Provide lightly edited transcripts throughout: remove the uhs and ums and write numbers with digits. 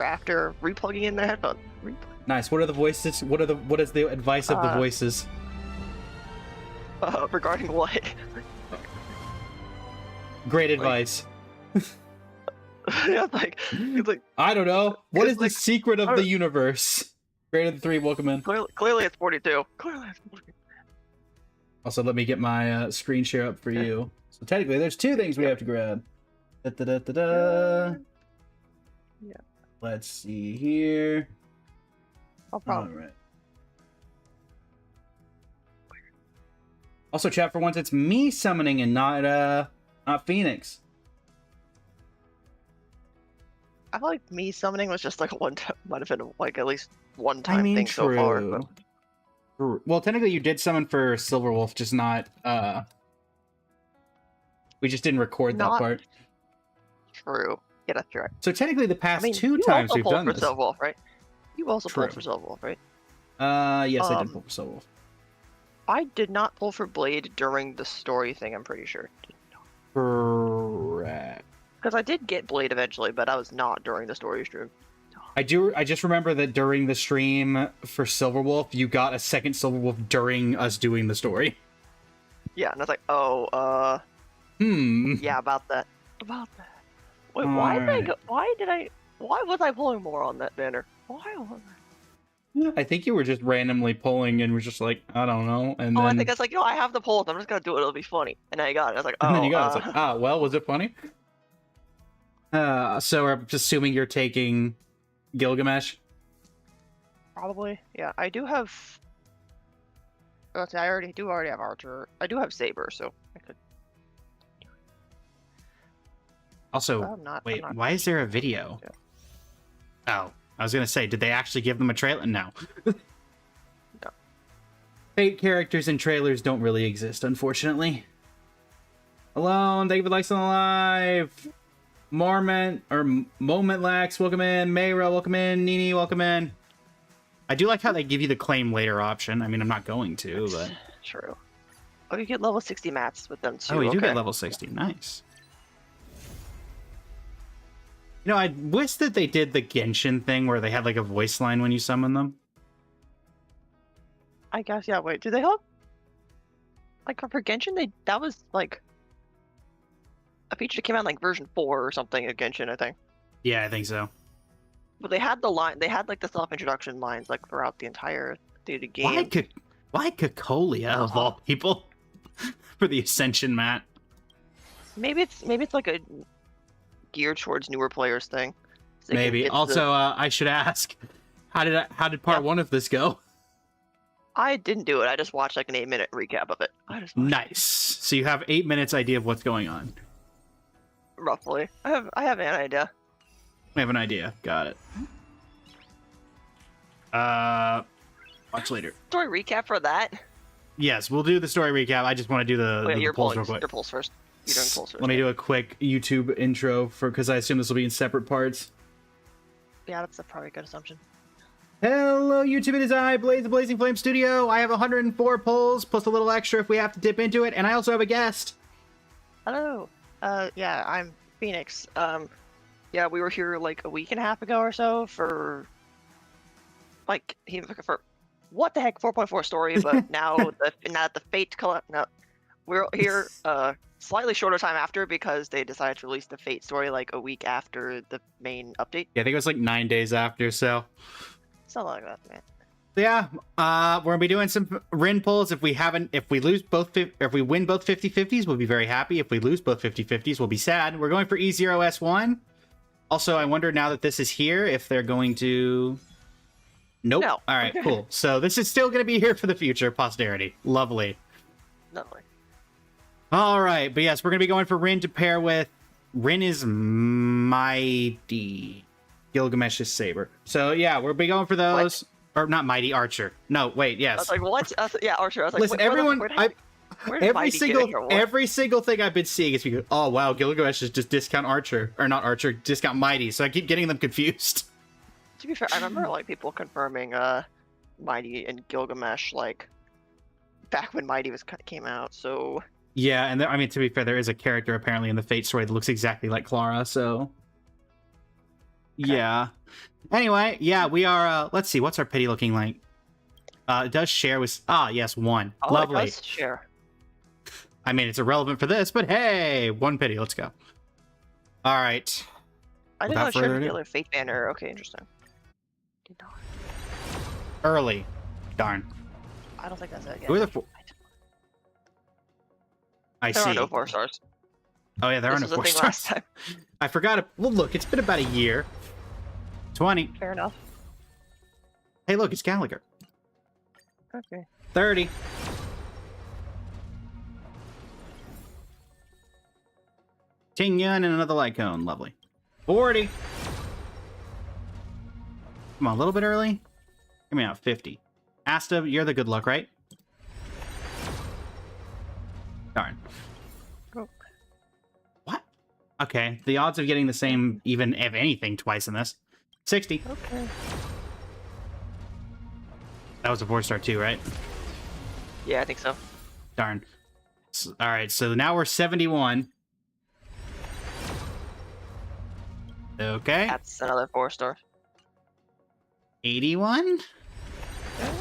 after replugging in their headphones. Nice. What are the voices? What is the advice of the voices? Regarding what? Great advice. Yeah, it's like I don't know. What is the like, secret of the universe? Greater than 3, welcome in. Clearly it's 42. Clearly it's 42. Also, let me get my screen share up for you. So technically, there's 2 things we have to grab. Yeah. Let's see here. No problem. All right. Also, chat, for once, it's me summoning and not Phoenix. I feel like me summoning was just like might have been like at least one time thing so far. But... Well, technically, you did summon for Silverwolf, just not. We just didn't record that part. True. Yeah, that's right. So technically, the past 2 times we've done this. Silverwolf, right? You also pulled for Silverwolf, right? Yes, I did pull for Silverwolf. I did not pull for Blade during the story thing. I'm pretty sure. Correct. Because I did get Blade eventually, but I was not during the story stream. I just remember that during the stream for Silverwolf, you got a second Silverwolf during us doing the story. Yeah, and I was like, oh, yeah, about that. Wait, why was I pulling more on that banner? Why was I? I think you were just randomly pulling and was just like, I don't know. And then... I think I was like, I have the polls. I'm just going to do it. It'll be funny. And I got it. I was like, oh. And then you got it. It's like, well, was it funny? So we're assuming you're taking Gilgamesh? Probably. Yeah, I do have... Let's see, I already have Archer. I do have Saber, so I could... Also, wait, why is there a video? Yeah. Oh, I was going to say, did they actually give them a trailer? No. No. Fate characters and trailers don't really exist, unfortunately. Alone, thank you for likes on the live. Moment Lax, welcome in. Mayra, welcome in. Nini, welcome in. I do like how they give you the claim later option. I mean, I'm not going to, but... True. Oh, you get level 60 mats with them, too. Oh, you do get level 60. Nice. You know, I wish that they did the Genshin thing where they had, like, a voice line when you summon them. I guess, yeah. Wait, do they have... Like, for Genshin, that was, like... a feature that came out in, like, version 4 or something of Genshin, I think. Yeah, I think so. But they had like, the self-introduction lines, like, throughout the entire game. Why Cocolia, of all people, for the Ascension mat? Maybe it's like a geared towards newer players thing. So maybe. Also, I should ask, how did part 1 of this go? I didn't do it. I just watched, like, an 8-minute recap of it. Nice. So you have 8 minutes idea of what's going on. Roughly. I have an idea. I have an idea. Got it. Watch later. Story recap for that? Yes, we'll do the story recap. I just want to do the polls real quick. Your polls first. You're doing polls first. Let me do a quick YouTube intro because I assume this will be in separate parts. Yeah, that's probably a good assumption. Hello, YouTube. It is I, Blaze, the Blazing Flame Studio. I have 104 polls plus a little extra if we have to dip into it, and I also have a guest. Hello. Yeah, I'm Phoenix. Yeah, we were here like a week and a half ago or so for what the heck 4.4 story, but now the Fate collab. No, we're here slightly shorter time after because they decided to release the Fate story like a week after the main update. Yeah, I think it was like 9 days after, so something like that, man. Yeah, we're gonna be doing some Rin pulls. If we win both 50-50s, we'll be very happy. If we lose both 50-50s, we'll be sad. We're going for E0S1. Also, I wonder now that this is here if they're going to... Nope. No. All right, cool. So this is still going to be here for the future posterity. Lovely. Lovely. All right, but yes, we're going to be going for Rin to pair with... Rin is Mighty. Gilgamesh is Saber. So yeah, we'll be going for those. What? Or not Mighty, Archer. No, wait, yes. I was like, what? Yeah, Archer. I was like, listen, everyone... Every single thing I've been seeing is because, oh wow, Gilgamesh is just discount Archer, or not Archer, discount Mighty. So I keep getting them confused. To be fair, I remember like people confirming Mighty and Gilgamesh like back when Mighty came out. So yeah, and I mean to be fair, there is a character apparently in the Fate story that looks exactly like Clara. So Yeah. Anyway, yeah, we are, let's see, what's our pity looking like? It does share with, yes, 1. Oh, Lovely. it does share. I mean, it's irrelevant for this, but hey, 1 pity, let's go. All right. I didn't Without know it shared further with the ado. other Fate banner. Okay, interesting. Did not. Early. Darn. I don't think that's it. Who are the 4? I There see. are no 4 stars. Oh, yeah, there are no This was 4 a thing stars. last time. I forgot it. Well, look, it's been about a year. 20. Fair enough. Hey, look, it's Gallagher. Okay. 30. Ting Yun and another light cone. Lovely. 40. Come on, a little bit early. Give me out 50. Asta, you're the good luck, right? Darn. Oh. What? Okay, the odds of getting the same, even if anything, twice in this. 60. Okay. That was a 4-star too, right? Yeah, I think so. Darn. All right, so now we're 71. Okay. That's another 4 star. 81? Okay.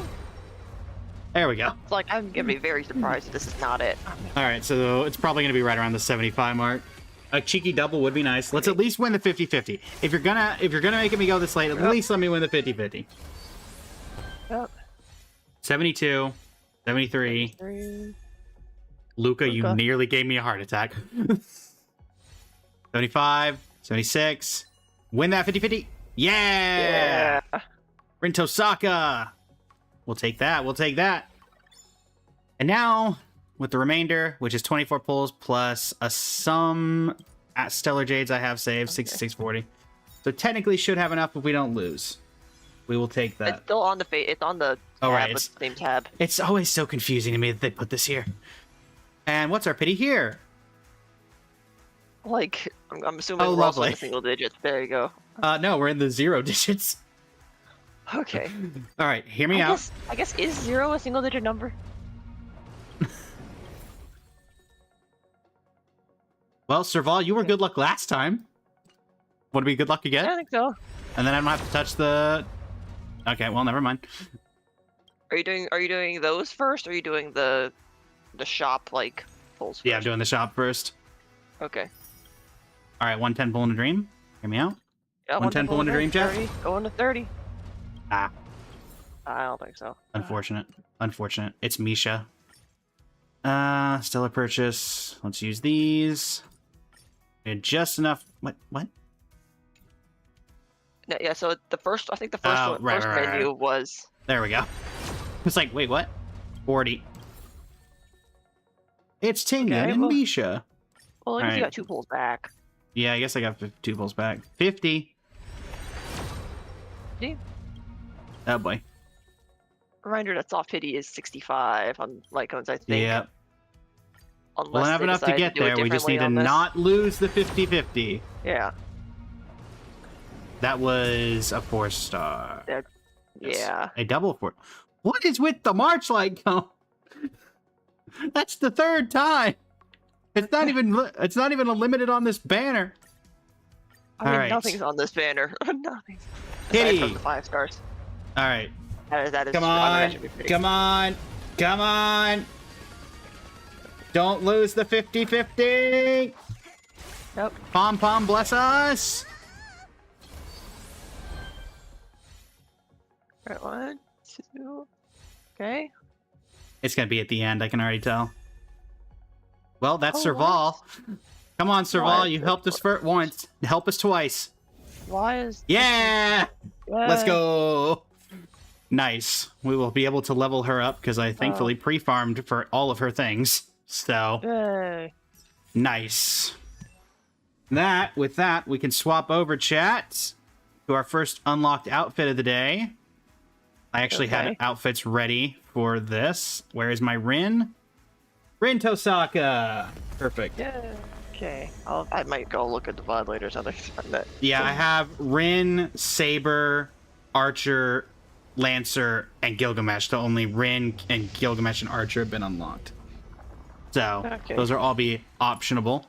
There we go. It's like, I'm gonna be very surprised if this is not it. All right, so it's probably going to be right around the 75 mark. A cheeky double would be nice. Let's at least win the 50-50. If you're gonna make me go this late, at least let me win the 50-50. Yep. 72, 73. 3. Luca, you Luka. nearly gave me a heart attack. 75, 76. Win that 50-50. Yeah! Yeah. Rin Tosaka. We'll take that. We'll take that. And now, with the remainder, which is 24 pulls plus a sum at Stellar Jades I have saved, 6640. So technically should have enough if we don't lose. We will take that. It's still on the Fate. It's on the Oh, tab, right, but it's- same tab. It's always so confusing to me that they put this here. And what's our pity here? Like, I'm assuming Oh, we're also in lovely. the single digits. There you go. No, we're in the 0 digits. Okay. All right, hear me out. I guess is 0 a single digit number? Well, Serval, you were good luck last time. Want to be good luck Yeah, I again? think so. And then I don't have to touch the... Okay, well, never mind. Are you doing those first, or are you doing the shop like pulls first? Yeah, I'm doing the shop first. Okay. All right, 110 pull in a dream. Hear me out. Yeah, 110 pull in a dream, Jeff? 30, going to 30. Ah, I don't think so. unfortunate. Unfortunate. It's Misha. Stellar purchase. Let's use these. And just enough... What? Yeah, so the first, I think the first Oh, one, right, first right, right, menu was There we go. It's like, wait, what? 40. It's Tinga Okay, and well- Misha. well, at least you Alright. got 2 pulls back. Yeah, I guess I got 2 pulls back. 50. See? Oh, boy. Reminder that soft pity is 65 on Lycones, I think. Yeah. Unless We'll have they enough to decide get do it there. We just need to differently on this. not lose the 50-50. Yeah. That was a 4-star. That- Yes. Yeah. A double 4. What is with the March light cone? That's the 3rd time. It's not even a limited on this banner. I mean, Alright. nothing's on this banner. Nothing's. Aside Kitty. from the 5 stars. All right. That is Come I mean, that on. should be pretty- Come on. Come on. Don't lose the 50-50. Nope. Pom Pom, bless us. Alright, 1, 2. Okay. It's going to be at the end. I can already tell. Well, that's Oh, Serval. Come on, Serval. What? You helped us for once. Help us twice. Why is... Yeah. Let's Yay. go. Nice. We will be able to level her up because I thankfully pre-farmed for all of her things. So, Yay. nice. With that, we can swap over chat to our first unlocked outfit of the day. I actually had Okay. outfits ready for this. Where is my Rin? Rin Tosaka. Perfect. Yeah. Okay. I might go look at the VOD later or something. Yeah, I have Rin, Saber, Archer, Lancer, and Gilgamesh. So only Rin and Gilgamesh and Archer have been unlocked. So Okay. those are all be optionable.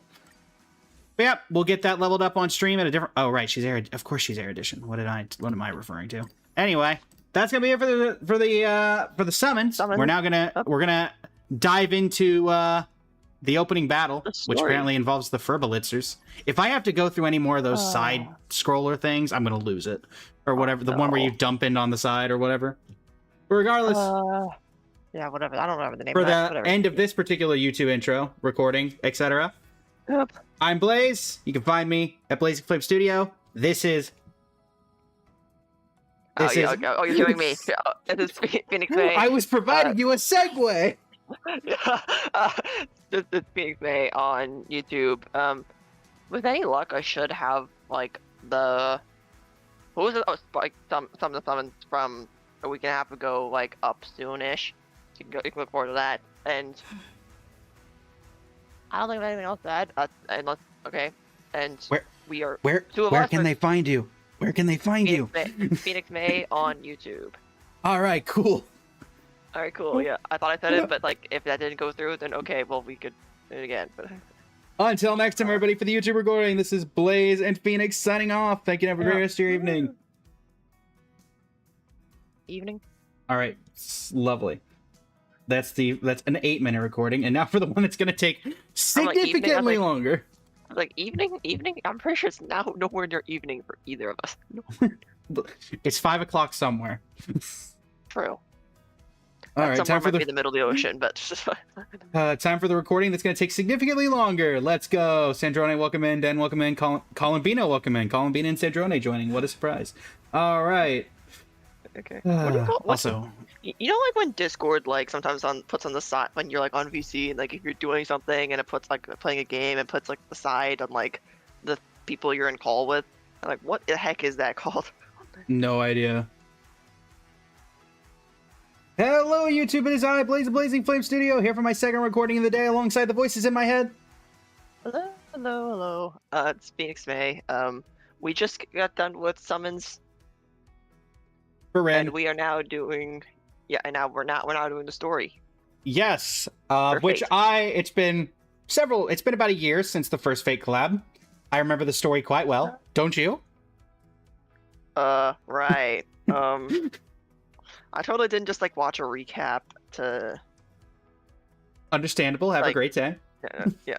But yeah, we'll get that leveled up on stream at a different. Oh right, she's air. Of course she's Erudition. What am I referring to? Anyway, that's gonna be it for the summons. We're now gonna dive into the opening battle, which apparently involves the Furblitzers. If I have to go through any more of those side scroller things, I'm gonna lose it or whatever. The one where you dump in on the side or whatever. But regardless. Yeah, whatever. I don't remember the name For of that. the Whatever. end of this particular YouTube intro, recording, etc. Yep. I'm Blaze. You can find me at Blazing Flame Studio. This is... You're hearing me. This is Phoenix May. I was providing you a segue! This is Phoenix May on YouTube. With any luck, I should have, like, the... What was it? Oh, like, some of the summons from a week and a half ago, like, up soon-ish. You can look forward to that. And... I don't think of anything else to add, unless... Okay. And we are... Where can they find you? Where can they find you? Phoenix May on YouTube. Alright, cool. Alright, cool, yeah. I thought I said it, but, like, if that didn't go through, then okay, well, we could do it again. But... Until next time, everybody, for the YouTube recording, this is Blaze and Phoenix signing off. Thank you, and have a great rest of your evening. Evening? Alright, lovely. That's an 8-minute recording, and now for the one that's going to take significantly longer. Like, evening? I'm pretty sure it's now nowhere near evening for either of us. It's 5 o'clock somewhere. True. All right, time for the middle of the ocean, but time for the recording that's going to take significantly longer. Let's go. Sandrone, welcome in. Dan, welcome in. Colin Bino, welcome in. Colin Bino and Sandrone joining. What a surprise. All right. Okay. Also, you know, like when Discord, like sometimes puts on the side when you're like on VC, and like if you're doing something and it puts like playing a game and puts like the side on like the people you're in call with. I'm like, what the heck is that called? No idea. Hello, YouTube. It is I, Blaze of Blazing Flame Studio, here for my second recording of the day alongside the voices in my head. Hello. It's Phoenix May. We just got done with summons. For Rin. And we are now doing, and now we're now doing the story. Yes, it's been about a year since the first Fate collab. I remember the story quite well, don't you? Right. I totally didn't just like watch a recap to. Understandable. Have a great day. Yeah.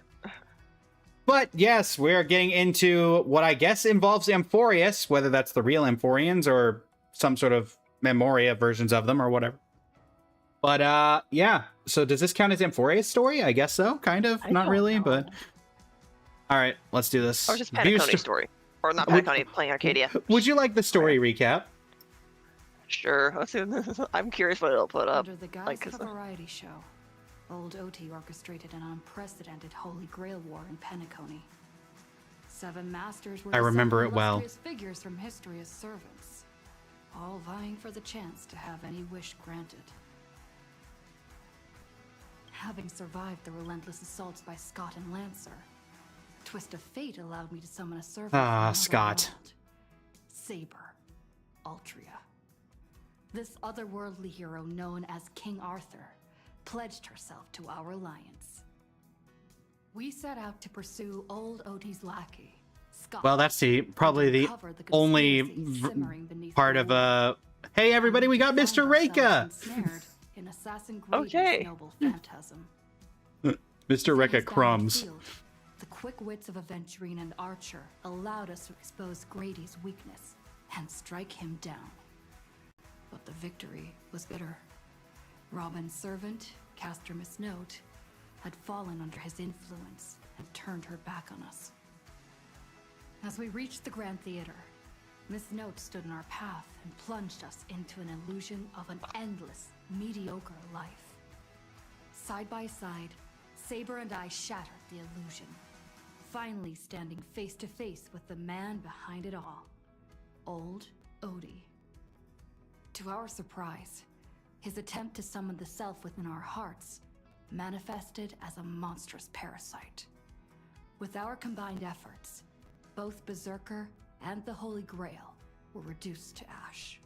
But yes, we're getting into what I guess involves Amphorius, whether that's the real Amphorians or some sort of Memoria versions of them or whatever. But yeah. So does this count as Amphorius story? I guess so. Kind of. Not really, but. All right, let's do this. Or just Panacone story, or not Panacone, playing Arcadia. Would you like the story recap? Sure. I'm curious what it'll put up. Under the guise of a variety show, Old Oti orchestrated an unprecedented Holy Grail war in Penacony. 7 masters were I remember it well. Figures from history as servants, all vying for the chance to have any wish granted. Having survived the relentless assaults by Scott and Lancer, a twist of fate allowed me to summon a servant. Scott. World. Saber. Altria. This otherworldly hero known as King Arthur pledged herself to our alliance. We set out to pursue Old Oti's lackey, Scott. Well, that's probably the only part of hey everybody, we got Mr. Reika! In Assassin okay. Noble phantasm. Mr. Reika crumbs. The quick wits of Aventurine and Archer allowed us to expose Grady's weakness and strike him down. But the victory was bitter. Robin's servant, Caster Miss Note, had fallen under his influence and turned her back on us. As we reached the Grand Theater, Miss Note stood in our path and plunged us into an illusion of an endless, mediocre life. Side by side, Saber and I shattered the illusion, finally standing face to face with the man behind it all, Old Oti. To our surprise, his attempt to summon the self within our hearts manifested as a monstrous parasite. With our combined efforts, both Berserker and the Holy Grail were reduced to ash.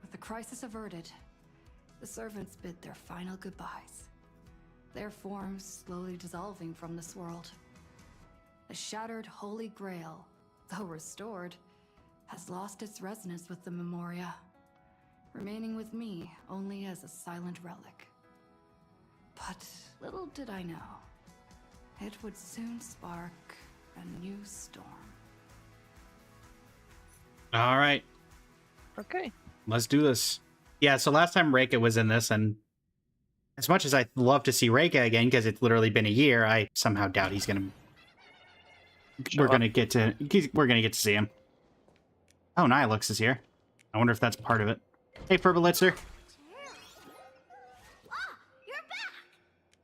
With the crisis averted, the servants bid their final goodbyes, their forms slowly dissolving from this world. The shattered Holy Grail, though restored, has lost its resonance with the Memoria, remaining with me only as a silent relic. But little did I know, it would soon spark a new storm. All right, Okay. let's do this. Yeah, so last time Reika was in this, and as much as I'd love to see Reika again, because it's literally been a year, I somehow doubt he's gonna. We're gonna get to see him. Oh, Nihilux is here. I wonder if that's part of it. Hey, Furbalitzer. Ah, you're back!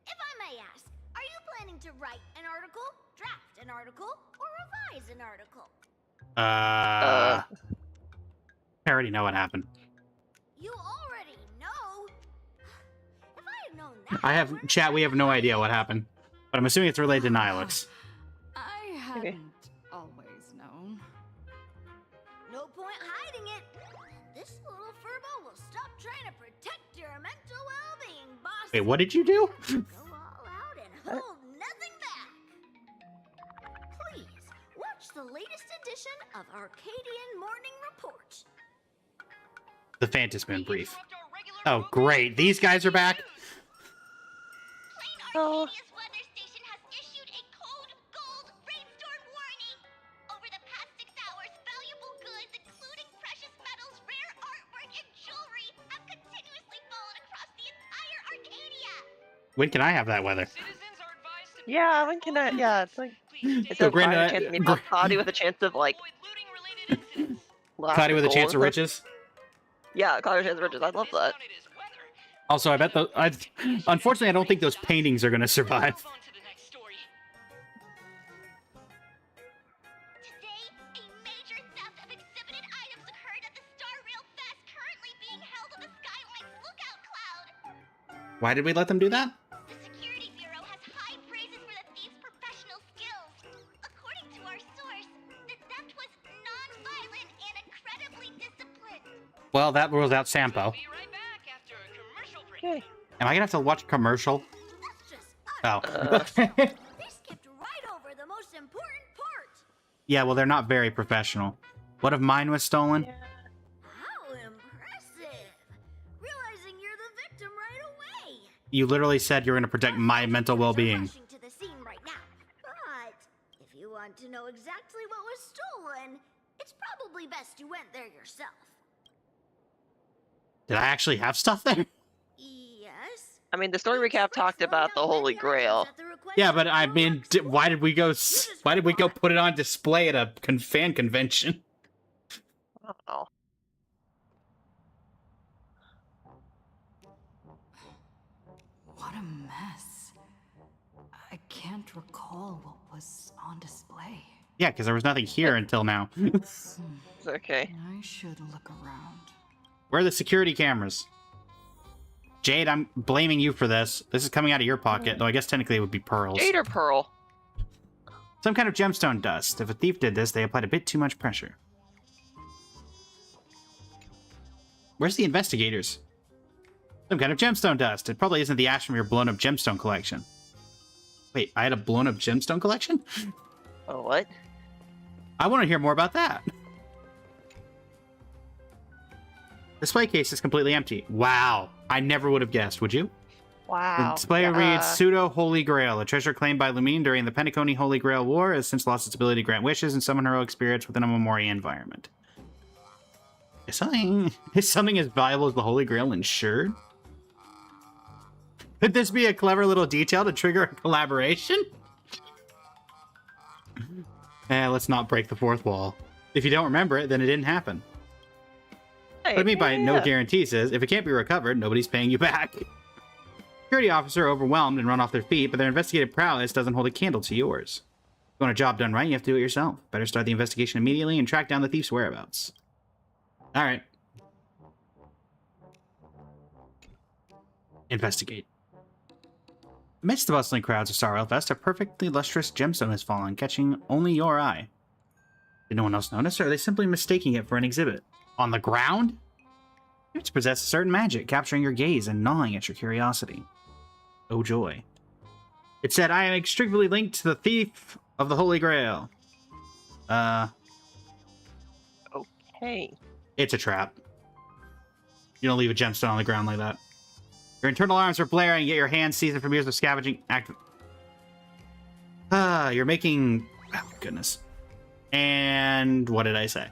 If I may ask, are you planning to write an article, draft an article, or revise an article? I already know what happened. You already know? If I had known that... I have chat. We have no idea what happened, but I'm assuming it's related to Nihilux. I hadn't always known. No point hiding it. This little furbo will stop trying to protect your mental well-being, boss. Wait, what did you do? Go all out and hold nothing back. Please, watch the latest edition of Arcadian Morning Report. The Phantasman brief. Oh, great. These guys are back. Plain Oh. Arcadia's weather station has issued a code gold rainstorm warning. Over the past 6 hours, valuable goods, including precious metals, rare artwork, and jewelry, have continuously fallen across the entire Arcadia. When can I have that weather? Yeah, when can I? Yeah, it's like it's So a cloudy Grinda- chance of me not cloudy with a chance of like Cloudy with a chance of riches. riches. Yeah, cloudy with a chance of riches. I love that. Also, I bet those. Unfortunately, I don't think those paintings are going to survive. Today, a major theft of exhibited items occurred at the Star Rail Fest currently being held on the Skyline's lookout cloud. Why did we let them do that? The Security Bureau has high praises for the thieves' professional skills. According to our source, the theft was non-violent and incredibly disciplined. Well, that rules out Sampo. Okay. Am I going to have to watch a commercial? That's just Oh. They skipped right over the most important part. Yeah, well, they're not very professional. What if mine was stolen? How impressive! Realizing you're the victim right away. You literally said you're going to protect my mental well-being. Rushing to the scene right now. But if you want to know exactly what was stolen, it's probably best you went there yourself. Did I actually have stuff there? Yes. I mean, the story recap talked about the Holy Grail. Yeah, but I mean, why did we go put it on display at a fan convention? I don't know. What a mess. I can't recall what was on display. Yeah, because there was nothing here until now. It's okay. I should look around. Where are the security cameras? Jade, I'm blaming you for this. This is coming out of your pocket, though I guess technically it would be pearls. Jade or Pearl? Some kind of gemstone dust. If a thief did this, they applied a bit too much pressure. Where's the investigators? Some kind of gemstone dust. It probably isn't the ash from your blown-up gemstone collection. Wait, I had a blown-up gemstone collection? Oh, what? I want to hear more about that. Display case is completely empty. Wow. I never would have guessed, would you? Wow. The display reads, Pseudo Holy Grail. A treasure claimed by Lumine during the Penacony Holy Grail War has since lost its ability to grant wishes and summon heroic spirits within a Memoria environment. Is something as valuable as the Holy Grail insured? Could this be a clever little detail to trigger a collaboration? Let's not break the fourth wall. If you don't remember it, then it didn't happen. Hey, What I mean by yeah. no guarantee says, if it can't be recovered, nobody's paying you back. Security officer overwhelmed and run off their feet, but their investigative prowess doesn't hold a candle to yours. If you want a job done right, you have to do it yourself. Better start the investigation immediately and track down the thief's whereabouts. Alright. Investigate. Amidst the bustling crowds of Star Rail Fest, a perfectly lustrous gemstone has fallen, catching only your eye. Did no one else notice, or are they simply mistaking it for an exhibit? On the ground? It's possess a certain magic, capturing your gaze and gnawing at your curiosity. Oh joy. It said, I am inextricably linked to the thief of the Holy Grail. Hey. It's a trap. You don't leave a gemstone on the ground like that. Your internal alarms are blaring, yet your hands seasoned from years of scavenging active. You're making... Oh, goodness. And what did I say?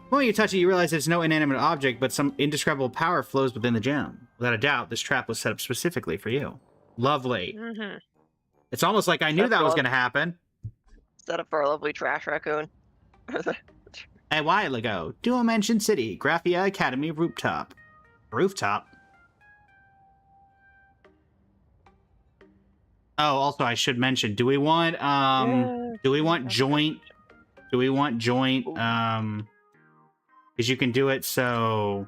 When you touch it, you realize it's no inanimate object, but some indescribable power flows within the gem. Without a doubt, this trap was set up specifically for you. Lovely. Mm-hmm. It's almost like I knew that was going to happen. Set up for our lovely trash raccoon. A while ago, Dual Mansion City, Graphia Academy rooftop. Rooftop? Oh, also I should mention, do we want joint? Do we want joint? Because you can do it so...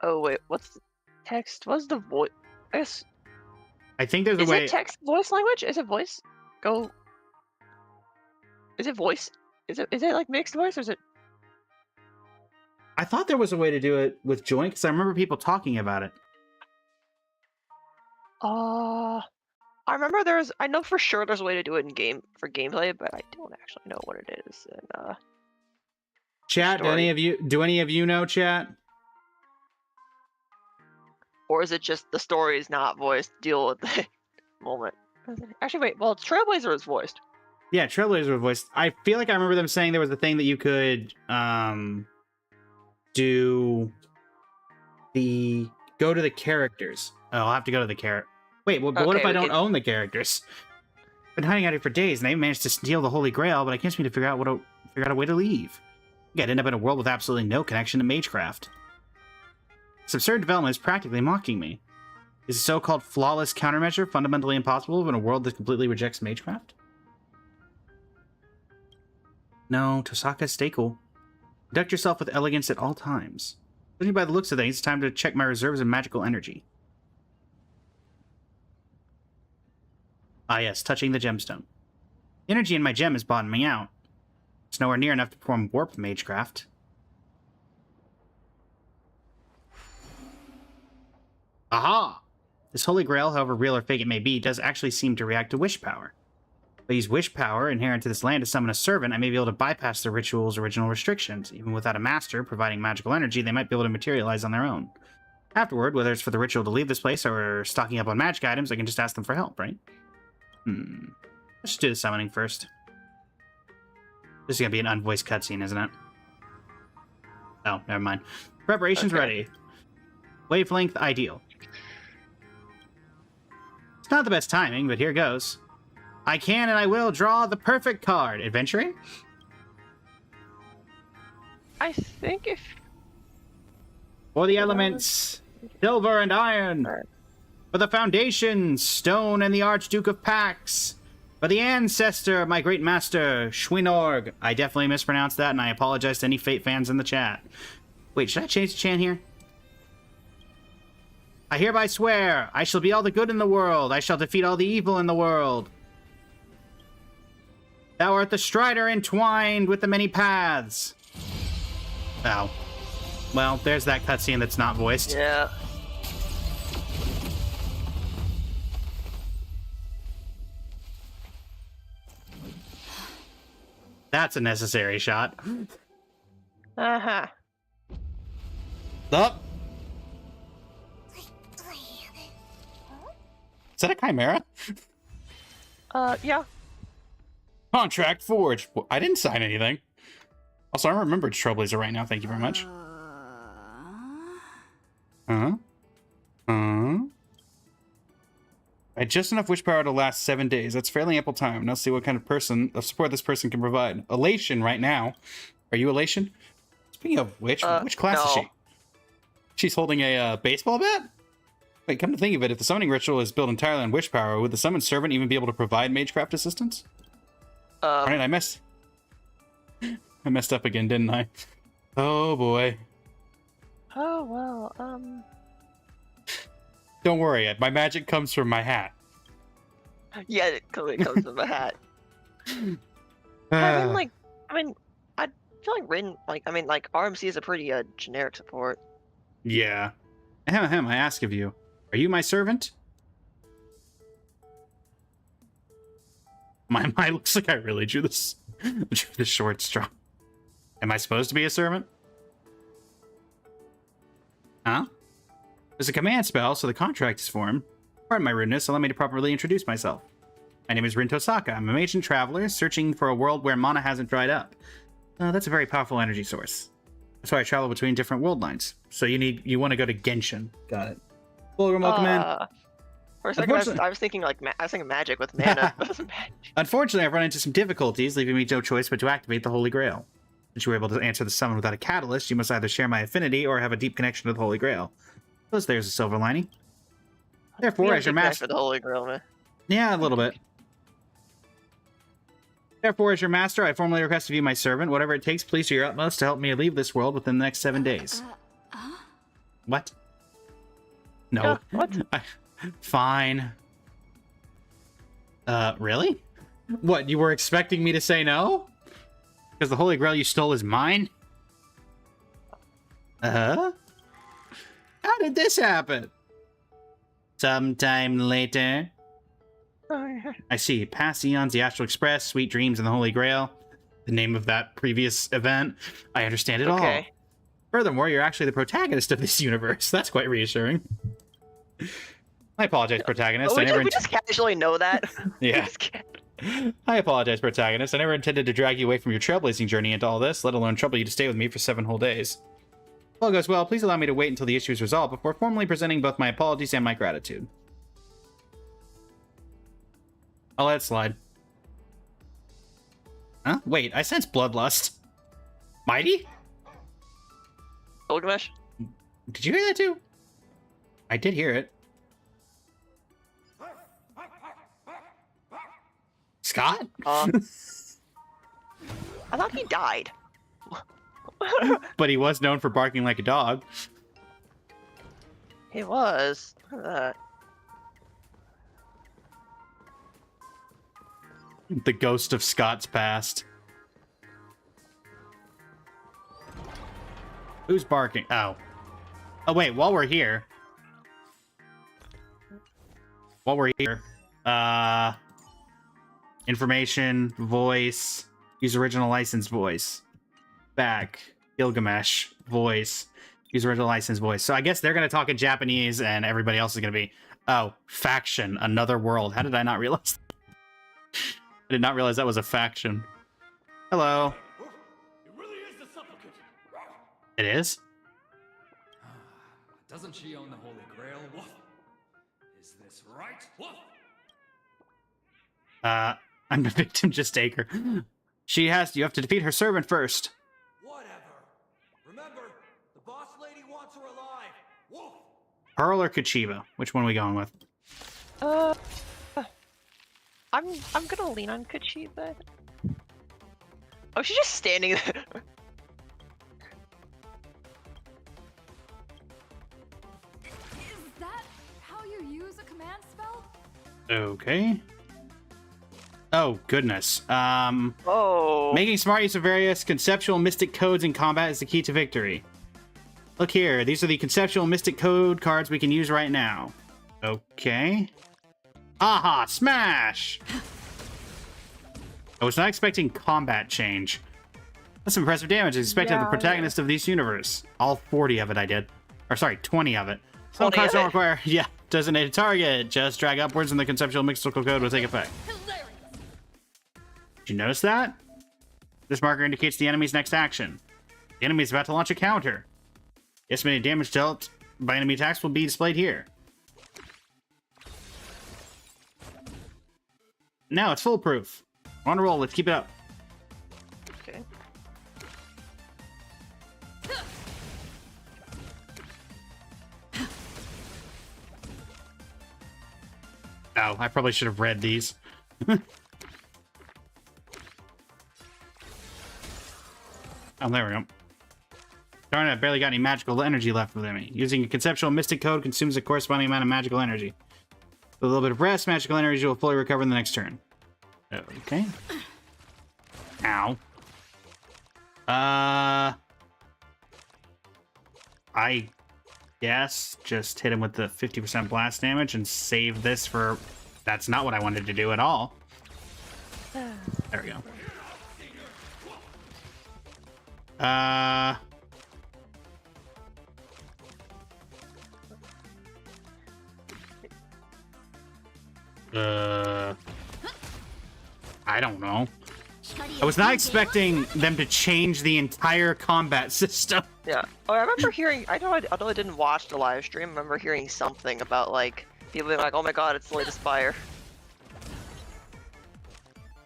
Oh, wait, what's the text? What's the voice? I think there's a way... Is it text voice language? Is it voice? Go... Is it voice? Is it like mixed voice, or is it... I thought there was a way to do it with joint, because I remember people talking about it. I remember I know for sure there's a way to do it in game for gameplay, but I don't actually know what it is. And chat, do any of you know, chat? Or is it just the story is not voiced? Deal with the moment. Actually, wait. Well, Trailblazer is voiced. Yeah, Trailblazer was voiced. I feel like I remember them saying there was a thing that you could go to the characters. Oh, I'll have to go to the character. Wait, well, but what if I don't own the characters? I've been hiding out here for days, and I managed to steal the Holy Grail, but I can't seem to figure out a way to leave. I'd end up in a world with absolutely no connection to magecraft. This absurd development is practically mocking me. Is a so-called flawless countermeasure fundamentally impossible in a world that completely rejects magecraft? No, Tosaka, stay cool. Conduct yourself with elegance at all times. Judging by the looks of things, it's time to check my reserves of magical energy. Ah yes, touching the gemstone. The energy in my gem is bottoming out. It's nowhere near enough to perform warp magecraft. Aha! This Holy Grail, however real or fake it may be, does actually seem to react to wish power. If I use wish power inherent to this land to summon a servant, I may be able to bypass the ritual's original restrictions. Even without a master providing magical energy, they might be able to materialize on their own. Afterward, whether it's for the ritual to leave this place or stocking up on magic items, I can just ask them for help, right? Let's just do the summoning first. This is gonna be an unvoiced cutscene, isn't it? Oh, never mind. Preparations ready. Wavelength ideal. It's not the best timing, but here goes. I can and I will draw the perfect card. Adventuring? I think if... For the elements, silver and iron. For the foundation, stone and the Archduke of Pax. For the ancestor, my great master, Schwinorg. I definitely mispronounced that, and I apologize to any Fate fans in the chat. Wait, should I change the chant here? I hereby swear, I shall be all the good in the world. I shall defeat all the evil in the world. Thou art the strider entwined with the many paths. Oh. Well, there's that cutscene that's not voiced. Yeah. That's a necessary shot. Uh-huh. Up. Is that a chimera? Yeah. Contract forged. Well, I didn't sign anything. Also, I remember Trailblazer right now. Thank you very much. I had just enough wish power to last 7 days. That's fairly ample time. Now see what kind of support this person can provide. Elation right now. Are you Elation? Speaking of which class is she? She's holding a baseball bat? Wait, come to think of it, if the summoning ritual is built entirely on wish power, would the summoned servant even be able to provide magecraft assistance? Alright, I messed up again, didn't I? Oh boy. Oh, well, Don't worry, my magic comes from my hat. Yeah, it clearly comes from a hat. I feel like Rin, RMC is a pretty, generic support. Yeah. Ahem, I ask of you, are you my servant? My mind looks like I really drew this short straw. Am I supposed to be a servant? Huh? There's a command spell, so the contract is formed. Pardon my rudeness, allow me to properly introduce myself. My name is Rin Tosaka. I'm a ancient traveler searching for a world where mana hasn't dried up. That's a very powerful energy source. That's why I travel between different world lines. So you want to go to Genshin. Got it. Welcome in. For a second, I was thinking like I was thinking magic with mana. Unfortunately, I've run into some difficulties, leaving me no choice but to activate the Holy Grail. Since you were able to answer the summon without a catalyst, you must either share my affinity or have a deep connection to the Holy Grail. Plus, there's a silver lining. Therefore, as your master, the Holy Grail, man. Yeah, a little bit. Therefore, as your master, I formally request of you my servant. Whatever it takes, please do your utmost to help me leave this world within the next 7 days. What? No. What? Fine. Really? What, you were expecting me to say no? Because the Holy Grail you stole is mine? How did this happen? Sometime later. I see. Past eons, the Astral Express, Sweet Dreams, and the Holy Grail. The name of that previous event. I understand it all. Furthermore, you're actually the protagonist of this universe. That's quite reassuring. I apologize, protagonist. We just casually know that. Yeah. I apologize, protagonist. I never intended to drag you away from your trailblazing journey into all this, let alone trouble you to stay with me for 7 whole days. If all goes well, please allow me to wait until the issue is resolved before formally presenting both my apologies and my gratitude. I'll let it slide. Huh? Wait, I sense bloodlust. Mighty? Gilgamesh? Did you hear that too? I did hear it. Scott? I thought he died. But he was known for barking like a dog. He was. The ghost of Scott's past. Who's barking? Oh. Oh, wait, while we're here. Information, voice, use original license voice. Back, Gilgamesh, voice, use original license voice. So I guess they're going to talk in Japanese and everybody else is going to be, oh, faction, another world. How did I not realize that? I did not realize that was a faction. Hello. It really is the supplicant. It is? Doesn't she own the Holy Grail? Woof. Is this right? Woof. I'm the victim, just take her. You have to defeat her servant first. Whatever. Remember, the boss lady wants her alive. Woof. Pearl or Kachiba? Which one are we going with? I'm gonna lean on Kachiba. Oh, she's just standing there. Is that how you use a command spell? Okay. Oh, goodness. Oh. Making smart use of various conceptual mystic codes in combat is the key to victory. Look here, these are the conceptual mystic code cards we can use right now. Okay. Aha, smash! I was not expecting combat change. That's some impressive damage as expected of the protagonist of this universe. All 40 of it I did. Or sorry, 20 of it. Some cards don't require, designated target. Just drag upwards and the conceptual mystical code will take effect. Did you notice that? This marker indicates the enemy's next action. The enemy is about to launch a counter. The estimated damage dealt by enemy attacks will be displayed here. Now it's foolproof. We're on a roll, let's keep it up. Okay. Oh, I probably should have read these. Oh, there we go. Darn it, I barely got any magical energy left within me. Using a conceptual mystic code consumes a corresponding amount of magical energy. With a little bit of rest, magical energy will fully recover in the next turn. Okay. Ow. I guess just hit him with the 50% blast damage and save this for... That's not what I wanted to do at all. There we go. I don't know. I was not expecting them to change the entire combat system. Yeah. Oh, I remember hearing. Although I didn't watch the live stream, I remember hearing something about like people being like, "Oh my god, it's the latest fire."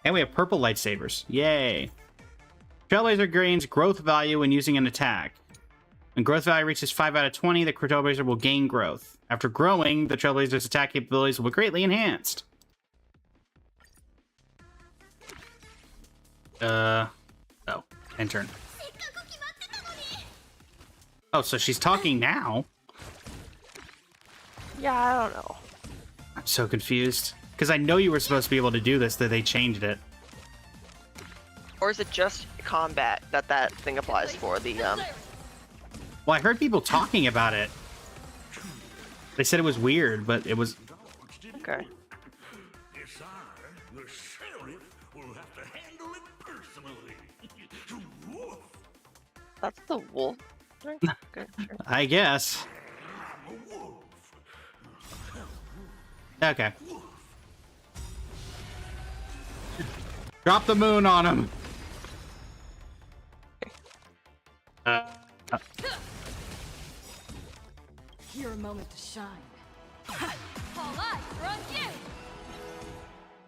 And we have purple lightsabers. Yay. Trailblazer gains growth value when using an attack. When growth value reaches 5 out of 20, the Trailblazer will gain growth. After growing, the Trailblazer's attack capabilities will be greatly enhanced. Oh, end turn. Oh, so she's talking now? Yeah, I don't know. I'm so confused. Because I know you were supposed to be able to do this, that they changed it. Or is it just combat that thing applies for? The Well, I heard people talking about it. They said it was weird, but it was... Okay. Yes, I, the sheriff, will have to handle it personally. Woof. That's the wolf. Right? Okay, sure. I guess. I'm a wolf. Okay. Drop the moon on him. Your moment to shine. All eyes are on you.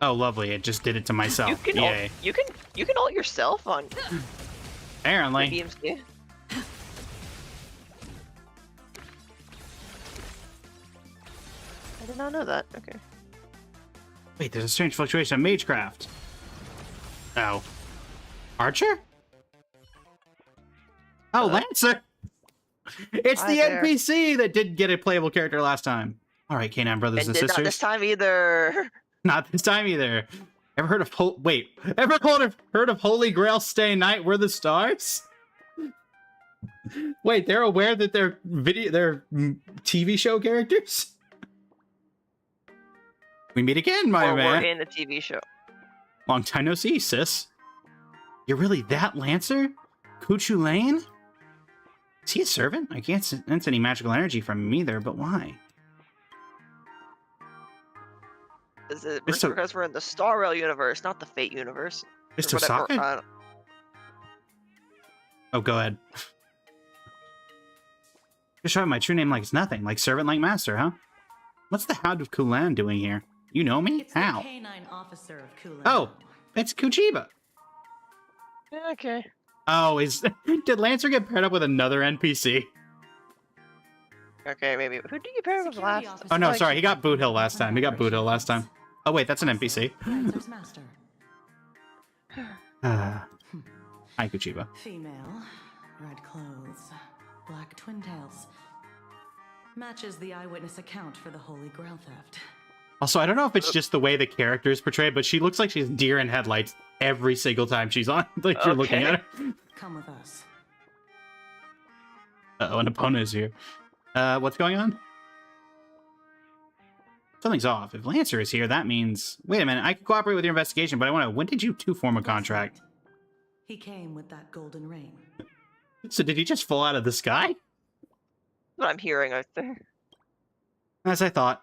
Oh, lovely. It just did it to myself. Yay. You can ult yourself on Apparently. BMC. I did not know that. Okay. Wait, there's a strange fluctuation of Magecraft. Oh. Archer? Oh, Lancer! It's Hi the there. NPC that didn't get a playable character last time. Alright, K9 brothers and Did sisters. not this time either. Not this time either. Ever heard of heard of Holy Grail Stay Night Were the Stars? Wait, they're aware that they're TV show characters? We meet again, my Or man. we're in the TV show. Long time no see, sis. You're really that Lancer? Kuchu Lane? Is he a servant? I can't sense any magical energy from him either, but why? Is it Mr. because we're in the Star Rail universe, not the Fate universe? Or Mr. whatever, Sokka? Oh, go ahead. Just showing my true name like it's nothing, like servant like master, huh? What's the Hound of Kulan doing here? You know me? It's How? the canine officer of Kulan. Oh, it's Kuchiba. Yeah, okay. Oh, did Lancer get paired up with another NPC? Okay, maybe. Who did you pair with Security last? officer. Oh no, Like- sorry, he got Boot Hill last time. He got Boot Hill last time. Oh wait, that's an NPC. Lancer's master. Hi, Kuchiba. Female. Red clothes. Black twin tails. Matches the eyewitness account for the Holy Grail theft. Also, I don't know if it's just the way the character is portrayed, but she looks like she's deer in headlights every single time she's on. Like you're looking at her. Come with us. Uh-oh, an opponent is here. What's going on? Something's off. If Lancer is here, that means... Wait a minute, I can cooperate with your investigation, but I want to... When did you two form a contract? He came with that golden ring. So did he just fall out of the sky? That's what I'm hearing out there. As I thought.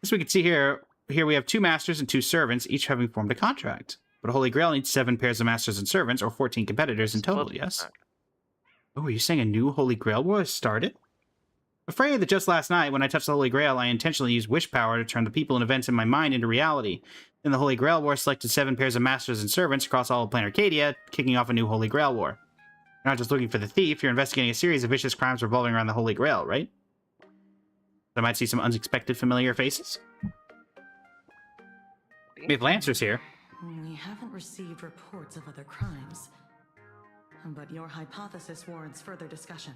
As we can see here we have 2 masters and 2 servants, each having formed a contract. But Holy Grail needs 7 pairs of masters and servants, or 14 competitors in total, yes? Oh, are you saying a new Holy Grail war has started? Afraid that just last night, when I touched the Holy Grail, I intentionally used wish power to turn the people and events in my mind into reality. Then the Holy Grail War selected 7 pairs of masters and servants across all of Planet Arcadia, kicking off a new Holy Grail War. You're not just looking for the thief, you're investigating a series of vicious crimes revolving around the Holy Grail, right? I might see some unexpected familiar faces. We have Lancers here. We haven't received reports of other crimes. But your hypothesis warrants further discussion.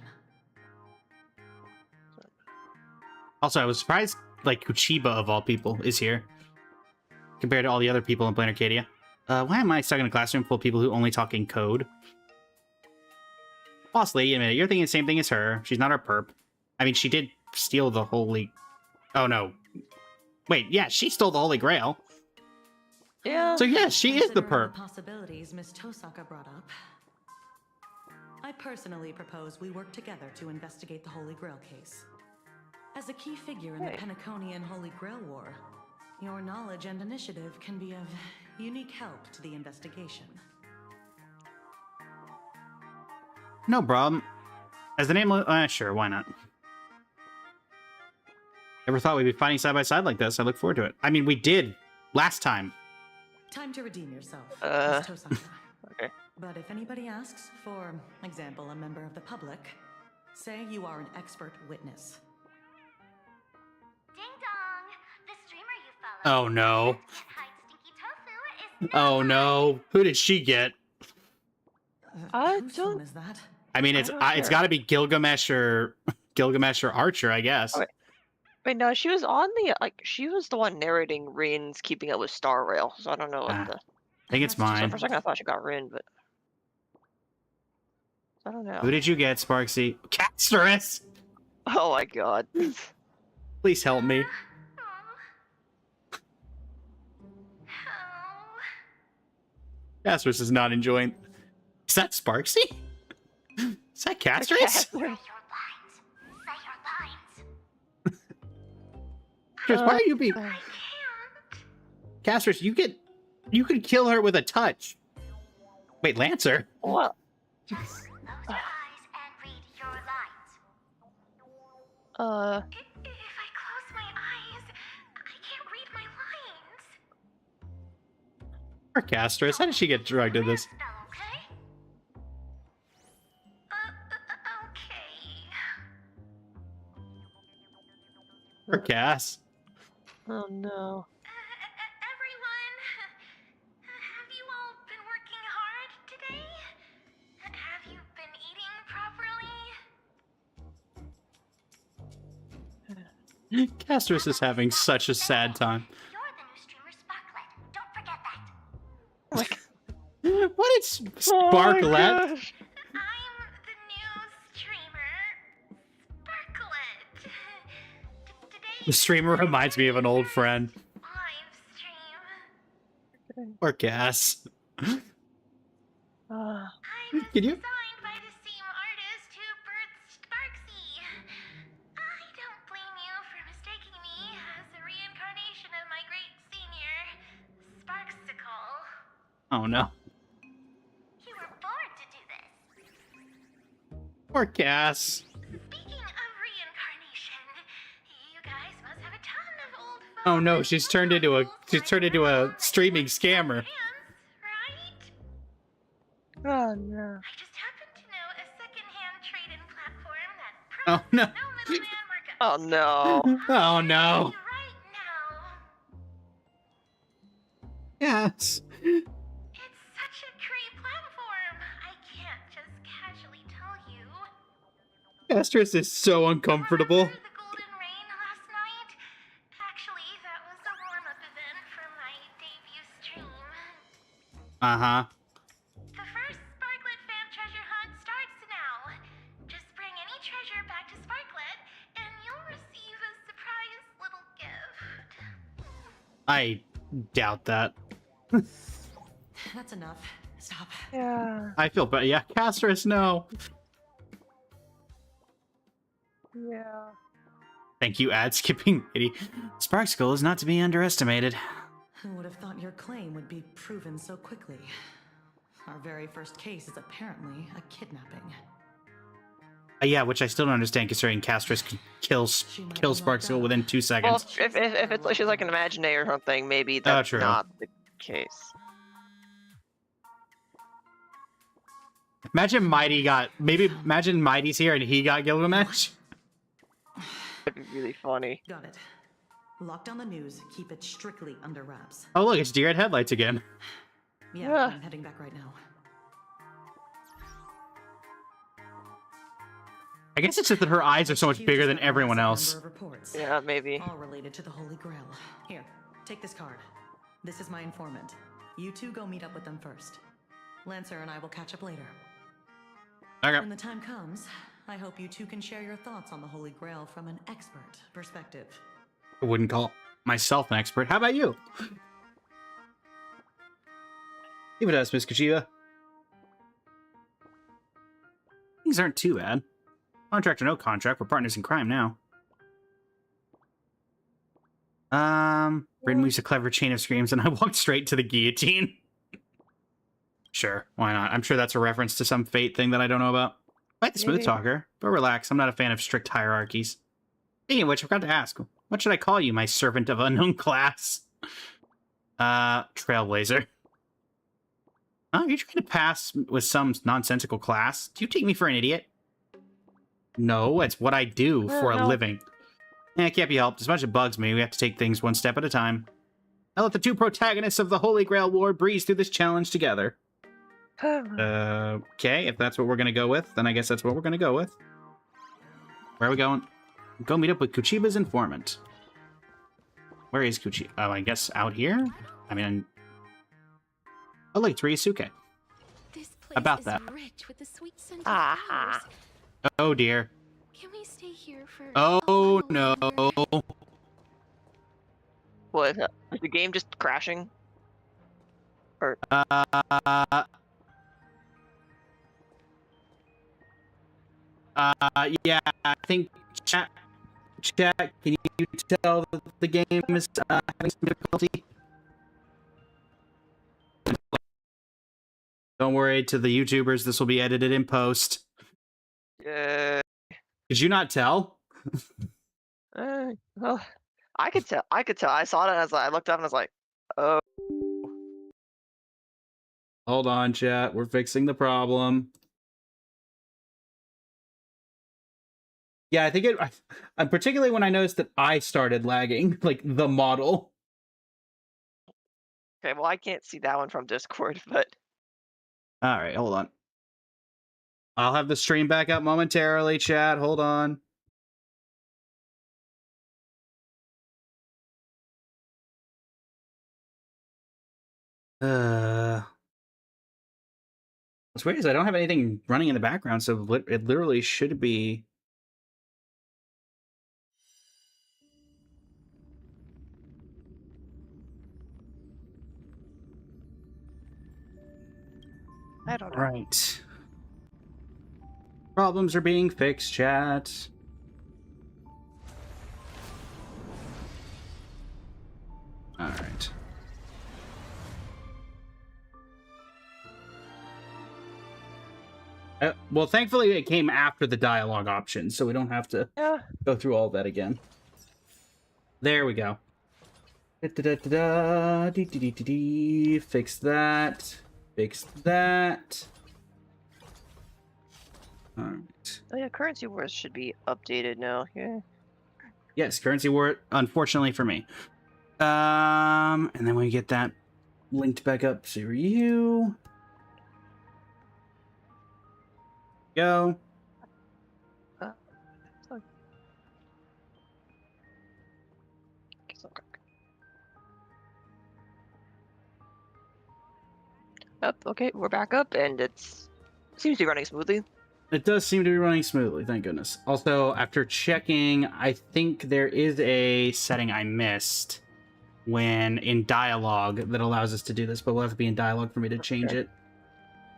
Also, I was surprised, like, Kuchiba, of all people, is here. Compared to all the other people in Planet Arcadia. Why am I stuck in a classroom full of people who only talk in code? Boss lady, a minute, you're thinking the same thing as her. She's not our perp. I mean, she did steal the Holy... Oh, no. Wait, yeah, she stole the Holy Grail. Yeah. So yeah, she is the Considering perp. possibilities Miss Tosaka brought up, I personally propose we work together to investigate the Holy Grail case. As a key figure in the Right. Penaconian Holy Grail War, your knowledge and initiative can be of unique help to the investigation. No problem. As the name, sure, why not? Never thought we'd be fighting side by side like this. I look forward to it. I mean, we did last time. Time to redeem yourself, Uh, Miss Tosaka. Okay. But if anybody asks, for example, a member of the public, say you are an expert witness. Ding dong! The streamer you follow. Oh no. Can't hide stinky tofu is Oh no. Who did she get? I Whose don't- phone is that? I mean, I'm it's not it's sure. got to be Gilgamesh or Archer, I guess. Okay. Wait, no, she was on the she was the one narrating Rin's keeping up with Star Rail, so I don't know what Ah, the. I think it's That's So mine. for a second I thought she got Rin, but I don't know. Who did you get, Sparksy? Casterus! Oh my god. Please help me. Oh. Oh. Casterus is not enjoying. Is that Sparksy? Is that Casterus? Say your lines. Say your lines. Casterus, why are you being? I can't. Casterus, you could kill her with a touch. Wait, Lancer? What? Close your eyes and read your lines. If I close my eyes, I can't read my lines. Poor Casterus. How did she get drugged in this? Spell, okay? Okay. Poor Cass. Oh no. Everyone, have you all been working hard today? Have you been eating properly? Casterus is having such a sad time. You're the new streamer Sparklet. Don't forget that. What is Oh my Sparklet? gosh. I'm the new streamer, Sparklet. Today The streamer reminds me of an old friend. live stream. Poor Cass. Ah. I'm Can you? designed by the same artist who birthed Sparksy. I don't blame you for mistaking me as a reincarnation of my great senior, Sparksicle. Oh no. You were born to do this. Poor Cass. Speaking of reincarnation, you guys must have a ton of old photos. Oh no, she's turned into a streaming scammer. Right? Oh no. I just happen to know a secondhand trade-in platform that Oh no. no middleman markup. Oh no. Oh no. Right now. Yes. It's such a great platform. I can't just casually tell you. Casterus is so uncomfortable. Remember the Golden Rain last night? Actually, that was a warm-up event for my debut stream. Uh-huh. The first Sparklet fan treasure hunt starts now. Just bring any treasure back to Sparklet, and you'll receive a surprise little gift. I doubt that. That's enough. Stop. Yeah. I feel bad. Yeah, Casterus, no. Yeah. Thank you, ad skipping lady. Sparksicle is not to be underestimated. Who would have thought your claim would be proven so quickly? Our very first case is apparently a kidnapping. Yeah, which I still don't understand considering Casterus could kill Sparksicle within 2 Well, seconds. if it's like she's like an Imaginary or something, maybe that's true. not the case. Imagine Mighty's here and he got Gilgamesh. That'd be really funny. Got it. Lock down the news. Keep it strictly under wraps. Oh look, it's deer at headlights again. Yeah, Yeah. I'm heading back right now. I guess it's just that her eyes are so much Huge bigger than massive everyone number else. of reports, Yeah, maybe. all related to the Holy Grail. Here, take this card. This is my informant. You two go meet up with them first. Lancer and I will catch up later. Okay. When the time comes, I hope you two can share your thoughts on the Holy Grail from an expert perspective. I wouldn't call myself an expert. How about you? Give it to us, Miss Kuchiba. Things aren't too bad. Contract or no contract, we're partners in crime now. Rin weaves a clever chain of screams, and I walked straight to the guillotine. Sure, why not? I'm sure that's a reference to some fate thing that I don't know about. Quite the smooth Maybe. talker, but relax, I'm not a fan of strict hierarchies. Speaking of which, I forgot to ask, what should I call you, my servant of unknown class? Trailblazer. Oh, you're trying to pass with some nonsensical class? Do you take me for an idiot? No, it's what I do for a living. It can't be helped. As much as it bugs me, we have to take things one step at a time. I'll let the two protagonists of the Holy Grail War breeze through this challenge together. Okay, if that's what we're gonna go with, then I guess that's what we're gonna go with. Where are we going? Go meet up with Kuchiba's informant. Where is Kuchiba? Oh, I guess out here? I mean... Oh, look, it's Ryusuke. This place About is that. rich with the sweet scent of Aha. flowers. Oh, dear. Can we stay here for Oh, a no. little longer? What? Is the game just crashing? Or Yeah, I think chat, can you tell that the game is having some difficulty? Don't worry, to the YouTubers, this will be edited in post. uh, Did you not tell? well, I could tell. I could tell. I saw it and I looked up and I was like, oh. Hold on, chat. We're fixing the problem. Yeah, I think particularly when I noticed that I started lagging, like the model. Okay, well, I can't see that one from Discord, but All right, hold on. I'll have the stream back up momentarily, chat. Hold on. What's weird is I don't have anything running in the background, so it literally should be. I don't know. Right. Problems are being fixed, chat. Alright. Well, thankfully it came after the dialogue option, so we don't have to go through all that again. There we go. Fix that. Fix that. Alright. Oh yeah, currency wars should be updated now. Yeah. Yes, currency war, unfortunately for me. And then we get that linked back up to you. Go. Up. Okay, we're back up, and seems to be running smoothly. It does seem to be running smoothly, thank goodness. Also, after checking, I think there is a setting I missed when in dialogue that allows us to do this, but we'll have to be in dialogue for me to change it.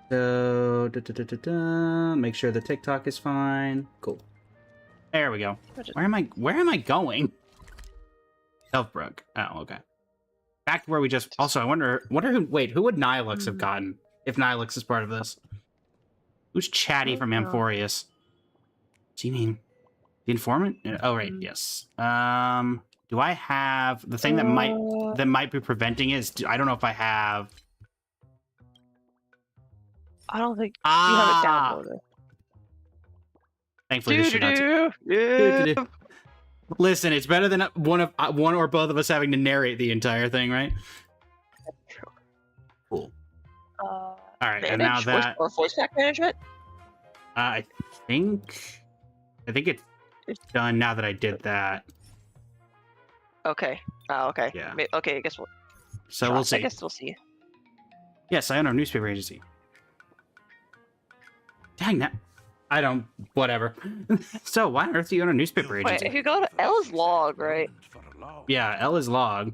So, make sure the TikTok is fine. Cool. There we go. Where am I going? Elfbrook. Oh, okay. Back to where we just. Also, I wonder who would Nihilux have gotten if Nihilux is part of this? Who's Chatty from Amphorius? Do you mean the informant? Oh, right. Yes. Do I have the thing that might be preventing it? I don't know if I have. I don't think you have it downloaded. Thankfully, this should not. Listen, it's better than one or both of us having to narrate the entire thing, right? Cool. All right, and now that voice pack management. I think it's done now that I did that. Okay. Oh, okay. Yeah. Okay, I guess we'll. So we'll see. I guess we'll see. Yes, I own a newspaper agency. Dang that. I don't. Whatever. So, why on earth do you own a newspaper agency? Wait, if you go to Ella's log, right? Yeah, Ella's log.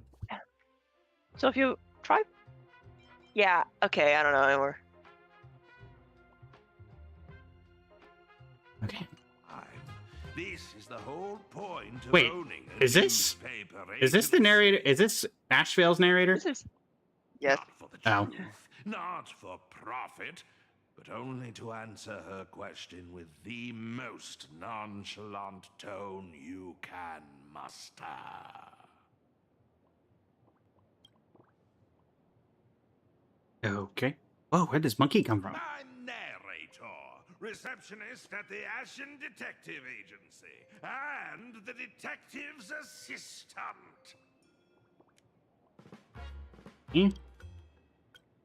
So if you try Yeah. Okay. I don't know anymore. Okay. This is the whole point of Wait, owning a is this newspaper, is this the agents. narrator? Is this Ashvale's narrator? This is. Yes. Not for the Oh. truth, not for profit, but only to answer her question with the most nonchalant tone you can muster. Okay. Whoa, where'd this monkey come from? My narrator, receptionist at the Ashen Detective Agency, and the detective's assistant. Hmm?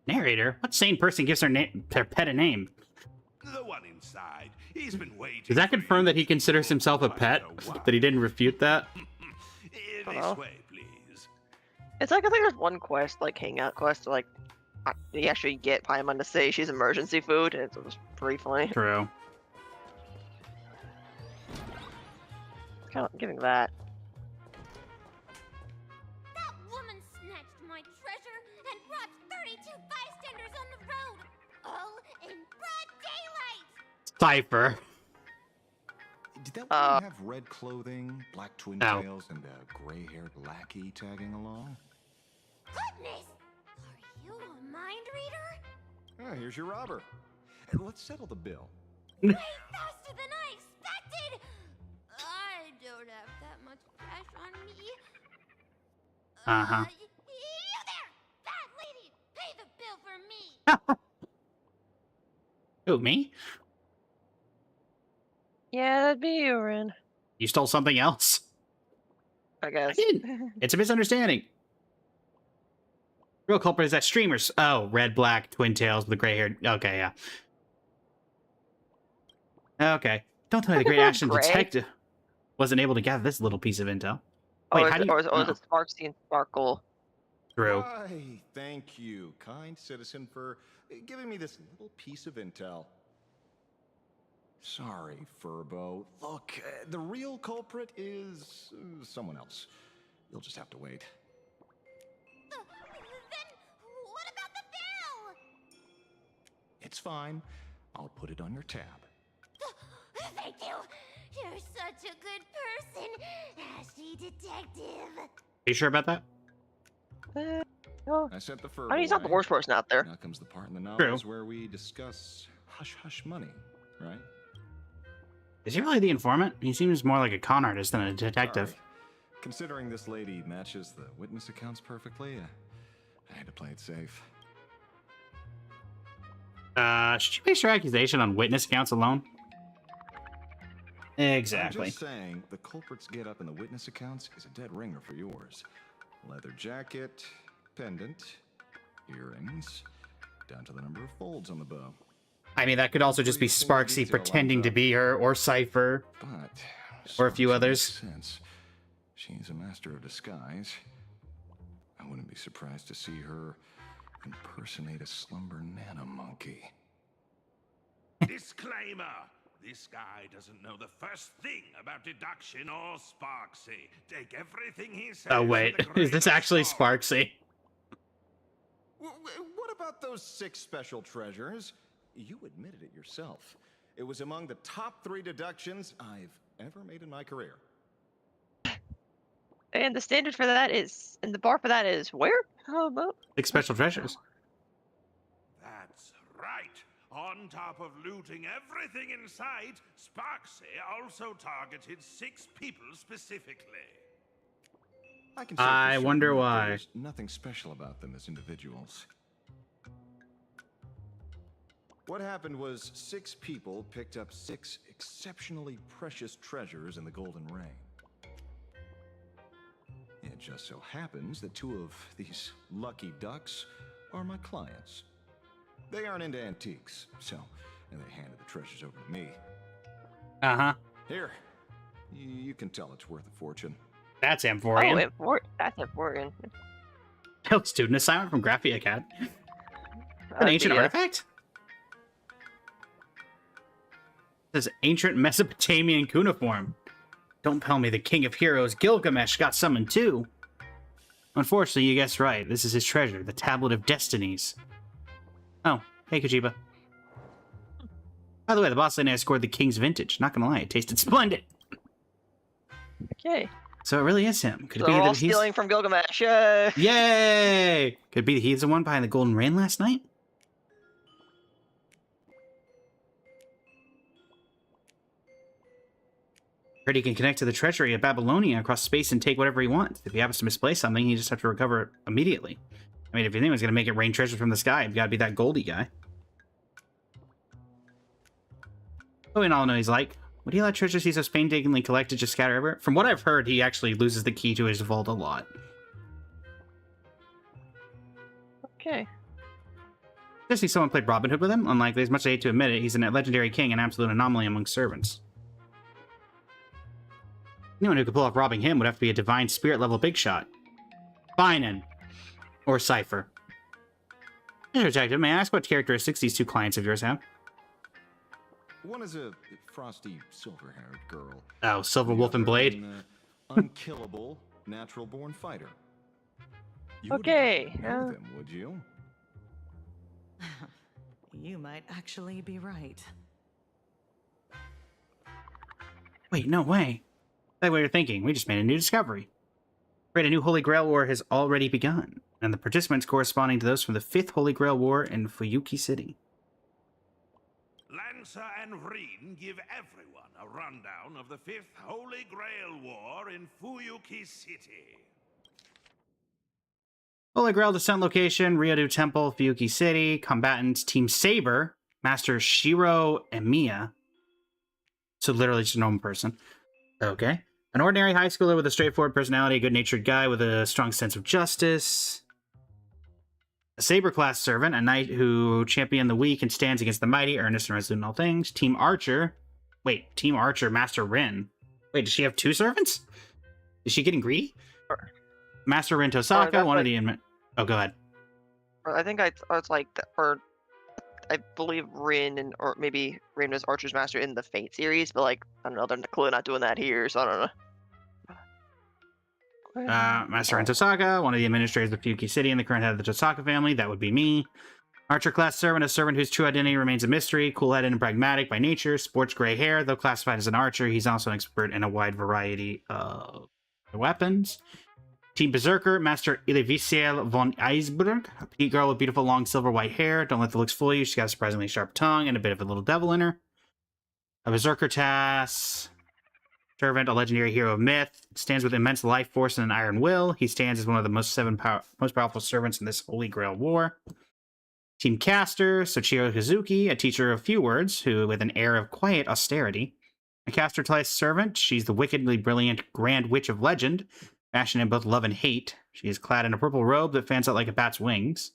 Narrator? What sane person gives their pet a name? The one inside. He's been waiting. Does that for confirm you that he considers himself a for pet? quite a while. That he didn't refute that? Hello? This way, please. It's like I think there's one quest, like hangout quest, like you actually get Paimon to say she's emergency food, and it was pretty funny. True. Kind of giving that. That woman snatched my treasure and brought 32 bystanders on the road, all in broad daylight. Cypher. Did that woman have red clothing, black twin Ow. tails, and a gray-haired lackey tagging along? Goodness! Are you a mind reader? Ah, here's your robber. And let's settle the bill. Way faster than I expected! I don't have that much cash on me. Uh-huh. You there! That lady! Pay the bill for me! Who, me? Yeah, that'd be you, Rin. You stole something else? I guess. didn't. It's a misunderstanding. Real culprit is that streamers. Oh, red, black, twin tails with the gray hair. Okay, yeah. Okay. Don't tell me the great Gray? action detective wasn't able to gather this little piece of intel. Or Wait, is how do it, you... or is oh, it Sparksy and Sparkle? true. Why, thank you, kind citizen, for giving me this little piece of intel. Sorry, Furbo. Look, the real culprit is someone else. You'll just have to wait. Then what about the bill? It's fine. I'll put it on your tab. Thank you. You're such a good person, Ashley Detective. Are you sure about that? Oh. I sent the Furbo. I mean, he's not the worst person out there. Now comes the part in the True. novels where we discuss hush-hush money, right? Is he really the informant? He seems more like a con artist than a detective. Sorry. Considering this lady matches the witness accounts perfectly, I had to play it safe. Should you base your accusation on witness accounts alone? Exactly. I'm just saying, the culprit's get up in the witness accounts is a dead ringer for yours. Leather jacket, pendant, earrings, down to the number of folds on the bow. I mean, that could also just be Sparksy pretending to be her, or Cypher. But Or a few Sparksy others. makes sense. She's a master of disguise. I wouldn't be surprised to see her impersonate a slumber nana monkey. Disclaimer. This guy doesn't know the first thing about deduction or Sparksy. Take everything he says. Oh, wait. with a Is this grain of actually salt. Sparksy? What about those 6 special treasures? You admitted it yourself. It was among the top 3 deductions I've ever made in my career. And the standard for that is, and the bar for that is where? How about? 6 special treasures. That's right. On top of looting everything in sight, Sparksy also targeted 6 people specifically. I can say for I certain wonder that why. There's nothing special about them as individuals. What happened was 6 people picked up 6 exceptionally precious treasures in the Golden Ring. It just so happens that 2 of these lucky ducks are my clients. They aren't into antiques, so and they handed the treasures over to me. Uh-huh. Here, you can tell it's worth a fortune. That's Oh, Amphorian. that's important. Hello, student assignment from Graphia Cat. An ancient artifact? This ancient Mesopotamian cuneiform. Don't tell me the king of heroes, Gilgamesh, got summoned too. Unfortunately, you guessed right. This is his treasure, the Tablet of Destinies. Oh, hey, Kojiba. By the way, the boss lady I scored the King's Vintage. Not gonna lie, it tasted splendid. Okay. So it really is him. Could it So be we're all that he's... stealing from Gilgamesh. Yay! Yay! Could it be that he's the one behind the Golden Rain last night? Heard he can connect to the treasury of Babylonia across space and take whatever he wants. If he happens to misplace something, he just have to recover it immediately. I mean, if anyone's gonna make it rain treasure from the sky, you've gotta be that Goldie guy. Oh, and all know he's like, would he let treasures he's so painstakingly collected just scatter everywhere? From what I've heard, he actually loses the key to his vault a lot. Okay. Just see someone played Robin Hood with him. Unlikely, as much as I hate to admit it, he's a legendary king, an absolute anomaly among servants. Anyone who could pull off robbing him would have to be a divine spirit level big shot. Finan. Or Cypher. Mr. Detective, may I ask what characteristics these two clients of yours have? One is a frosty, silver-haired girl. Oh, Silver The Wolf and other Blade? an, unkillable, natural-born fighter. You Okay, wouldn't know them, would you? You might actually be right. Wait, no way. That's what you're thinking. We just made a new discovery. Right, a new Holy Grail War has already begun, and the participants corresponding to those from the 5th Holy Grail War in Fuyuki City. Lancer and Rin give everyone a rundown of the 5th Holy Grail War in Fuyuki City. Holy Grail descent location, Ryodu Temple, Fuyuki City. Combatants, Team Saber, Master Shiro Emiya. So literally just a normal person. Okay. An ordinary high schooler with a straightforward personality, a good-natured guy with a strong sense of justice. A Saber-class servant, a knight who championed the weak and stands against the mighty, earnest and resolute in all things. Team Archer. Wait, Team Archer, Master Rin. Wait, does she have 2 servants? Is she getting greedy? Master Rin Tosaka, one of the... Oh, go ahead. I think it's like, or I believe Rin or maybe Rin was Archer's master in the Fate series, but like I don't know, they're clearly not doing that here, so I don't know. Master Rin Tosaka, one of the administrators of Fuyuki City and the current head of the Tosaka family. That would be me. Archer class servant, a servant whose true identity remains a mystery, cool-headed and pragmatic by nature, sports gray hair. Though classified as an archer, he's also an expert in a wide variety of weapons. Team Berserker, Master Ilevisiel von Eisberg, a petite girl with beautiful long silver white hair. Don't let the looks fool you, she's got a surprisingly sharp tongue and a bit of a little devil in her. A Berserker Tass servant, a legendary hero of myth, stands with immense life force and an iron will. He stands as one of the most powerful servants in this Holy Grail War. Team Caster, Soichiro Hazuki, a teacher of few words, who with an air of quiet austerity. A Caster class servant, she's the wickedly brilliant Grand Witch of Legend, fashioned in both love and hate. She is clad in a purple robe that fans out like a bat's wings.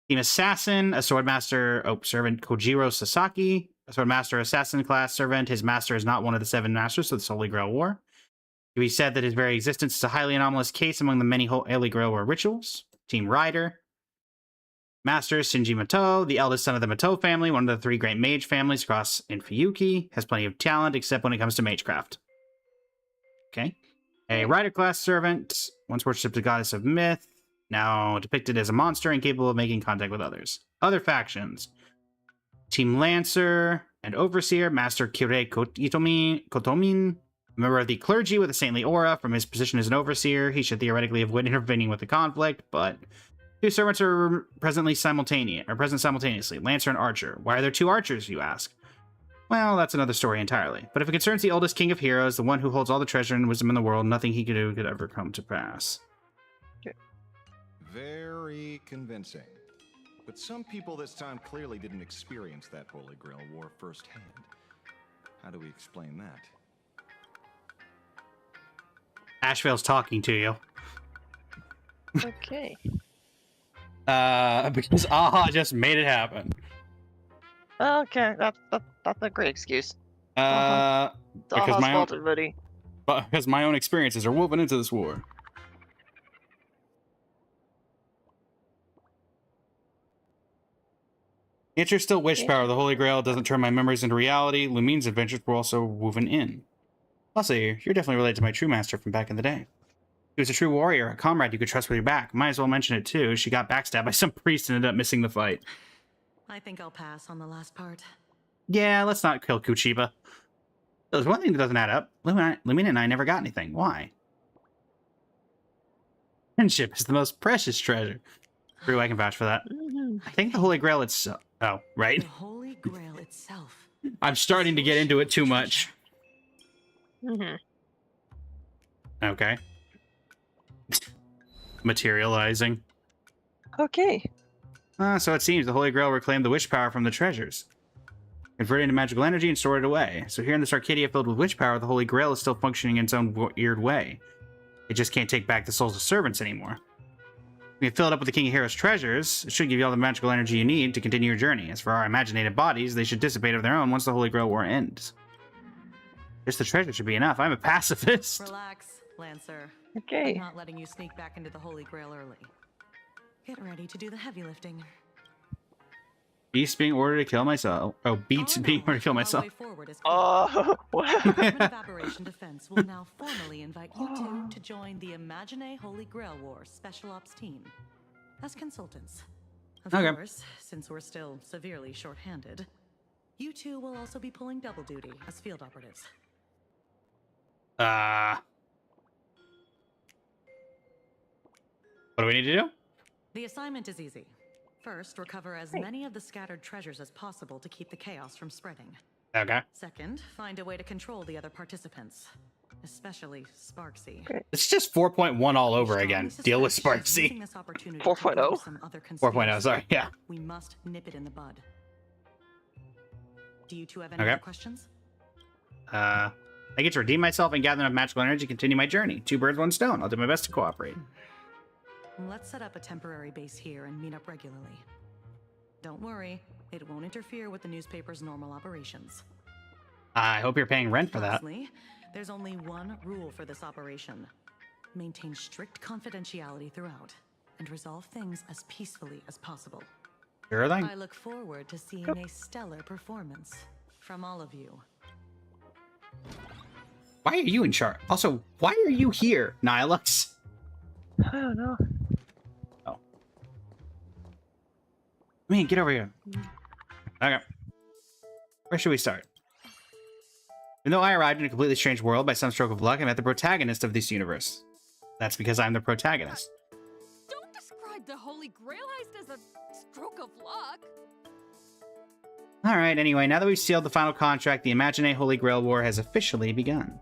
Team Assassin, a Swordmaster servant Kojiro Sasaki, a Swordmaster Assassin class servant. His master is not one of the 7 masters of the Holy Grail War. It can be said that his very existence is a highly anomalous case among the many Holy Grail War rituals. Team Rider, Master Shinji Mato, the eldest son of the Mato family, one of the 3 great mage families across in Fuyuki, has plenty of talent except when it comes to magecraft. Okay. A Rider class servant, once worshipped the goddess of myth, now depicted as a monster and capable of making contact with others. Other factions. Team Lancer and Overseer, Master Kirei Kotomin, a member of the clergy with a saintly aura. From his position as an Overseer, he should theoretically avoid intervening with the conflict, but 2 servants are present simultaneously, Lancer and Archer. Why are there 2 archers, you ask? Well, that's another story entirely. But if it concerns the oldest king of heroes, the one who holds all the treasure and wisdom in the world, nothing he could do could ever come to pass. Very convincing. But some people this time clearly didn't experience that Holy Grail War firsthand. How do we explain that? Ashvale's talking to you. Okay. Because Aha just made it happen. Okay, that's a great excuse. Because Aha's my fault, own, everybody. because my own experiences are woven into this war. Nature still wish power. The Holy Grail doesn't turn my memories into reality. Lumine's adventures were also woven in. I'll say, you're definitely related to my true master from back in the day. She was a true warrior, a comrade you could trust with your back. Might as well mention it too. She got backstabbed by some priest and ended up missing the fight. I think I'll pass on the last part. Yeah, let's not kill Kuchiba. There's one thing that doesn't add up. Lumina and I never got anything. Why? Friendship is the most precious treasure. True, I can vouch for that. I think the Holy Grail itself. Oh, right. The Holy Grail itself. I'm starting to get into it too much. Okay. Materializing. Okay. So it seems the Holy Grail reclaimed the witch power from the treasures, converted it into magical energy and stored it away. So here in this Arcadia filled with witch power, the Holy Grail is still functioning in its own weird way. It just can't take back the souls of servants anymore. When you fill it up with the King of Heroes treasures, it should give you all the magical energy you need to continue your journey. As for our imaginated bodies, they should dissipate of their own once the Holy Grail war ends. Just the treasure should be enough. I'm a pacifist. Relax, Lancer. Okay. I'm not letting you sneak back into the Holy Grail early. Get ready to do the heavy lifting. Beast being ordered to kill myself. Oh, Beats being ordered to kill myself. Oh. Department of Aberration Defense will now formally invite you two to join the Imagine Holy Grail War Special Ops team as consultants. Of course, since we're still severely short-handed, you two will also be pulling double duty as field operatives. What do we need to do? The assignment is easy. First, recover as many of the scattered treasures as possible to keep the chaos from spreading. Okay. Second, find a way to control the other participants, especially Sparksy. It's just 4.1 all over again. Deal with Sparksy. 4.0? 4.0, sorry, yeah. We must nip it in the bud. Do you two have any other questions? I get to redeem myself and gather enough magical energy to continue my journey. 2 birds, 1 stone. I'll do my best to cooperate. Let's set up a temporary base here and meet up regularly. Don't worry, it won't interfere with the newspaper's normal operations. I hope you're paying rent for that. Lastly, there's only one rule for this operation. Maintain strict confidentiality throughout, and resolve things as peacefully as possible. Sure thing. I look forward to seeing a stellar performance from all of you. Why are you in charge? Also, why are you here, Nihilux? I don't know. Oh. I mean, get over here. Okay. Where should we start? Even though I arrived in a completely strange world by some stroke of luck, I met the protagonist of this universe. That's because I'm the protagonist. Don't describe the Holy Grail heist as a stroke of luck. Alright, anyway, now that we've sealed the final contract, the Imagine Holy Grail War has officially begun.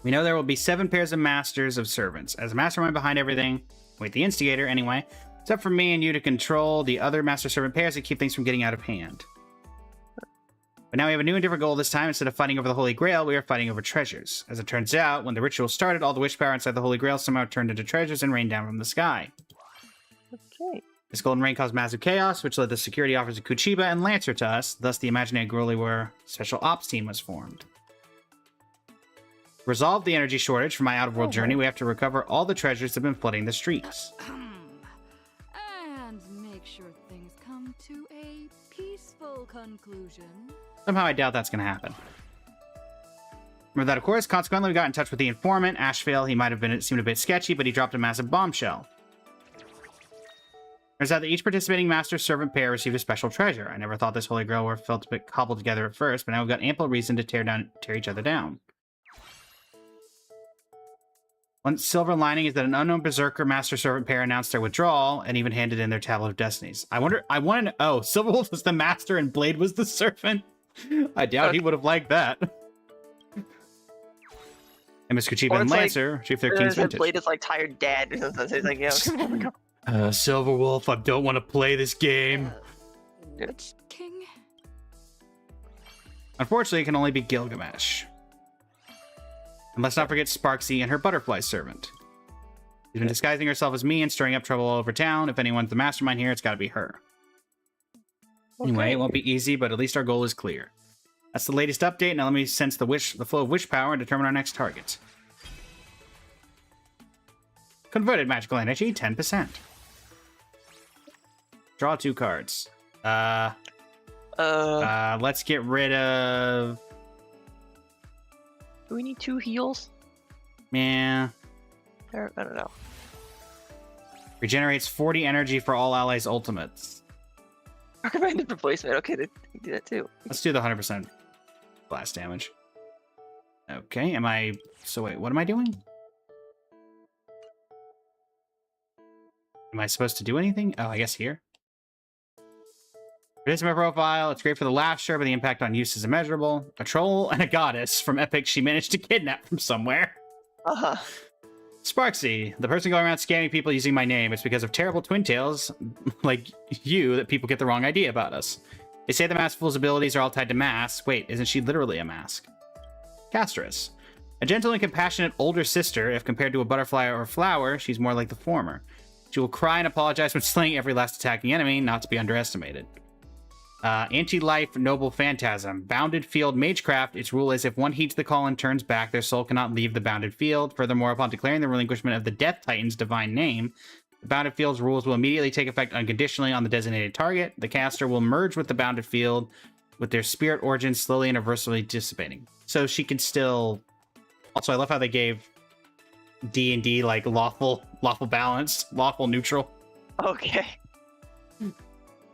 We know there will be 7 pairs of Masters of Servants. As a mastermind behind everything, wait, the instigator anyway, it's up for me and you to control the other Master Servant pairs to keep things from getting out of hand. But now we have a new and different goal this time. Instead of fighting over the Holy Grail, we are fighting over treasures. As it turns out, when the ritual started, all the witch power inside the Holy Grail somehow turned into treasures and rained down from the sky. Okay. This golden rain caused massive chaos, which led the security officers of Kuchiba and Lancer to us. Thus, the Imaginary Grail War Special Ops team was formed. To resolve the energy shortage from my out-of-world journey, we have to recover all the treasures that have been flooding the streets. And make sure things come to a peaceful conclusion. Somehow I doubt that's going to happen. Remember that, of course. Consequently, we got in touch with the informant, Ashvale. He might have seemed a bit sketchy, but he dropped a massive bombshell. Turns out that each participating Master Servant pair received a special treasure. I never thought this Holy Grail War felt a bit cobbled together at first, but now we've got ample reason to tear each other down. One silver lining is that an unknown Berserker Master Servant pair announced their withdrawal and even handed in their Tablet of Destinies. I want to know, oh, Silverwolf was the Master and Blade was the Servant? I doubt he would have liked that. And Mr. Kuchiba and Lancer achieved their King's Vintage. Blade is like tired dad or something. So he's like, yeah. Silverwolf, I don't want to play this game. Which king? Unfortunately, it can only be Gilgamesh. And let's not forget Sparksy and her butterfly servant. She's been disguising herself as me and stirring up trouble all over town. If anyone's the mastermind here, it's got to be her. Anyway, it won't be easy, but at least our goal is clear. That's the latest update. Now let me sense the flow of wish power and determine our next target. Converted magical energy, 10%. Draw 2 cards. Let's get rid of... we need 2 heals? Yeah. Or, I don't know. Regenerates 40 energy for all allies' ultimates. Recommended replacement. Okay, they do that too. Let's do the 100% blast damage. Okay, so wait, what am I doing? Am I supposed to do anything? Oh, I guess here. It is my profile. It's great for the laugh, sure, but the impact on use is immeasurable. A troll and a goddess from Epic she managed to kidnap from somewhere. Uh-huh. Sparksy, the person going around scamming people using my name. It's because of terrible twin tails like you that people get the wrong idea about us. They say the mask fool's abilities are all tied to masks. Wait, isn't she literally a mask? Castris, a gentle and compassionate older sister. If compared to a butterfly or a flower, she's more like the former. She will cry and apologize when slaying every last attacking enemy, not to be underestimated. Anti-life noble phantasm. Bounded field magecraft. Its rule is if one heeds the call and turns back, their soul cannot leave the bounded field. Furthermore, upon declaring the relinquishment of the Death Titan's divine name, the bounded field's rules will immediately take effect unconditionally on the designated target. The caster will merge with the bounded field, with their spirit origin slowly and irreversibly dissipating. So she can still... Also, I love how they gave D&D like lawful balanced, lawful neutral. Okay.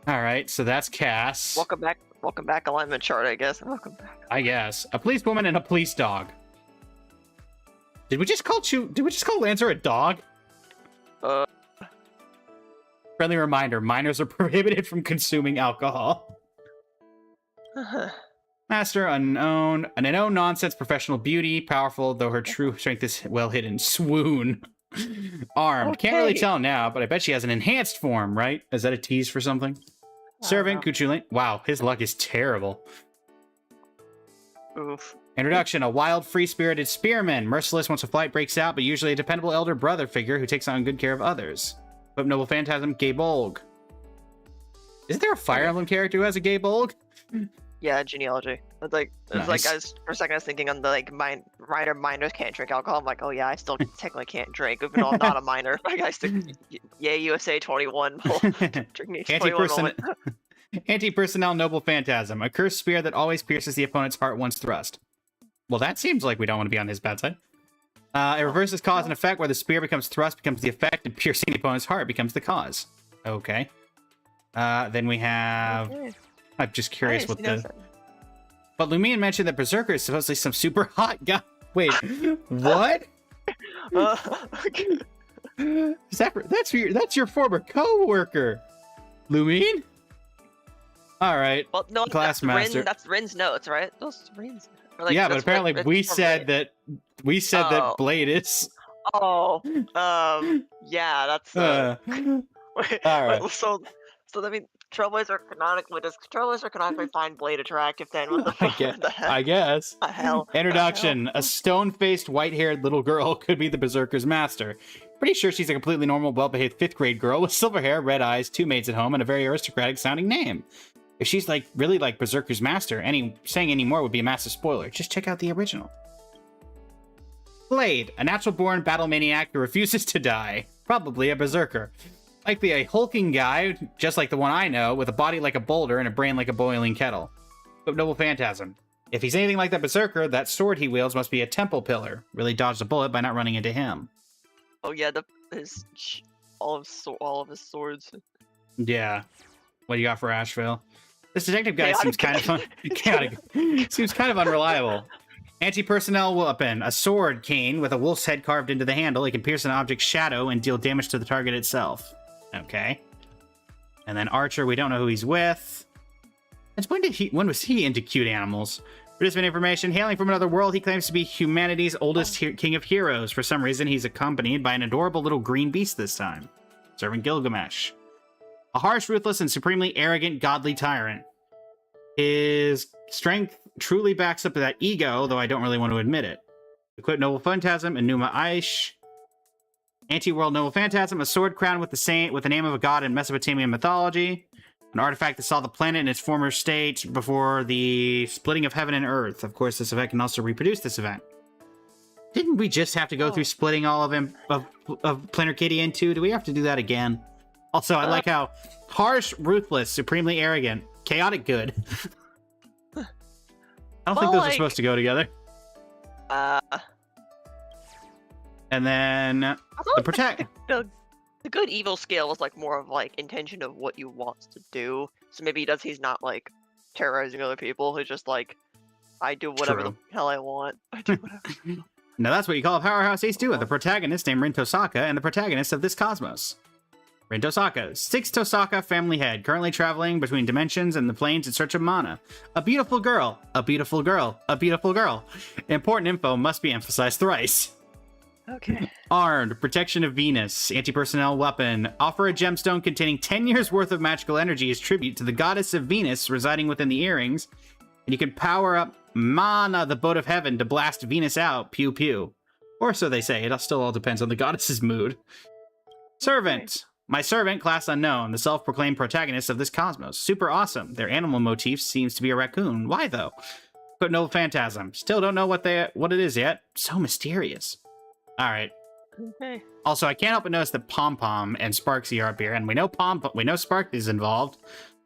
Alright, so that's Cass. Welcome back alignment chart, I guess. Welcome back. I guess. A police woman and a police dog. Did we just call Lancer a dog? Friendly reminder, minors are prohibited from consuming alcohol. Master unknown. An unknown nonsense professional beauty. Powerful, though her true strength is well hidden. Swoon. Armed. Can't really tell now, but I bet she has an enhanced form, right? Is that a tease for something? Servant, Cuchulain. Wow, his luck is terrible. Oof. Introduction, a wild, free-spirited spearman. Merciless once a fight breaks out, but usually a dependable elder brother figure who takes on good care of others. But noble phantasm, Gabolg. Isn't there a Fire Emblem character who has a Gabolg? Yeah, genealogy. It's like, for a second I was thinking on the like minors can't drink alcohol. I'm like, oh yeah, I still technically can't drink, even though I'm not a minor. Like I still, yeah, USA 21. Drinking 21 moment. Anti-personnel noble phantasm, a cursed spear that always pierces the opponent's heart once thrust. Well, that seems like we don't want to be on his bad side. It reverses cause and effect, where the spear becomes thrust becomes the effect, and piercing the opponent's heart becomes the cause. Okay. Then we have... Okay. I'm just curious what the... But Lumion mentioned that Berserker is supposedly some super hot guy. Wait, what? That's your former co-worker, Lumion? All right. Well, no, class master. That's Rin's notes, right? Those Rin's. Like, yeah, but apparently we said that Blade is. Oh, yeah, that's. All right. So I mean, Trailblazer canonically find Blade attractive. Then what the fuck? I guess. The hell. Introduction: a stone-faced, white-haired little girl could be the Berserker's master. Pretty sure she's a completely normal, well-behaved 5th-grade girl with silver hair, red eyes, 2 maids at home, and a very aristocratic-sounding name. If she's really like Berserker's master, saying any more would be a massive spoiler. Just check out the original. Blade, a natural-born battle maniac who refuses to die. Probably a Berserker. Likely a hulking guy, just like the one I know, with a body like a boulder and a brain like a boiling kettle. But noble phantasm. If he's anything like that Berserker, that sword he wields must be a temple pillar. Really dodged a bullet by not running into him. Oh yeah, all of his swords. Yeah. What do you got for Asheville? This detective guy seems kind of seems kind of unreliable. Anti-personnel weapon, a sword cane with a wolf's head carved into the handle. It can pierce an object's shadow and deal damage to the target itself. Okay. And then Archer, we don't know who he's with. When was he into cute animals? Participant information, hailing from another world, he claims to be humanity's oldest king of heroes. For some reason, he's accompanied by an adorable little green beast this time. Servant Gilgamesh. A harsh, ruthless, and supremely arrogant, godly tyrant. His strength truly backs up that ego, though I don't really want to admit it. Equipped Noble Phantasm, Enuma Aish. Anti-World Noble Phantasm, a sword crown with the name of a god in Mesopotamian mythology. An artifact that saw the planet in its former state before the splitting of heaven and earth. Of course, this event can also reproduce this event. Didn't we just have to go through splitting all of Planar Kitty in two? Do we have to do that again? Also, I like how harsh, ruthless, supremely arrogant, chaotic good. I don't think those are supposed to go together. And then I the thought protect. the good evil scale is like more of like intention of what you want to do. So maybe he's not like terrorizing other people. He's just like, I do whatever the True. hell I want. I do whatever. Now that's what you call a powerhouse ace duo, the protagonist named Rin Tosaka and the protagonist of this cosmos. Rin Tosaka, 6 Tosaka family head, currently traveling between dimensions and the planes in search of mana. A beautiful girl, a beautiful girl, a beautiful girl. Important info must be emphasized thrice. Okay. Armed, protection of Venus, anti-personnel weapon. Offer a gemstone containing 10 years worth of magical energy as tribute to the goddess of Venus residing within the earrings. And you can power up Mana, the boat of heaven, to blast Venus out. Pew pew. Or so they say. It still all depends on the goddess's mood. Servant. My servant, class unknown, the self-proclaimed protagonist of this cosmos. Super awesome. Their animal motif seems to be a raccoon. Why though? But no phantasm. Still don't know what it is yet. So mysterious. Alright. Okay. Also, I can't help but notice that Pom Pom and Sparksy are up here, and we know Sparksy's involved.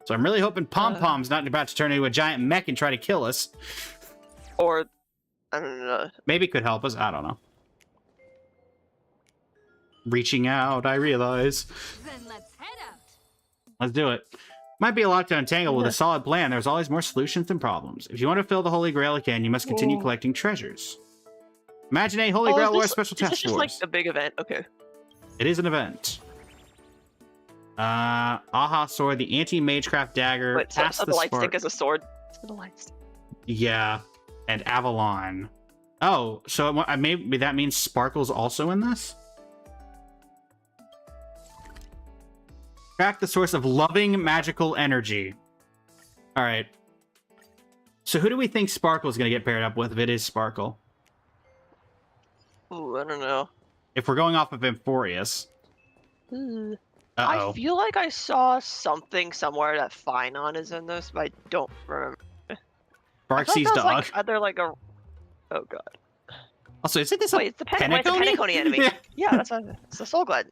So I'm really hoping Pom Pom's not about to turn into a giant mech and try to kill us. Or, I don't know. Maybe it could help us. I don't know. Reaching out, I realize. Then let's head out. Let's do it. Might be a lot to untangle with a solid plan. There's always more solutions than problems. If you want to fill the Holy Grail again, you must continue collecting treasures. Imagine a Holy Grail War Special Task Is this just Force. like a big event? Okay. It is an event. Aha Sword, the anti-magecraft dagger. Wait, so Pass the the light spark. stick is a sword? It's the light stick. Yeah, and Avalon. Oh, so maybe that means Sparkle's also in this? Track the source of loving magical energy. Alright. So who do we think Sparkle's gonna get paired up with if it is Sparkle? Ooh, I don't know. If we're going off of Emphorius. I Uh-oh. feel like I saw something somewhere that Finon is in this, but I don't remember. Sparksy's dog. Like, either like a... Oh god. Also, isn't this Wait, it's the Penacony enemy. Yeah. Yeah, it's the Soul Glide.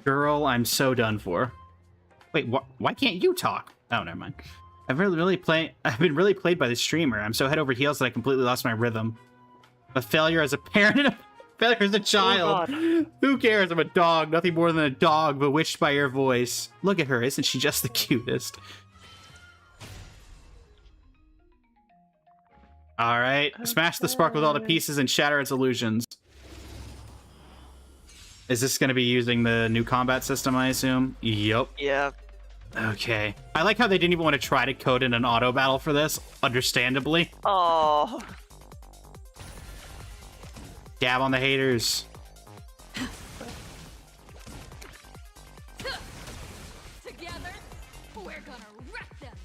Girl, I'm so done for. Wait, why can't you talk? Oh, never mind. I've been really played by this streamer. I'm so head over heels that I completely lost my rhythm. A failure as a parent and a failure as a child. God. Who cares? I'm a dog. Nothing more than a dog bewitched by your voice. Look at her. Isn't she just the cutest? Alright. Smash the spark with all the pieces and shatter its illusions. Is this going to be using the new combat system, I assume? Yup. Yeah. Okay. I like how they didn't even want to try to code in an auto battle for this, understandably. Oh. Dab on the haters. Together, we're gonna wreck them.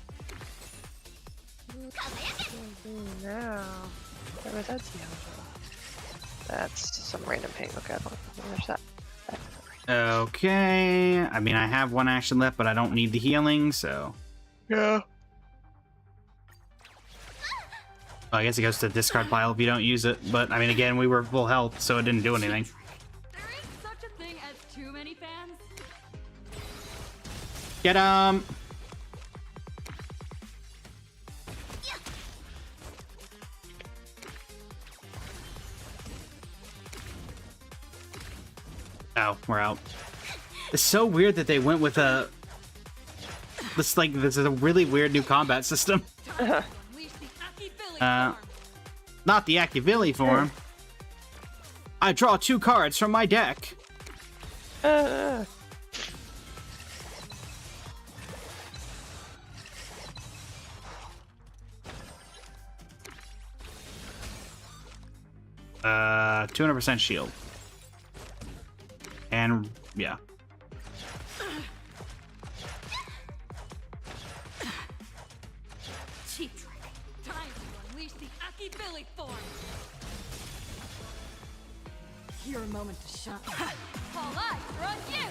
No. That's some random pain. Okay, I don't know. There's that. Okay. I mean, I have one action left, but I don't need the healing, so... Yeah. Oh, I guess it goes to the discard pile if you don't use it. But, I mean, again, we were full health, so it didn't do anything. There is such a thing as too many fans. Get him! Oh, we're out. It's so weird that they went with a... This is a really weird new combat system. Unleash the Aki Billy form. Not the Akivilli form. I draw 2 cards from my deck. Uh, 200% shield. And, yeah. Cheap trick. Time to unleash the Aki Billy form. Your moment to shine. All eyes are on you.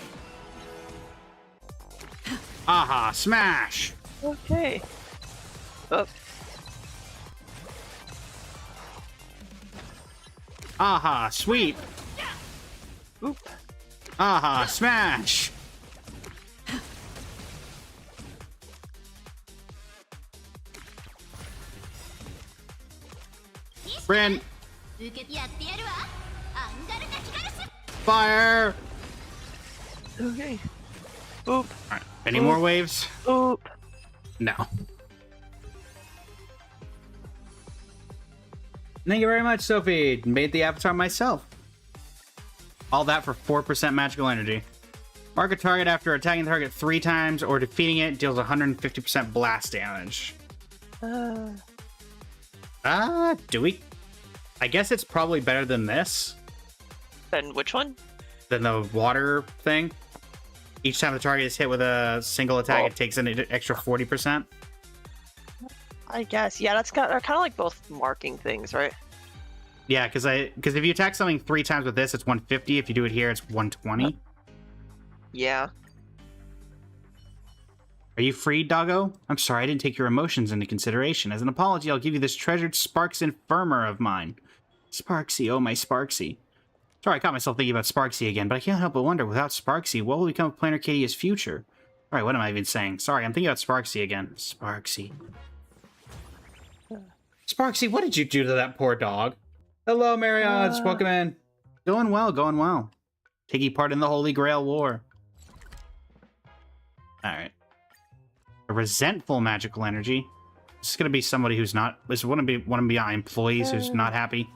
Aha, smash! Okay. Oh. Aha, sweep! Oop. Aha, smash! Rin, Fire! Okay. Boop. Alright, any more waves? Boop. No. Thank you very much, Sophie. Made the avatar myself. All that for 4% magical energy. Mark a target after attacking the target 3 times or defeating it deals 150% blast damage. Do we? I guess it's probably better than this. Then which one? Than the water thing. Each time the target is hit with a single attack, it takes an extra 40%. I guess. Yeah, they're kind of like both marking things, right? Yeah, because if you attack something 3 times with this, it's 150. If you do it here, it's 120. Yeah. Are you freed, doggo? I'm sorry, I didn't take your emotions into consideration. As an apology, I'll give you this treasured Sparks Infirmer of mine. Sparksy, oh my Sparksy. Sorry, I caught myself thinking about Sparksy again, but I can't help but wonder, without Sparksy, what will become of Planet Arcadia's future? Alright, what am I even saying? Sorry, I'm thinking about Sparksy again. Sparksy. Sparksy, what did you do to that poor dog? Hello, Marriott. Welcome in. Going well, going well. Taking part in the Holy Grail War. Alright. A resentful magical energy. This is going to be somebody who's not... This is one of my employees who's not happy.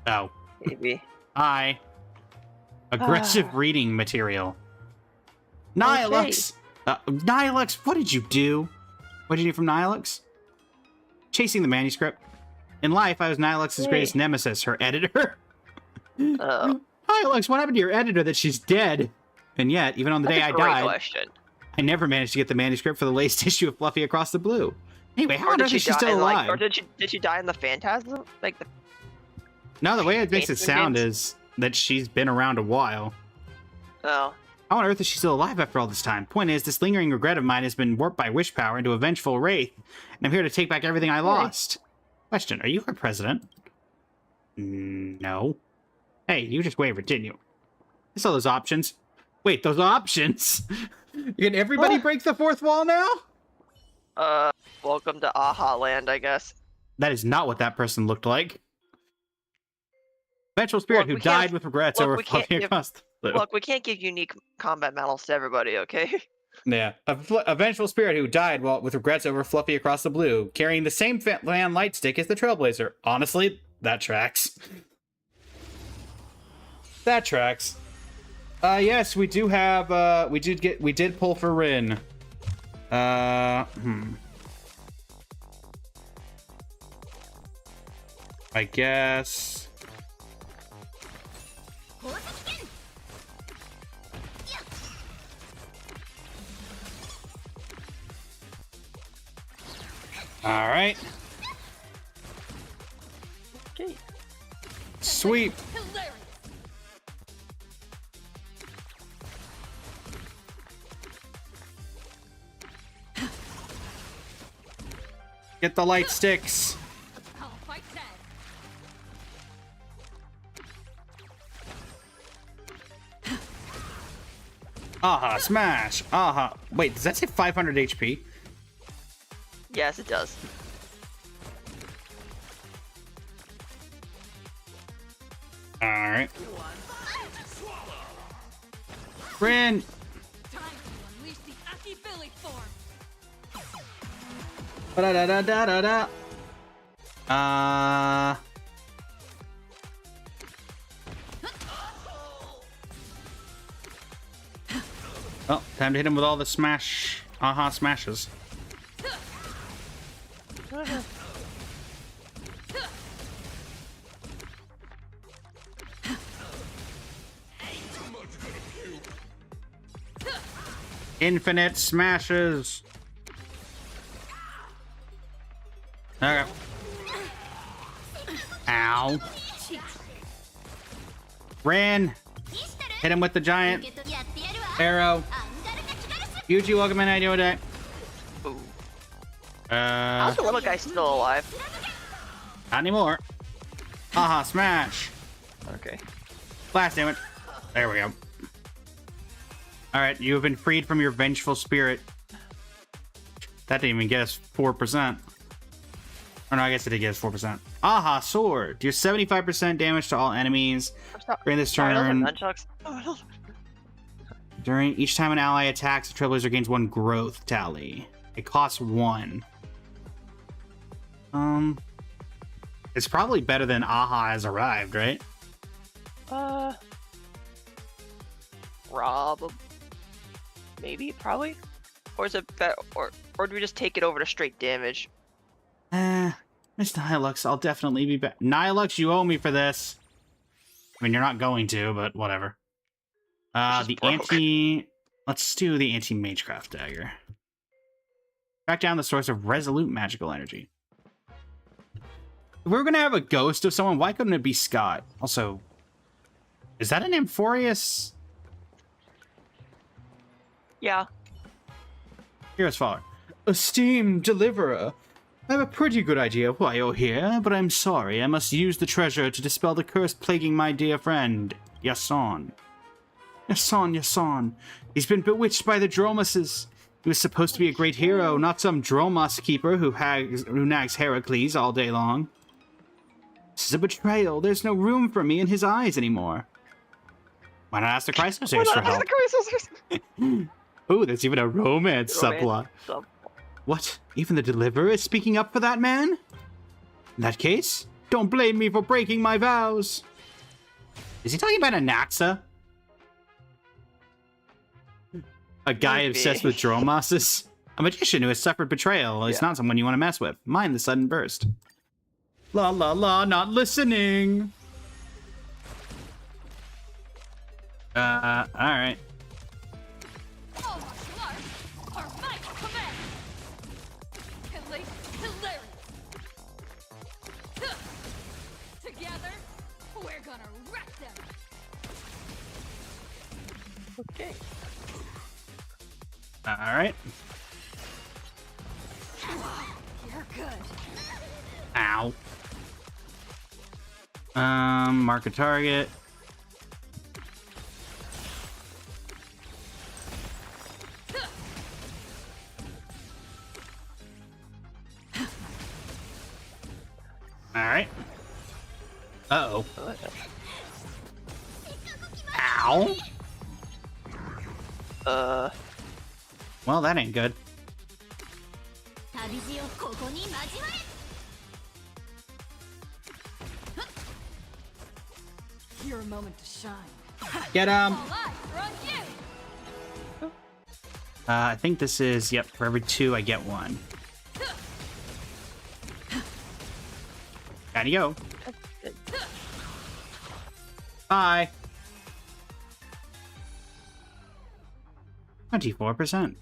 Oh. Maybe. Hi. Aggressive reading material. Nihilux! Nihilux, what did you do? What did you do from Nihilux? Chasing the manuscript. In life, I was Nihilux's greatest nemesis, her editor. Nihilux, what happened to your editor that she's dead? And yet, even on the day I died, question. I never managed to get the manuscript for the latest issue of Fluffy Across the Blue. Anyway, how on earth is she still alive? Or did she die in the Phantasm? No, the way it makes it sound is that she's been around a while. Oh. How on earth is she still alive after all this time? Point is, this lingering regret of mine has been warped by wish power into a vengeful wraith, and I'm here to take back everything I lost. Question, are you our president? No. Hey, you just wavered, didn't you? I saw those options. Wait, those options? Can everybody break the fourth wall now? Welcome to Aha Land, I guess. That is not what that person looked like. Vengeful spirit who died with regrets over Fluffy Across the Blue. Look, we can't give unique combat medals to everybody, okay? Yeah. A vengeful spirit who died with regrets over Fluffy Across the Blue, carrying the same fan light stick as the Trailblazer. Honestly, that tracks. That tracks. Yes, we do have, we did pull for Rin. I guess. All right. Okay. Sweep. Get the light sticks. I'll fight dead. Aha, smash. Aha. Wait, does that say 500 HP? Yes, it does. Alright. Rin! Time to unleash the Aki Billy form. Ba-da-da-da-da-da-da. Well, time to hit him with all the smash. Aha, smashes. Infinite smashes. Okay. Ow. Rin. Hit him with the giant arrow. Yuji, welcome in. How you doing today? How's the little guy still alive? Not anymore. Haha, smash. Okay. Blast damage. There we go. Alright, you have been freed from your vengeful spirit. That didn't even get us 4%. Or no, I guess it did give us 4%. Aha, sword. Deal 75% damage to all enemies. During this turn. Nunchucks. During each time an ally attacks, the Trailblazer gains 1 growth tally. It costs 1. It's probably better than Aha has arrived, right? Rob. Maybe, probably. Or is it better? Or do we just take it over to straight damage? Miss Nihilux, I'll definitely be back. Nihilux, you owe me for this. I mean, you're not going to, but whatever. The anti... Let's do the anti-Magecraft Dagger. Track down the source of resolute magical energy. If we were going to have a ghost of someone, why couldn't it be Scott? Also, is that an Amphoreus? Yeah. Here's Father. Esteemed Deliverer, I have a pretty good idea of why you're here, but I'm sorry. I must use the treasure to dispel the curse plaguing my dear friend, Yason. Yason. He's been bewitched by the Dromuses. He was supposed to be a great hero, not some Dromos keeper who nags Heracles all day long. This is a betrayal. There's no room for me in his eyes anymore. Why not ask the Chrysosers for help? Oh, there's even a romance subplot. What? Even the Deliverer is speaking up for that man? In that case, don't blame me for breaking my vows. Is he talking about Anaxa? A guy obsessed with Dromoses? A magician who has suffered betrayal is not someone you want to mess with. Mind the sudden burst. La la la, not listening. Alright. Together, we're gonna wreck them. Okay. Alright. You're good. Ow. Mark a target. Alright. Uh-oh. Ow. Well, that ain't good. Your moment to shine. Get him! All eyes are on you. I think this is, yep, for every 2 I get 1. Gotta go. Bye. 24%.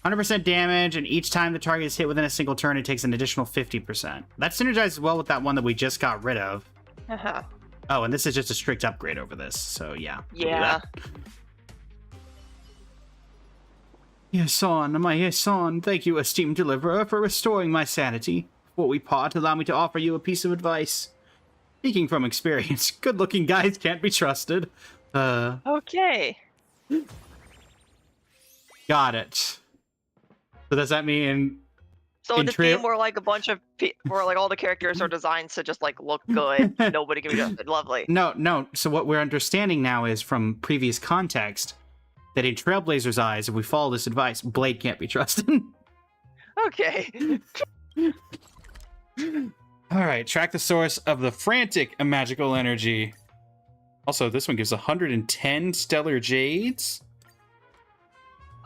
100% damage, and each time the target is hit within a single turn, it takes an additional 50%. That synergizes well with that one that we just got rid of. Uh-huh. Oh, and this is just a strict upgrade over this, so yeah. Yeah. Yason, my Yason, thank you, esteemed Deliverer, for restoring my sanity. Before we part, allow me to offer you a piece of advice. Speaking from experience, good-looking guys can't be trusted. Okay. Got it. So does that mean... So in this game, we're like a bunch of... where like all the characters are designed to just like look good. Nobody can be just lovely. No. So what we're understanding now is from previous context that in Trailblazer's eyes, if we follow this advice, Blade can't be trusted. Okay. Alright, track the source of the frantic magical energy. Also, this one gives 110 stellar jades.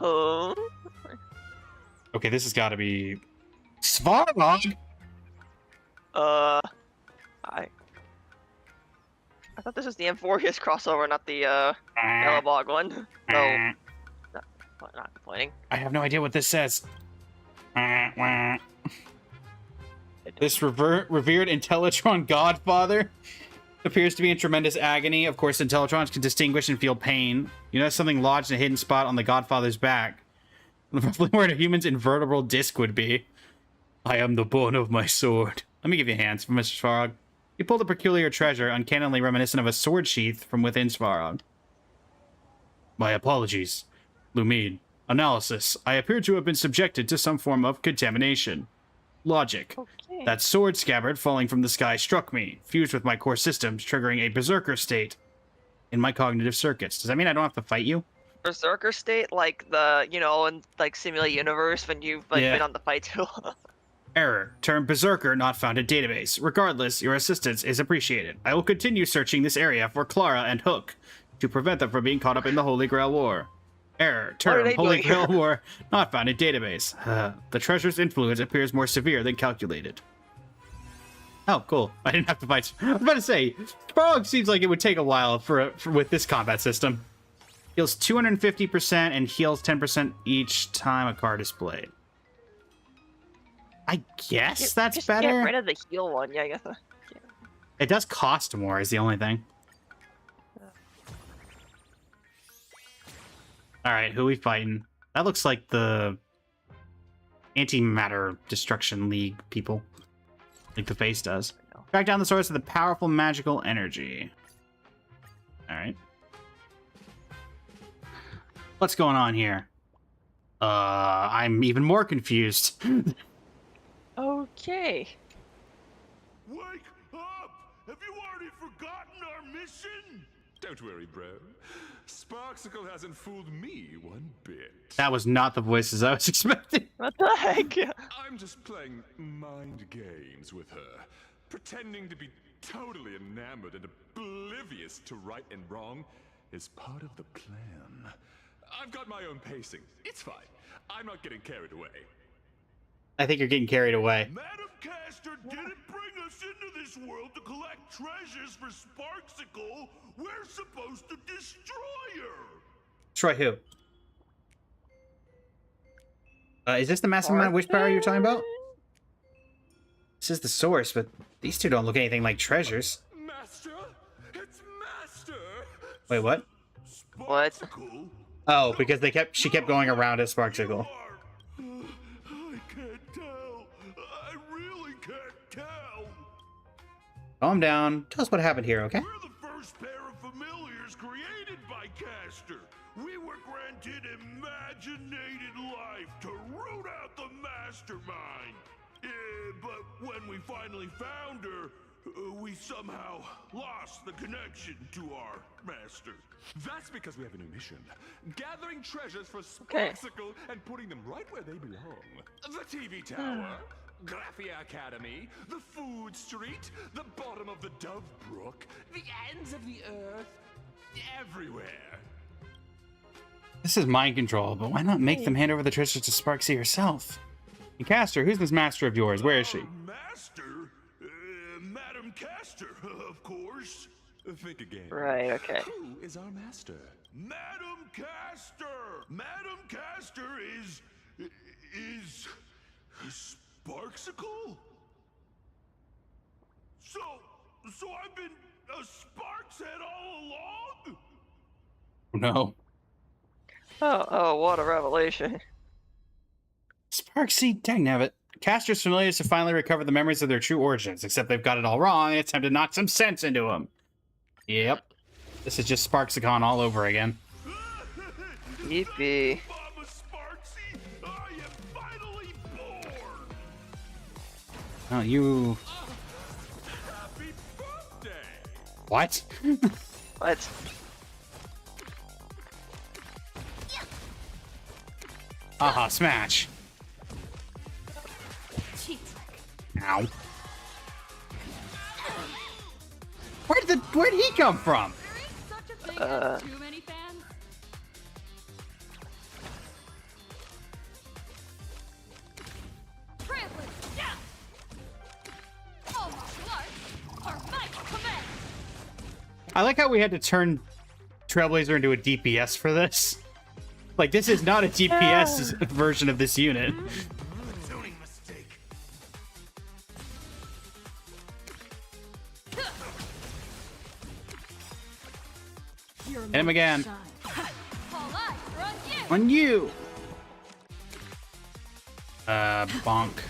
Oh. Okay, this has got to be... Svarog? I thought this was the Amphoreus crossover, not the Yellow Bog one. So, not complaining. I have no idea what this says. This revered Intellitron godfather appears to be in tremendous agony. Of course, Intellitrons can distinguish and feel pain. You know, something lodged in a hidden spot on the godfather's back. Roughly where a human's invertebral disc would be. I am the bone of my sword. Let me give you hands from Mr. Svarog. He pulled a peculiar treasure, uncannily reminiscent of a sword sheath from within Svarog. My apologies, Lumine. Analysis. I appear to have been subjected to some form of contamination. Logic. Okay. That sword scabbard falling from the sky struck me, fused with my core systems, triggering a berserker state in my cognitive circuits. Does that mean I don't have to fight you? Berserker state, like the, you know, in like Simulate Universe when you've like Yeah. been on the fight too. Error. Term berserker not found in database. Regardless, your assistance is appreciated. I will continue searching this area for Clara and Hook to prevent them from being caught up in the Holy Grail War. Error. are Term they Holy doing Grail here? War not found in database. The treasure's influence appears more severe than calculated. Oh, cool. I didn't have to fight. I was about to say, Frog seems like it would take a while for with this combat system. Heals 250% and heals 10% each time a card is played. I guess that's Just better. Get rid of the heal one, yeah, I guess. It does cost more is the only thing. Alright, who are we fighting? That looks like the Antimatter Destruction League people. Like the face does. Track down the source of the powerful magical energy. Alright. What's going on here? I'm even more confused. Okay. Wake up! Have you already forgotten our mission? Don't worry, bro. Sparksicle hasn't fooled me one bit. That was not the voices I was expecting. What the heck? I'm just playing mind games with her, pretending to be totally enamored and oblivious to right and wrong is part of the plan. I've got my own pacing. It's fine. I'm not getting carried away. I think you're getting carried away. Madam Castor didn't bring us into this world to collect treasures for Sparksicle. We're supposed to destroy her. Troy who? Is this the massive amount of wish power you're talking about? This is the source, but these two don't look anything like treasures. Master? It's Master! Wait, what? What? Sparksicle? Oh, because she kept going around as Sparksicle. I can't tell. I really can't tell. Calm down. Tell us what happened here, okay? We're the first pair of familiars created by Castor. We were granted imaginated life to root out the mastermind. But when we finally found her, we somehow lost the connection to our master. That's because we have a new mission. Gathering treasures for Okay. Sparksicle and putting them right where they belong. The TV tower, Graphia Academy, the food street, the bottom of the Dove Brook, the ends of the earth, everywhere. This is mind control, but why not make them hand over the treasures to Sparksy herself? And Castor, who's this master of yours? Where is she? Master? Madam Castor, of course. Think again. Right, okay. Who is our master? Madam Castor! Madam Castor is Sparksicle? So I've been a Sparks head all along? No. Oh, what a revelation. Sparksy, dangnabbit. Castor's familiars have finally recovered the memories of their true origins, except they've got it all wrong, and it's time to knock some sense into them. Yep. This is just Sparksicon all over again. Yippee. Mama Sparksy, I am finally born! Oh, you... Happy birthday! What? What? Aha, smash. Cheat. Ow. Where'd he come from? There is such a thing as too many fans. Trampling. Yeah. All martial arts are my command. I like how we had to turn Trailblazer into a DPS for this. Like, this is not a DPS version of this unit. Zoning mistake. Your Hit him again. shine. All eyes are on you. On you! Bonk.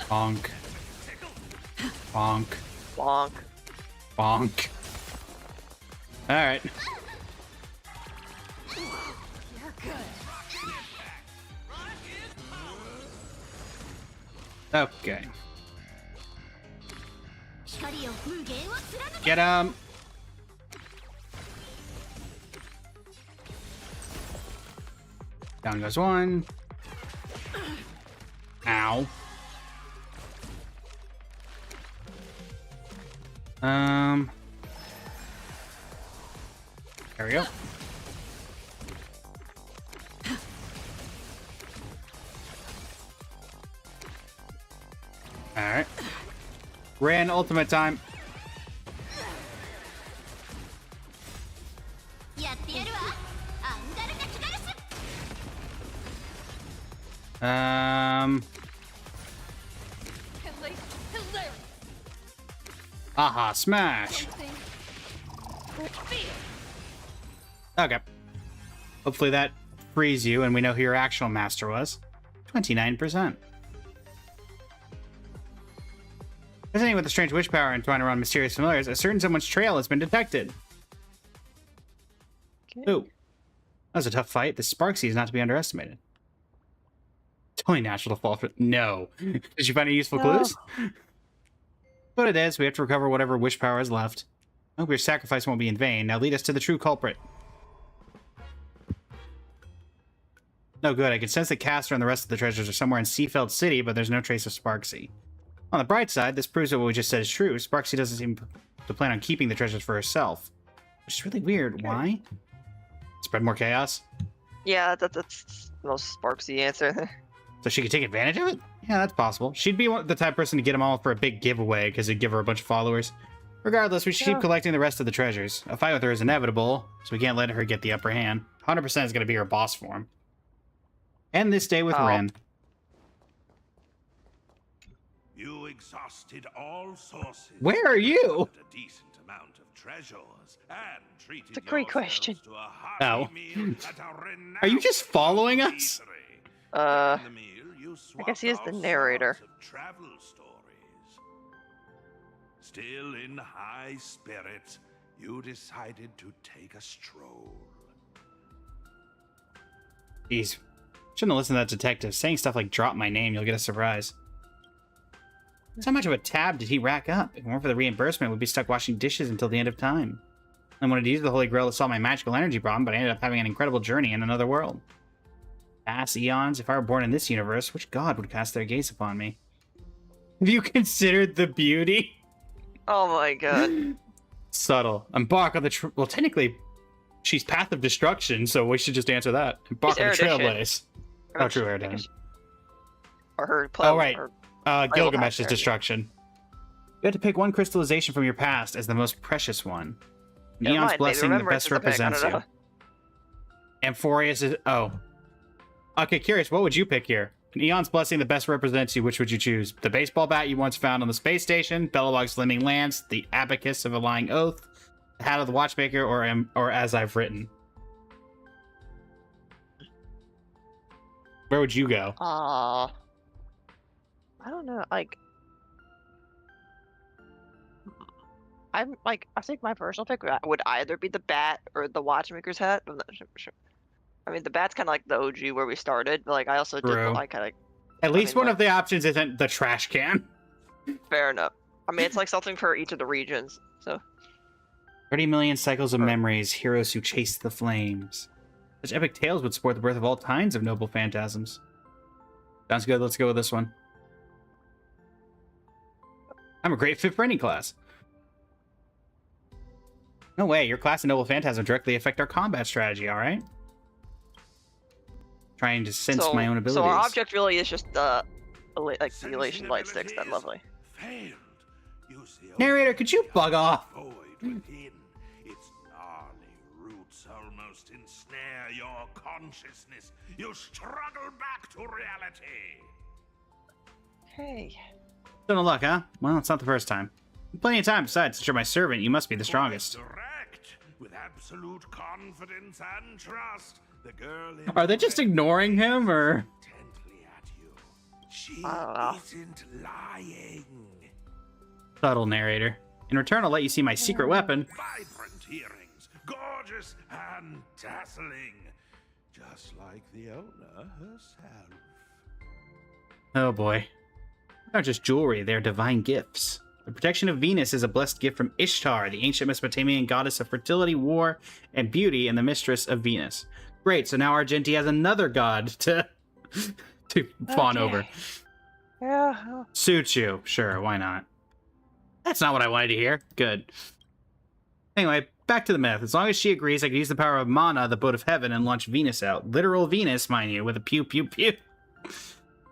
Bonk. Bonk. Bonk. Bonk. Alright. You're good. Okay. Get him. Down goes one. Ow. There we go. Alright. Ran ultimate time. Aha, smash. Okay. Hopefully that frees you and we know who your actual master was. 29%. Resonating with a strange witch power and trying around mysterious familiars, a certain someone's trail has been detected. Okay. Ooh. That was a tough fight. The Sparksy is not to be underestimated. It's only natural to fall for... No. Did you find any useful clues? But it is. We have to recover whatever wish power is left. I hope your sacrifice won't be in vain. Now lead us to the true culprit. No good. I can sense that Castor and the rest of the treasures are somewhere in Seafeld City, but there's no trace of Sparksy. On the bright side, this proves that what we just said is true. Sparksy doesn't seem to plan on keeping the treasures for herself. Which is really weird. Why? Spread more chaos? Yeah, that's the most Sparksy answer. So she could take advantage of it? Yeah, that's possible. She'd be the type of person to get them all for a big giveaway, because it'd give her a bunch of followers. Regardless, we should keep collecting the rest of the treasures. A fight with her is inevitable, so we can't let her get the upper hand. 100% is going to be her boss form. End this day with Rin. You exhausted all sources. Where are you? A decent amount of treasures and treated It's a great question. to a hearty meal at a Are you just following renowned us? eatery. In the meal, you I guess he is swapped the all narrator. sorts of travel stories. Still in high spirits, you decided to take a stroll. Jeez. Shouldn't have listened to that detective. Saying stuff like drop my name, you'll get a surprise. So how much of a tab did he rack up? If it weren't for the reimbursement, we'd be stuck washing dishes until the end of time. I wanted to use the Holy Grail to solve my magical energy problem, but I ended up having an incredible journey in another world. Past eons, if I were born in this universe, which god would cast their gaze upon me? Have you considered the beauty? Oh my god. Subtle. Embark on the well, technically, she's Path of Destruction, so we should just answer that. Embark on the Trailblaze. Oh, true, Eridan. Or her Oh, right. Or Gilgamesh's destruction. You have to pick one crystallization from your past as the most precious one. Neon's blessing that best represents you. Amphorius is... Oh. Okay, curious, what would you pick here? Eon's blessing that best represents you, which would you choose? The baseball bat you once found on the space station, Belobog's Flaming Lance, the abacus of a lying oath, the hat of the watchmaker, or as I've written? Where would you go? I don't know, like... I think my personal pick would either be the bat or the watchmaker's hat. I'm not sure. I mean, the bat's kind of like the OG where we started, but like I also did like kind of. At least one of the options isn't the trash can. Fair enough. I mean, it's like something for each of the regions. So. 30 million cycles of memories, heroes who chase the flames. Such epic tales would support the birth of all kinds of noble phantasms. Sounds good. Let's go with this one. I'm a great fit for any class. No way. Your class and noble phantasm directly affect our combat strategy. All right. Trying to sense my own abilities. So our object really is just like the elation light sticks. Then lovely. Narrator, could you bug off? Its gnarly roots almost ensnare your consciousness. You struggle back to reality. Hey. Don't know luck, huh? Well, it's not the first time. Plenty of time. Besides, since you're my servant, you must be the strongest. Direct, with absolute confidence and trust. The girl Are they just ignoring him, or? At you. She isn't lying. Subtle narrator. In return, I'll let you see my secret weapon. Vibrant earrings, gorgeous and dazzling, just like the owner herself. Oh boy. Not just jewelry, they are divine gifts. The protection of Venus is a blessed gift from Ishtar, the ancient Mesopotamian goddess of fertility, war, and beauty, and the mistress of Venus. Great, so now Argenti has another god to fawn over. Yeah. Suits you. Sure, why not? That's not what I wanted to hear. Good. Anyway, back to the myth. As long as she agrees, I can use the power of Mana, the boat of heaven, and launch Venus out. Literal Venus, mind you, with a pew pew pew.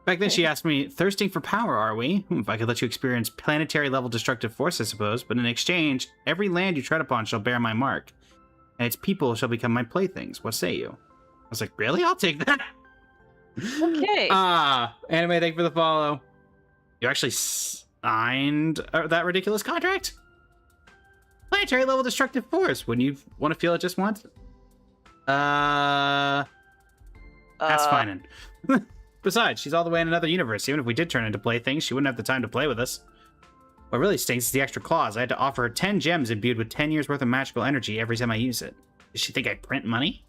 Back then she asked me, thirsting for power, are we? If I could let you experience planetary-level destructive force, I suppose, but in exchange, every land you tread upon shall bear my mark, and its people shall become my playthings. What say you? I was like, really? I'll take that. Okay. Anime, thank you for the follow. You actually signed that ridiculous contract? Planetary-level destructive force. Wouldn't you want to feel it just once? That's fine. Besides, she's all the way in another universe. Even if we did turn into playthings, she wouldn't have the time to play with us. What really stinks is the extra clause. I had to offer her 10 gems imbued with 10 years worth of magical energy every time I use it. Does she think I print money?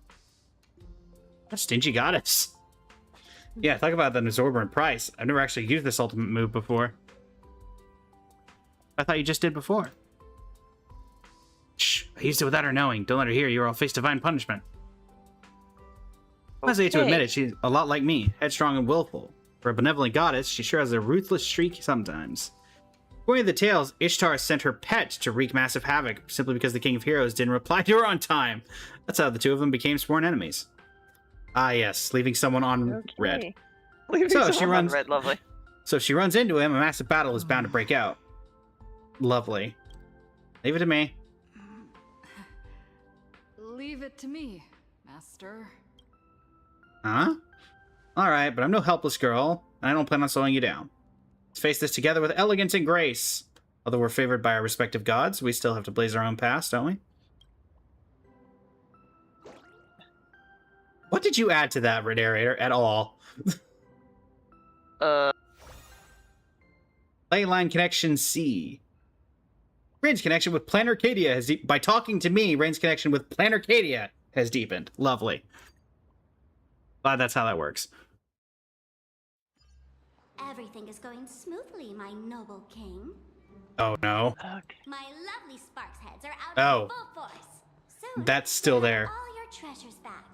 A stingy goddess. Yeah, talk about that exorbitant price. I've never actually used this ultimate move before. I thought you just did before. Shh, I used it without her knowing. Don't let her hear you or I'll face divine punishment. I hesitate to admit it, she's a lot like me, headstrong and willful. For a benevolent goddess, she sure has a ruthless streak sometimes. According to the tales, Ishtar sent her pet to wreak massive havoc simply because the King of Heroes didn't reply to her on time. That's how the two of them became sworn enemies. Ah yes, leaving someone on red. So she runs red, lovely. So if she runs into him, a massive battle is bound to break out. Lovely. Leave it to me. Leave it to me, master. Huh? Alright, but I'm no helpless girl, and I don't plan on slowing you down. Let's face this together with elegance and grace. Although we're favored by our respective gods, we still have to blaze our own paths, don't we? What did you add to that, narrator, at all? Leyline connection C. Rain's connection with Planarcadia has by talking to me, Rain's connection with Planarcadia has deepened. Lovely. Glad that's how that works. Everything is going smoothly, my noble king. Oh no. Okay. My lovely Sparks heads are out Oh. in full force. Soon, That's still you'll have there. all your treasures back.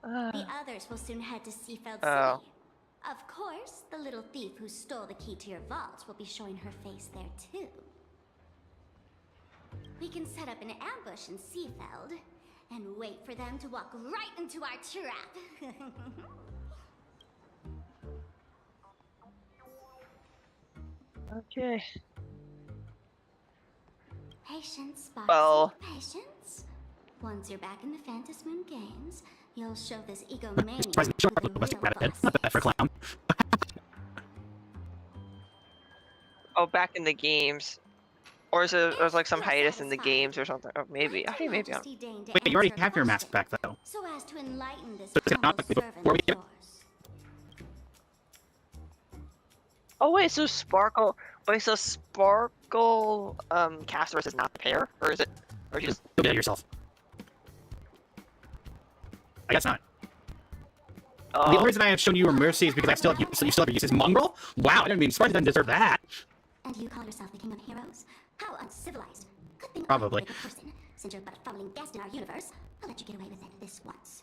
The others will soon head to Seafeld Oh. City. Of course, the little thief who stole the key to your vault will be showing her face there too. We can set up an ambush in Seafeld and wait for them to walk right into our trap. Okay. Patience, Sparks. Well. Patience. Once you're back in the Phantom Moon Games, you'll show this egomaniac Surprisingly who short the for real Not boss that for a clown. Oh, back in the games. Or is it like some hiatus in the games or something? Oh, maybe. I think maybe. Wait, you already have your mask back though. So as to enlighten this So it's not humble like before servant we of get- yours. Oh wait, so Sparkle. Wait, so Sparkle Casterus is not the pair, or is it? Or you just? You'll get it yourself. I guess not. The only reason I have shown you your mercy is because I still have you still have your uses. Mongrel? Wow, I didn't mean Sparta doesn't deserve that. And you call yourself the king of heroes? How uncivilized. Good thing Probably. I'm a good person. Since you're but a fumbling guest in our universe, I'll let you get away with it this once.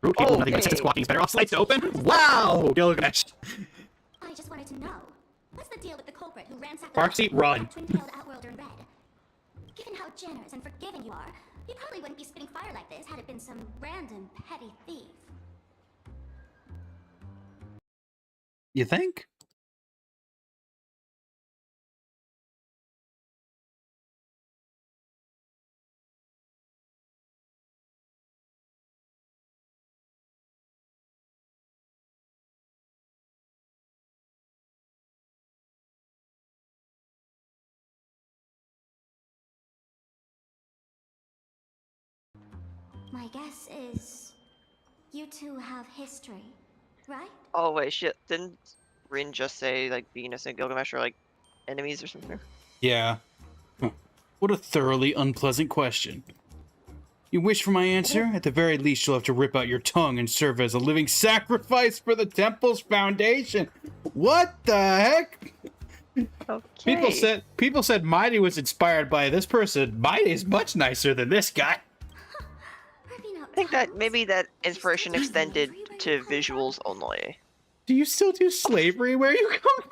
Rookie, Oh, nothing but hey. squawking is better off slides to open. Wow! Gilgamesh. I just wanted to know, what's the deal with the culprit who ransacked Barksy, run. twin-tailed outworlder in red? Given how generous and forgiving you are, you probably wouldn't be spitting fire like this had it been some random petty thief. You think? My guess is you two have history, right? Oh wait, shit. Didn't Rin just say like Venus and Gilgamesh are like enemies or something? Yeah. What a thoroughly unpleasant question. You wish for my answer? At the very least, you'll have to rip out your tongue and serve as a living sacrifice for the temple's foundation. What the heck? Okay. People said Mighty was inspired by this person. Mighty's much nicer than this guy. I think that maybe that inspiration extended to visuals only. Do you still do slavery where you come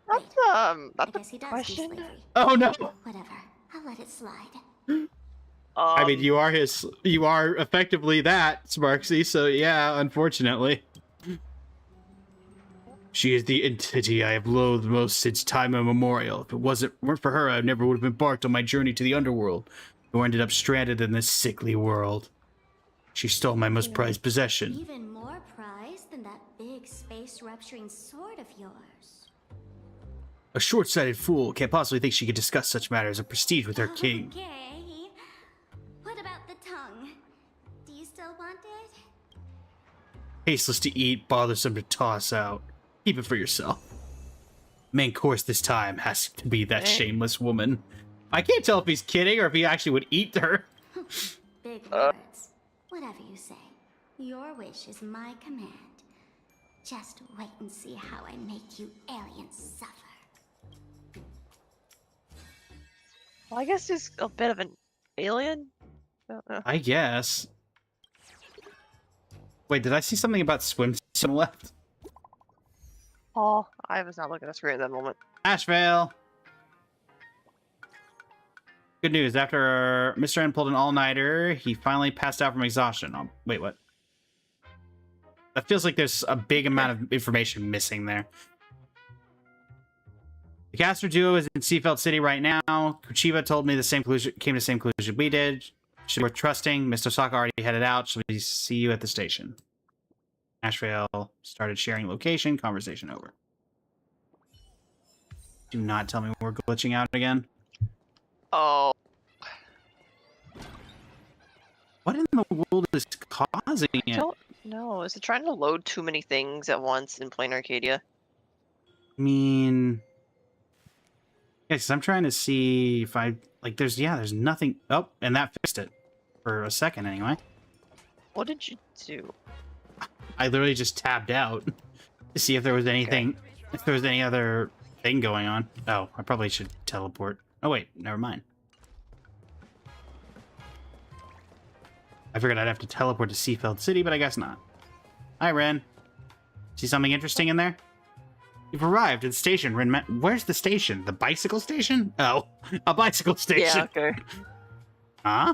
from? That's a question. Oh no. Whatever. I'll let it slide. I mean, you are effectively that, Sparksy, so yeah, unfortunately. She is the entity I have loathed most since time immemorial. If it weren't for her, I never would have embarked on my journey to the underworld, or ended up stranded in this sickly world. She stole my most prized possession. Even more prized than that big space-rupturing sword of yours. A short-sighted fool can't possibly think she could discuss such matters of prestige with her king. Okay. What about the tongue? Do you still want it? Tasteless to eat, bothersome to toss out. Keep it for yourself. Main course this time has to be that shameless woman. I can't tell if he's kidding or if he actually would eat her. Big words. Whatever you say. Your wish is my command. Just wait and see how I make you aliens suffer. Well, I guess he's a bit of an alien. I guess. Wait, did I see something about swimsuit on the left? Oh, I was not looking at the screen at that moment. Asheville! Good news, after Mr. N pulled an all-nighter, he finally passed out from exhaustion. Oh, wait, what? That feels like there's a big amount of information missing there. The caster duo is in Seafeld City right now. Kuchiba told me came to the same conclusion we did. Should be worth trusting. Mr. Saka already headed out. Shall we see you at the station? Asheville started sharing location. Conversation over. Do not tell me we're glitching out again. Oh. What in the world is causing it? I don't know. Is it trying to load too many things at once in plain Arcadia? I mean... Yeah, because I'm trying to see if I... Like, there's nothing... Oh, and that fixed it. For a second, anyway. What did you do? I literally just tabbed out to see if there was anything... If there was any other thing going on. Oh, I probably should teleport. Oh, wait. Never mind. I figured I'd have to teleport to Seafeld City, but I guess not. Hi, Ren. See something interesting in there? You've arrived at the station, Ren. Where's the station? The bicycle station? Oh, a bicycle station. Yeah, okay. Huh?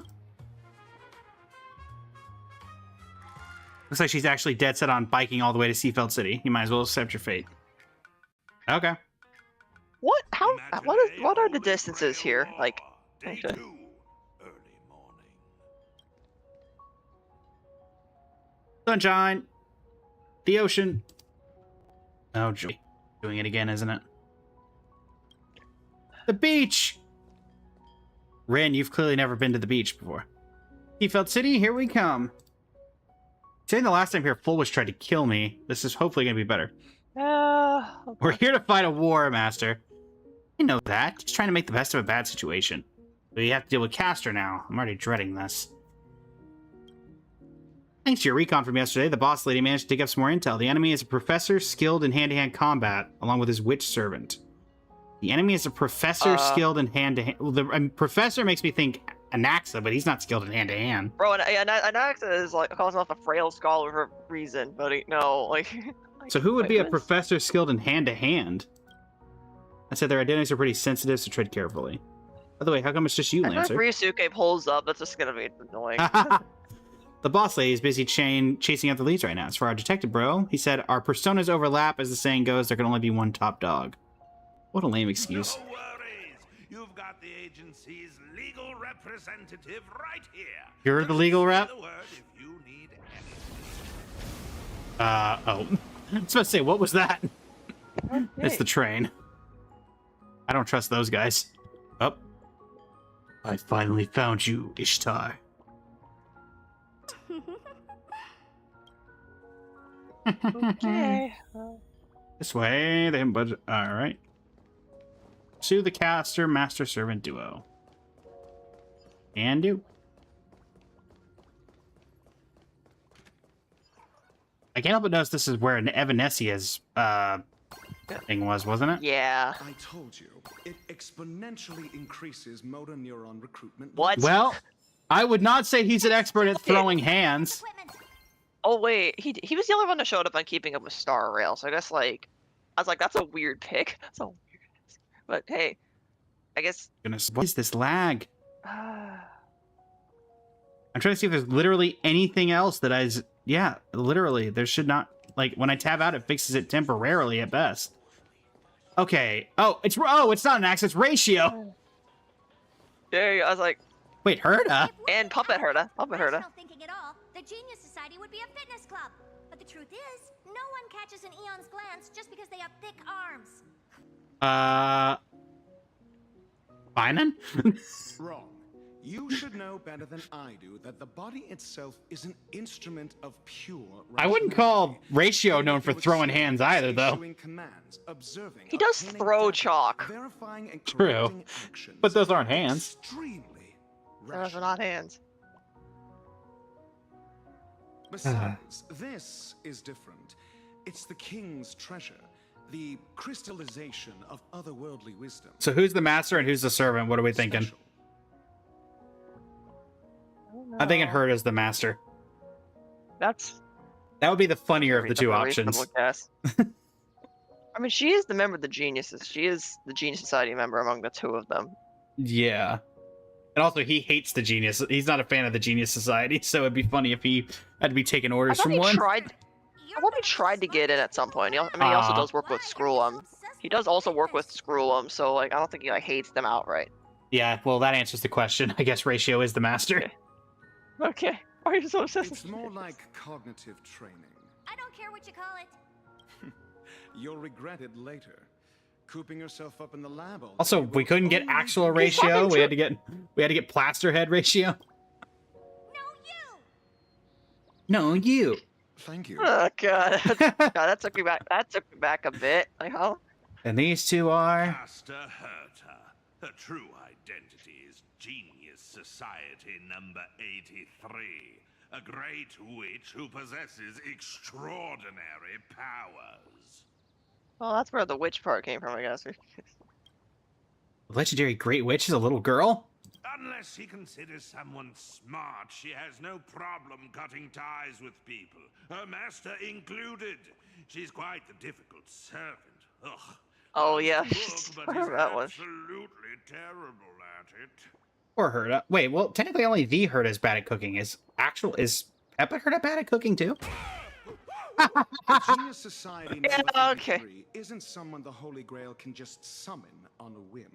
Looks like she's actually dead set on biking all the way to Seafeld City. You might as well accept your fate. Okay. What? How? What are the distances here? Like, Day okay. 2, early morning. Sunshine. The ocean. Oh, joy. Doing it again, isn't it? The beach! Rin, you've clearly never been to the beach before. Seafeld City, here we come. Saying the last time here, Full was trying to kill me. This is hopefully going to be better. Okay. We're here to fight a war, Master. I know that. Just trying to make the best of a bad situation. But you have to deal with Castor now. I'm already dreading this. Thanks to your recon from yesterday, the boss lady managed to dig up some more intel. The enemy is a professor skilled in hand-to-hand combat, along with his witch servant. The enemy is a professor skilled in hand-to-hand... Well, the professor makes me think Anaxa, but he's not skilled in hand-to-hand. Bro, Anaxa is like calls himself a frail scholar for a reason, but no, like. So who would be a this? professor skilled in hand-to-hand? I said their identities are pretty sensitive, so tread carefully. By the way, how come it's just you, I know if Lancer? Ryusuke pulls up, that's just gonna be annoying. The boss lady is busy chasing out the leads right now. As for our detective bro, he said, our personas overlap. As the saying goes, there can only be one top dog. What a lame excuse. No worries. You've got the agency's legal representative right here. You're the legal rep? Say the word if you need anything. Oh. I was about to say, what was that? It's the train. I don't trust those guys. Oh. I finally found you, Ishtar. Okay. This way, they haven't budget. Alright. To the caster master servant duo. And do. I can't help but notice this is where Evanesia's thing was, wasn't it? Yeah. I told you, it exponentially increases motor neuron recruitment. What? Well, I would not say he's an expert at throwing hands. Oh wait, he was the only one that showed up on Keeping Up with Star Rail, so I guess like I was like, that's a weird pick. That's a weird. But hey, I guess. Goodness, what is this lag? I'm trying to see if there's literally anything else that is. Yeah, literally, there should not. Like when I tab out, it fixes it temporarily at best. Okay. Oh, it's not an axe. It's Ratio. There you go. I was like, wait, Herda and Puppet Herda. Puppet Herda. Thinking at all, the Genius Society would be a fitness club. But the truth is, no one catches an Eon's glance just because they have thick arms. Fine then. Wrong. You should know better than I do that the body itself is an instrument of pure I wouldn't call rationality. Ratio known for throwing hands either, though. Issuing commands, observing, He does obtaining throw data, chalk. verifying and True. correcting actions. But those aren't hands. Extremely Those are rational. not hands. Besides, this is different. It's the king's treasure, the crystallization of otherworldly wisdom. So who's the master and who's the servant? What are we thinking? Special. I'm thinking Herda's the master. That That would be the funnier of the two a options. reasonable guess. I mean, she is the member of the Geniuses. She is the Genius Society member among the two of them. Yeah. And also, he hates the Genius. He's not a fan of the Genius Society, so it'd be funny if he had to be taking I orders thought from he one. tried. I thought he tried to get in at some point. He also does work with Skrullum. He does also work with Skrullum, so like I don't think he like hates them outright. Yeah, well, that answers the question. I guess Ratio is the master. Okay. Okay. Why are you so obsessed? It's more like cognitive training. I don't care what you call it. You'll regret it later. Cooping yourself up in the lab all Also, day we will couldn't get only actual be- Ratio. We had to get Plasterhead Ratio. No, you. Thank you. Oh god. God, that took me back. That took me back a bit. Like how? And these two are. Master Herta. Her true identity is Genius Society number 83. A great witch who possesses extraordinary powers. Well, that's where the witch part came from, I guess. Legendary Great Witch is a little girl? Unless he considers someone smart, she has no problem cutting ties with people, her master included. She's quite the difficult servant. Ugh. Oh yeah. Book, but I remember that one. absolutely terrible at it. Or Herda. Wait, well, technically only the Herda is bad at cooking. Is Peppa Herda bad at cooking too? The Genius Society Yeah, number okay. 33 isn't someone the Holy Grail can just summon on a whim.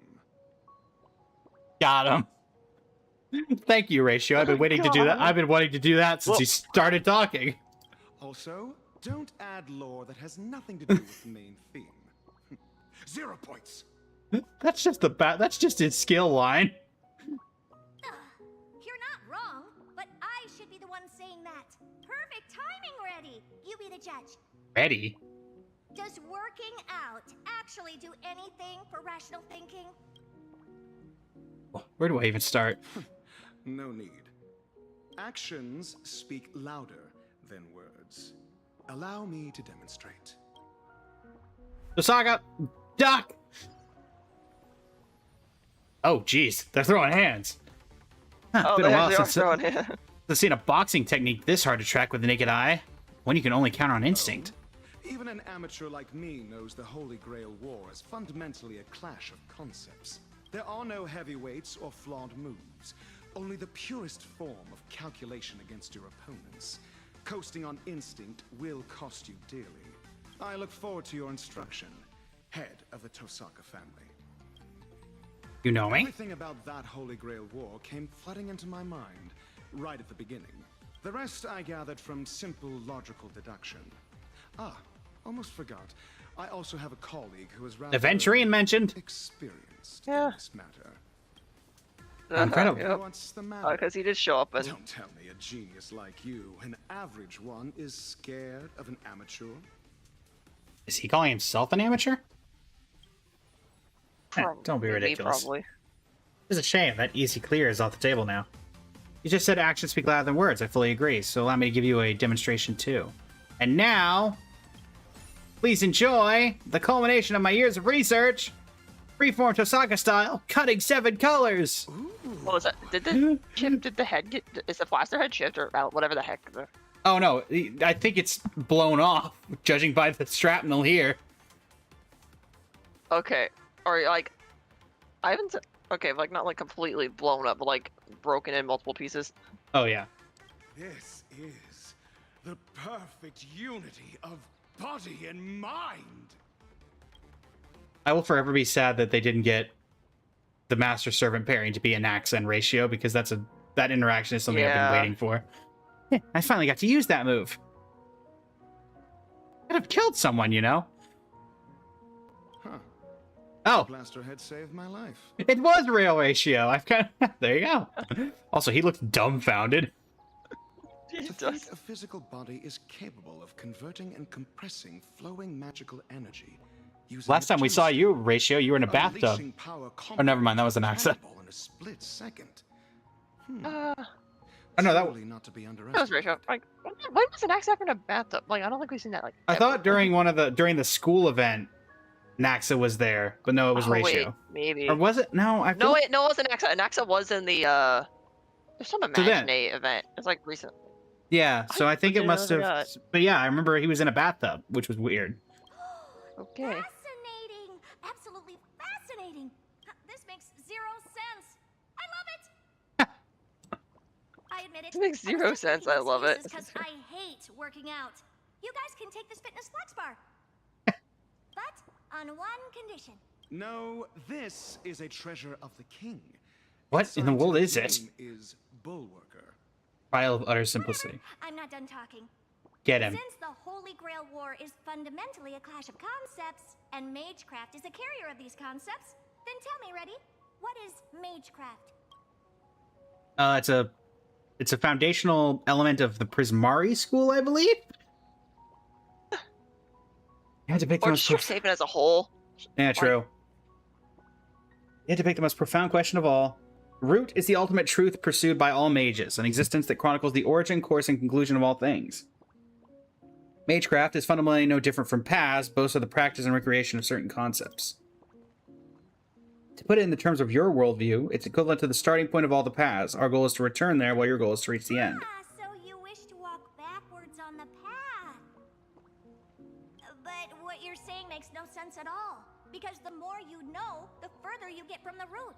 Got him. Thank you, Ratio. I've been waiting to do that. I've been wanting to do that since he started talking. Also, don't add lore that has nothing to do with the main theme. 0 points. That's just that's just his skill line. You're not wrong, but I should be the one saying that. Perfect timing, Reddy. You be the judge. Ready? Does working out actually do anything for rational thinking? Where do I even start? No need. Actions speak louder than words. Allow me to demonstrate. The saga, duck. Oh, jeez, they're throwing hands. Huh, Oh, been a while they are since throwing it. I've seen a boxing technique this hard to track with the naked eye. One you can only counter on instinct. Even an amateur like me knows the Holy Grail War is fundamentally a clash of concepts. There are no heavyweights or flawed moves, only the purest form of calculation against your opponents. Coasting on instinct will cost you dearly. I look forward to your instruction, head of the Tosaka family. You know me? Everything about that Holy Grail War came flooding into my mind right at the beginning. The rest I gathered from simple logical deduction. Ah, almost forgot. I also have a colleague who is rather Aventurine mentioned. experienced Yeah. in this matter. Incredible. Yep. What's the matter? Because he did show up and Don't tell me a genius like you, an average one, is scared of an amateur. Is he calling himself an amateur? Don't be maybe, ridiculous. Probably. It's a shame that easy clear is off the table now. You just said actions speak louder than words. I fully agree. So allow me to give you a demonstration too. And now, please enjoy the culmination of my years of research. Freeform Tosaka style, cutting 7 colors. What was that? Did the head get? Is the blaster head shift or whatever the heck? Oh no, I think it's blown off, judging by the shrapnel here. Okay, or like, I haven't. Okay, like not like completely blown up, but like broken in multiple pieces. Oh yeah. This is the perfect unity of body and mind. I will forever be sad that they didn't get the master-servant pairing to be an accent ratio, because that interaction is something I've been waiting for. Yeah, I finally got to use that move. Could have killed someone, you know? Huh. Oh. Blaster head saved my life. It was real ratio. I've kind of... There you go. Also, he looks dumbfounded. To think a physical body is capable of converting and compressing flowing magical energy. Last time we saw you, Ratio, you were in a bathtub. Oh, never mind. That was an accent. In a split second. Oh, no, that was Ratio. Like, when was an accent in a bathtub? Like, I don't think we've seen that. Like, I thought during the school event, Naxa was there, but no, it was Ratio. Wait, maybe. Or was it? No, I feel... No, it wasn't Naxa. Naxa was in the there's some Imaginate event. It's like recent. Yeah, so I think it must have. But yeah, I remember he was in a bathtub, which was weird. Okay. Fascinating! Absolutely fascinating! This makes 0 sense. I love it! I admit it. This makes 0 sense. I love it. Because I hate working out. You guys can take this fitness flex bar. But on one condition. No, this is a treasure of the king. What in the world is it? Is Bullworker. Trial of utter simplicity. I'm not done talking. Get him. Since the Holy Grail War is fundamentally a clash of concepts, and Magecraft is a carrier of these concepts, then tell me, Reddy, what is Magecraft? It's a foundational element of the Prismari school, I believe. You had to pick the most Strixhaven as a whole. Yeah, true. You had to pick the most profound question of all. Root is the ultimate truth pursued by all mages, an existence that chronicles the origin, course, and conclusion of all things. Magecraft is fundamentally no different from Paz, both of the practice and recreation of certain concepts. To put it in the terms of your worldview, it's equivalent to the starting point of all the paths. Our goal is to return there, while your goal is to reach the end. So you wish to walk backwards on the path. But what you're saying makes no sense at all. Because the more you know, the further you get from the root.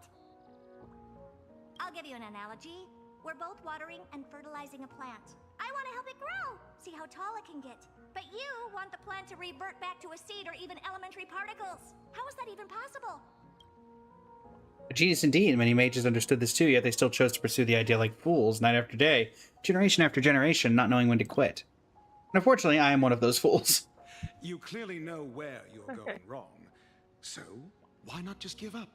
I'll give you an analogy. We're both watering and fertilizing a plant. I want to help it grow, see how tall it can get. But you want the plant to revert back to a seed or even elementary particles. How is that even possible? A genius indeed. Many mages understood this too, yet they still chose to pursue the idea like fools, night after day, generation after generation, not knowing when to quit. And unfortunately, I am one of those fools. You clearly know where you're going wrong. So, why not just give up?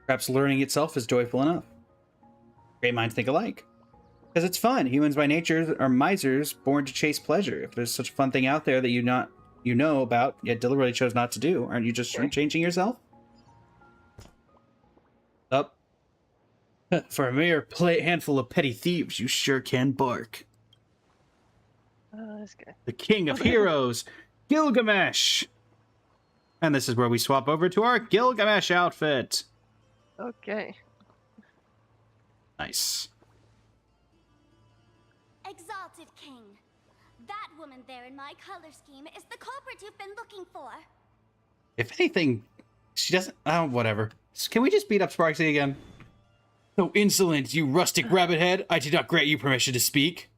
Perhaps learning itself is joyful enough. Great minds think alike. Because it's fun. Humans by nature are misers born to chase pleasure. If there's such a fun thing out there that you know about, yet deliberately chose not to do, aren't you just changing yourself? Up. For a mere handful of petty thieves, you sure can bark. That's good. The king of heroes, Gilgamesh! And this is where we swap over to our Gilgamesh outfit. Okay. Nice. Exalted King. That woman there in my color scheme is the culprit you've been looking for. If anything, she doesn't... Oh, whatever. Can we just beat up Sparksy again? So insolent, you rustic rabbit head. I did not grant you permission to speak.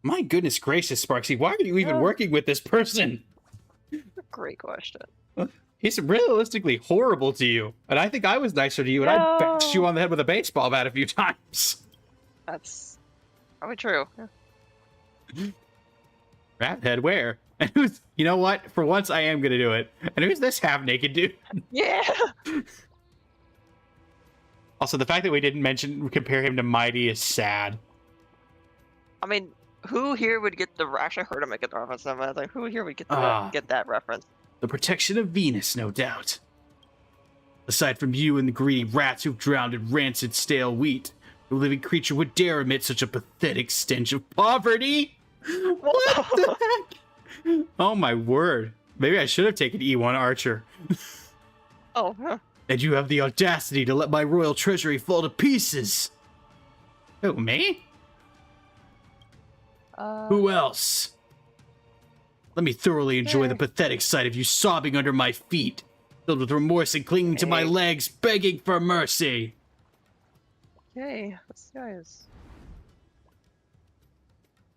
My goodness gracious, Sparksy. Why are you even working with this person? Great question. He's realistically horrible to you. And I think I was nicer to you, and I bashed you on the head with a baseball bat a few times. That's probably true. Rat head, where? And who's... You know what? For once, I am gonna do it. And who's this half-naked dude? Yeah! Also, the fact that we didn't compare him to Mighty is sad. I mean, who here would get the... Actually, I heard him get the reference. I was like, who here would get that reference? The protection of Venus, no doubt. Aside from you and the greedy rats who've drowned in rancid, stale wheat, No living creature would dare emit such a pathetic stench of poverty. What the heck? Oh my word. Maybe I should have taken E1 Archer. Oh, huh. And you have the audacity to let my royal treasury fall to pieces. Who, me? Who else? Let me thoroughly enjoy the pathetic sight of you sobbing under my feet, filled with remorse and clinging to my legs, begging for mercy. Okay, this guy is...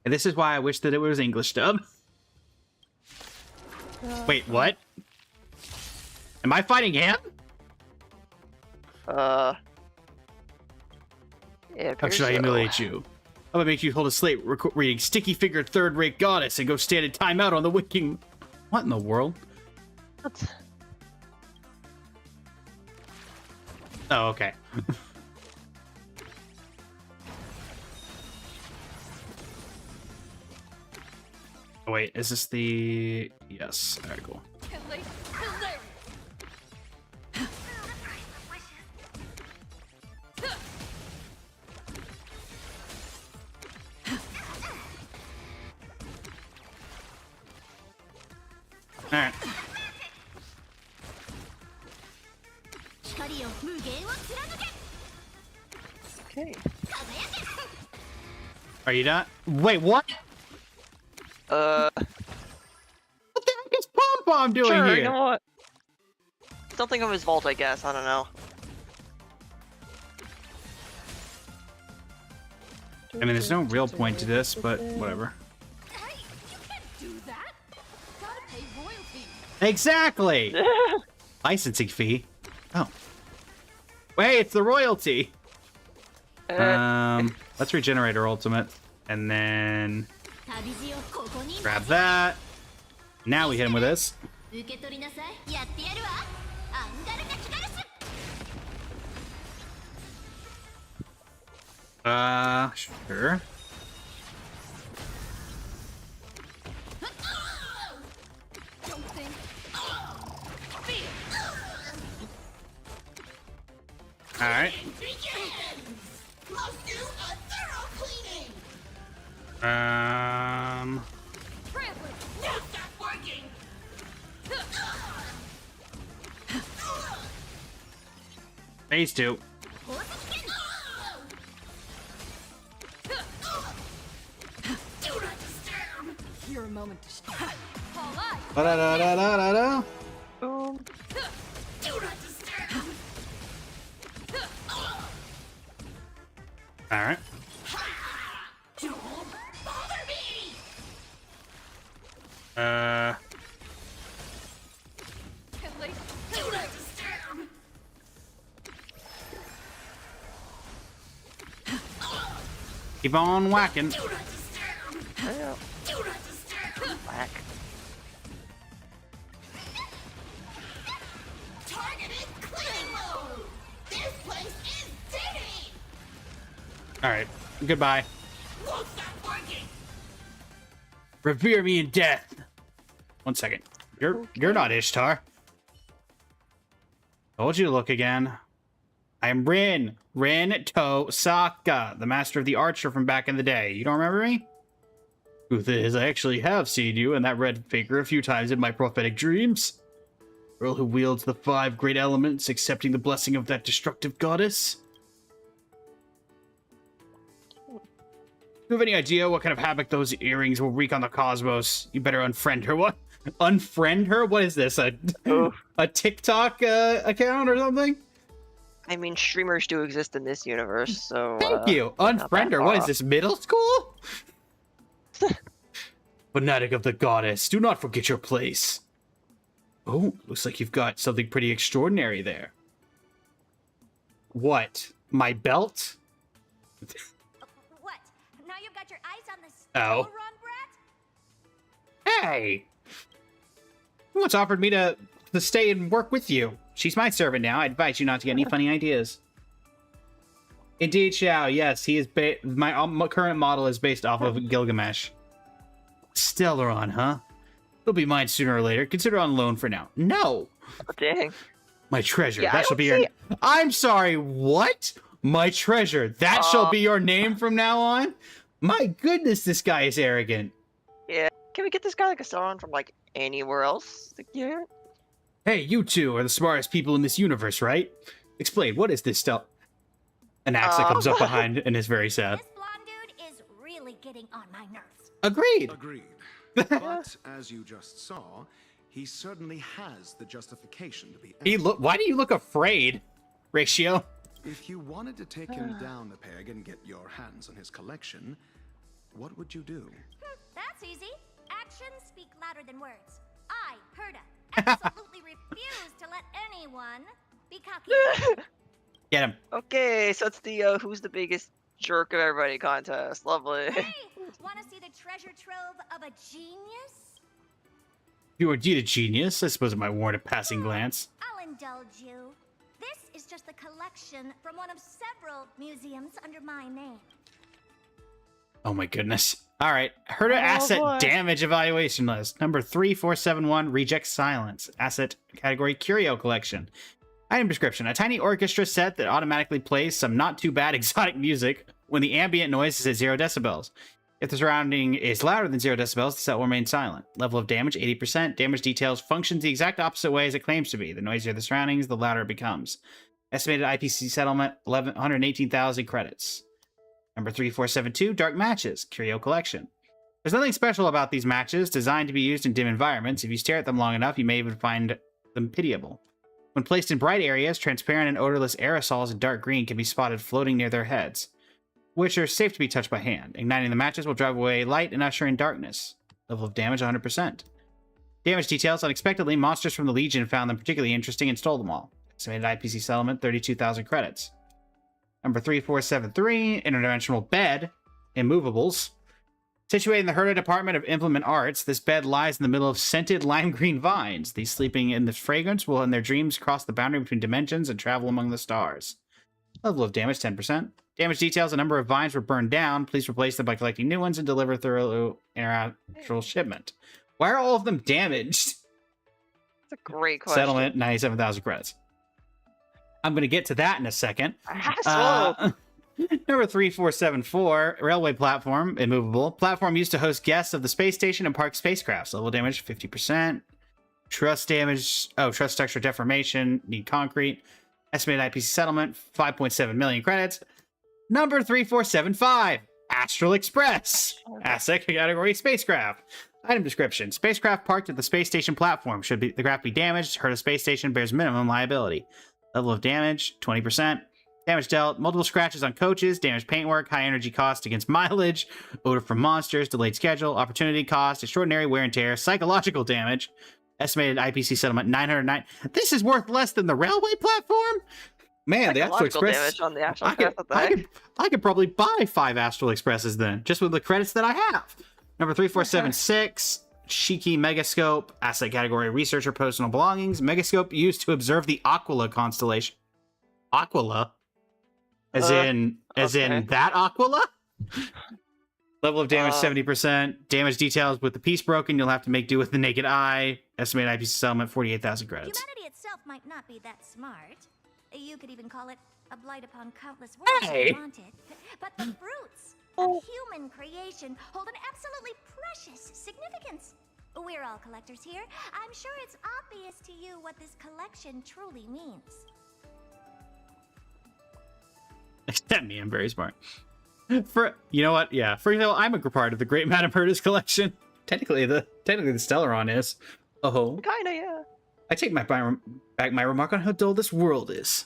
And this is why I wish that it was English dub. Wait, what? Am I fighting him? Yeah, How should I emulate you? I'm gonna make you hold a slate reading sticky-figured third-rate goddess and go stand in timeout on the wicking... What in the world? What? Oh, okay. Oh, wait, is this the... Yes, alright, cool. Alright. Okay. Are you done? Wait, what? What the heck is Pom Pom doing sure, here? You know what? Something of his vault, I guess. I don't know. I mean, there's no real point to this, but whatever. Hey, you can't do that. Gotta pay royalty. Exactly! Licensing fee. Oh. Wait, it's the royalty! Let's regenerate our ultimate. And then... grab that. Now we hit him with this. Sure. Alright. Phase 2. Your moment to shine. Da-da-da-da-da-da. Boom. Alright. Keep on whacking. Whack. Alright, goodbye. Revere me in death. 1 second. You're not Ishtar. Told you to look again. I am Rin Saka, the master of the archer from back in the day. You don't remember me? Truth is, I actually have seen you and that red figure a few times in my prophetic dreams. Girl who wields the 5 great elements, accepting the blessing of that destructive goddess. Do you have any idea what kind of havoc those earrings will wreak on the cosmos? You better unfriend her. What? Unfriend her? What is this? A TikTok account or something? I mean, streamers do exist in this universe, so... Thank you. Unfriend her. What is this, middle school? Fanatic of the goddess, do not forget your place. Oh, looks like you've got something pretty extraordinary there. What? My belt? What? Now you've got your eyes on this Oh. Ron brat? Hey! Someone's offered me to stay and work with you. She's my servant now. I advise you not to get any funny ideas. Indeed, Xiao. Yes, he is. My current model is based off of Gilgamesh. Stellaron, huh? It'll be mine sooner or later. Consider it on loan for now. No. Oh, dang. My treasure. Yeah, that shall be your. I'm sorry. What? My treasure. That shall be your name from now on? My goodness, this guy is arrogant. Yeah. Can we get this guy like a Celeron from like anywhere else? Like, yeah. Hey, you two are the smartest people in this universe, right? Explain, what is this stuff? An axe that comes up behind and is very sad. This blonde dude is really getting on my nerves. Agreed. Agreed. But as you just saw, he certainly has the justification to be. Why do you look afraid, Ratio? If you wanted to take him down a peg and get your hands on his collection, what would you do? That's easy. Actions speak louder than words. I, Herda, absolutely refuse to let anyone be cocky. Get him. Okay, so it's the who's the biggest jerk of everybody contest. Lovely. Hey, want to see the treasure trove of a genius? If you were indeed a genius, I suppose it might warrant a passing glance. I'll indulge you. This is just a collection from one of several museums under my name. Oh my goodness. All right. Herda asset boy. damage evaluation list. Number 3471, reject silence. Asset category curio collection. Item description. A tiny orchestra set that automatically plays some not too bad exotic music when the ambient noise is at 0 decibels. If the surrounding is louder than 0 decibels, the set will remain silent. Level of damage, 80%. Damage details functions the exact opposite way as it claims to be. The noisier the surroundings, the louder it becomes. Estimated IPC settlement, 118,000 credits. Number 3472, Dark Matches, Curio Collection. There's nothing special about these matches, designed to be used in dim environments. If you stare at them long enough, you may even find them pitiable. When placed in bright areas, transparent and odorless aerosols in dark green can be spotted floating near their heads, which are safe to be touched by hand. Igniting the matches will drive away light and usher in darkness. Level of damage, 100%. Damage details. Unexpectedly, monsters from the Legion found them particularly interesting and stole them all. Estimated IPC settlement, 32,000 credits. Number 3473, Interdimensional Bed, Immovables. Situated in the Herda Department of Implement Arts, this bed lies in the middle of scented lime green vines. These sleeping in this fragrance will in their dreams cross the boundary between dimensions and travel among the stars. Level of damage, 10%. Damage details, a number of vines were burned down. Please replace them by collecting new ones and deliver through international shipment. Why are all of them damaged? That's a great question. Settlement, 97,000 credits. I'm going to get to that in a second. Number 3474, Railway Platform, Immovable. Platform used to host guests of the space station and park spacecrafts. Level damage, 50%. Truss damage, truss structure deformation, need concrete. Estimated IPC settlement, 5.7 million credits. Number 3475, Astral Express. Asset category, spacecraft. Item description. Spacecraft parked at the space station platform. Should the craft be damaged, Herda space station bears minimum liability. Level of damage, 20%. Damage dealt, multiple scratches on coaches, damaged paintwork, high energy cost against mileage, odor from monsters, delayed schedule, opportunity cost, extraordinary wear and tear, psychological damage. Estimated IPC settlement, 909. This is worth less than the railway platform? Man, the Astral Express. Damage on the Astral Express, I could probably buy 5 Astral Expresses then, just with the credits that I have. Number 3476, Shiki Megascope, asset category, researcher personal belongings. Megascope used to observe the Aquila constellation. Aquila? As in that Aquila? Level of damage, 70%. Damage details, with the piece broken, you'll have to make do with the naked eye. Estimated IPC settlement, 48,000 credits. Humanity itself might not be that smart. You could even call it a blight upon countless worlds if you wanted. But the fruits of human creation hold an absolutely precious significance. We're all collectors here. I'm sure it's obvious to you what this collection truly means. Except me, I'm very smart. You know what? Yeah. For example, I'm a part of the Great Madame Herda's collection. Technically the Stellaron is. Oh. Kinda, yeah. I take back my remark on how dull this world is.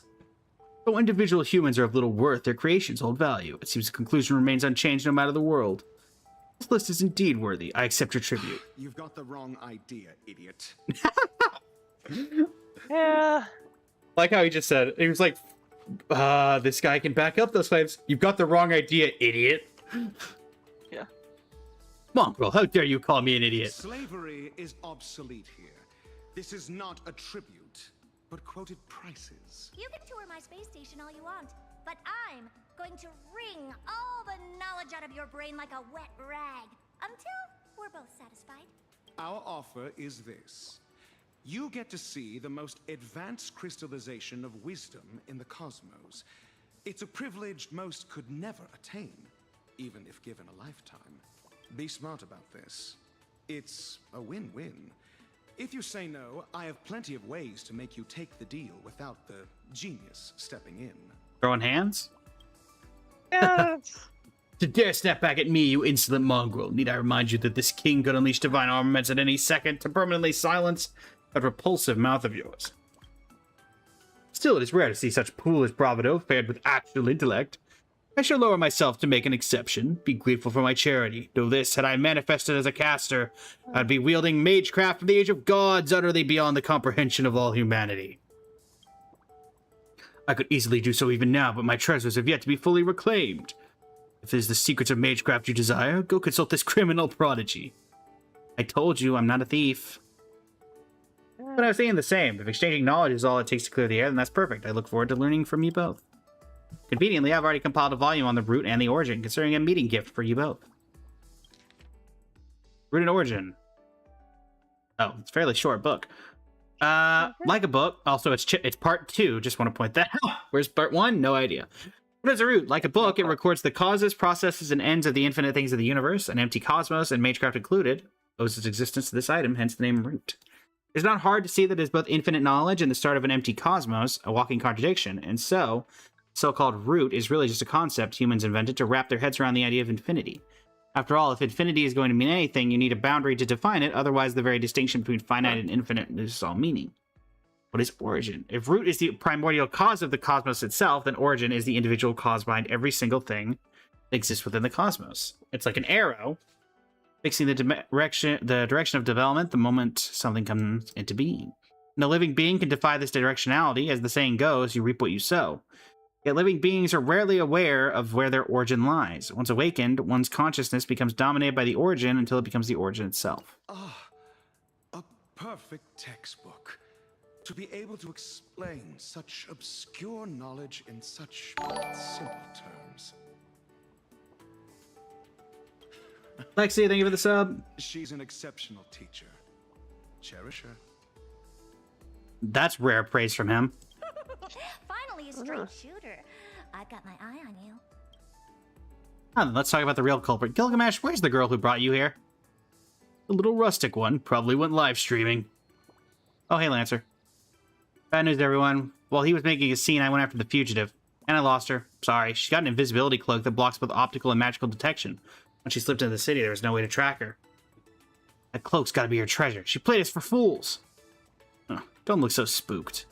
Though individual humans are of little worth, their creations hold value. It seems the conclusion remains unchanged no matter the world. This list is indeed worthy. I accept your tribute. You've got the wrong idea, idiot. Yeah. Like how he just said, he was like, this guy can back up those claims. You've got the wrong idea, idiot. Yeah. Mongrel, how dare you call me an idiot? Slavery is obsolete here. This is not a tribute, but quoted prices. You can tour my space station all you want, but I'm going to wring all the knowledge out of your brain like a wet rag until we're both satisfied. Our offer is this. You get to see the most advanced crystallization of wisdom in the cosmos. It's a privilege most could never attain, even if given a lifetime. Be smart about this. It's a win-win. If you say no, I have plenty of ways to make you take the deal without the genius stepping in. Throwing hands? Yes. To dare snap back at me, you insolent mongrel. Need I remind you that this king could unleash divine armaments at any second to permanently silence that repulsive mouth of yours. Still, it is rare to see such foolish bravado paired with actual intellect. I shall lower myself to make an exception, be grateful for my charity. Though this, had I manifested as a caster, I'd be wielding magecraft from the age of gods, utterly beyond the comprehension of all humanity. I could easily do so even now, but my treasures have yet to be fully reclaimed. If it is the secrets of magecraft you desire, go consult this criminal prodigy. I told you I'm not a thief. But I was saying the same. If exchanging knowledge is all it takes to clear the air, then that's perfect. I look forward to learning from you both. Conveniently, I've already compiled a volume on the root and the origin, considering a meeting gift for you both. Root and origin. Oh, it's a fairly short book. Like a book. Also, it's part 2. Just want to point that out. Where's part 1? No idea. What is a root? Like a book, it records the causes, processes, and ends of the infinite things of the universe. An empty cosmos, and magecraft included, owes its existence to this item, hence the name root. It's not hard to see that it is both infinite knowledge and the start of an empty cosmos, a walking contradiction, and so-called root is really just a concept humans invented to wrap their heads around the idea of infinity. After all, if infinity is going to mean anything, you need a boundary to define it, otherwise the very distinction between finite and infinite loses all meaning. What is origin? If root is the primordial cause of the cosmos itself, then origin is the individual cause behind every single thing that exists within the cosmos. It's like an arrow, fixing the direction of development the moment something comes into being. No living being can defy this directionality. As the saying goes, you reap what you sow. Yet living beings are rarely aware of where their origin lies. Once awakened, one's consciousness becomes dominated by the origin until it becomes the origin itself. Ah, a perfect textbook. To be able to explain such obscure knowledge in such simple terms. Lexi, thank you for the sub. She's an exceptional teacher. Cherish her. That's rare praise from him. Finally, a straight shooter. I've got my eye on you. Let's talk about the real culprit. Gilgamesh, where's the girl who brought you here? The little rustic one. Probably went live streaming. Oh, hey, Lancer. Bad news, everyone. While he was making a scene, I went after the fugitive. And I lost her. Sorry. She's got an invisibility cloak that blocks both optical and magical detection. When she slipped into the city, there was no way to track her. That cloak's gotta be her treasure. She played us for fools. Oh, don't look so spooked.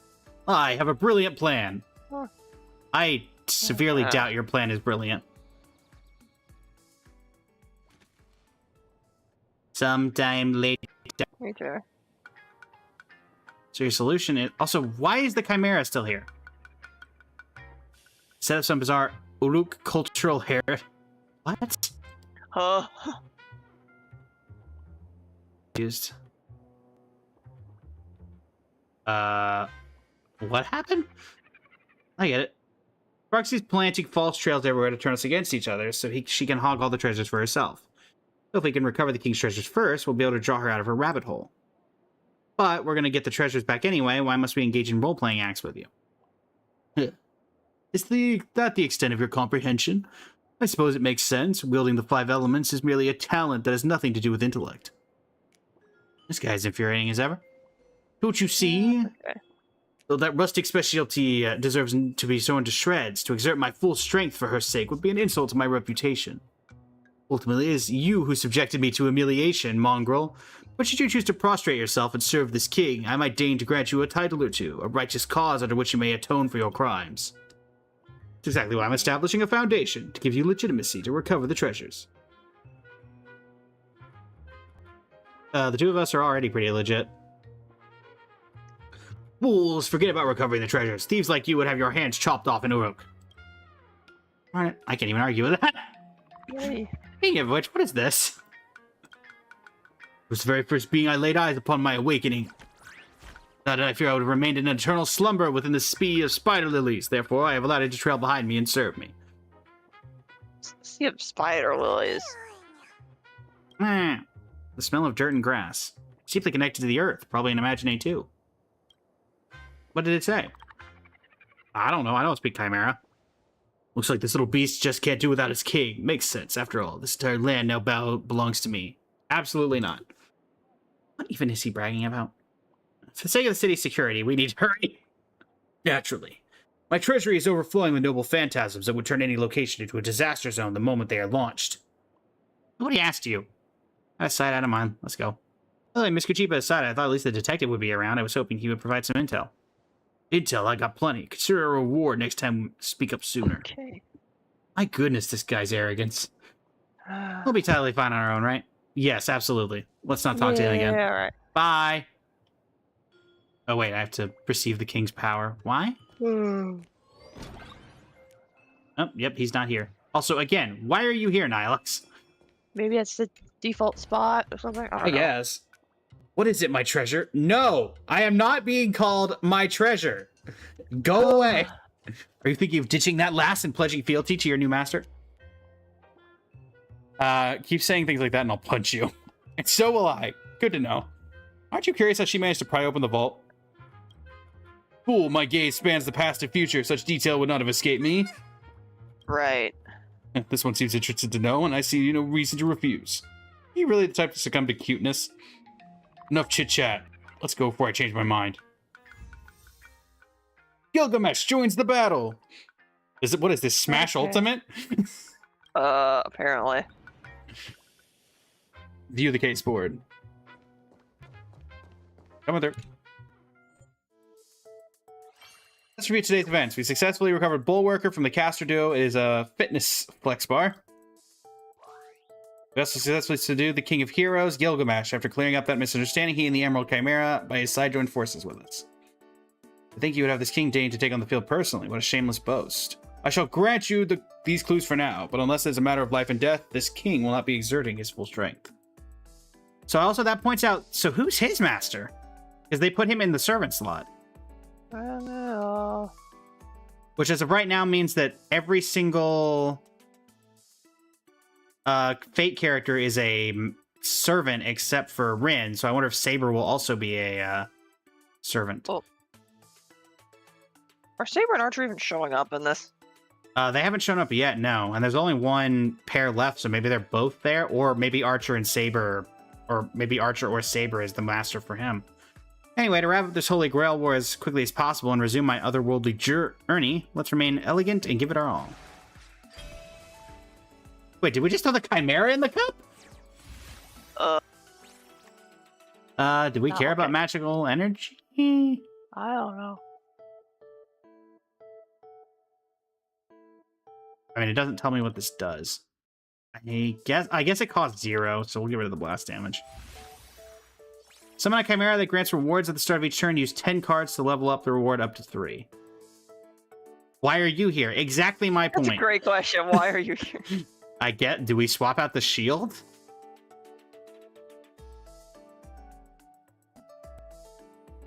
I have a brilliant plan. I severely doubt your plan is brilliant. Sometime later. So your solution is... Also, why is the Chimera still here? Set up some bizarre Uruk cultural hair... What? Used. What happened? I get it. Roxy's planting false trails everywhere to turn us against each other, so she can hog all the treasures for herself. So if we can recover the king's treasures first, we'll be able to draw her out of her rabbit hole. But we're going to get the treasures back anyway. Why must we engage in role-playing acts with you? Is that the extent of your comprehension? I suppose it makes sense. Wielding the 5 elements is merely a talent that has nothing to do with intellect. This guy's infuriating as ever. Don't you see? Okay. Though that rustic specialty deserves to be torn to shreds, to exert my full strength for her sake would be an insult to my reputation. Ultimately, it is you who subjected me to humiliation, mongrel. But should you choose to prostrate yourself and serve this king, I might deign to grant you a title or two, a righteous cause under which you may atone for your crimes. That's exactly why I'm establishing a foundation, to give you legitimacy to recover the treasures. The two of us are already pretty legit. Fools, forget about recovering the treasures. Thieves like you would have your hands chopped off in Uruk. Alright, I can't even argue with that. Yay. Speaking of which, what is this? It was the very first being I laid eyes upon my awakening. Not that I fear I would have remained in an eternal slumber within the sea of spider lilies. Therefore, I have allowed it to trail behind me and serve me. Sea of spider lilies. The smell of dirt and grass. Deeply connected to the earth. Probably an Imaginate too. What did it say? I don't know. I don't speak Chimera. Looks like this little beast just can't do without its king. Makes sense. After all, this entire land now belongs to me. Absolutely not. What even is he bragging about? For the sake of the city's security, we need to hurry. Naturally. My treasury is overflowing with noble phantasms that would turn any location into a disaster zone the moment they are launched. Nobody asked you. Out of sight, out of mind. Let's go. Well, Miss Kuchipa aside, I thought at least the detective would be around. I was hoping he would provide some intel. Intel, I got plenty. Consider a reward next time. Speak up sooner. Okay. My goodness, this guy's arrogance. We'll be totally fine on our own, right? Yes, absolutely. Let's not talk to him again. Yeah, alright. Bye. Oh, wait, I have to receive the king's power. Why? Oh, yep, he's not here. Also, again, why are you here, Nihilux? Maybe it's the default spot or something. I don't know. guess. What is it, my treasure? No, I am not being called my treasure. Go away. Are you thinking of ditching that lass and pledging fealty to your new master? Keep saying things like that and I'll punch you. And so will I. Good to know. Aren't you curious how she managed to pry open the vault? Fool, my gaze spans the past and future. Such detail would not have escaped me. Right. This one seems interested to know, and I see no reason to refuse. Are you really the type to succumb to cuteness? Enough chit-chat. Let's go before I change my mind. Gilgamesh joins the battle! What is this, Smash Ultimate? Apparently. View the case board. Come with her. Let's review today's events. We successfully recovered Bullworker from the caster duo. It is a fitness flex bar. We also successfully subdued the King of Heroes, Gilgamesh. After clearing up that misunderstanding, he and the Emerald Chimera by his side joined forces with us. I think you would have this king deign to take on the field personally. What a shameless boast. I shall grant you these clues for now, but unless it's a matter of life and death, this king will not be exerting his full strength. So also that points out, so who's his master? Because they put him in the servant slot. I don't know. Which as of right now means that every single Fate character is a servant except for Rin, so I wonder if Saber will also be a servant. Oh. Are Saber and Archer even showing up in this? They haven't shown up yet, no. And there's only one pair left, so maybe they're both there, or maybe Archer and Saber, or maybe Archer or Saber is the master for him. Anyway, to wrap up this Holy Grail War as quickly as possible and resume my otherworldly journey, let's remain elegant and give it our all. Wait, did we just throw the Chimera in the cup? Do we care about magical energy? I don't know. I mean, it doesn't tell me what this does. I guess it costs 0, so we'll get rid of the blast damage. Summon a Chimera that grants rewards at the start of each turn. Use 10 cards to level up the reward up to 3. Why are you here? Exactly my point. That's a great question. Why are you here? Do we swap out the shield?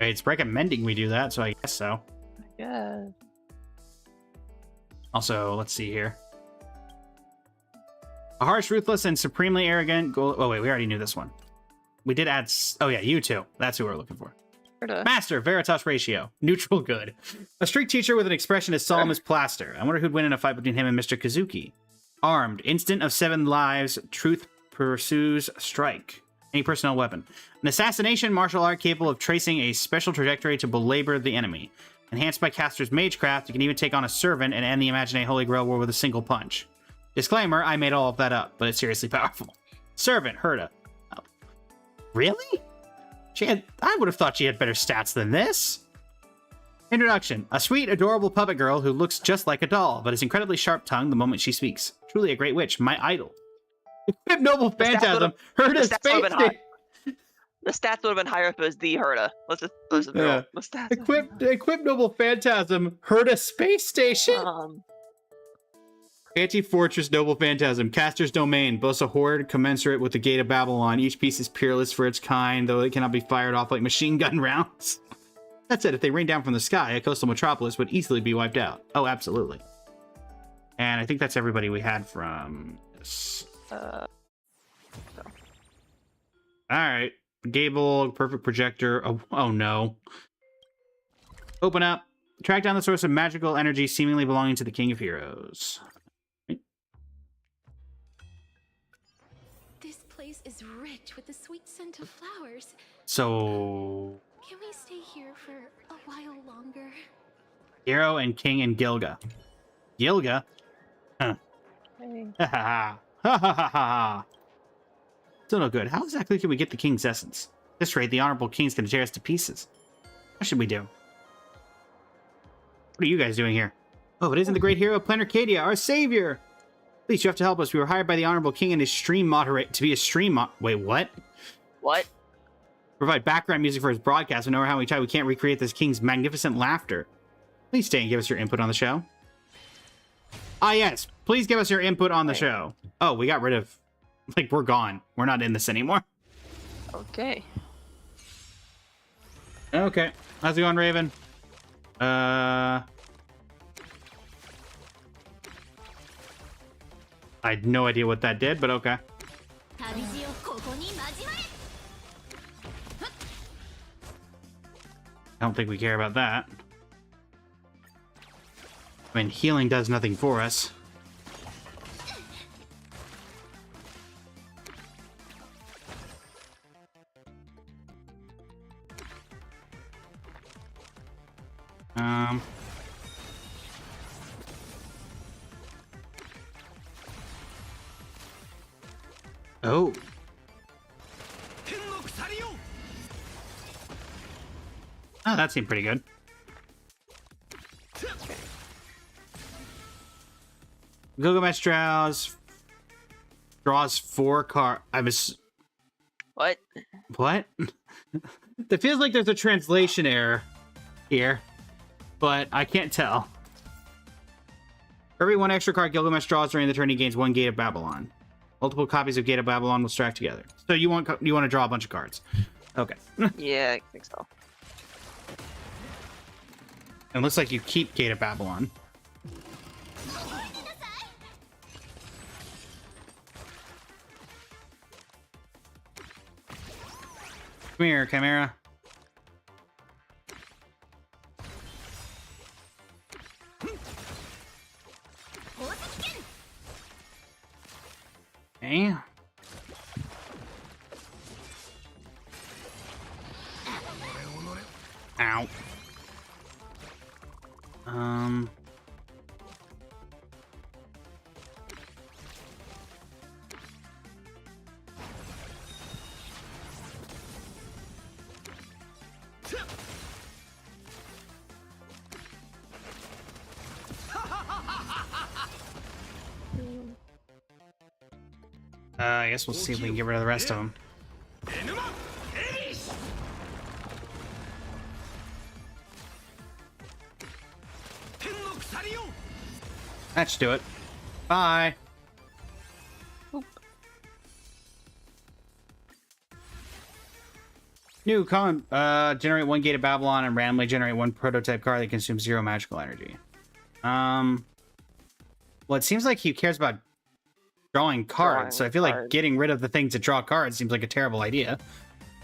It's recommending we do that, so I guess so. Yeah. Also, let's see here. A harsh, ruthless, and supremely arrogant goal. Oh, wait, we already knew this one. We did add. Oh, yeah, you two. That's who we're looking for. Master, Veritas Ratio. Neutral good. A strict teacher with an expression as solemn as plaster. I wonder who'd win in a fight between him and Mr. Kazuki. Armed. Instant of 7 lives. Truth pursues strike. Any personnel weapon. An assassination martial art capable of tracing a special trajectory to belabor the enemy. Enhanced by caster's magecraft, you can even take on a servant and end the Imagine Holy Grail War with a single punch. Disclaimer, I made all of that up, but it's seriously powerful. Servant, Herta. Oh. Really? I would have thought she had better stats than this. Introduction. A sweet, adorable puppet girl who looks just like a doll, but is incredibly sharp-tongued the moment she speaks. Truly a great witch, my idol. Equip Noble Phantasm, Herta Space Station. The stats would have been higher if it was the Herta. Let's just the stats. Equip Noble Phantasm, Herta Space Station. Anti-Fortress Noble Phantasm, Caster's Domain, boasts a horde commensurate with the Gate of Babylon. Each piece is peerless for its kind, though it cannot be fired off like machine gun rounds. That said, if they rain down from the sky, a coastal metropolis would easily be wiped out. Oh, absolutely. And I think that's everybody we had from this. Alright. Gable, perfect projector. Oh no. Open up. Track down the source of magical energy seemingly belonging to the King of Heroes. This place is rich with the sweet scent of flowers. So... Can we stay here for a while longer? Hero and King and Gilga. Gilga? Huh. Hey. Ha ha ha ha ha ha. Still no good. How exactly can we get the King's essence? At this rate, the Honorable King's gonna tear us to pieces. What should we do? What are you guys doing here? Oh, it isn't the great hero of Planet Arcadia, our savior! Please, you have to help us. We were hired by the Honorable King and his stream moderate to be a stream Wait, what? What? Provide background music for his broadcast, and no matter how we try, we can't recreate this King's magnificent laughter. Please stay and give us your input on the show. Ah, yes. Please give us your input on the show. Oh, we got rid of... Like, we're gone. We're not in this anymore. Okay. Okay. How's it going, Raven? I had no idea what that did, but okay. I don't think we care about that. I mean, healing does nothing for us. Oh. Oh, that seemed pretty good. Gilgamesh draws 4 cards. I was... What? What? It feels like there's a translation error here, but I can't tell. For every 1 extra card Gilgamesh draws during the turn, he gains 1 Gate of Babylon. Multiple copies of Gate of Babylon will stack together. So you want to draw a bunch of cards. Okay. Yeah, I think so. It looks like you keep Gate of Babylon. Come here, Chimera. Okay. Ow. I guess we'll see if we can get rid of the rest of them. That should do it. Bye. Oop. New comment. Generate 1 Gate of Babylon and randomly generate 1 prototype card that consumes 0 magical energy. Well, it seems like he cares about drawing cards, so I feel like getting rid of the things that draw cards seems like a terrible idea.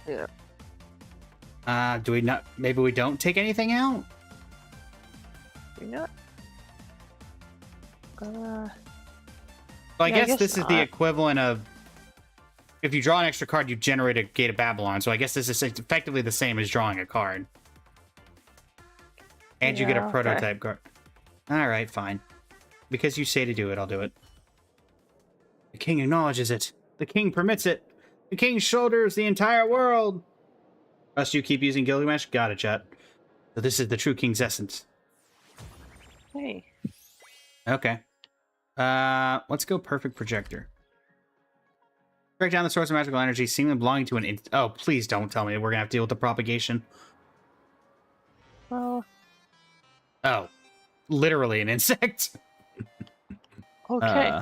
Yeah. Do we not? Maybe we don't take anything out? Do we not? Well, I guess this is the equivalent of if you draw an extra card, you generate a Gate of Babylon. So I guess this is effectively the same as drawing a card. And you get a prototype card. All right, fine. Because you say to do it, I'll do it. The king acknowledges it. The king permits it. The king shoulders the entire world. Must you keep using Gilgamesh? Got it, chat. So this is the true king's essence. Hey. Okay. Let's go perfect projector. Break down the source of magical energy, seemingly belonging to an... Oh, please don't tell me we're gonna have to deal with the propagation. Well... Oh. Literally an insect. Okay.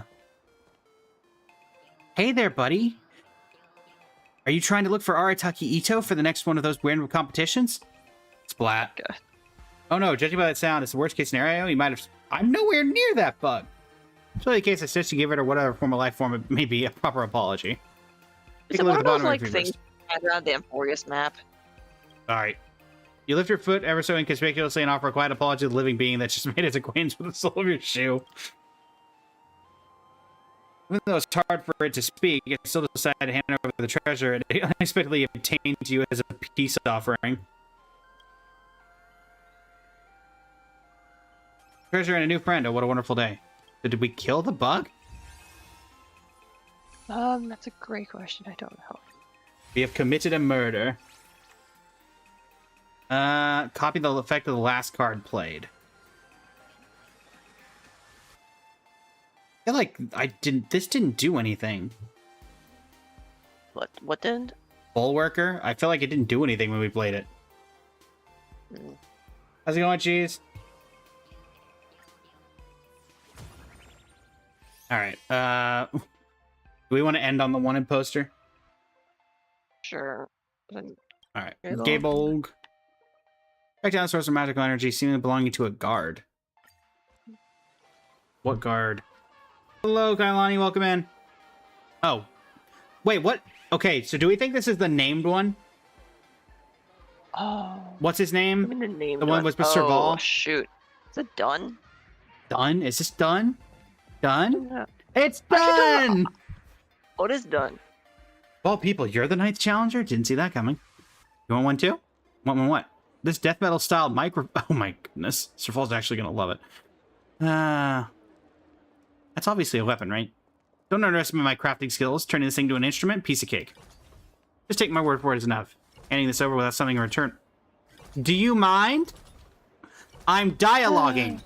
Hey there, buddy. Are you trying to look for Arataki Ito for the next one of those random competitions? Splat. God. Oh no, judging by that sound, it's the worst case scenario. You might have... I'm nowhere near that bug. It's really the case I suggest you give it or whatever form of life form it may be a proper apology. Take a look at the bottom of the things around the Amphorius map. Alright. You lift your foot ever so inconspicuously and offer a quiet apology to the living being that just made its acquaintance with the sole of your shoe. Even though it's hard for it to speak, it still decided to hand over the treasure and it unexpectedly obtained to you as a peace offering. Treasure and a new friend. Oh, what a wonderful day. So did we kill the bug? That's a great question. I don't know. We have committed a murder. Copy the effect of the last card played. I feel like this didn't do anything. What didn't? Bulwarker? I feel like it didn't do anything when we played it. How's it going, Cheese? Alright, do we want to end on the wanted poster? Sure. Then Alright, Gabolg. Track down the source of magical energy seemingly belonging to a guard. What guard? Hello, Kailani, welcome in. Oh. Wait, what? Okay, so do we think this is the named one? Oh. What's his name? The named The one with Mr. Oh, Ball? shoot. Is it done? Done? Is this done? Done? Yeah. It's done! What is done? Well, people, you're the Ninth Challenger? Didn't see that coming. You want one too? Want one what? This death metal style micro... Oh my goodness. Sir Fall's actually gonna love it. That's obviously a weapon, right? Don't underestimate my crafting skills. Turning this thing to an instrument, piece of cake. Just take my word for it as enough. Handing this over without something in return. Do you mind? I'm dialoguing.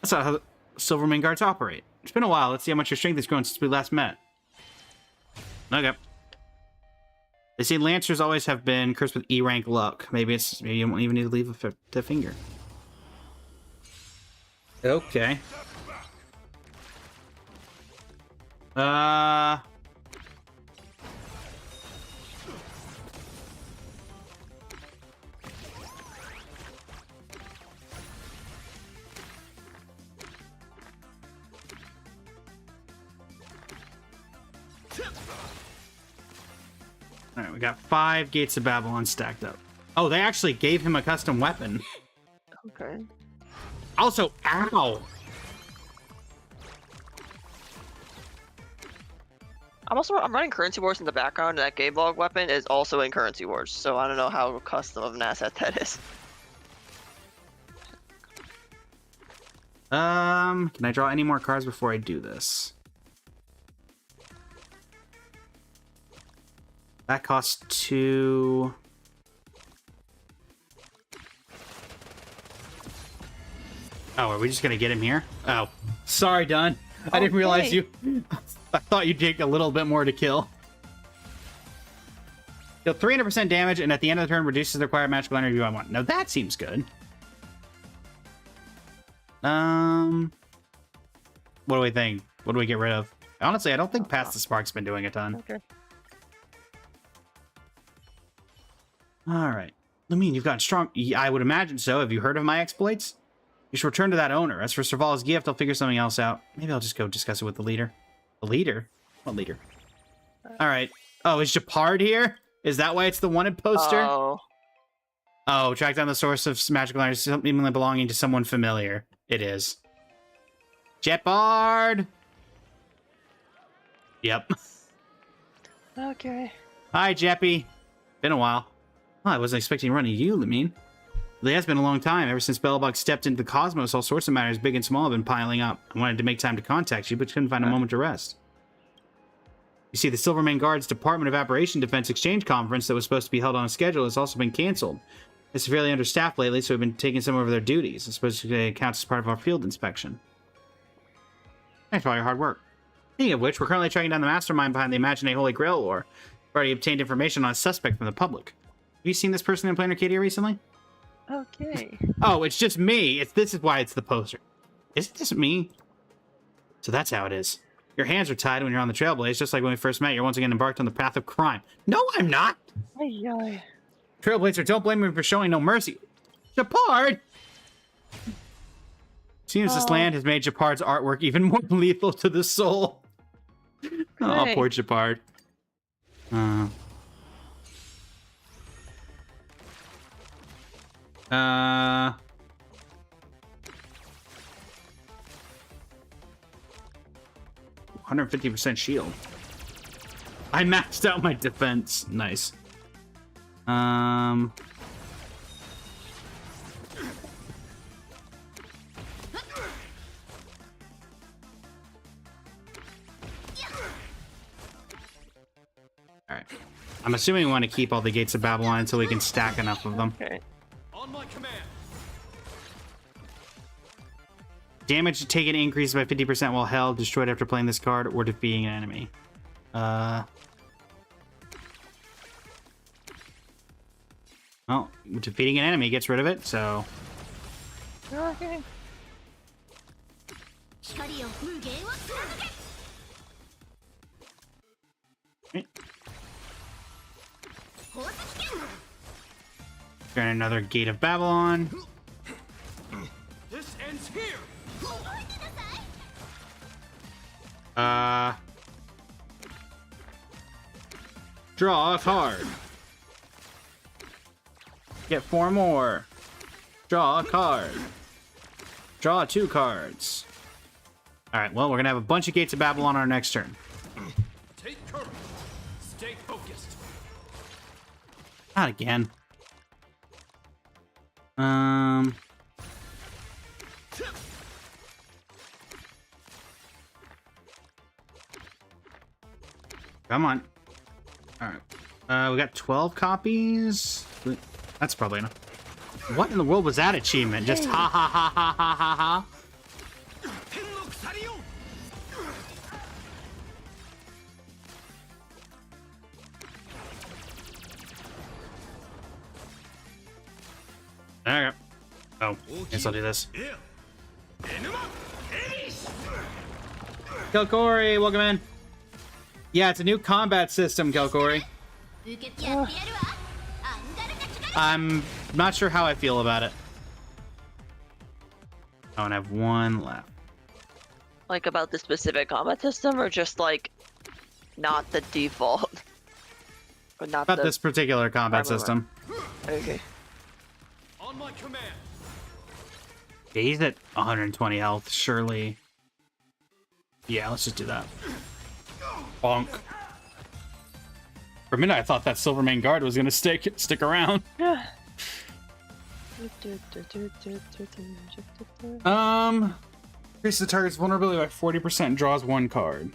That's not how Silvermane guards operate. It's been a while. Let's see how much your strength has grown since we last met. Okay. They say Lancers always have been cursed with E-rank luck. Maybe you won't even need to leave a finger. Okay. Alright, we got 5 Gates of Babylon stacked up. Oh, they actually gave him a custom weapon. Okay. Also, ow! I'm running Currency Wars in the background, and that game log weapon is also in Currency Wars, so I don't know how custom of an asset that is. Can I draw any more cards before I do this? That costs 2. Oh, are we just gonna get him here? Oh, sorry, Dunn. I didn't realize you... I thought you'd take a little bit more to kill. Deal 300% damage, and at the end of the turn, reduces the required magical energy by 1. Now that seems good. What do we think? What do we get rid of? Honestly, I don't think Past the Spark's been doing a ton. Okay. Alright. I mean, you've gotten strong... I would imagine so. Have you heard of my exploits? You should return to that owner. As for Serval's gift, I'll figure something else out. Maybe I'll just go discuss it with the leader. The leader? What leader? Alright. Oh, is Japard here? Is that why it's the wanted poster? Oh. Oh, track down the source of magical energy, something belonging to someone familiar. It is. Japard! Yep. Okay. Hi, Jeppy. Been a while. Well, I wasn't expecting to run into you, I mean. It has been a long time. Ever since Bellbug stepped into the cosmos, all sorts of matters, big and small, have been piling up. I wanted to make time to contact you, but couldn't find a moment to rest. You see, the Silvermane Guard's Department of Aberration Defense Exchange Conference that was supposed to be held on a schedule has also been canceled. It's severely understaffed lately, so we've been taking some over their duties. I suppose it counts as part of our field inspection. Thanks for all your hard work. Speaking of which, we're currently tracking down the mastermind behind the Imagine Holy Grail War. We've already obtained information on a suspect from the public. Have you seen this person in Planar Arcadia recently? Okay. Oh, it's just me. This is why it's the poster. Is it just me? So that's how it is. Your hands are tied when you're on the Trailblaze, just like when we first met. You're once again embarked on the path of crime. No, I'm not! Ay. Trailblazer, don't blame me for showing no mercy. Japard! Seems this land has made Japard's artwork even more lethal to the soul. Oh, poor Japard. %150% shield. I maxed out my defense. Nice. Alright. I'm assuming we want to keep all the Gates of Babylon until we can stack enough of them. Okay. On my command. Damage taken increases by 50% while held, destroyed after playing this card, or defeating an enemy. Well, defeating an enemy gets rid of it, so... Okay. Turn another Gate of Babylon. This ends here. Draw a card. Get 4 more. Draw a card. Draw 2 cards. Alright, well, we're gonna have a bunch of Gates of Babylon on our next turn. Take courage. Stay focused. Not again. Come on. Alright. We got 12 copies. That's probably enough. What in the world was that achievement? Just ha ha ha ha ha ha ha. Alright. Oh, guess I'll do this. Kelkori, welcome in. Yeah, it's a new combat system, Kelkori. I'm not sure how I feel about it. Oh, and I have 1 left. Like about the specific combat system, or just like not the default? Or not About this particular combat system. Okay. On my command. Yeah, he's at 120 health, surely. Yeah, let's just do that. Bonk. For a minute, I thought that Silvermane Guard was gonna stick around. Increase the target's vulnerability by 40% and draws 1 card.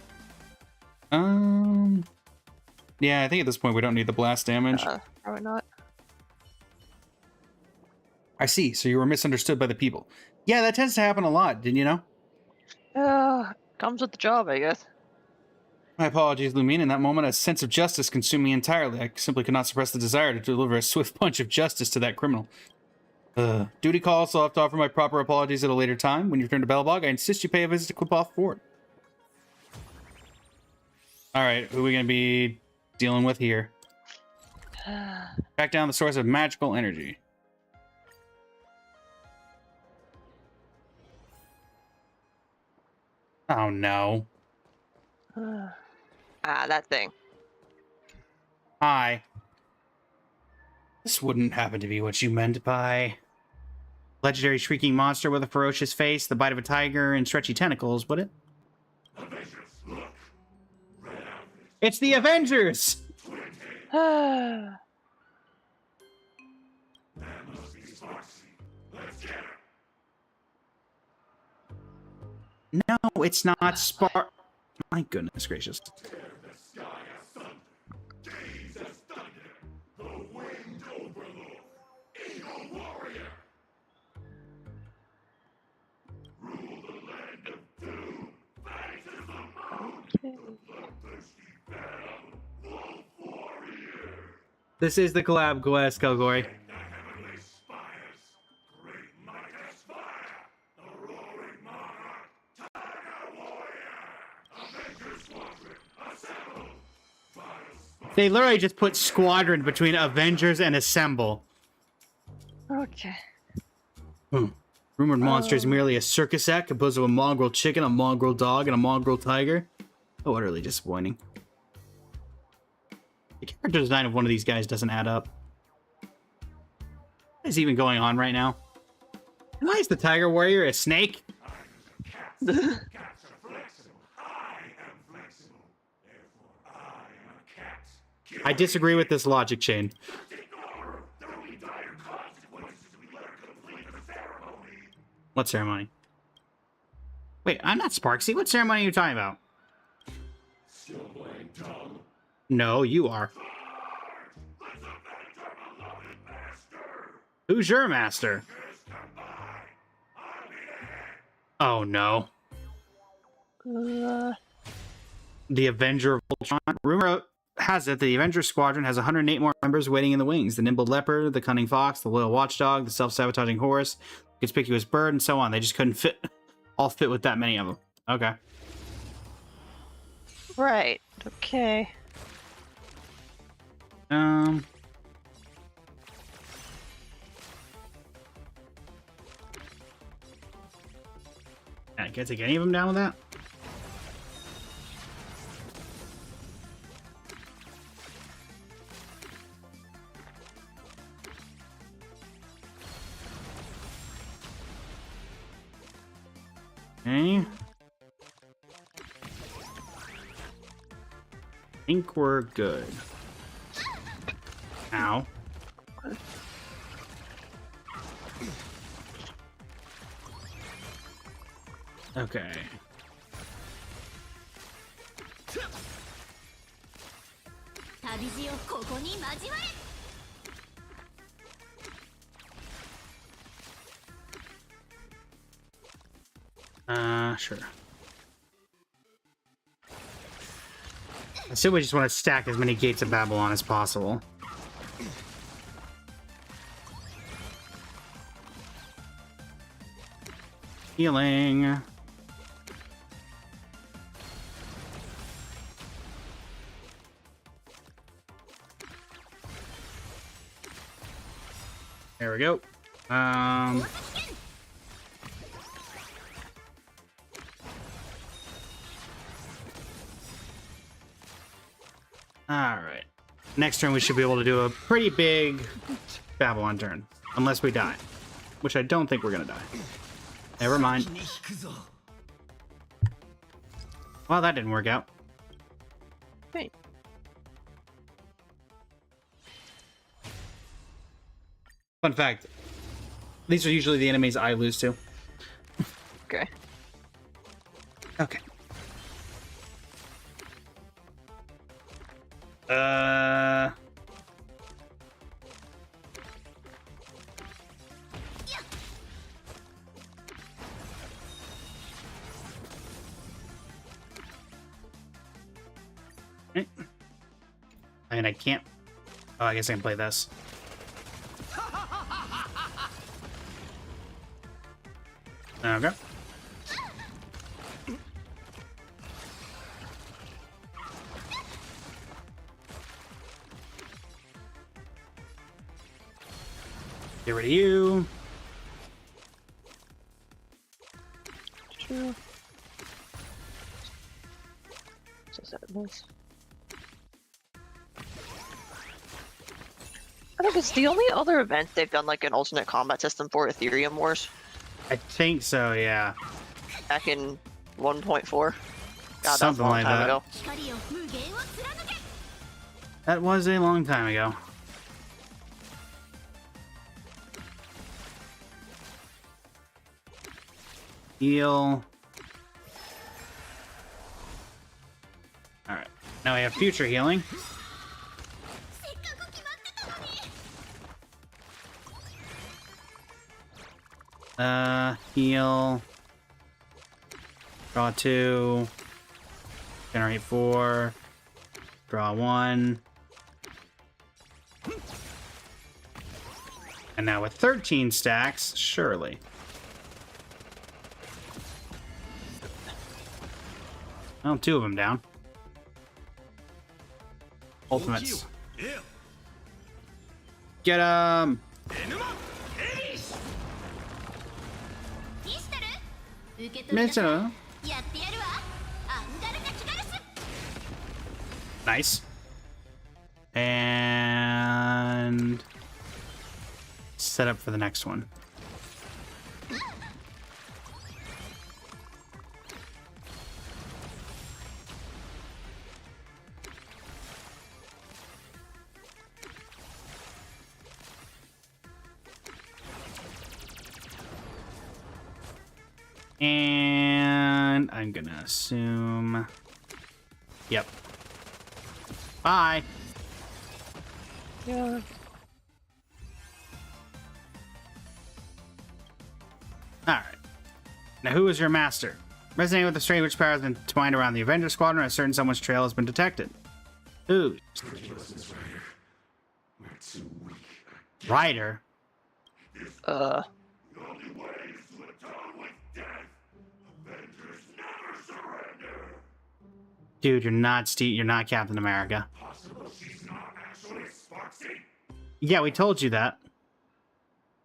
Yeah, I think at this point we don't need the blast damage. Probably not. I see, so you were misunderstood by the people. Yeah, that tends to happen a lot, didn't you know? Comes with the job, I guess. My apologies, Lumine. In that moment, a sense of justice consumed me entirely. I simply could not suppress the desire to deliver a swift punch of justice to that criminal. Duty call, so I'll have to offer my proper apologies at a later time. When you return to Bellbog, I insist you pay a visit to Clip-Off Fort. Alright, who are we going to be dealing with here? Track down the source of magical energy. Oh, no. That thing. Hi. This wouldn't happen to be what you meant by... legendary shrieking monster with a ferocious face, the bite of a tiger, and stretchy tentacles, would it? Avengers, look. It's the Avengers! That must be Sparksy. Let's get her. No, it's not Spark... My goodness gracious. Tear the sky asunder. Gaze as thunder. The winged overlord. Eagle warrior. Rule the land of doom. Fight to the moon. The bloodthirsty battle. Wolf warrior. This is the collab quest, Kelgori. In the heavenly spires. Great might aspire. The roaring monarch. Tiger warrior. Avengers squadron. Assemble. They literally just put squadron between Avengers and Assemble. Okay. Rumored monster is merely a circus act composed of a mongrel chicken, a mongrel dog, and a mongrel tiger. Oh, utterly disappointing. The character design of one of these guys doesn't add up. What is even going on right now? Why is the Tiger Warrior a snake? I disagree with this logic chain. What ceremony? Wait, I'm not Sparksy. What ceremony are you talking about? No, you are. Who's your master? Oh no. The Avenger of Voltron. Rumor has it the Avenger Squadron has 108 more members waiting in the wings. The nimble leopard, the cunning fox, the loyal watchdog, the self-sabotaging horse, the conspicuous bird, and so on. They just couldn't all fit with that many of them. Okay. Right. Okay. I can't take any of them down with that. Okay. I think we're good. Ow. Okay. Sure. I assume we just want to stack as many gates of Babylon as possible. Healing. There we go. Alright. Next turn we should be able to do a pretty big Babylon turn. Unless we die. Which I don't think we're gonna die. Never mind. Well, that didn't work out. Wait. Fun fact. These are usually the enemies I lose to. Okay. Okay. Okay. I mean, I can't. Oh, I guess I can play this. Okay. Get rid of you. True. So that was. I think it's the only other event they've done like an alternate combat system for Ethereum Wars. I think so, yeah. Back in 1.4. God, Something like that. Ago. That was a long time ago. Heal. Alright. Now we have future healing. Heal. Draw 2. Generate 4. Draw 1. And now with 13 stacks, surely. Well, 2 of them down. Ultimates. Get 'em! Nice. And set up for the next one. And I'm gonna assume... Yep. Bye! Yeah. Alright. Now, who is your master? Resonating with the strange witch power has been twined around the Avenger Squadron, a certain someone's trail has been detected. Who? Ryder? Dude, you're not Steve. You're not Captain America. Yeah, we told you that.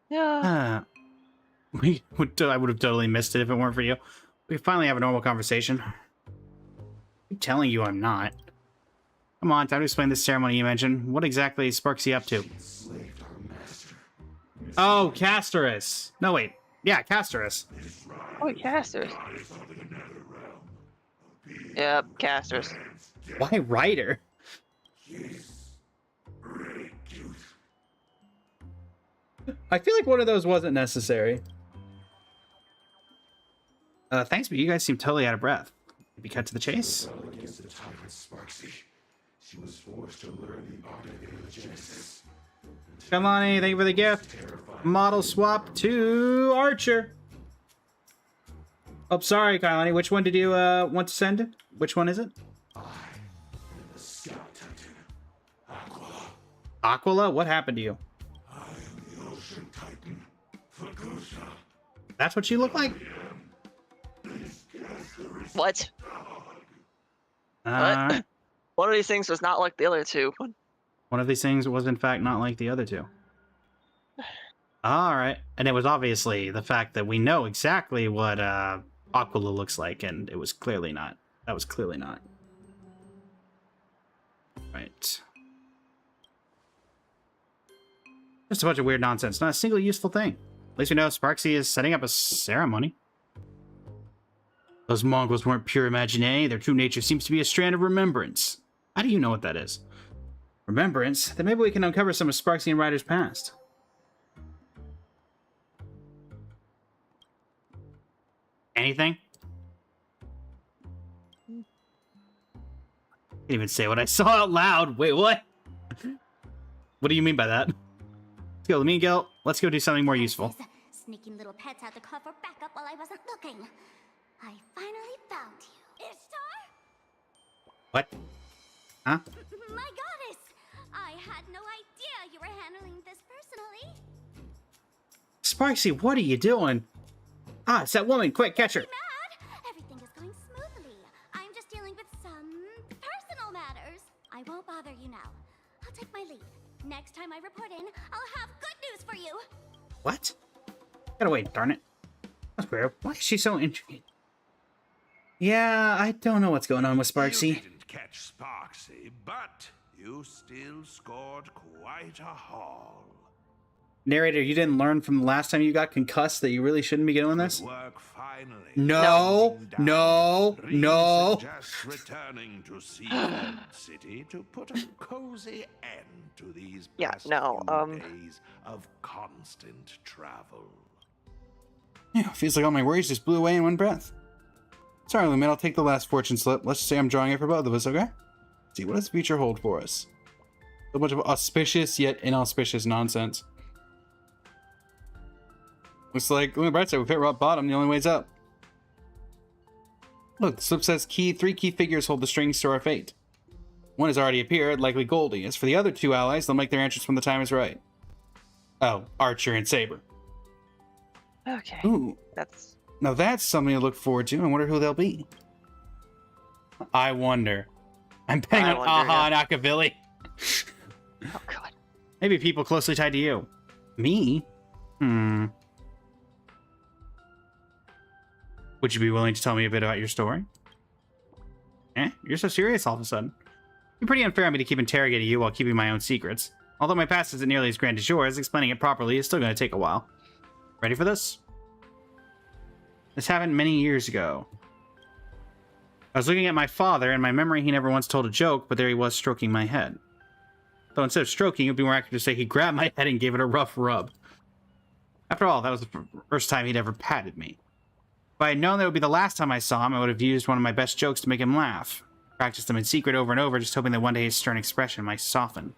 Yeah. I would have totally missed it if it weren't for you. We finally have a normal conversation. I'm telling you I'm not. Come on, time to explain this ceremony you mentioned. What exactly is Sparksy up to? Oh, Castorus. No, wait. Yeah, Castorus. Oh, Casters. Yep, Casters. Why Ryder? I feel like one of those wasn't necessary. Thanks, but you guys seem totally out of breath. Maybe cut to the chase? Come on, thank you for the gift. Model swap to Archer. Oh, sorry, Kailani. Which one did you want to send? Which one is it? Aquila? What happened to you? That's what you look like? What? What? One of these things was not like the other two. One of these things was, in fact, not like the other two. Alright. And it was obviously the fact that we know exactly what Aquila looks like, and it was clearly not. That was clearly not. Right. Just a bunch of weird nonsense. Not a single useful thing. At least we know Sparksy is setting up a ceremony. Those Mongols weren't pure imaginae. Their true nature seems to be a strand of remembrance. How do you know what that is? Remembrance? Then maybe we can uncover some of Sparksy and Ryder's past. Anything? Can't even say what I saw out loud. Wait, what? What do you mean by that? Let's go, Miguel. Let's go do something more useful. Sneaking little pets out to cover backup while I wasn't looking. I finally found you. Ishtar? What? Huh? My goddess! I had no idea you were handling this personally. Sparksy, what are you doing? Ah, it's that woman. Quick, catch her. Mad? Everything is going smoothly. I'm just dealing with some personal matters. I won't bother you now. I'll take my leave. Next time I report in, I'll have good news for you. What? Gotta wait, darn it. That's weird. Why is she so intrigued? Yeah, I don't know what's going on with Sparksy. You didn't catch Sparksy, but you still scored quite a haul. Narrator, you didn't learn from the last time you got concussed that you really shouldn't be doing this? Work finally. No, no, no. Just returning to Seaford City to put a cozy end to these past few days of constant travel. Yeah, feels like all my worries just blew away in one breath. Sorry, Lumen, I'll take the last fortune slip. Let's just say I'm drawing it for both of us, okay? Let's see, what does the future hold for us? A bunch of auspicious yet inauspicious nonsense. Looks like, on the bright side, we've hit rock bottom, the only way's up. Look, the slip says three key figures hold the strings to our fate. One has already appeared, likely Goldie. As for the other two allies, they'll make their entrance when the time is right. Oh, Archer and Saber. Okay. Ooh. Now that's something to look forward to. I wonder who they'll be. I wonder. I'm betting on Aha and Akavilli. Oh, God. Maybe people closely tied to you. Me? Would you be willing to tell me a bit about your story? You're so serious all of a sudden. You're pretty unfair of me to keep interrogating you while keeping my own secrets. Although my past isn't nearly as grand as yours, explaining it properly is still going to take a while. Ready for this? This happened many years ago. I was looking at my father, and in my memory he never once told a joke, but there he was stroking my head. Though instead of stroking, it would be more accurate to say he grabbed my head and gave it a rough rub. After all, that was the first time he'd ever patted me. If I had known that would be the last time I saw him, I would have used one of my best jokes to make him laugh. Practiced them in secret over and over, just hoping that one day his stern expression might soften.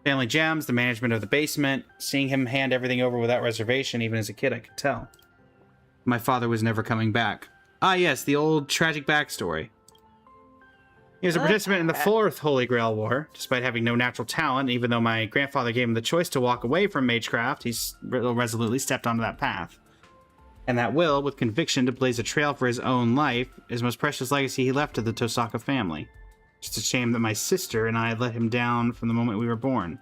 Family gems, the management of the basement, seeing him hand everything over without reservation, even as a kid I could tell. My father was never coming back. Ah yes, the old tragic backstory. He was a participant in the Fourth Holy Grail War, despite having no natural talent. Even though my grandfather gave him the choice to walk away from magecraft, he resolutely stepped onto that path. And that will, with conviction, to blaze a trail for his own life, is the most precious legacy he left to the Tosaka family. Just a shame that my sister and I had let him down from the moment we were born.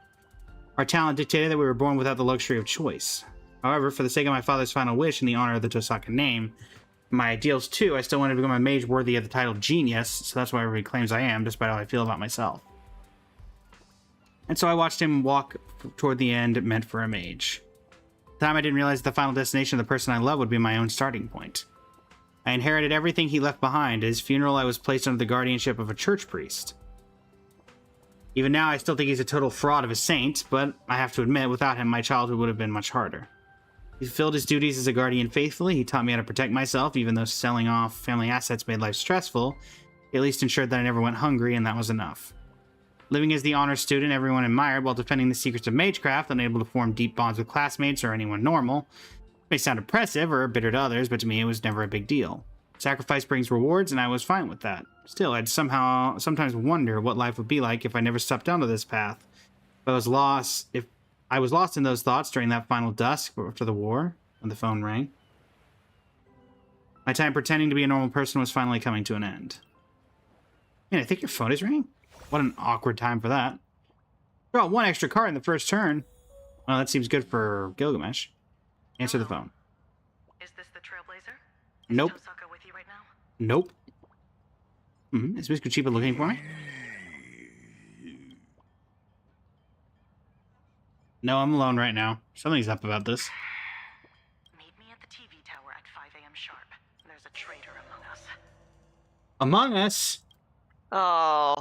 Our talent dictated that we were born without the luxury of choice. However, for the sake of my father's final wish and the honor of the Tosaka name, my ideals too, I still wanted to become a mage worthy of the title genius, so that's why everybody claims I am, despite how I feel about myself. And so I watched him walk toward the end meant for a mage. At the time I didn't realize the final destination of the person I love would be my own starting point. I inherited everything he left behind. At his funeral, I was placed under the guardianship of a church priest. Even now, I still think he's a total fraud of a saint, but I have to admit, without him, my childhood would have been much harder. He fulfilled his duties as a guardian faithfully. He taught me how to protect myself, even though selling off family assets made life stressful. He at least ensured that I never went hungry, and that was enough. Living as the honor student everyone admired while defending the secrets of magecraft, unable to form deep bonds with classmates or anyone normal. It may sound oppressive or bitter to others, but to me it was never a big deal. Sacrifice brings rewards, and I was fine with that. Still, I'd sometimes wonder what life would be like if I never stepped onto this path. If I was lost in those thoughts during that final dusk after the war, when the phone rang. My time pretending to be a normal person was finally coming to an end. Man, I think your phone is ringing? What an awkward time for that. Draw one extra card in the first turn. Well, that seems good for Gilgamesh. Answer the phone. Is this the Trailblazer? Nope. Is Tosaka with you right now? Nope. Is Miss Kuchiba looking for me? No, I'm alone right now. Something's up about this. Meet me at the TV tower at 5 a.m. sharp. There's a traitor among us. Among Us? Oh.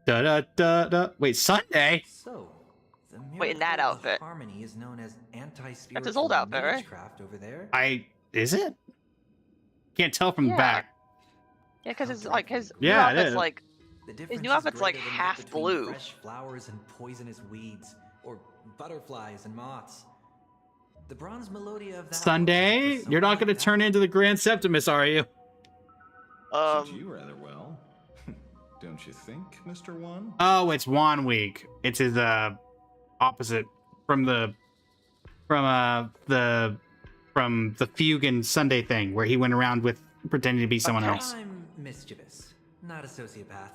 Da-da-da-da. Wait, Sunday? So, the Wait, in that Miracle of outfit. Harmony is known as anti-spiritual That's his old outfit, right? magecraft over there. Is it? Can't tell from the Yeah. back. Yeah, because it's like his new Yeah, it outfit's is. like The his difference new is outfit's like greater than that half between blue. Fresh flowers and poisonous weeds, or butterflies and moths. The bronze melodia of that Sunday? was for You're not someone going to like turn that. into the Grand Septimus, are you? Suit you rather well. Don't you think, Mr. One? Oh, it's Wan Week. It's his opposite from the Fugue and Sunday thing, where he went around with pretending to be someone else. I'm mischievous, not a sociopath.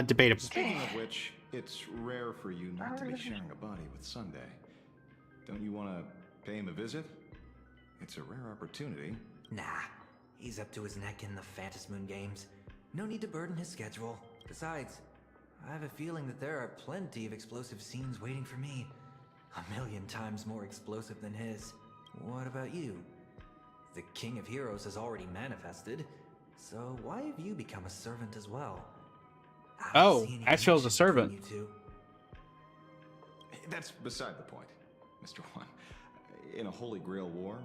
Debatable. Speaking of which, it's rare for you not to be sharing a body with Sunday. Don't you want to pay him a visit? It's a rare opportunity. Nah, he's up to his neck in the Phantasmoon games. No need to burden his schedule. Besides, I have a feeling that there are plenty of explosive scenes waiting for me. 1,000,000 times more explosive than his. What about you? The King of Heroes has already manifested, so why have you become a servant as well? I don't Oh, see any Asheville's a connection servant. between you two. That's beside the point, Mr. One. In a Holy Grail war,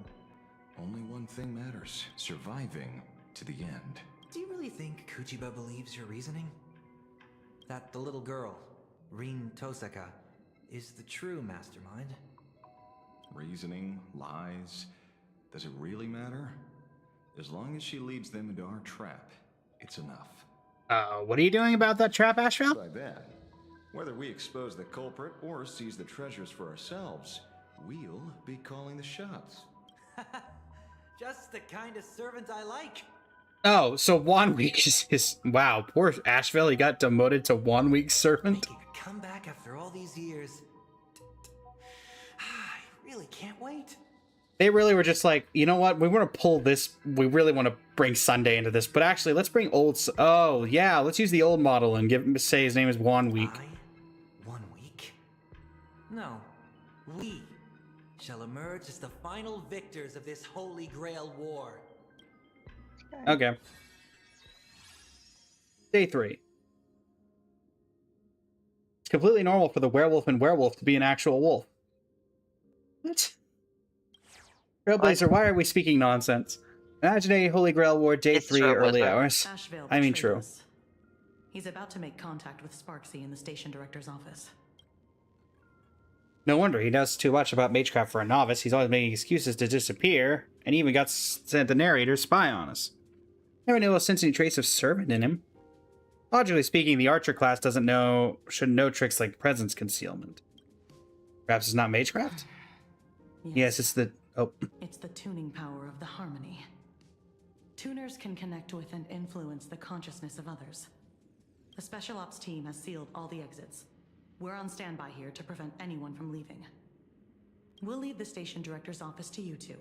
only one thing matters: surviving to the end. Do you really think Kuchiba believes your reasoning? That the little girl, Rin Tosaka, is the true mastermind? Reasoning, lies, does it really matter? As long as she leads them into our trap, it's enough. What are you doing about that trap, Asheville? By that, whether we expose the culprit or seize the treasures for ourselves, we'll be calling the shots. Just the kind of servant I like. Oh, so 1 week is his... Wow, poor Asheville, he got demoted to 1 week servant. Making a comeback after all these years. I really can't wait. They really were just like, you know what? We want to pull this. We really want to bring Sunday into this, but actually, let's bring Oh yeah, let's use the old model and say his name is 1 Week. 1 week? No, we shall emerge as the final victors of this Holy Grail war. Okay. Day 3. It's completely normal for the werewolf and werewolf to be an actual wolf. What? Trailblazer, why are we speaking nonsense? Imagine a Holy Grail War Day 3 early hours. Ashvale I mean, betrayed true. us. He's about to make contact with Sparksy in the station director's office. No wonder he knows too much about magecraft for a novice. He's always making excuses to disappear, and even got sent the narrator to spy on us. Never knew he'll sense any trace of servant in him. Logically speaking, the archer class should know tricks like presence concealment. Perhaps it's not magecraft? Yes, it's the... Oh. It's the tuning power of the harmony. Tuners can connect with and influence the consciousness of others. The Special Ops team has sealed all the exits. We're on standby here to prevent anyone from leaving. We'll leave the station director's office to you two.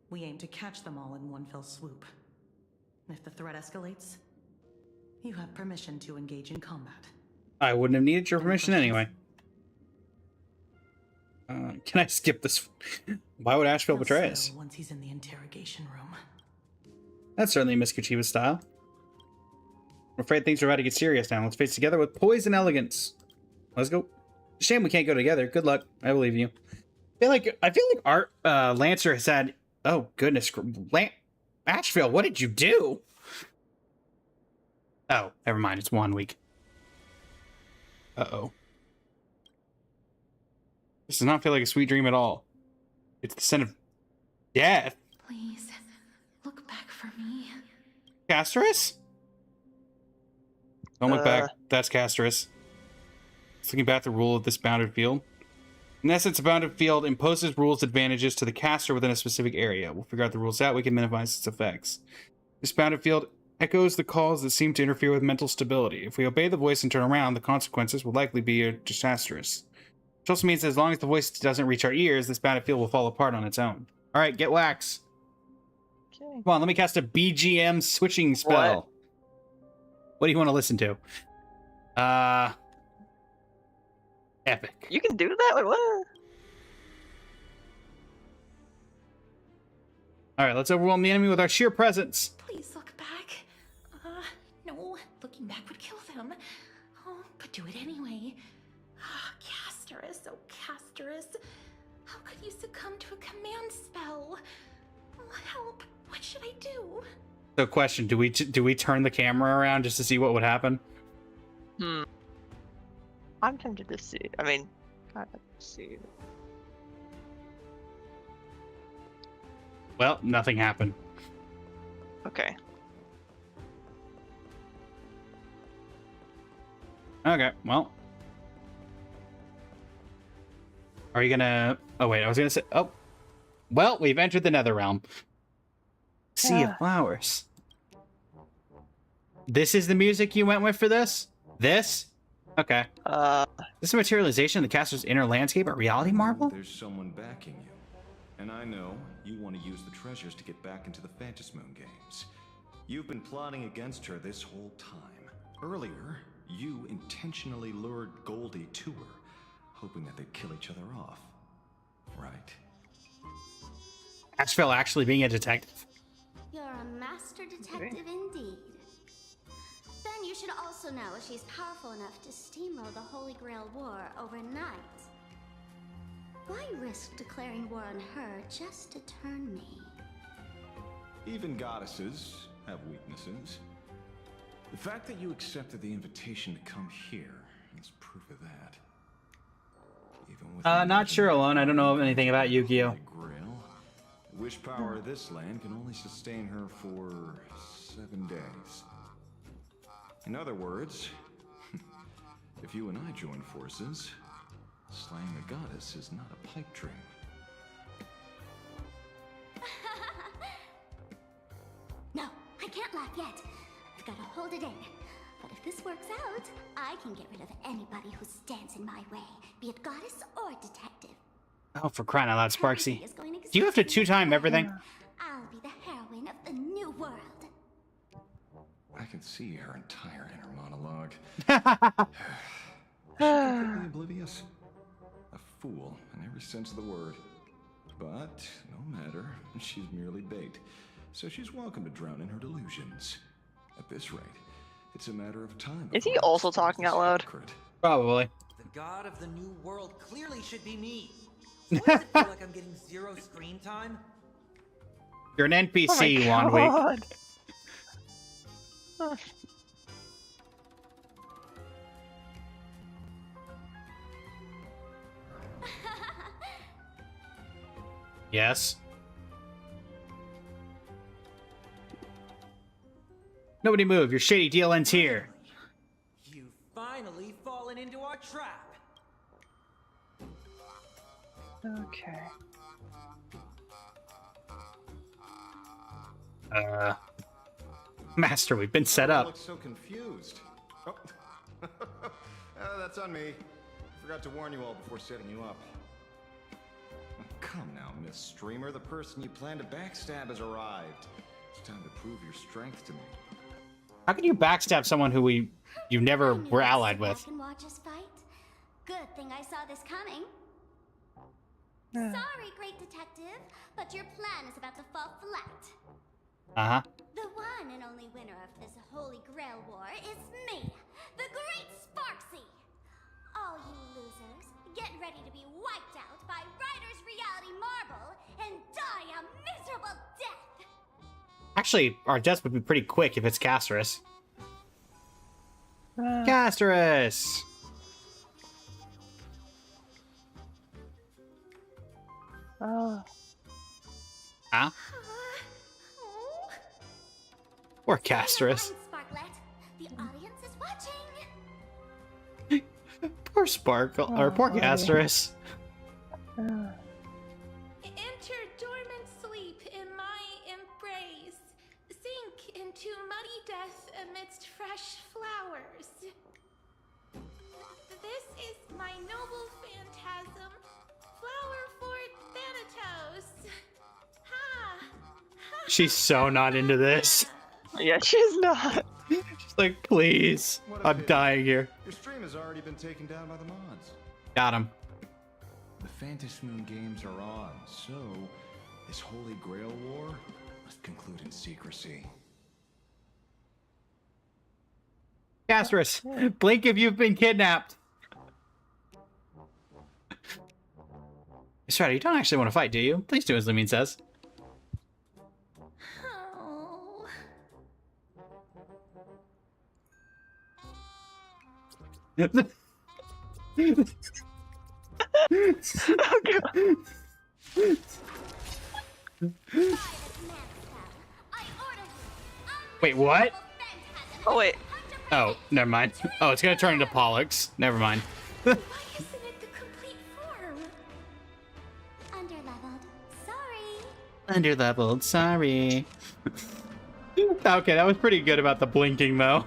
We aim to catch them all in one fell swoop. If the threat escalates, you have permission to engage in combat. I wouldn't have needed your permission anyway. Can I skip this? Why would Asheville betray us? Once he's in the interrogation room. That's certainly Miss Kuchiba's style. I'm afraid things are about to get serious now. Let's face together with poise and elegance. Let's go. Shame we can't go together. Good luck. I believe you. I feel like Art Lancer has had. Oh goodness, Asheville, what did you do? Oh, never mind. It's 1 week. Uh-oh. This does not feel like a sweet dream at all. It's the scent of death. Please, look back for me. Casterus? Don't look back. That's Casterus. It's looking back at the rule of this bounded field. In essence, a bounded field imposes rules advantages to the caster within a specific area. We'll figure out the rules out. We can minimize its effects. This bounded field echoes the calls that seem to interfere with mental stability. If we obey the voice and turn around, the consequences will likely be disastrous. Which also means that as long as the voice doesn't reach our ears, this bounded field will fall apart on its own. Alright, get wax. Okay. Come on, let me cast a BGM switching spell. What do you want to listen to? Epic. You can do that? Wait, what? Alright, let's overwhelm the enemy with our sheer presence. Please look back. No, looking back would kill them. Oh, but do it anyway. Casterus, oh Casterus. How could you succumb to a command spell? Oh, help. What should I do? So question, do we turn the camera around just to see what would happen? I'm tempted to see. I mean, let's see. Well, nothing happened. Okay. Okay, well. Are you gonna... Oh, wait, I was gonna say... Oh. Well, we've entered the Nether Realm. Sea of Flowers. This is the music you went with for this? This? Okay. This is a materialization of the caster's inner landscape, a reality marble? There's someone backing you. And I know you want to use the treasures to get back into the Phantasmoon games. You've been plotting against her this whole time. Earlier, you intentionally lured Goldie to her, hoping that they'd kill each other off. Right. Asheville actually being a detective? You're a master detective indeed. Then you should also know she's powerful enough to steamroll the Holy Grail War overnight. Why risk declaring war on her just to turn me? Even goddesses have weaknesses. The fact that you accepted the invitation to come here is proof of that. Even with Not sure, Alone. I don't know anything about Yu-Gi-Oh! Grail, the wish power of this land can only sustain her for 7 days. In other words, if you and I join forces, slaying the goddess is not a pipe dream. No, I can't laugh yet. I've got to hold it in. But if this works out, I can get rid of anybody who stands in my way, be it goddess or detective. Oh, for crying out loud, Sparksy. Is going Do you have to two-time everything? I'll be the heroine of the new world. I can see her entire inner monologue. Completely oblivious. A fool in every sense of the word. But, no matter, she's merely bait. So she's welcome to drown in her delusions. At this rate, it's a matter of time. Is he also talking out loud? Probably. The god of the new world clearly should be me. Why does it feel like I'm getting zero screen time? You're an NPC, Oh my one week. God. Yes. Nobody move. Your shady deal ends here. You've finally fallen into our trap. Okay. Master, we've been set I up. look so confused. Oh. That's on me. Forgot to warn you all before setting you up. Oh, come now, Miss Streamer. The person you plan to backstab has arrived. It's time to prove your strength to me. How can you backstab someone who you never were allied with? Back and watch us fight. Good thing I saw this coming. Sorry, great detective, but your plan is about to fall flat. Uh-huh. The one and only winner of this Holy Grail War is me, the Great Sparksy. All you losers, get ready to be wiped out by Ryder's Reality Marble and die a miserable death. Actually, our deaths would be pretty quick if it's Casterus. Casterus! Huh? Or Casterus. Sparklet, the audience is watching. Poor Sparkle, or poor Casterus. Enter dormant sleep in my embrace. Sink into muddy death amidst fresh flowers. This is my noble phantasm, flower for Thanatos. Ha! She's so not into this. Yeah, she's not. She's like, please. I'm dying here. Your stream has already been taken down by the mods. Got him. The Phantasm Moon games are on, so this Holy Grail War must conclude in secrecy. Casterus, blink if you've been kidnapped. Strider, you don't actually want to fight, do you? Please do as Lumine says. Oh. Oh god. Wait, what? Oh wait. Oh, never mind. Oh, it's gonna turn into Pollux. Never mind. Why isn't it the complete form? Underleveled. Sorry. Underleveled, sorry. Okay, that was pretty good about the blinking, though.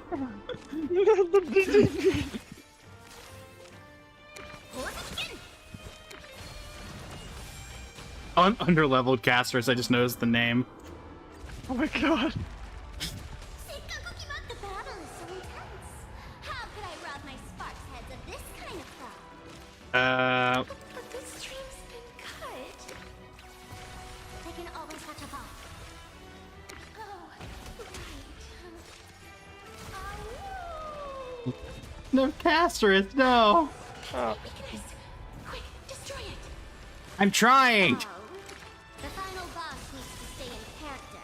Underleveled casters, I just noticed the name. Oh my god. The battle is so intense. How could I rob my sparks heads of this kind of fun? But the stream's been cut. They can always catch a ball. Oh, right. No, Casterus, no! Weakness. Quick, destroy it. I'm trying! Oh, the final boss needs to stay in character.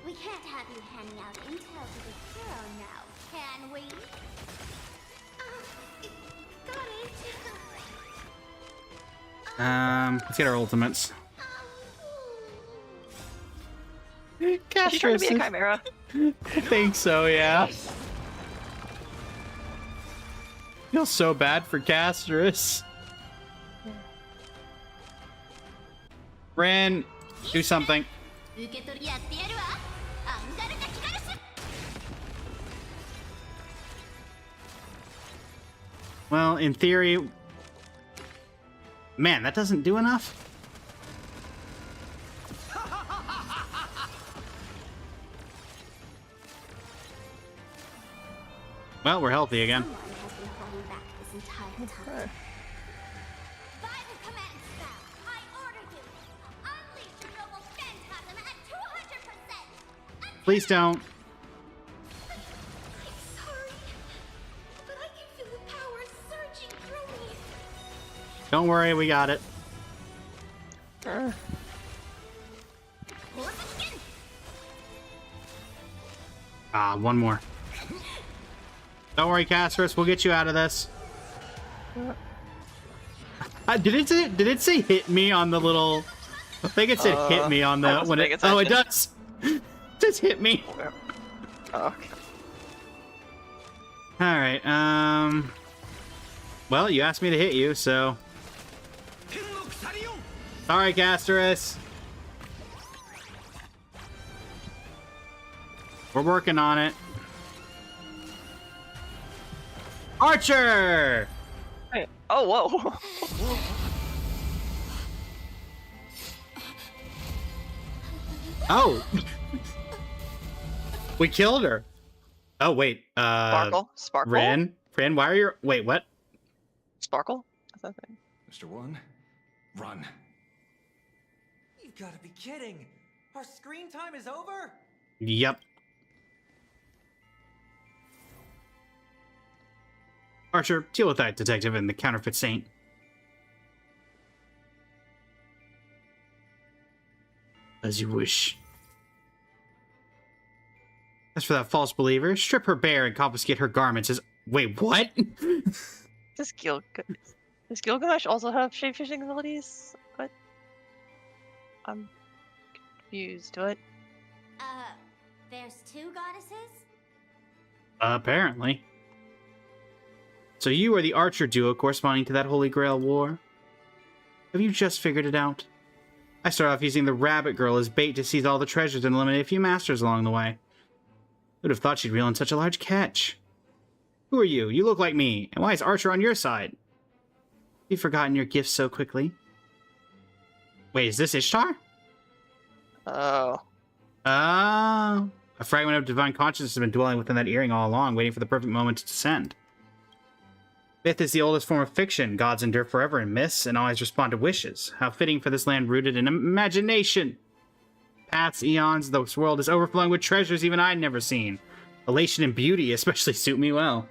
We can't have you handing out intel to the hero now, can we? Got it. Let's get our ultimates. Is she trying to be a Casterus. chimera? I think so, yeah. Feel so bad for Casterus. Rin, do something. Well, in theory, Man, that doesn't do enough? Well, we're healthy again. Someone has been holding back this entire time. By the command staff, I order you, unleash your noble phantasm at 200%. Please don't. I'm sorry, but I can feel the power surging through me. Don't worry, we got it. Ah, one more. Don't worry, Castorus, we'll get you out of this. Did it say hit me on the little? I think it said hit me on the when it. Oh, it does. Just hit me. Okay. All right. Well, you asked me to hit you, so. Sorry, Castorus. We're working on it. Archer! Hey. Oh, whoa. Oh. We killed her. Oh, wait. Sparkle? Rin, why are you... Wait, what? Sparkle? Is that thing? Mr. One, run. You've got to be kidding. Our screen time is over? Yep. Archer, deal with that detective and the counterfeit saint. As you wish. As for that false believer, strip her bare and confiscate her garments as... Wait, what? Does Gilgamesh also have shapeshifting abilities? What? I'm confused. What? There's two goddesses? Apparently. So you are the Archer duo corresponding to that Holy Grail war? Have you just figured it out? I started off using the Rabbit Girl as bait to seize all the treasures and eliminate a few masters along the way. Who'd have thought she'd reel in such a large catch? Who are you? You look like me. And why is Archer on your side? You've forgotten your gifts so quickly. Wait, is this Ishtar? Oh. Ah. A fragment of divine consciousness has been dwelling within that earring all along, waiting for the perfect moment to descend. Myth is the oldest form of fiction. Gods endure forever in myths and always respond to wishes. How fitting for this land rooted in imagination. Past eons, this world is overflowing with treasures even I'd never seen. Elation and beauty especially suit me well.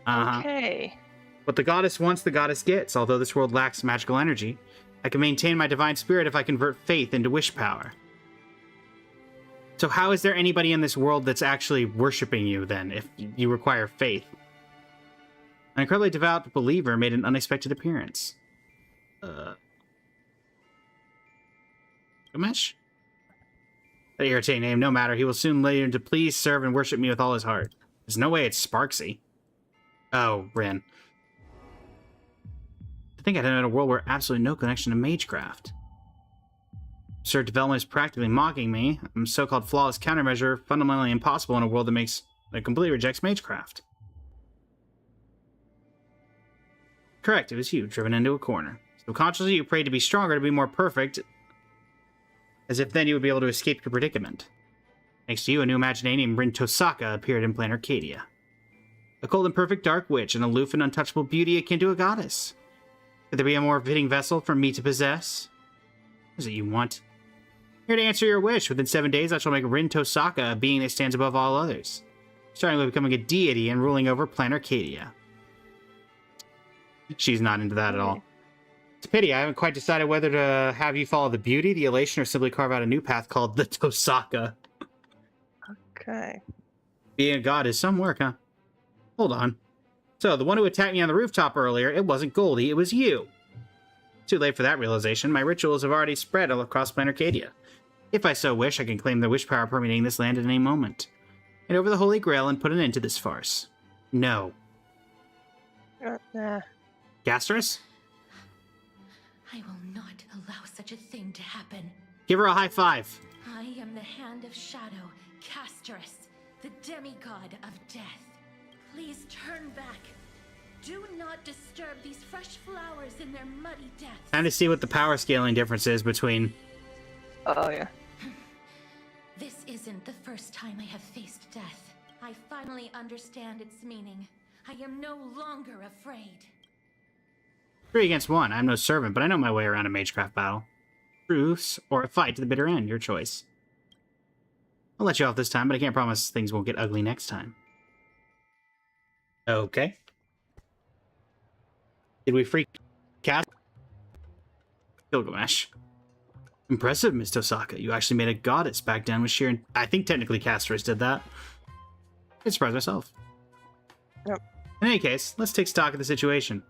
Okay. What the goddess wants, the goddess gets. Although this world lacks magical energy, I can maintain my divine spirit if I convert faith into wish power. So how is there anybody in this world that's actually worshipping you, then, if you require faith? An incredibly devout believer made an unexpected appearance. Gamesh? That irritating name, no matter. He will soon learn to please, serve, and worship me with all his heart. There's no way it's Sparksy. Oh, Rin. I think I'd end in a world where absolutely no connection to magecraft. Absurd development is practically mocking me. I'm so-called flawless countermeasure, fundamentally impossible in a world that completely rejects magecraft. Correct, it was you, driven into a corner. Subconsciously, you prayed to be stronger, to be more perfect, as if then you would be able to escape your predicament. Thanks to you, a new imagination named Rin Tosaka appeared in Planet Arcadia. A cold and perfect dark witch, an aloof and untouchable beauty akin to a goddess. Could there be a more fitting vessel for me to possess? What is it you want? Here to answer your wish. Within 7 days, I shall make Rin Tosaka a being that stands above all others, starting with becoming a deity and ruling over Planet Arcadia. She's not into that at all. It's a pity. I haven't quite decided whether to have you follow the beauty, the elation, or simply carve out a new path called the Tosaka. Okay. Being a god is some work, huh? Hold on. So, the one who attacked me on the rooftop earlier, it wasn't Goldie, it was you. Too late for that realization. My rituals have already spread all across Planet Arcadia. If I so wish, I can claim the wish power permeating this land at any moment. Hand over the Holy Grail and put an end to this farce. No. Gasterus? I will not allow such a thing to happen. Give her a high five. I am the Hand of Shadow, Castorus, the demigod of death. Please turn back. Do not disturb these fresh flowers in their muddy depths. Time to see what the power scaling difference is between... Oh, yeah. This isn't the first time I have faced death. I finally understand its meaning. I am no longer afraid. 3 against 1. I'm no servant, but I know my way around a magecraft battle. Truce, or a fight to the bitter end, your choice. I'll let you off this time, but I can't promise things won't get ugly next time. Okay. Did we freak cast Gilgamesh? Impressive, Miss Tosaka. You actually made a goddess back down with sheer... I think technically Castorus did that. I surprised myself. Yep. In any case, let's take stock of the situation.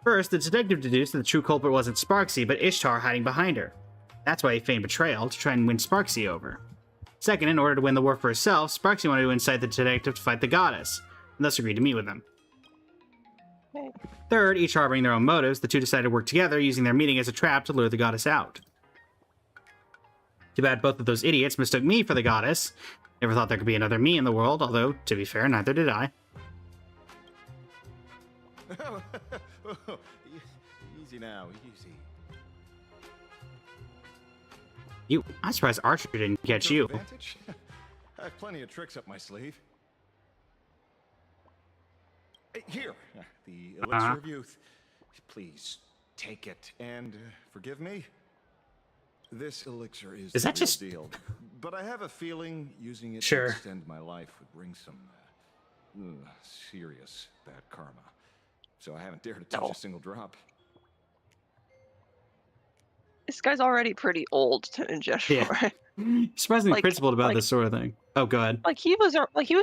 First, the detective deduced that the true culprit wasn't Sparksy, but Ishtar hiding behind her. That's why he feigned betrayal, to try and win Sparksy over. Second, in order to win the war for herself, Sparksy wanted to incite the detective to fight the goddess, and thus agreed to meet with him. Okay. Third, each harboring their own motives, the two decided to work together, using their meeting as a trap to lure the goddess out. Too bad both of those idiots mistook me for the goddess. Never thought there could be another me in the world, although, to be fair, neither did I. Easy now, easy. I'm surprised Archer didn't catch you. Advantage? I have plenty of tricks up my sleeve. Here, the elixir of youth. Please take it and forgive me. This elixir is that the just real deal, but I have a feeling using it Sure. to extend my life would bring some serious bad karma. So I haven't dared to touch a single drop. This guy's already pretty old to ingest. Yeah. Surprisingly principled about this sort of thing. Oh, go ahead. Like he was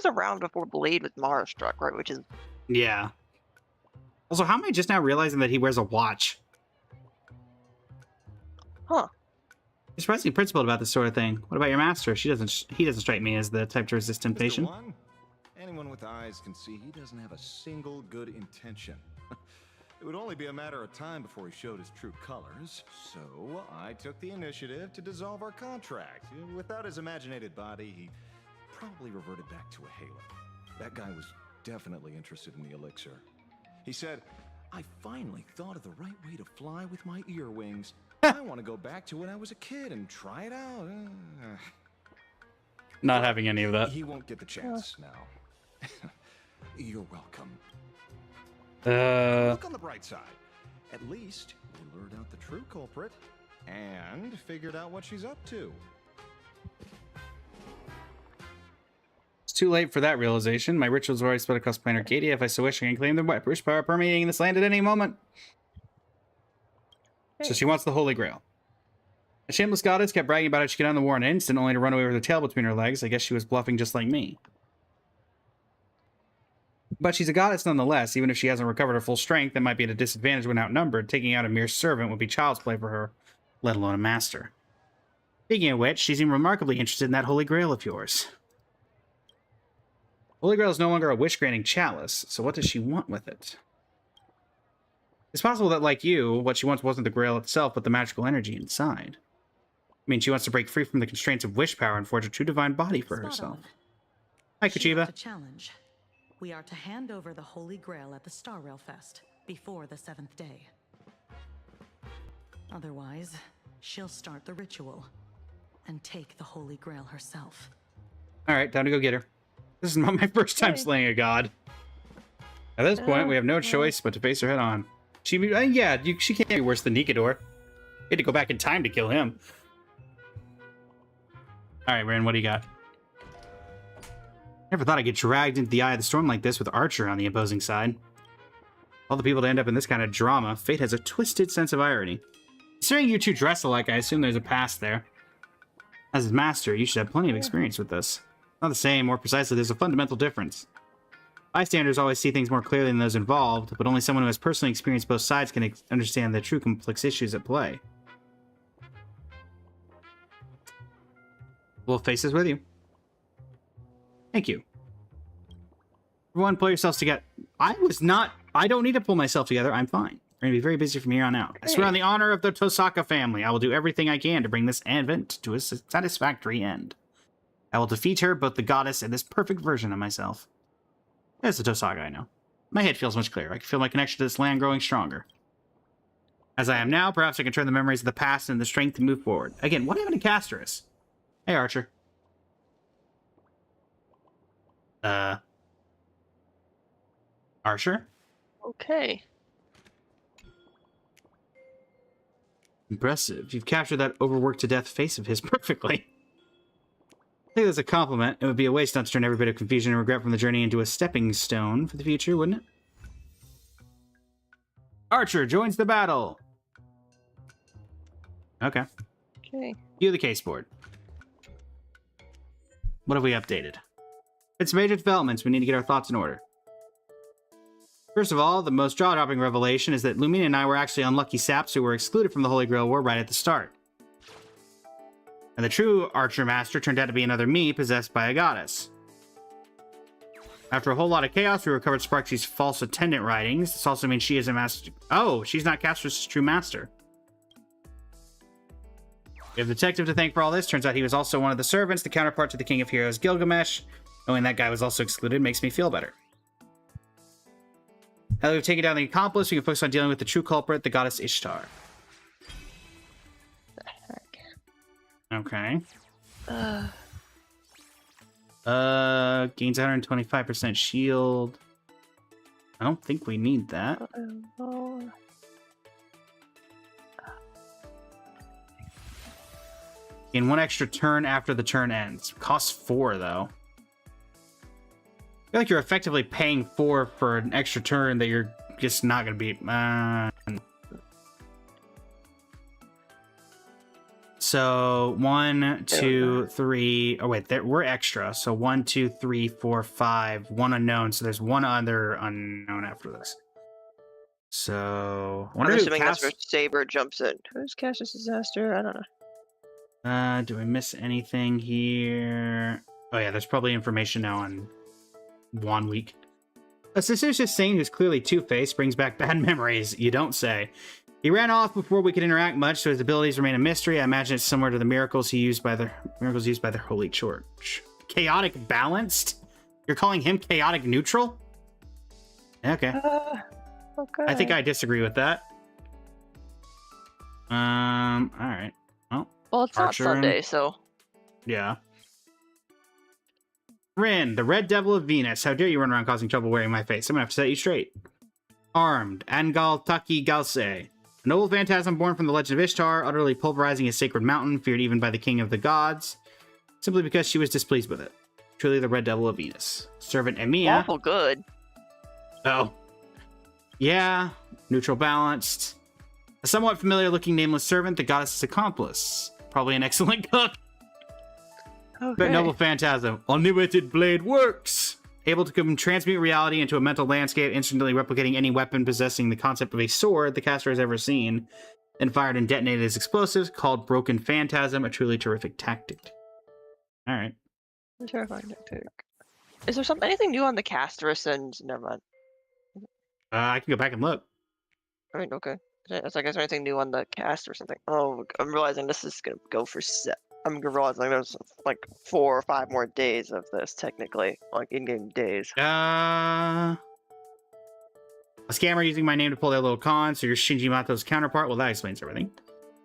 around before Blade with Mara struck, right? Which is Yeah. Also, how am I just now realizing that he wears a watch? Huh. He's surprisingly principled about this sort of thing. What about your master? He doesn't strike me as the type to resist temptation. One, anyone with eyes can see he doesn't have a single good intention. It would only be a matter of time before he showed his true colors, so I took the initiative to dissolve our contract. Without his imaginated body, he probably reverted back to a halo. That guy was definitely interested in the elixir. He said, I finally thought of the right way to fly with my ear wings. I want to go back to when I was a kid and try it out. Not having any of that. He won't get the chance now. You're welcome. Look on the bright side. At least we lured out the true culprit and figured out what she's up to. It's too late for that realization. My rituals are already spread across planet Arcadia. If I so wish, I can claim the British power permeating this land at any moment. So she wants the Holy Grail. A shameless goddess kept bragging about how she could end the war in an instant, only to run away with her tail between her legs. I guess she was bluffing just like me. But she's a goddess nonetheless. Even if she hasn't recovered her full strength and might be at a disadvantage when outnumbered, taking out a mere servant would be child's play for her, let alone a master. Speaking of which, she seemed remarkably interested in that Holy Grail of yours. Holy Grail is no longer a wish-granting chalice, so what does she want with it? It's possible that, like you, what she wants wasn't the Grail itself, but the magical energy inside. I mean, she wants to break free from the constraints of wish power and forge a true divine body for herself. Hi, Kachiba. Challenge. We are to hand over the Holy Grail at the Star Rail Fest before the 7th day. Otherwise, she'll start the ritual and take the Holy Grail herself. Alright, time to go get her. This is not my first time slaying a god. At this point, we have no choice but to face her head on. She can't be worse than Nikador. We had to go back in time to kill him. Alright, Rin, what do you got? Never thought I'd get dragged into the eye of the storm like this with Archer on the opposing side. All the people to end up in this kind of drama, fate has a twisted sense of irony. Considering you two dress alike, I assume there's a past there. As his master, you should have plenty of experience with this. Not the same, more precisely, there's a fundamental difference. Bystanders always see things more clearly than those involved, but only someone who has personally experienced both sides can understand the true complex issues at play. We'll face this with you. Thank you. Everyone, pull yourselves together. I don't need to pull myself together. I'm fine. We're going to be very busy from here on out. I swear on the honor of the Tosaka family, I will do everything I can to bring this event to a satisfactory end. I will defeat her, both the goddess and this perfect version of myself. That's the Tosaka I know. My head feels much clearer. I can feel my connection to this land growing stronger. As I am now, perhaps I can turn the memories of the past and the strength to move forward. Again, what happened to Casterus? Hey, Archer. Archer? Okay. Impressive. You've captured that overworked-to-death face of his perfectly. I think that's a compliment. It would be a waste not to turn every bit of confusion and regret from the journey into a stepping stone for the future, wouldn't it? Archer joins the battle! Okay. Okay. View the case board. What have we updated? It's major developments. We need to get our thoughts in order. First of all, the most jaw-dropping revelation is that Lumina and I were actually unlucky saps who were excluded from the Holy Grail War right at the start. And the true Archer Master turned out to be another me possessed by a goddess. After a whole lot of chaos, we recovered Sparxie's false attendant writings. This also means she is a master. Oh, she's not Casterus' true master. We have the detective to thank for all this. Turns out he was also one of the servants, the counterpart to the King of Heroes, Gilgamesh. Knowing that guy was also excluded makes me feel better. Now that we've taken down the accomplice, we can focus on dealing with the true culprit, the goddess Ishtar. The heck? Okay. Gains 125% shield. I don't think we need that. Gain 1 extra turn after the turn ends. Costs 4, though. I feel like you're effectively paying 4 for an extra turn that you're just not going to beat. So 1, 2, 3. Oh wait, we're extra. So 1, 2, 3, 4, 5. 1 unknown. So there's 1 other unknown after this. So I'm assuming that's where Saber jumps in. Who's Cassius' disaster? I don't know. Do we miss anything here? Oh yeah, there's probably information now on 1 week. A suspicious saint who's clearly two-faced brings back bad memories. You don't say. He ran off before we could interact much, so his abilities remain a mystery. I imagine it's similar to the miracles used by the Holy Church. Chaotic balanced? You're calling him chaotic neutral? Okay. Okay. I think I disagree with that. All right. Well, it's Archer not Sunday, so. Yeah. Rin, the Red Devil of Venus. How dare you run around causing trouble wearing my face? I'm gonna have to set you straight. Armed, Angal Taki Galse. A noble phantasm born from the legend of Ishtar, utterly pulverizing a sacred mountain, feared even by the king of the gods, simply because she was displeased with it. Truly the Red Devil of Venus. Servant Emiya. Awful good. Oh. Yeah, neutral balanced. A somewhat familiar-looking nameless servant, the goddess's accomplice. Probably an excellent cook. Okay. But noble phantasm. Unlimited blade works. Able to transmute reality into a mental landscape, instantly replicating any weapon possessing the concept of a sword the caster has ever seen, then fired and detonated as explosives, called Broken Phantasm, a truly terrific tactic. Alright. Terrifying tactic. Is there anything new on the Casterus and never mind. I can go back and look. I mean, okay. It's like, is there anything new on the cast or something? Oh, I'm realizing this is gonna go for I'm realizing there's like 4 or 5 more days of this, technically, like in-game days. A scammer using my name to pull their little con, so you're Shinji Mato's counterpart. Well, that explains everything.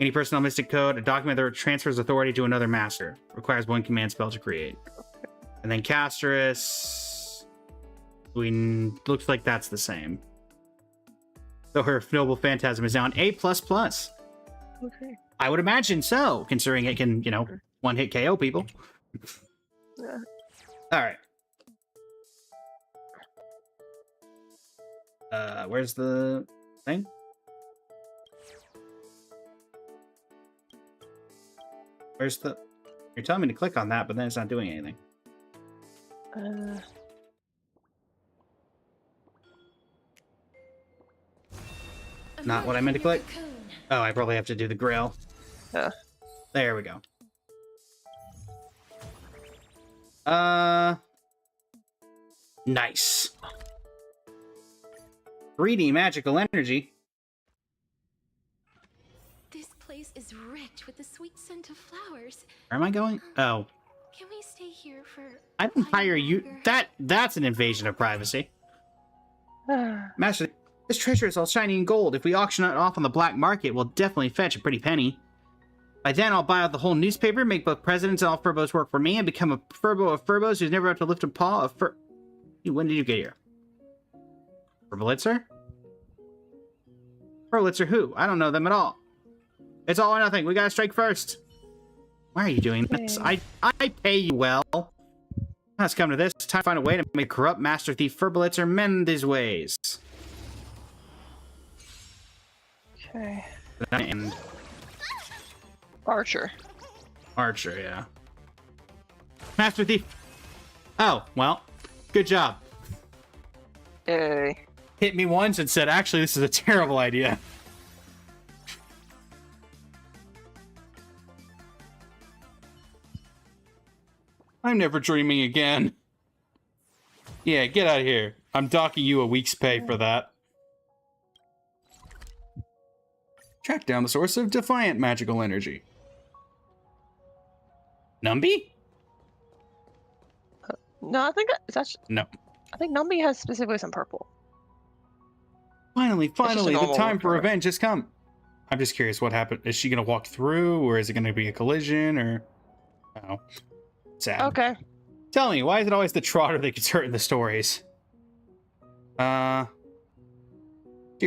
Any personal mystic code, a document that transfers authority to another master. Requires 1 command spell to create. And then Casterus. Looks like that's the same. So her noble phantasm is now an A++. Okay. I would imagine so, considering it can, one-hit KO people. Yeah. Alright. Where's the thing? Where's the... You're telling me to click on that, but then it's not doing anything. Not what I meant to click. Oh, I probably have to do the grail. There we go. Nice. 3D magical energy. This place is rich with the sweet scent of flowers. Where am I going? Oh. Can we stay here for... I didn't hire you. That's an invasion of privacy. Master, this treasure is all shiny and gold. If we auction it off on the black market, we'll definitely fetch a pretty penny. By then, I'll buy out the whole newspaper, make both presidents and all Furbos work for me, and become a Furbo of Furbos who's never have to lift a paw of Fur... When did you get here? Furbolitzer? Furbolitzer who? I don't know them at all. It's all or nothing. We gotta strike first. Why are you doing this? I pay you well. Let's come to this. Time to find a way to make corrupt master thief Furbolitzer mend his ways. Okay. And Archer. Archer, yeah. Master thief. Oh, well. Good job. Yay. Hit me once and said, actually, this is a terrible idea. I'm never dreaming again. Yeah, get out of here. I'm docking you a week's pay for that. Track down the source of defiant magical energy. Numby? No, I think that's... No. I think Numby has specifically some purple. Finally, the normal time for Warcry. revenge has come. I'm just curious what happened. Is she going to walk through, or is it going to be a collision, or... Oh. Sad. Okay. Tell me, why is it always the Trotter that gets hurt in the stories? Dear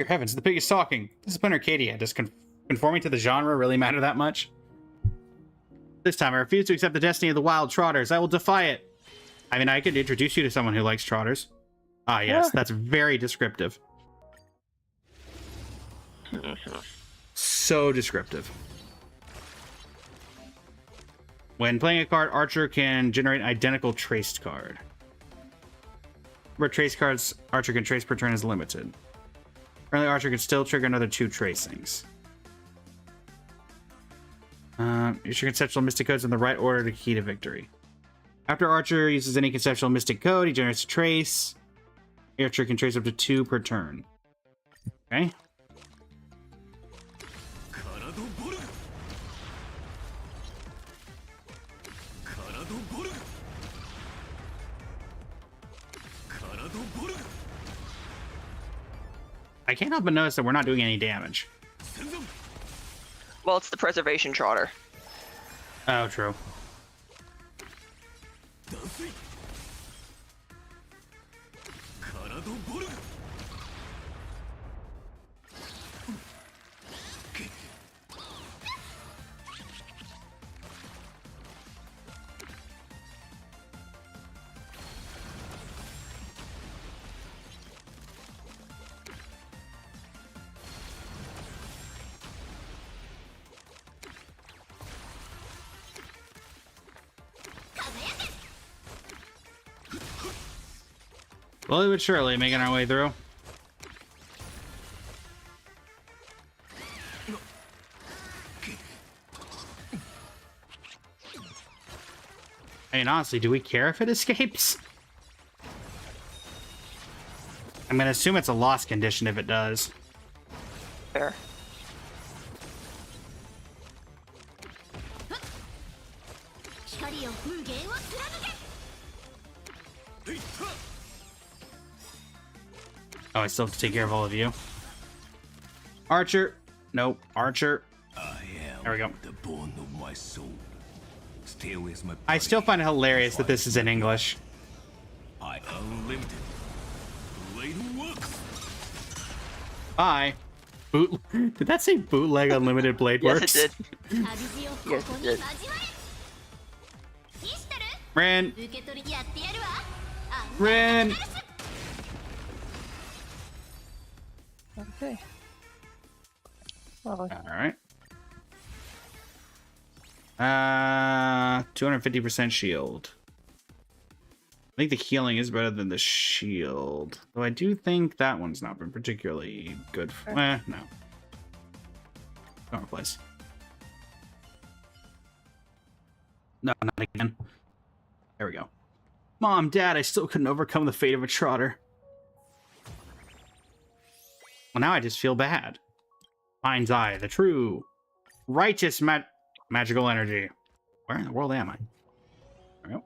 heavens, the pig is talking. This is Planet Arcadia. Does conforming to the genre really matter that much? This time, I refuse to accept the destiny of the wild Trotters. I will defy it. I mean, I could introduce you to someone who likes Trotters. Ah, yes, Yeah. that's very descriptive. So descriptive. When playing a card, Archer can generate an identical traced card. Where trace cards Archer can trace per turn is limited. Currently, Archer can still trigger another 2 tracings. Use your conceptual mystic codes in the right order to key to victory. After Archer uses any conceptual mystic code, he generates a trace. Archer can trace up to 2 per turn. Okay. I can't help but notice that we're not doing any damage. Well, it's the preservation Trotter. Oh, true. Slowly but surely, making our way through. I mean, honestly, do we care if it escapes? I'm gonna assume it's a loss condition if it does. Fair. Oh, I still have to take care of all of you. Archer. Nope. Archer. There we go. The bone of my soul. Stay with my I still find it hilarious that this is in English. I unlimited. Blade works. Bye. Boot. Did that say bootleg unlimited blade works? Yes, it did. Yes, it did. Rin. Rin. Okay. Well, All right. 250% shield. I think the healing is better than the shield. Though I do think that one's not been particularly good. No. Don't replace. No, not again. There we go. Mom, Dad, I still couldn't overcome the fate of a Trotter. Well, now I just feel bad. Mind's Eye, the true, righteous magical energy. Where in the world am I? There we go.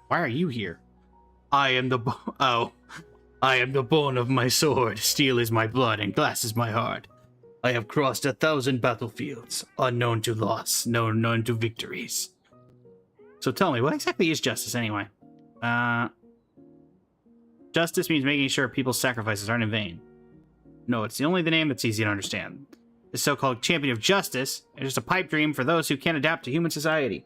Why are you here? I am the I am the bone of my sword. Steel is my blood and glass is my heart. I have crossed 1,000 battlefields, unknown to loss, known to victories. So tell me, what exactly is justice anyway? Justice means making sure people's sacrifices aren't in vain. No, it's the name that's easy to understand. The so-called champion of justice is just a pipe dream for those who can't adapt to human society.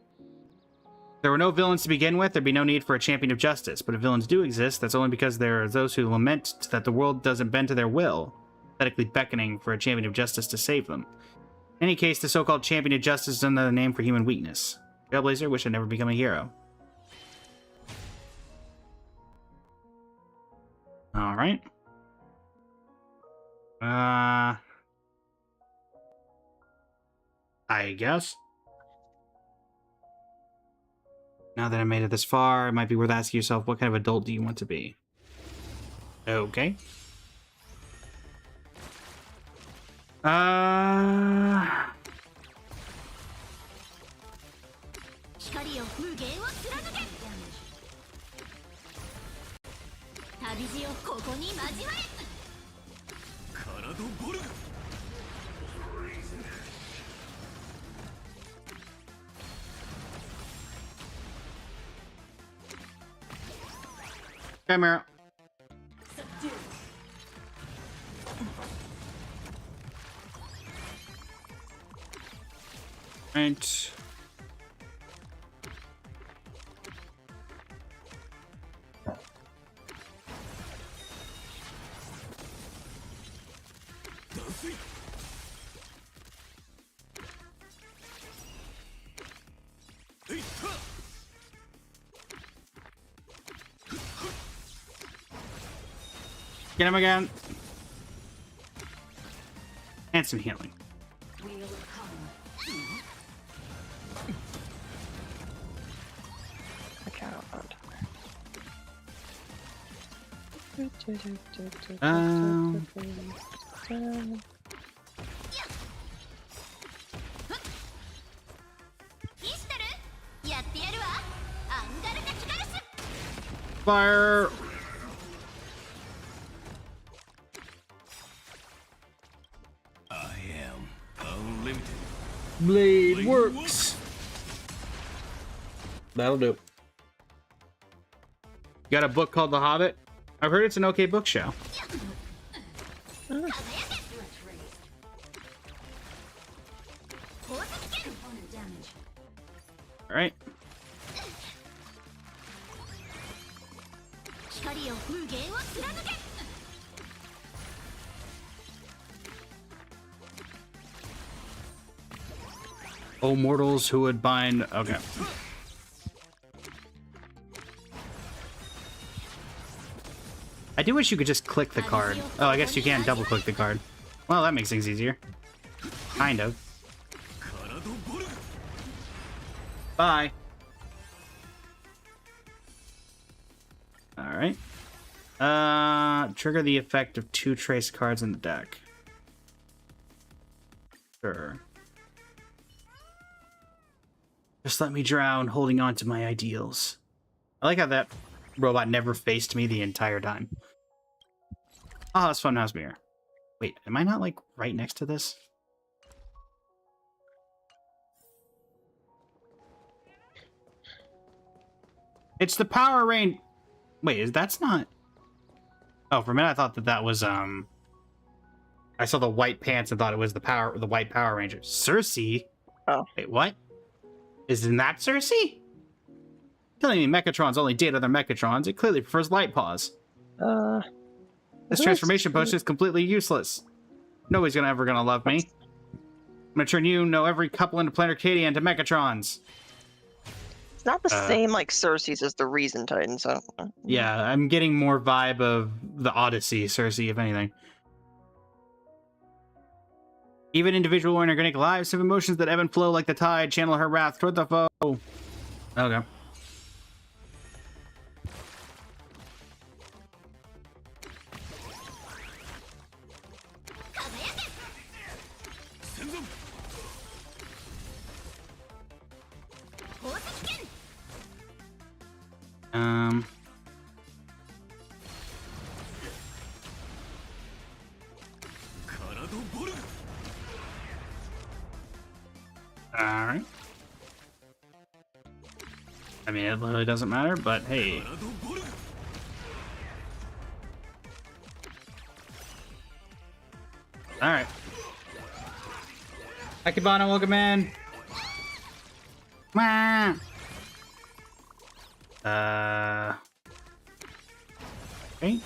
If there were no villains to begin with, there'd be no need for a champion of justice. But if villains do exist, that's only because there are those who lament that the world doesn't bend to their will, pathetically beckoning for a champion of justice to save them. In any case, the so-called champion of justice is another name for human weakness. Trailblazer, wish I'd never become a hero. Alright. I guess. Now that I made it this far, it might be worth asking yourself, what kind of adult do you want to be? Okay. Camera. Right. Get him again. And some healing. Fire. I am unlimited. Blade works. That'll do. You got a book called The Hobbit? I've heard it's an okay book show. All right. Oh, mortals who would bind... Okay. I do wish you could just click the card. Oh, I guess you can double click the card. Well, that makes things easier. Kind of. Bye. Alright. Trigger the effect of 2 trace cards in the deck. Sure. Just let me drown, holding on to my ideals. I like how that robot never faced me the entire time. Oh, that's Funhouse Mirror. Wait, am I not, like, right next to this? It's the Power Range... Wait, that's not... Oh, for a minute I thought that was, I saw the white pants and thought it was the white Power Ranger. Cersei? Oh. Wait, what? Isn't that Cersei? Telling me Mechatron's only date other Mechatrons, it clearly prefers Light Paws. This transformation potion is completely useless. Nobody's ever gonna love me. I'm gonna turn you, know every couple into Planet Arcadia into Mechatrons. It's not the same like Cersei's as the Reason Titan, so... Yeah, I'm getting more vibe of the Odyssey Cersei, if anything. Even individual or inorganic lives have emotions that ebb and flow like the tide, channel her wrath toward the foe. Okay. Alright. I mean, it literally doesn't matter, but hey. Alright. Akibana, welcome in. Wah. Okay.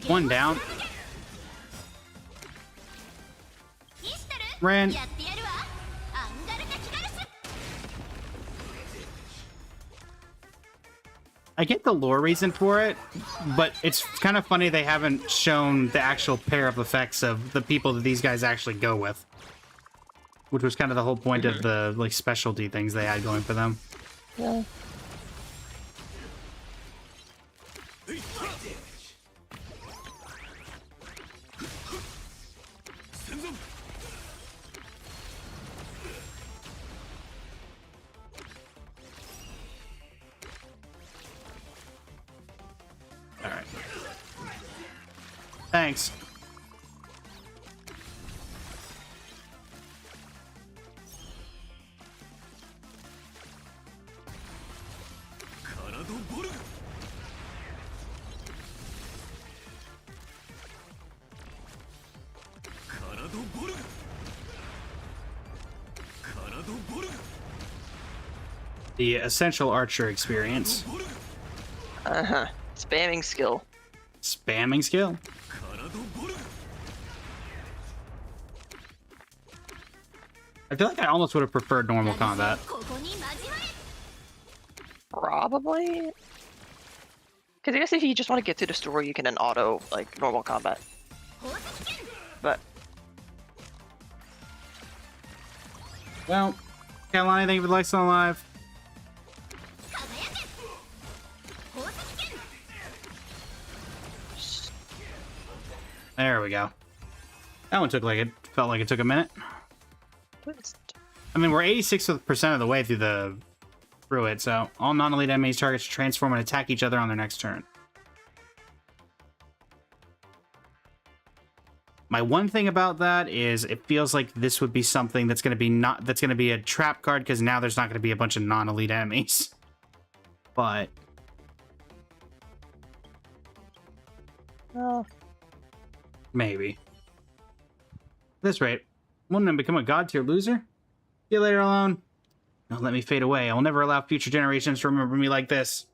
One down. Ran. I get the lore reason for it, but it's kind of funny they haven't shown the actual pair of effects of the people that these guys actually go with. Which was kind of the whole point of the like specialty things they had going for them. Yeah. Alright. Thanks. The essential archer experience. Uh-huh. Spamming skill. Spamming skill? I feel like I almost would have preferred normal combat. Probably. Because I guess if you just want to get through the story, you can then auto, like, normal combat. But... Well, Carolina, thank you for the likes on live. There we go. That one took like it felt like it took a minute. I mean, we're 86% of the way through it, so all non-elite enemies targets transform and attack each other on their next turn. My one thing about that is it feels like this would be something that's going to be a trap card, because now there's not going to be a bunch of non-elite enemies. But Oh. Maybe. At this rate, wouldn't I become a god tier loser? See you later, Alone. Don't let me fade away. I will never allow future generations to remember me like this.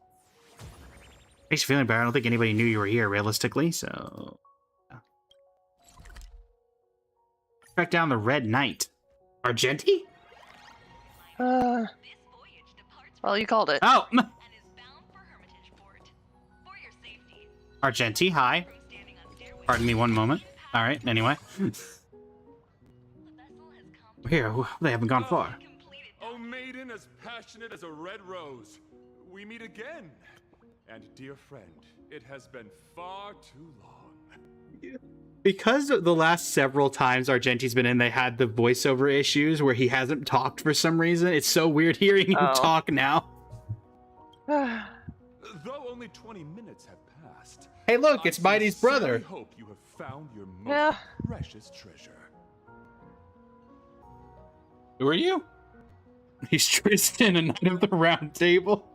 Makes you feeling better. I don't think anybody knew you were here, realistically, so... Yeah. Track down the Red Knight. Argenti? Well, you called it. Oh! Argenti, hi. Pardon me one moment. Alright, anyway. We're here. They haven't gone far. Oh, maiden as passionate as a red rose. We meet again. And dear friend, it has been far too long. Because the last several times Argenti's been in, they had the voiceover issues where he hasn't talked for some reason. It's so weird hearing him talk now. Though only 20 minutes have passed. Hey, look, it's Mighty's brother. I hope you have found your most precious treasure. Who are you? He's Tristan, a Knight of the Round Table.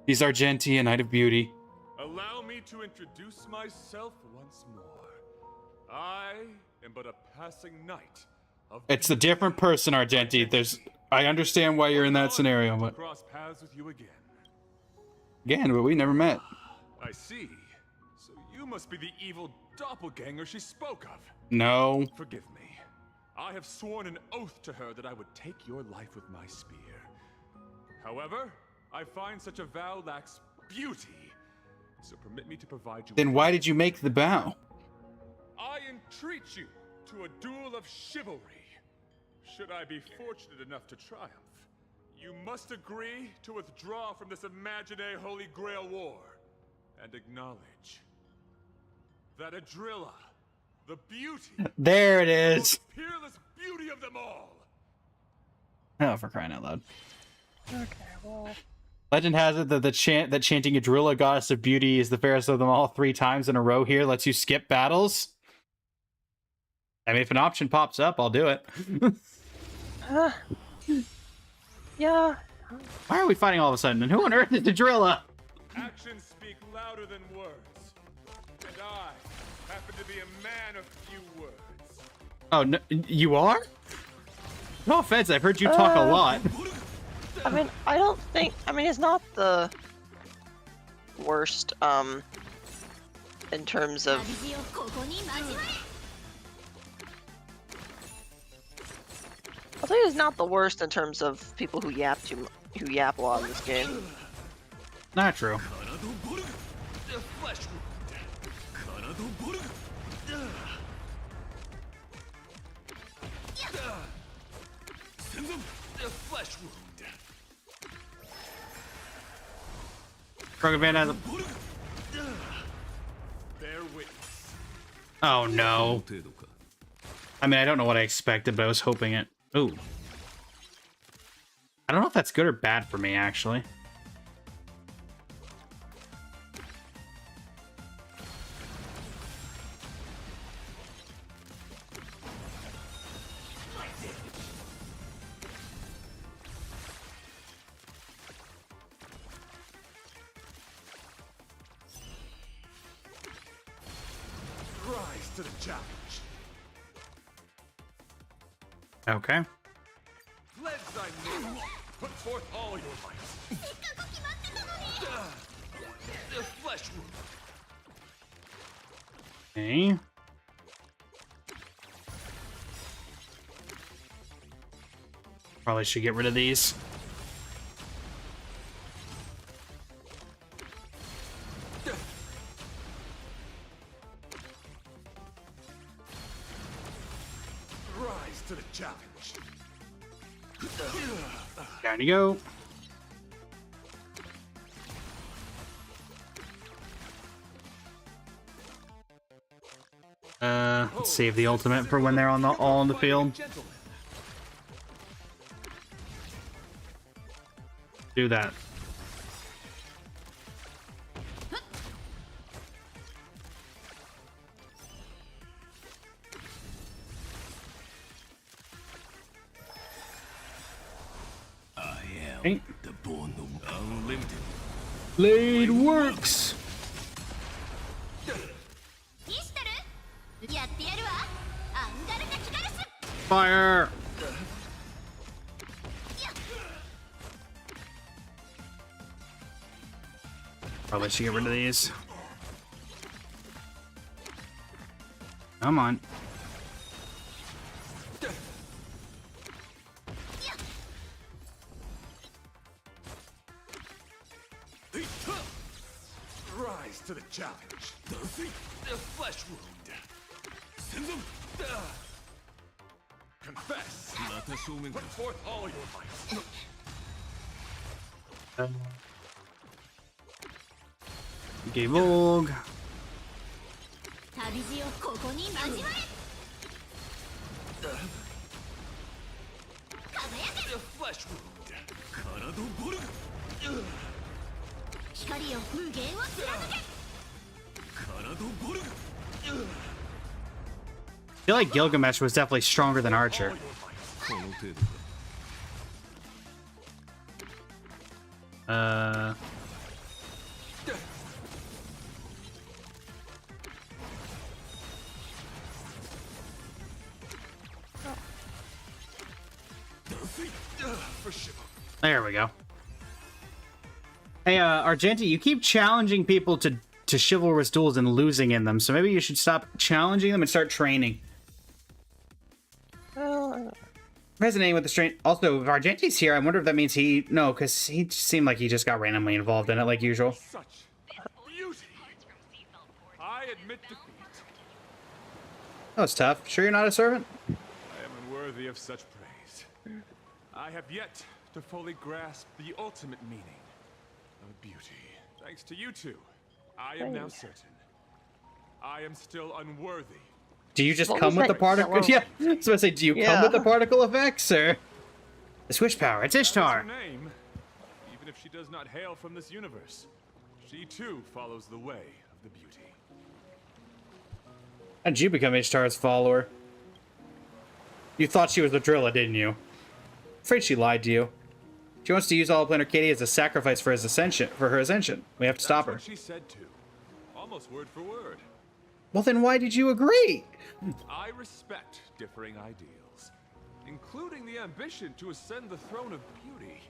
He's Argenti, a Knight of Beauty. Allow me to introduce myself once more. I am but a passing knight of... It's a different person, Argenti. I understand why you're in that scenario, but... cross paths with you again. Again, but we never met. I see. So you must be the evil doppelganger she spoke of. No. Forgive me. I have sworn an oath to her that I would take your life with my spear. However, I find such a vow lacks beauty. So permit me to provide you... Then why did you make the vow? I entreat you to a duel of chivalry. Should I be fortunate enough to triumph, you must agree to withdraw from this imaginary Holy Grail war and acknowledge that Adrilla, the beauty, There it is. the peerless beauty of them all. Oh, for crying out loud. Okay, well. Legend has it that chanting Adrilla, goddess of beauty, is the fairest of them all 3 times in a row here lets you skip battles. I mean, if an option pops up, I'll do it. Yeah. Why are we fighting all of a sudden? And who on earth is Adrilla? Actions speak louder than words, and I happen to be a man of few words. Oh, no, you are? No offense, I've heard you talk a lot. I mean, I don't think. I mean, it's not the worst. In terms of. I'll tell you, it's not the worst in terms of people who yap a lot in this game. Not true. Krogan Van has a... Oh no. I mean, I don't know what I expected, but I was hoping it. Ooh. I don't know if that's good or bad for me, actually. Rise to the challenge. Okay. Let thy name put forth all your might. The flesh wound. Okay. Probably should get rid of these. Rise to the challenge. Down you go. Let's save the ultimate for when they're on the all on the field. Do that. Okay. Blade works. Fire. Probably should get rid of these. Come on. Rise to the challenge. The flesh wound. Confess. Put forth all your might. Okay, Vogue. The flesh wound. I feel like Gilgamesh was definitely stronger than Archer. There we go. Hey, Argenti, you keep challenging people to chivalrous duels and losing in them, so maybe you should stop challenging them and start training. Resonating with the strain. Also, if Argenti's here, I wonder if that means he... No, because he seemed like he just got randomly involved in it, like usual. Such beauty. I admit defeat. That was tough. Sure you're not a servant? I am unworthy of such praise. I have yet to fully grasp the ultimate meaning of beauty. Thanks to you two, I am now certain. I am still unworthy. Do you just come with the particle? Yeah, I was gonna say, do you come with the particle effects, or the switch power? It's Ishtar. That is her name. Even if she does not hail from this universe, she too follows the way of the beauty. How did you become Ishtar's follower? You thought she was the Drilla, didn't you? Afraid she lied to you. She wants to use all of Planet Katie as a sacrifice for his ascension. For her ascension, we have to stop her. That's what she said too, almost word for word. Well, then why did you agree? I respect differing ideals, including the ambition to ascend the throne of beauty.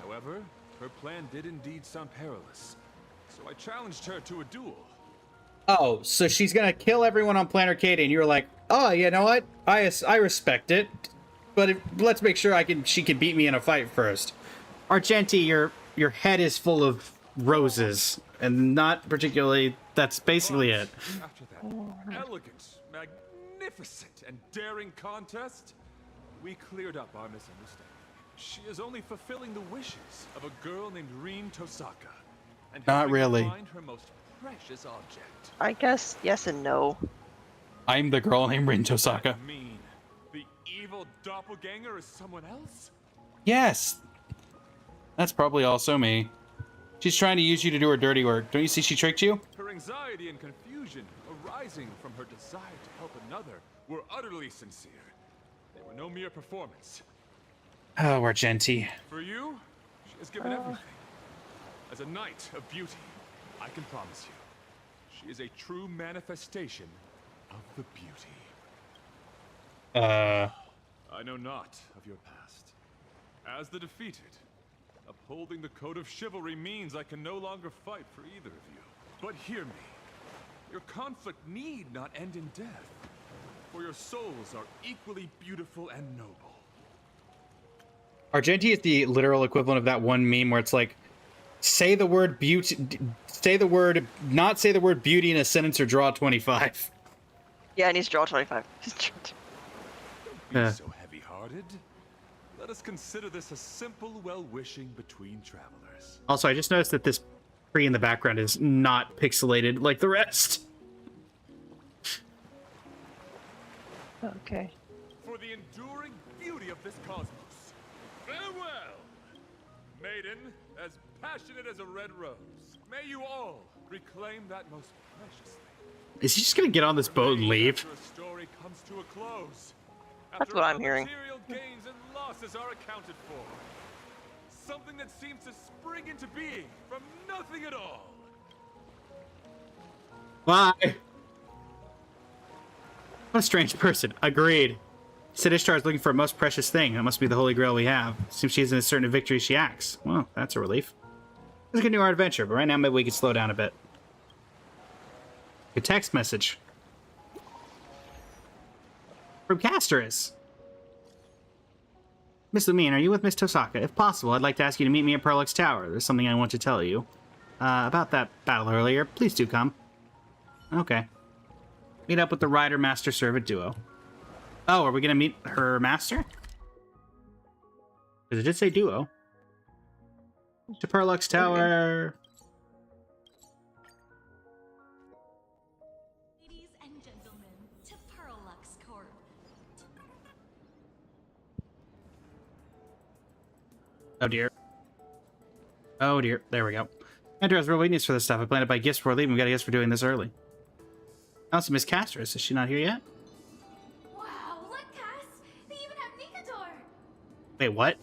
However, her plan did indeed sound perilous, so I challenged her to a duel. Oh, so she's gonna kill everyone on Planet Katie, and you're like, oh, you know what? I respect it, but let's make sure she can beat me in a fight first. Argenti, your head is full of roses, and not particularly. That's basically it. After that elegant, magnificent, and daring contest, we cleared up our misunderstanding. She is only fulfilling the wishes of a girl named Rin Tosaka, and not really. Find her most precious object. I guess yes and no. I'm the girl named Rin Tosaka. Mean the evil doppelganger is someone else? Yes. That's probably also me. She's trying to use you to do her dirty work. Don't you see she tricked you? Her anxiety and confusion arising from her desire to help another were utterly sincere. They were no mere performance. Oh, Argenti. For you, she has given everything. As a knight of beauty, I can promise you, she is a true manifestation of the beauty. I know not of your past. As the defeated, upholding the code of chivalry means I can no longer fight for either of you. But hear me. Your conflict need not end in death, for your souls are equally beautiful and noble. Argenti is the literal equivalent of that one meme where it's like, say the word beauty, not say the word beauty in a sentence or draw 25. Yeah, it needs to draw 25. Don't be so heavy-hearted. Let us consider this a simple well-wishing between travelers. Also, I just noticed that this tree in the background is not pixelated like the rest. Okay. For the enduring beauty of this cosmos, farewell! Maiden, as passionate as a red rose, may you all reclaim that most precious thing. Is he just gonna get on this boat and leave? After a story comes to a close. That's what I'm hearing. Material gains and losses are accounted for. Something that seems to spring into being from nothing at all. Bye. What a strange person. Agreed. Said Ishtar is looking for a most precious thing. That must be the Holy Grail we have. Seems she isn't as certain of victory as she acts. Well, that's a relief. Let's continue our adventure, but right now maybe we can slow down a bit. A text message. From Casterus. Miss Lumine, are you with Miss Tosaka? If possible, I'd like to ask you to meet me at Perlux Tower. There's something I want to tell you. About that battle earlier. Please do come. Okay. Meet up with the Rider Master Servant duo. Oh, are we gonna meet her master? Because it did say duo. To Perlux Tower. Ladies and gentlemen, to Perlux Corp. Oh dear. Oh dear. There we go. Andrew has real weakness for this stuff. I planned to buy gifts before leaving. We got a gift for doing this early. Also, Miss Casterus. Is she not here yet? Wow, look, Cass! They even have Nikador! Wait, what?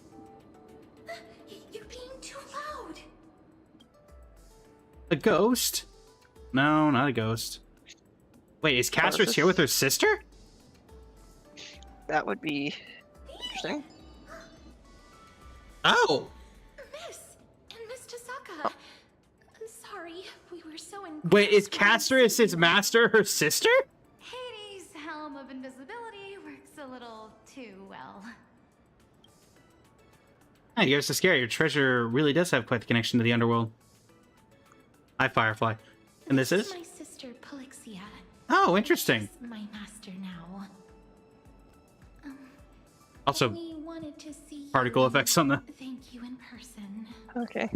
You're being too loud! A ghost? No, not a ghost. Wait, is Casterus here with her sister? That would be interesting. Oh! Miss! And Miss Tosaka! I'm sorry, we were so in. Wait, is Casterus' master her sister? Hades' helm of invisibility works a little too well. Hey, you're so scary. Your treasure really does have quite the connection to the underworld. Hi, Firefly. And this is? My sister Polixia. Oh, interesting. My master Also, We wanted to see particle you. effects on the... Thank you in person. Okay.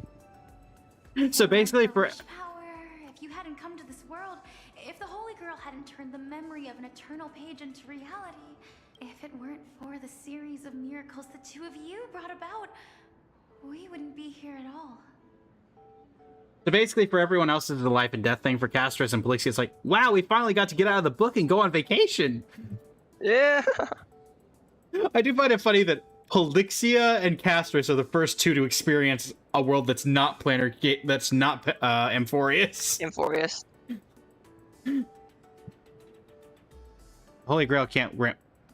So basically for... Power, if you hadn't come to this world, if the Holy Grail hadn't turned the memory of an eternal page into reality, if it weren't for the series of miracles the two of you brought about, we wouldn't be here at all. So basically for everyone else, this is a life and death thing. For Castris and Polixia, it's like, wow, we finally got to get out of the book and go on vacation. Yeah. I do find it funny that Polixia and Castris are the first two to experience a world that's not planar, that's not Amphorius. Amphorius. Holy Grail can't...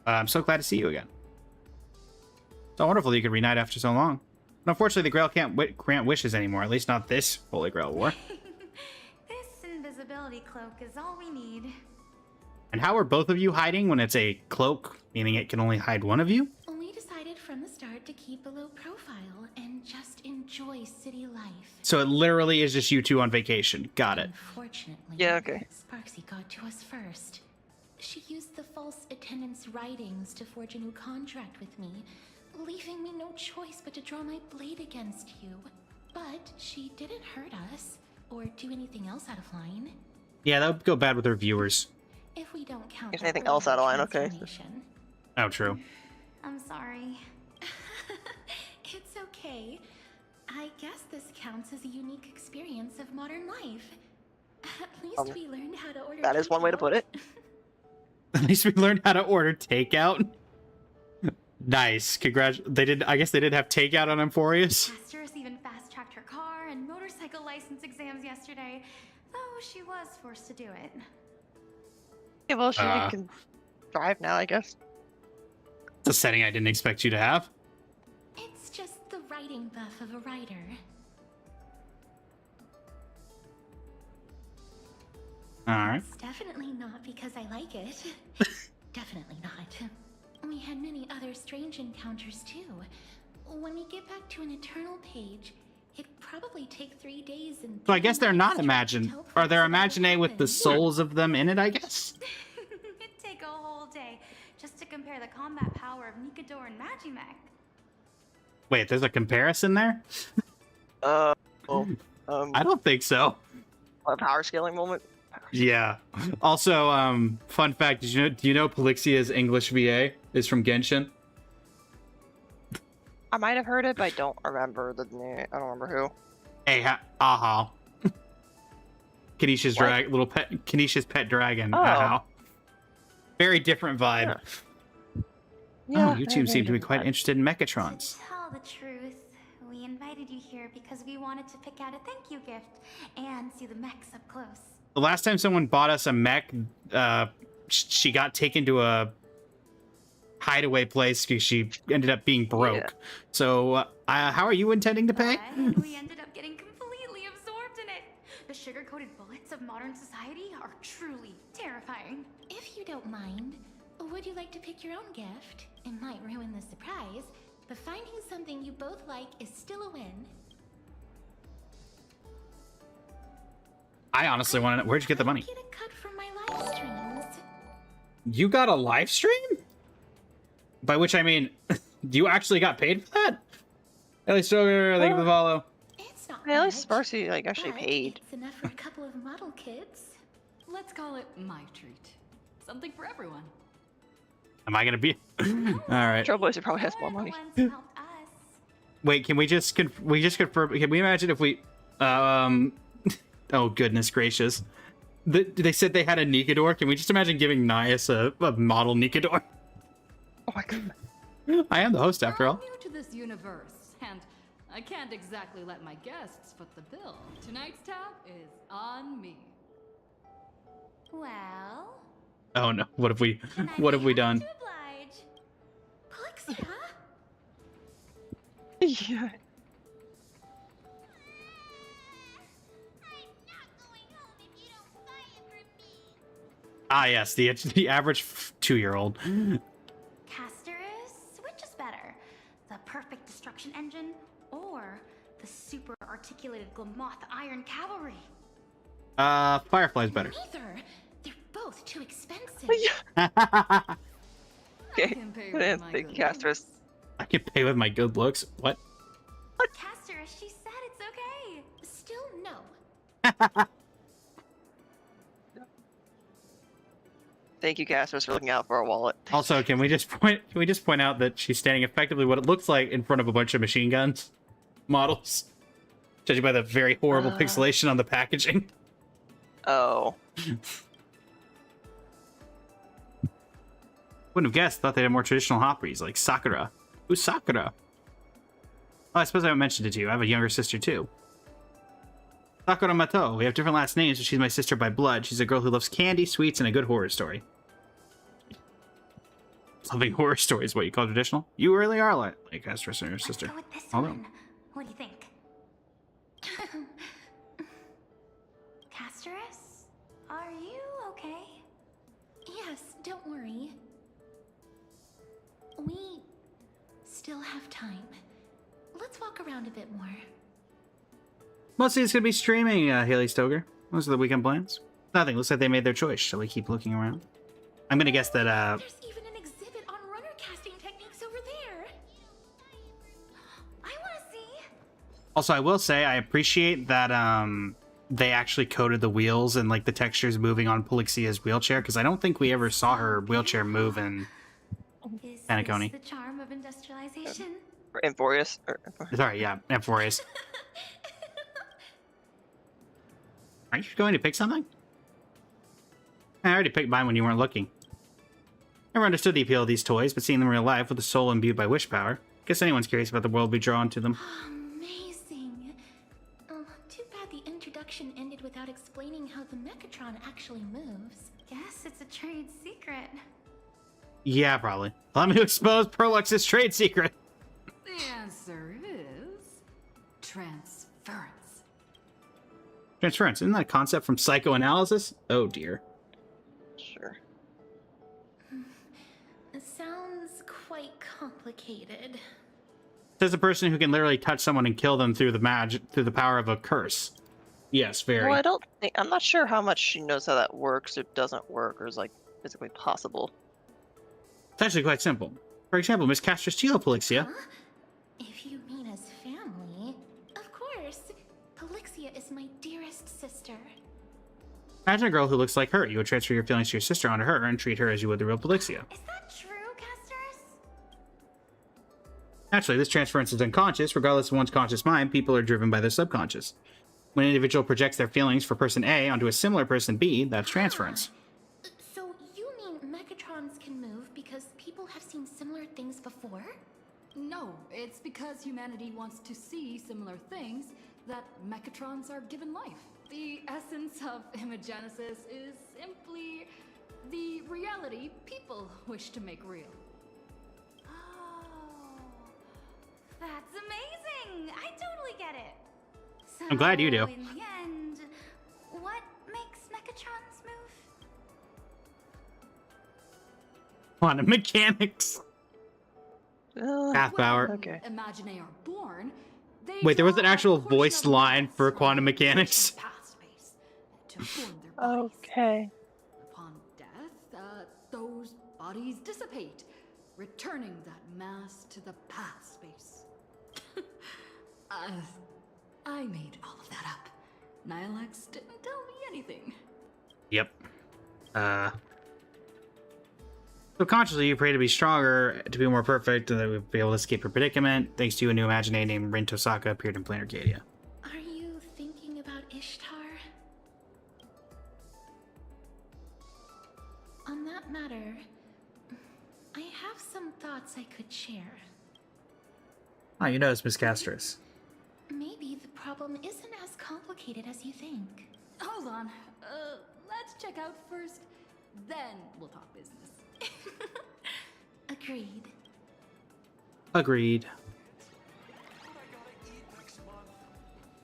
I'm so glad to see you again. So wonderful that you could reunite after so long. But unfortunately, the Grail can't grant wishes anymore, at least not this Holy Grail War. This invisibility cloak is all we need. And how are both of you hiding when it's a cloak, meaning it can only hide one of you? We decided from the start to keep a low profile and just enjoy city life. So it literally is just you two on vacation. Got it. Unfortunately, Yeah, okay. Sparksy got to us first. She used the false attendance writings to forge a new contract with me, leaving me no choice but to draw my blade against you. But she didn't hurt us, or do anything else out of line. Yeah, that would go bad with our viewers. If we don't count If anything else out of line, okay. Oh, true. I'm sorry. It's okay. I guess this counts as a unique experience of modern life. At least we learned how to order. That is one way to put it. At least we learned how to order takeout. Nice. I guess they did have takeout on Amphorius. Castris even fast-tracked her car and motorcycle license exams yesterday, though she was forced to do it. Yeah, well, she can drive now, I guess. It's a setting I didn't expect you to have. It's just the writing buff of a writer. Alright. It's definitely not because I like it. Definitely not. We had many other strange encounters too. When we get back to an eternal page, it'd probably take 3 days and... So I guess they're not Imagine. Or they're Imagine with the souls of them in it, I guess? It'd take a whole day just to compare the combat power of Nikador and Magimech. Wait, there's a comparison there? I don't think so. A power scaling moment? Yeah. Also, fun fact, do you know Polixia's English VA is from Genshin? I might have heard it, but I don't remember the name. I don't remember who. Hey, aha. Kanisha's Kanisha's pet dragon. Oh. Aha. Very different vibe. Yeah, YouTube seemed to be quite interested in Mechatrons. To tell the truth, we invited you here because we wanted to pick out a thank you gift and see the mechs up close. The last time someone bought us a mech, she got taken to a hideaway place because she ended up being broke. Yeah. So, how are you intending to pay? We ended up getting completely absorbed in it. The sugar-coated bullets of modern society are truly terrifying. If you don't mind, would you like to pick your own gift? It might ruin the surprise, but finding something you both like is still a win. I honestly want to know, where'd you get the money? Get a cut from my live streams. You got a live stream? By which I mean, you actually got paid for that? Ellie Stoker, thank you for the follow. It's not At least much, Sparksy actually but paid. It's enough for a couple of model kits. Let's call it my treat. Something for everyone. Am I gonna be? Alright. Trailblazer probably has more money. Wait, can we just confirm? Can we imagine if we, oh goodness gracious, they said they had a Nikador. Can we just imagine giving Nias a model Nikador? Oh my god. I am the host after all. I'm new to this universe, and I can't exactly let my guests foot the bill. Tonight's tab is on me. Well, Oh no! What have we done? to oblige. Polixia? Yeah. Ah yes, the average 2-year-old. Casterus, which is better? The perfect destruction engine or the super articulated Glamoth Iron Cavalry? Firefly's better. Neither. They're both too expensive. Okay. can pay with my Thank good you, Castris. looks. I can pay with my good looks. What? Caster, she said it's okay. Still no. Thank you, Castris, for looking out for our wallet. Also, can we just point out that she's standing effectively what it looks like in front of a bunch of machine guns models, judging by the very horrible pixelation on the packaging. Oh. Wouldn't have guessed. Thought they had more traditional hoppies like Sakura. Who's Sakura? Oh, I suppose I haven't mentioned it to you. I have a younger sister too. Sakura Mato. We have different last names, but she's my sister by blood. She's a girl who loves candy, sweets, and a good horror story. Loving horror stories, what you call traditional? You really are like Astrus and your sister. Let's go with this Hold on. one. What do you think? Casterus, are you okay? Yes, don't worry. We still have time. Let's walk around a bit more. Mostly it's going to be streaming, Haley Stoker. Those are the weekend plans. Nothing. Looks like they made their choice. Shall we keep looking around? I'm going to guess that, There's even an exhibit on runner casting techniques over there. I want to see. Also, I will say, I appreciate that, they actually coded the wheels and, like, the textures moving on Polixia's wheelchair, because I don't think we ever saw her wheelchair move in Is Panaconi. this the charm of industrialization? Amphorius? Sorry, yeah, Amphorius. Aren't you going to pick something? I already picked mine when you weren't looking. Never understood the appeal of these toys, but seeing them in real life with a soul imbued by wish power, guess anyone's curious about the world be drawn to them. Amazing. Oh, too bad the introduction ended without explaining how the Mechatron actually moves. Guess it's a trade secret. Yeah, probably. Allow me to expose Perlux's trade secret. The answer is transference. Transference, isn't that a concept from psychoanalysis? Oh dear. Sure. It sounds quite complicated. Says a person who can literally touch someone and kill them through the power of a curse. Yes, very. Well, I'm not sure how much she knows how that works, or doesn't work, or is, like, physically possible. It's actually quite simple. For example, Miss Castrus Polixia. Huh? If you mean as family, of course. Polixia is my dearest sister. Imagine a girl who looks like her. You would transfer your feelings to your sister onto her and treat her as you would the real Polixia. Is that true, Casterus? Naturally, this transference is unconscious. Regardless of one's conscious mind, people are driven by their subconscious. When an individual projects their feelings for person A onto a similar person B, that's transference. So you mean Mechatrons can move because people have seen similar things before? No, it's because humanity wants to see similar things that Mechatrons are given life. The essence of imagenesis is simply the reality people wish to make real. Oh, that's amazing! I totally get it. So, I'm glad you do. In the end, what makes Mechatrons move? Quantum mechanics. Half power. Okay. Imaginae are born. They Wait, there was an draw a actual portion voiced of line mass for from quantum the mechanics. past space to form their bodies. Okay. Upon death, those bodies dissipate, returning that mass to the past space. I made all of that up. Nihilex didn't tell me anything. Yep. Subconsciously, you pray to be stronger, to be more perfect, and that we'll be able to escape your predicament. Thanks to you, a new Imaginate named Rin Tosaka appeared in Plain Arcadia. Are you thinking about Ishtar? On that matter, I have some thoughts I could share. Ah, you noticed Miss Castrus. Maybe the problem isn't as complicated as you think. Hold on. Let's check out first, then we'll talk business. Agreed. Agreed.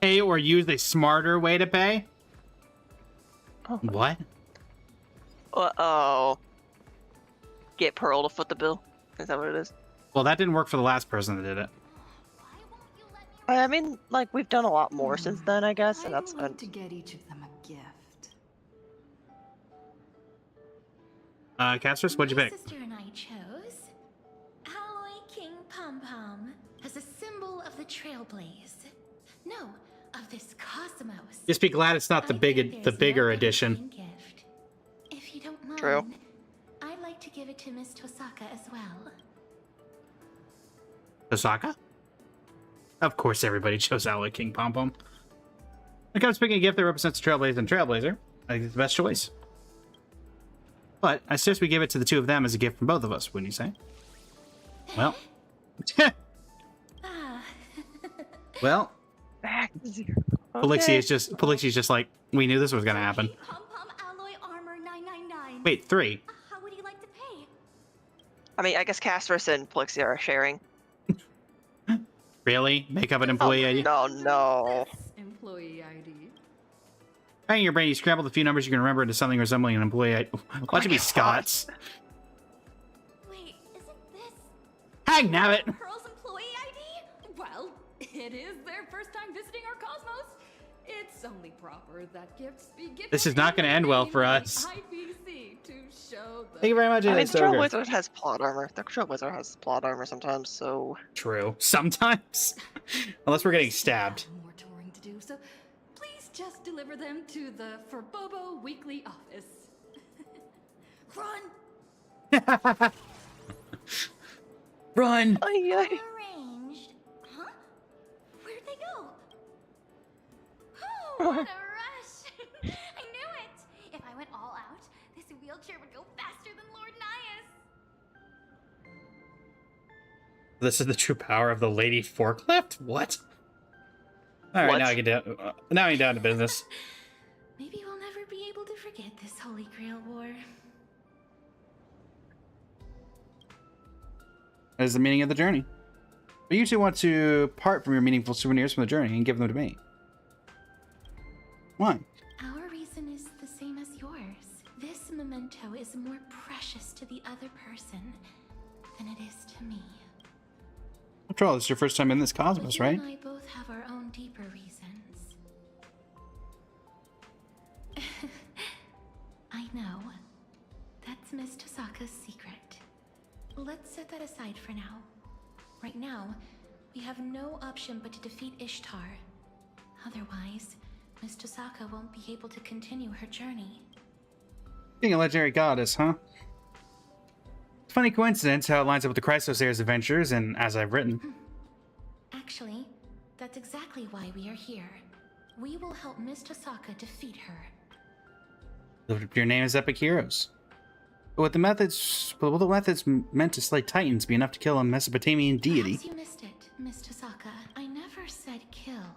Pay or use a smarter way to pay? Oh. What? Uh-oh. Get Pearl to foot the bill? Is that what it is? Well, that didn't work for the last person that did it. I mean, like, we've done a lot more since then, I guess, and that's I want to get each of them a gift. Castrus, what'd you My pick? sister and I chose trailblaze. No, of this cosmos. Just be glad it's not the bigger edition. Gift. If you don't mind, True. I'd like to give it to Miss Tosaka as well. Osaka? Of course, everybody chose Owlet King Pom Pom. When it comes to picking a gift that represents Trailblazer and Trailblazer, I think it's the best choice. But I suggest we give it to the two of them as a gift from both of us, wouldn't you say? Well. Well. Back to zero. Polixie is just like, we knew this was gonna happen. Pom-Pom Alloy Armor 999. Wait, 3. How would you like to pay? I mean, I guess Castris and Polixia are sharing. Really? Make up an employee ID? No. Employee ID. Bang your brain, you scrambled a few numbers you can remember into something resembling an employee ID. Watch it be Scots. Wait, isn't this Hang nabbit! Pearl's employee ID? Well, it is their first time visiting our cosmos. It's only proper that gifts be given. This is not going to end well for us. IPC to show the... Thank you very much. I mean, the Stoker. Trailblazer has plot armor. The Trailblazer has plot armor sometimes, so... True. Sometimes. Unless we're getting stabbed. More touring to do, so please just deliver them to the Forbobo Weekly office. Run! Run! arranged? Huh? Where'd they go? Oh, what a rush! I knew it! If I went all out, this wheelchair would go faster than Lord Nias. This is the true power of the lady forklift? What? Alright, What? now I get down. Now I get down to business. Maybe we'll never be able to forget this Holy Grail War. That is the meaning of the journey. But you two want to part from your meaningful souvenirs from the journey and give them to me. Why? Our reason is the same as yours. This memento is more precious to the other person than it is to me. After all, this is your first time in this But cosmos, you right? and I both have our own deeper reasons. I know. That's Miss Tosaka's secret. Let's set that aside for now. Right now, we have no option but to defeat Ishtar. Otherwise, Miss Tosaka won't be able to continue her journey. Being a legendary goddess, huh? Funny coincidence how it lines up with the Chrysosairs adventures, and as I've written. Actually, that's exactly why we are here. We will help Miss Tosaka defeat her. Your name is Epic Heroes. But will the methods meant to slay titans be enough to kill a Mesopotamian deity? Perhaps you missed it, Miss Tosaka. I never said kill.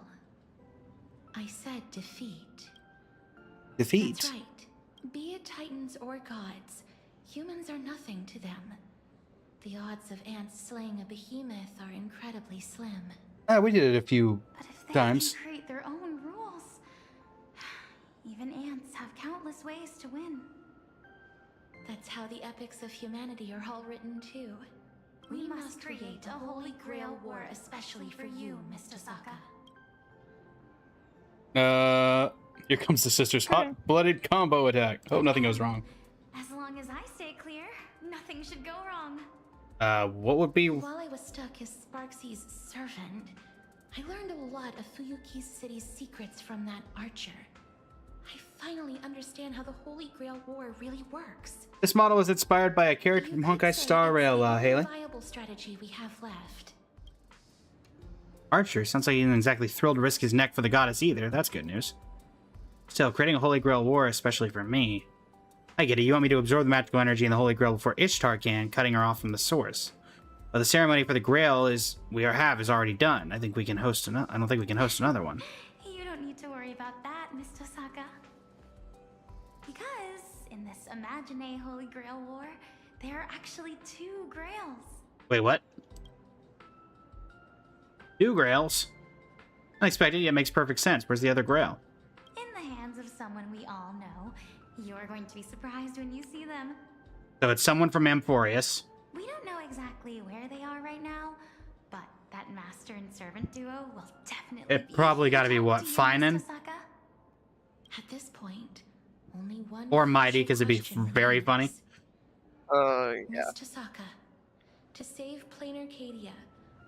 I said defeat. Defeat? That's right. Be it titans or gods, humans are nothing to them. The odds of ants slaying a behemoth are incredibly slim. We did it a few But if they times. can create their own rules, even ants have countless ways to win. That's how the epics of humanity are all written too. We must create a Holy Grail War especially for you, Miss Tosaka. Here comes the sister's hot-blooded combo attack. Hope nothing goes wrong. As long as I stay clear, nothing should go wrong. What would be... While I was stuck as Sparksy's servant, I learned a lot of Fuyuki's city's secrets from that archer. I finally understand how the Holy Grail War really works. This model was inspired by a character from Honkai Star Rail, Haley. Viable strategy we have left. Archer sounds like he isn't exactly thrilled to risk his neck for the goddess either. That's good news. Still, creating a Holy Grail War, especially for me. I get it, you want me to absorb the magical energy in the Holy Grail before Ishtar can, cutting her off from the source. But the ceremony for the Grail is already done. I think we can host another. I don't think we can host another one. You don't need to worry about that, Miss Tosaka. Because in this Imagine Holy Grail War, there are actually 2 Grails. Wait, what? 2 Grails? Unexpected, yet makes perfect sense. Where's the other Grail? In the hands of someone we all know. You're going to be surprised when you see them. So it's someone from Amphorius. We don't know exactly where they are right now, but that master and servant duo will definitely It probably gotta be what, Finan? At this point, only one Or Mighty, because it'd be question very funny. remains. Yeah. Miss Tosaka, to save Planar Cadia,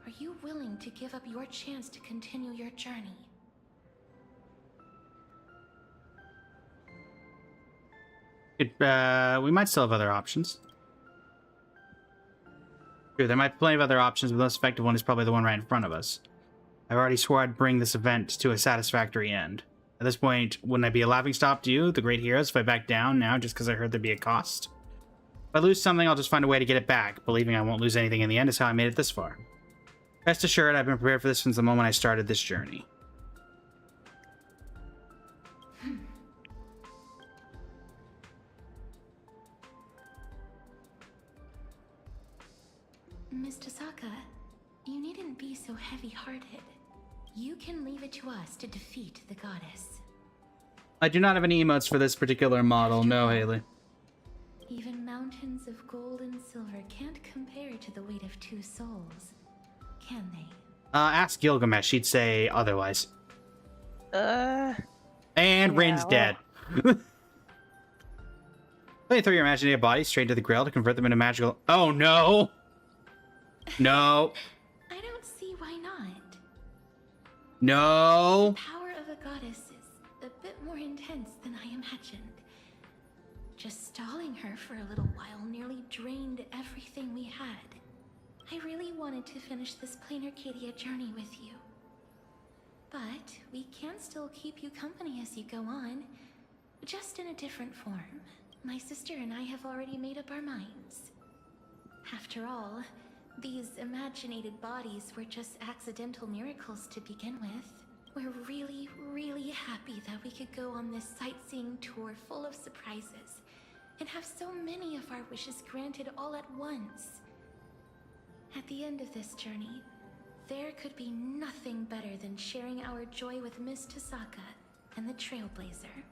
Are you willing to give up your chance to continue your journey? We might still have other options. True, there might be plenty of other options, but the most effective one is probably the one right in front of us. I've already swore I'd bring this event to a satisfactory end. At this point, wouldn't I be a laughingstock to you, the great heroes, if I back down now just because I heard there'd be a cost? If I lose something, I'll just find a way to get it back. Believing I won't lose anything in the end is how I made it this far. Rest assured, I've been prepared for this since the moment I started this journey. Miss Tasaka, you needn't be so heavy-hearted. You can leave it to us to defeat the goddess. I do not have any emotes for this particular model, no, Haley. Even mountains of gold and silver can't compare to the weight of 2 souls, can they? Ask Gilgamesh, he'd say otherwise. And yeah, Rin's well. dead. Then you throw your imaginative body straight into the grill to convert them into magical... Oh, no! No. I don't see why not. No. The power of a goddess is a bit more intense than I imagined. Just stalling her for a little while nearly drained everything we had. I really wanted to finish this Plain Arcadia journey with you. But we can still keep you company as you go on, just in a different form. My sister and I have already made up our minds. After all, these imaginated bodies were just accidental miracles to begin with. We're really, really happy that we could go on this sightseeing tour full of surprises and have so many of our wishes granted all at once. At the end of this journey, there could be nothing better than sharing our joy with Miss Tasaka and the Trailblazer.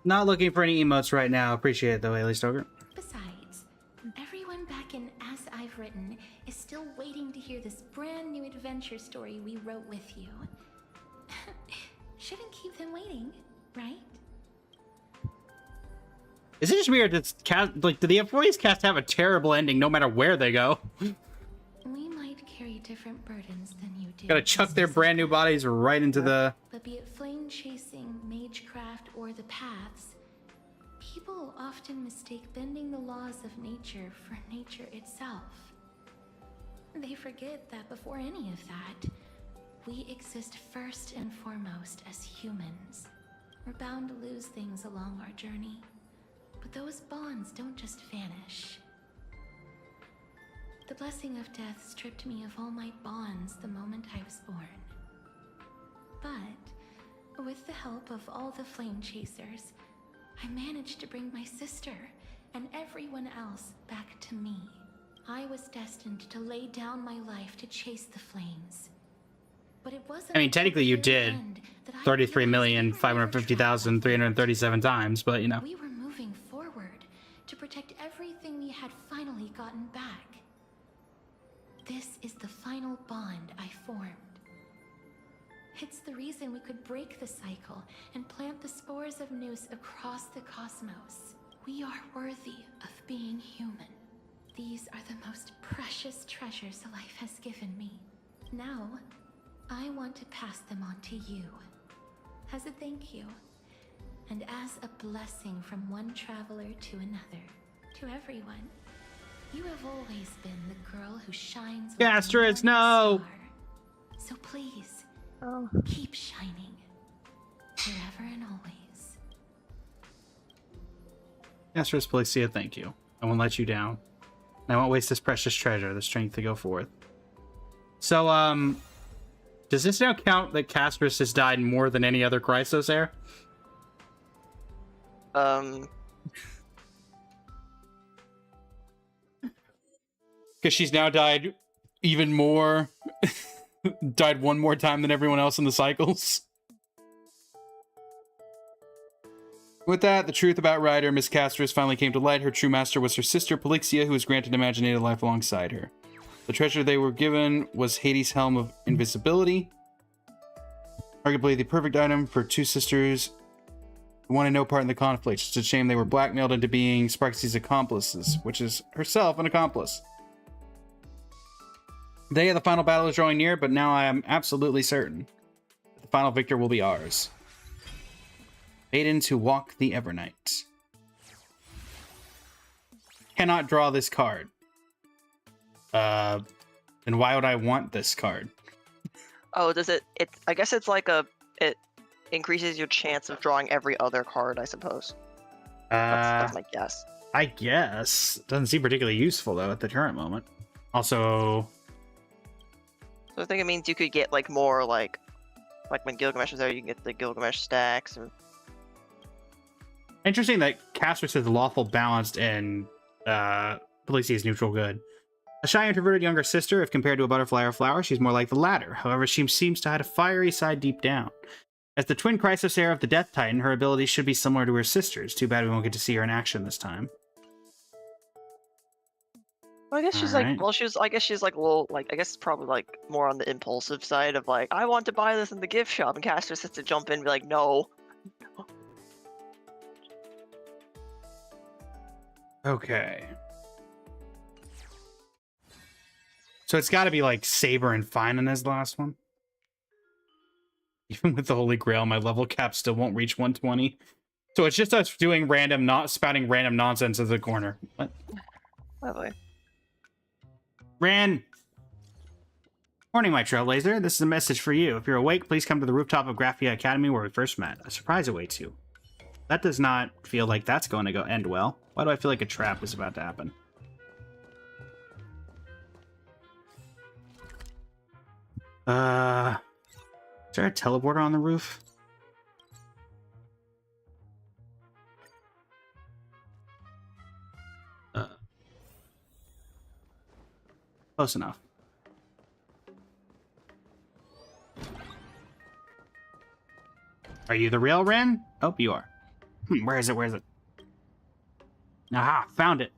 Not looking for any emotes right now. Appreciate it, though, Haley Stoker. Besides, everyone back in As I've Written is still waiting to hear this brand new adventure story we wrote with you. Shouldn't keep them waiting, right? Is it just weird that cast, like, do the Employees cast have a terrible ending no matter where they go? We might carry different burdens than you do. Gotta chuck their brand new bodies right into the... But be it flame chasing, magecraft, or the paths, people often mistake bending the laws of nature for nature itself. They forget that before any of that, we exist first and foremost as humans. We're bound to lose things along our journey, but those bonds don't just vanish. The blessing of death stripped me of all my bonds the moment I was born. But with the help of all the flame chasers, I managed to bring my sister and everyone else back to me. I was destined to lay down my life to chase the flames. But it wasn't. I mean, technically you did 33,550,337 times, but you know. We were moving forward to protect everything we had finally gotten back. This is the final bond I formed. It's the reason we could break the cycle and plant the spores of Noose across the cosmos. We are worthy of being human. These are the most precious treasures life has given me. Now, I want to pass them on to you. As a thank you, and as a blessing from one traveler to another. To everyone, you have always been the girl who shines with Castris, no! So please, keep shining. Forever and always. Castris, Policia, thank you. I won't let you down. I won't waste this precious treasure, the strength to go forth. So, does this now count that Castris has died more than any other Chrysos heir? Because she's now died even more... died one more time than everyone else in the cycles. With that, the truth about Ryder, Miss Castris, finally came to light. Her true master was her sister, Polixia, who was granted imaginative life alongside her. The treasure they were given was Hades' Helm of Invisibility. Arguably the perfect item for two sisters who wanted no part in the conflict. It's a shame they were blackmailed into being Sparksy's accomplices, which is herself an accomplice. The day of the final battle is drawing near, but now I am absolutely certain that the final victor will be ours. Maidens who walk the Evernight. Cannot draw this card. Then why would I want this card? Oh, does it? I guess it's like it increases your chance of drawing every other card, I suppose. That's my guess. I guess. Doesn't seem particularly useful, though, at the current moment. Also... So I think it means you could get, like, more, like when Gilgamesh was there, you can get the Gilgamesh stacks. Or... Interesting that Castrus is lawful, balanced, and Felicia is neutral good. A shy, introverted younger sister, if compared to a butterfly or flower, she's more like the latter. However, she seems to have a fiery side deep down. As the twin Chrysosaur of the Death Titan, her abilities should be similar to her sister's. Too bad we won't get to see her in action this time. Well, I guess she's like, well, I guess she's like a little, like, I guess probably like more on the impulsive side of like, I want to buy this in the gift shop, and Castrus has to jump in and be like, no. Okay. So it's got to be like Saber and Finan as the last one. Even with the Holy Grail, my level cap still won't reach 120. So it's just us doing random, not spouting random nonsense in the corner. What? Lovely. Ran. Morning, my Trailblazer. This is a message for you. If you're awake, please come to the rooftop of Graphia Academy where we first met. A surprise awaits you. That does not feel like that's going to end well. Why do I feel like a trap is about to happen? Is there a teleporter on the roof? Close enough. Are you the real Rin? Oh, you are. Where is it? Where is it? Aha, found it.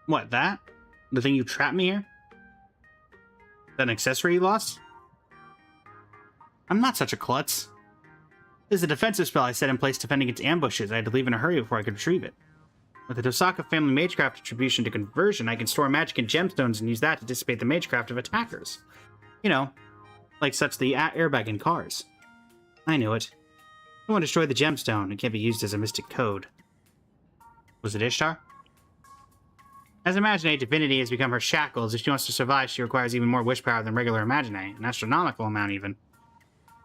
What, that? The thing you trapped me here? That an accessory you lost? I'm not such a klutz. This is a defensive spell I set in place defending its ambushes. I had to leave in a hurry before I could retrieve it. With the Tosaka family magecraft attribution to conversion, I can store magic in gemstones and use that to dissipate the magecraft of attackers. You know, like such the airbag in cars. I knew it. Someone destroyed the gemstone. It can't be used as a mystic code. Was it Ishtar? As Imaginate, divinity has become her shackles. If she wants to survive, she requires even more wish power than regular Imaginate, an astronomical amount even.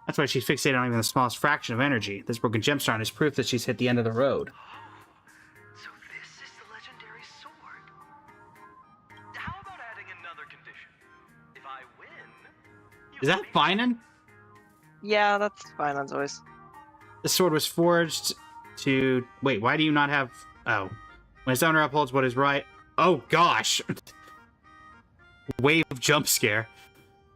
That's why she's fixated on even the smallest fraction of energy. This broken gemstone is proof that she's hit the end of the road. So this is the legendary sword. How about adding another condition? If I win... Is that Finan? Yeah, that's Finan's voice. This sword was forged to... Wait, why do you not have... Oh. When its owner upholds what is right... Oh, gosh! Wave jump scare.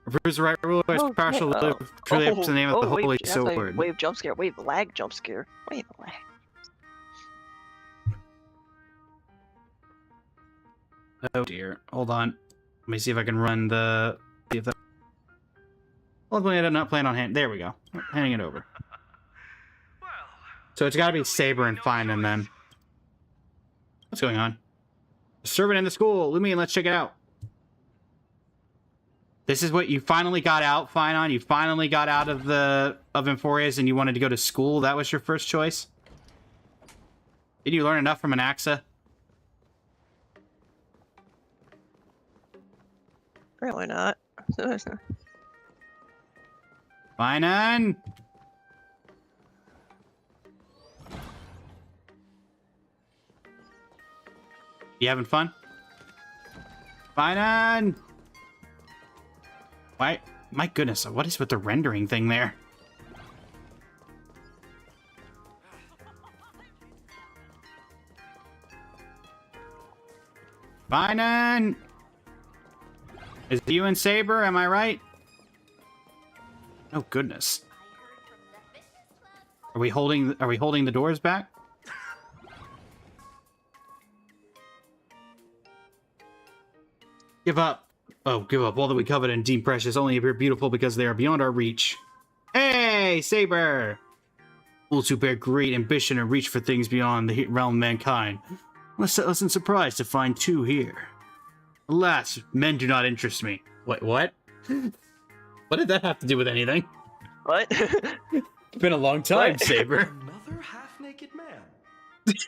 Approves the right ruler, partial live, truly up to the name of the holy sword. Wave jump scare. Wave lag jump scare. Wave lag. Oh dear. Hold on. Let me see if I can run the... Luckily, I did not plan on hand. There we go. Handing it over. So it's got to be Saber and Finan then. What's going on? A servant in the school. Lumion, let's check it out. This is what you finally got out, Finan. You finally got out of Emphoria's and you wanted to go to school. That was your first choice. Did you learn enough from Anaxa? Apparently not. Finan! You having fun? Finan! Why? My goodness, what is with the rendering thing there? Finan! Is it you and Saber, am I right? Oh goodness. Are we holding the doors back? Give up. Oh, give up. All that we covet and deem precious only appear beautiful because they are beyond our reach. Hey, Saber! Fools who bear great ambition and reach for things beyond the realm of mankind. I wasn't surprised to find two here. Alas, men do not interest me. Wait, what? What did that have to do with anything? What? It's been a long time, What? Saber. Another half-naked man.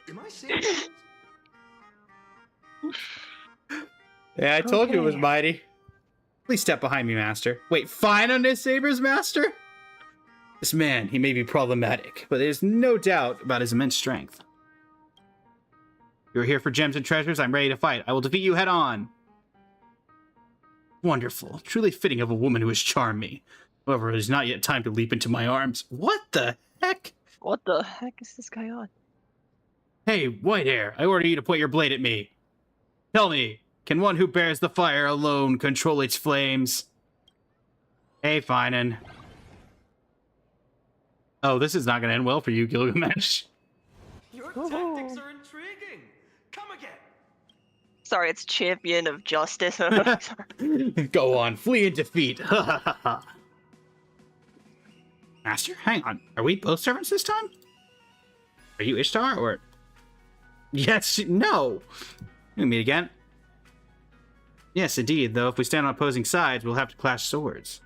Am I seeing things? Yeah, I told you it was Okay. mighty. Please step behind me, Master. Wait, fine on his Saber's Master? This man, he may be problematic, but there's no doubt about his immense strength. You're here for gems and treasures, I'm ready to fight. I will defeat you head on. Wonderful. Truly fitting of a woman who has charmed me. However, it is not yet time to leap into my arms. What the heck? What the heck is this guy on? Hey, Whitehair, I order you to point your blade at me. Tell me, can one who bears the fire alone control its flames? Hey, Finan. Oh, this is not going to end well for you, Gilgamesh. Your tactics are intriguing. Come again. Sorry, it's Champion of Justice. Go on, flee and defeat. Master, hang on. Are we both servants this time? Are you Ishtar or... Yes, no. We meet again. Yes, indeed, though if we stand on opposing sides, we'll have to clash swords.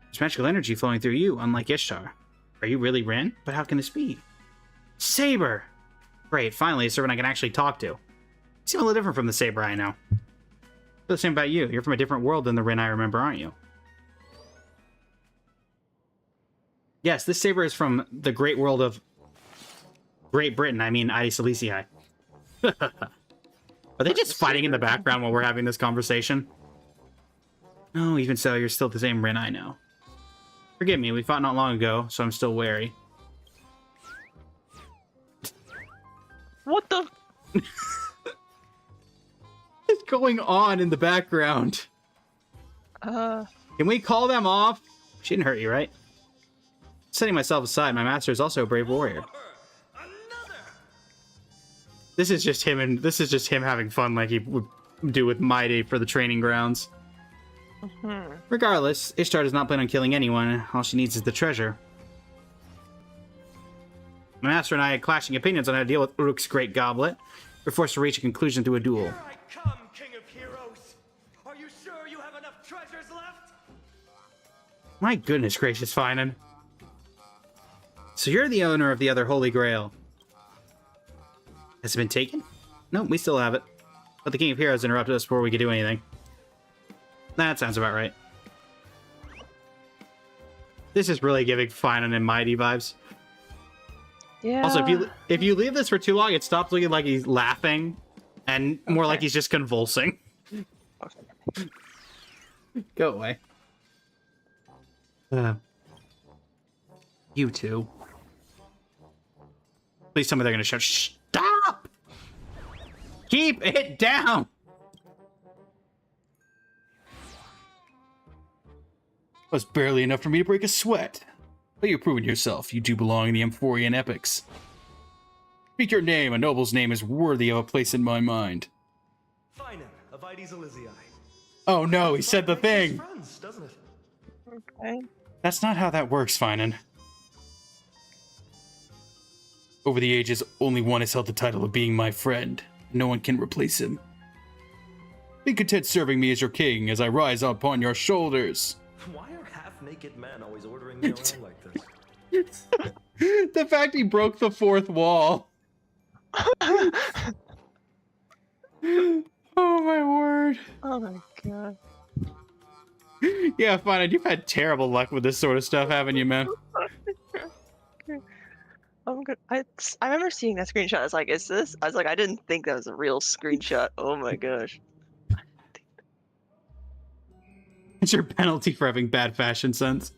There's magical energy flowing through you, unlike Ishtar. Are you really Rin? But how can this be? Saber! Great, finally a servant I can actually talk to. You seem a little different from the Saber I know. The same about you. You're from a different world than the Rin I remember, aren't you? Yes, this Saber is from the great world of Great Britain. I mean, Ide Silicii. Are they just fighting in the background while we're having this conversation? No, even so, you're still the same Rin I know. Forgive me, we fought not long ago, so I'm still wary. What the? What's going on in the background? Can we call them off? She didn't hurt you, right? Setting myself aside, my master is also a brave warrior. This is just him, and this is just him having fun like he would do with Mighty for the training grounds. Regardless, Ishtar does not plan on killing anyone. All she needs is the treasure. My master and I had clashing opinions on how to deal with Uruk's great goblet. We're forced to reach a conclusion through a duel. Here I come, King of Heroes. Are you sure you have enough treasures left? My goodness gracious, Finan. So you're the owner of the other Holy Grail. Has it been taken? Nope, we still have it. But the King of Heroes interrupted us before we could do anything. That sounds about right. This is really giving Finan and Mighty vibes. Yeah. Also, if you leave this for too long, it stops looking like he's laughing, and more like he's just convulsing. Go away. You two. Please tell me they're gonna shout, stop! Keep it down! Was barely enough for me to break a sweat. But you've proven yourself. You do belong in the Amphorian epics. Speak your name. A noble's name is worthy of a place in my mind. Finan of Ide Silicii. Oh no, he said the thing! Friends, doesn't it? Okay. That's not how that works, Finan. Over the ages, only one has held the title of being my friend. No one can replace him. Be content serving me as your king as I rise upon your shoulders. Why are half-naked men always ordering me around like this? The fact he broke the fourth wall. Oh my word. Oh my god. Yeah, Finan, you've had terrible luck with this sort of stuff, haven't you, man? I'm good. I remember seeing that screenshot. I was like, is this? I was like, I didn't think that was a real screenshot. Oh my gosh. It's your penalty for having bad fashion sense.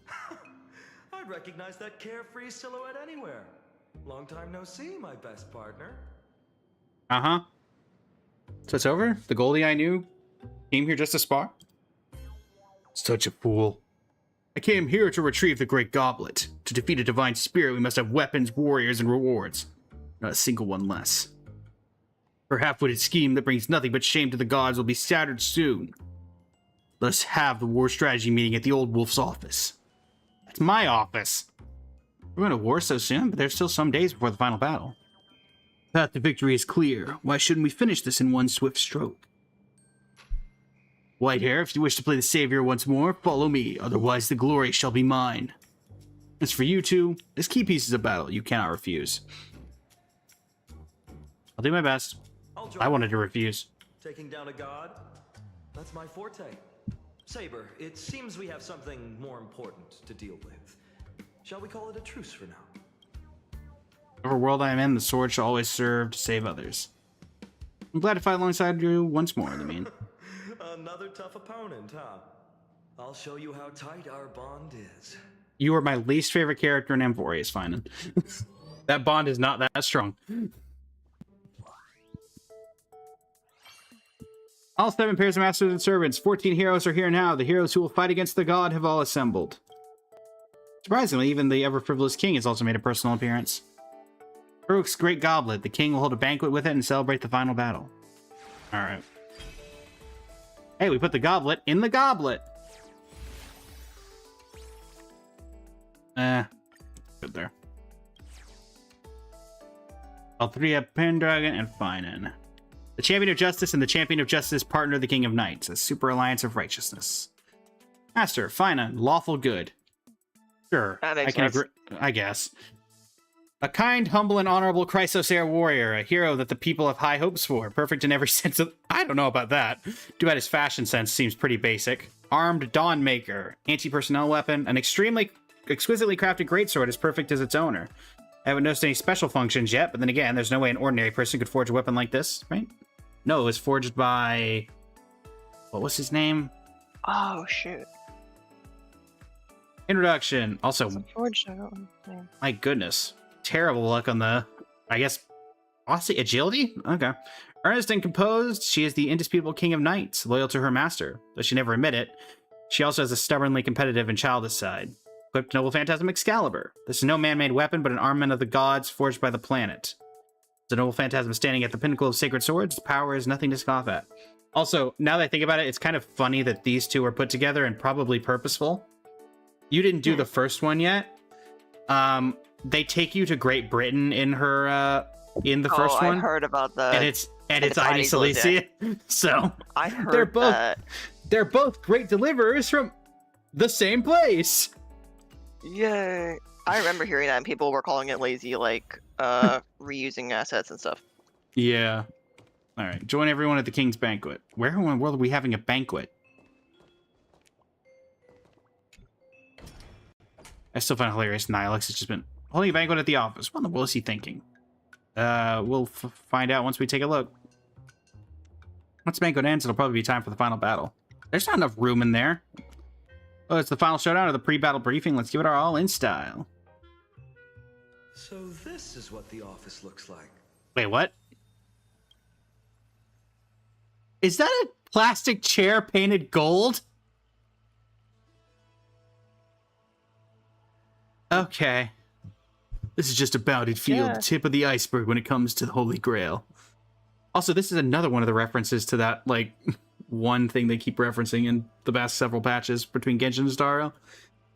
I'd recognize that carefree silhouette anywhere. Long time no see, my best partner. Uh-huh. So it's over? The Goldie I knew came here just to spar? Such a fool. I came here to retrieve the Great Goblet. To defeat a divine spirit, we must have weapons, warriors, and rewards. Not a single one less. Her half-witted scheme that brings nothing but shame to the gods will be shattered soon. Let us have the war strategy meeting at the old wolf's office. That's my office. We're going to war so soon, but there's still some days before the final battle. The path to victory is clear. Why shouldn't we finish this in one swift stroke? Whitehair, if you wish to play the savior once more, follow me, otherwise the glory shall be mine. As for you two, as key pieces of battle, you cannot refuse. I'll do my best. I wanted to refuse. Taking down a god? That's my forte. Saber, it seems we have something more important to deal with. Shall we call it a truce for now? Whatever world I am in, the sword shall always serve to save others. I'm glad to fight alongside you once more, I mean. Another tough opponent, huh? I'll show you how tight our bond is. You are my least favorite character in Amphorius, Finan. That bond is not that strong. All 7 pairs of masters and servants, 14 heroes are here now. The heroes who will fight against the god have all assembled. Surprisingly, even the ever-frivolous king has also made a personal appearance. Farouk's great goblet. The king will hold a banquet with it and celebrate the final battle. Alright. Hey, we put the goblet in the goblet! Good there. Althea, Pendragon, and Finan. The Champion of Justice and the Champion of Justice partner the King of Knights, a super alliance of righteousness. Master, Finan, lawful good. Sure, I can agree, I guess. A kind, humble, and honorable Chrysosaur warrior, a hero that the people have high hopes for, perfect in every sense of... I don't know about that. Too bad his fashion sense seems pretty basic. Armed Dawn Maker, anti-personnel weapon, an exquisitely crafted greatsword as perfect as its owner. I haven't noticed any special functions yet, but then again, there's no way an ordinary person could forge a weapon like this, right? No, it was forged by... What was his name? Oh, shoot. Introduction. Also, Forged, I don't know. My goodness. Terrible luck on the... I guess... Aussie agility? Okay. Earnest and composed, she is the indisputable king of knights, loyal to her master. Though she never admit it, she also has a stubbornly competitive and childish side. Equipped Noble Phantasm Excalibur. This is no man-made weapon, but an armament of the gods forged by the planet. The Noble Phantasm standing at the pinnacle of sacred swords, its power is nothing to scoff at. Also, now that I think about it, it's kind of funny that these two are put together and probably purposeful. You didn't do the first one yet. They take you to Great Britain in her in the first one. I heard about that. And it's Ida Cilicia. So I heard they're both great deliverers from the same place. Yeah, I remember hearing that, and people were calling it lazy, like reusing assets and stuff. Yeah. All right. Join everyone at the King's Banquet. Where in the world are we having a banquet? I still find it hilarious. Nihilux has just been holding a banquet at the office. What in the world is he thinking? We'll find out once we take a look. Once the banquet ends, it'll probably be time for the final battle. There's not enough room in there. Oh, it's the final showdown of the pre-battle briefing. Let's give it our all in style. So this is what the office looks like. Wait, what? Is that a plastic chair painted gold? Okay. This is just a bounded field, the tip of the iceberg when it comes to the Holy Grail. Also, this is another one of the references to that, like, one thing they keep referencing in the past several patches between Genshin and Starro.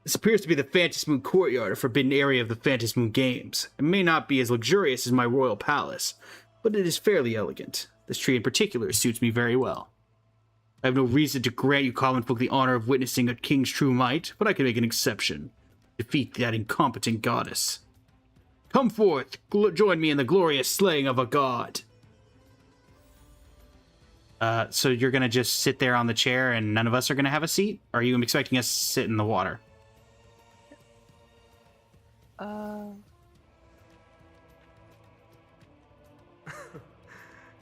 This appears to be the Phantasmoon Courtyard, a forbidden area of the Phantasmoon Games. It may not be as luxurious as my royal palace, but it is fairly elegant. This tree in particular suits me very well. I have no reason to grant you common folk the honor of witnessing a king's true might, but I can make an exception. Defeat that incompetent goddess. Come forth, join me in the glorious slaying of a god. So you're gonna just sit there on the chair and none of us are gonna have a seat? Or are you expecting us to sit in the water?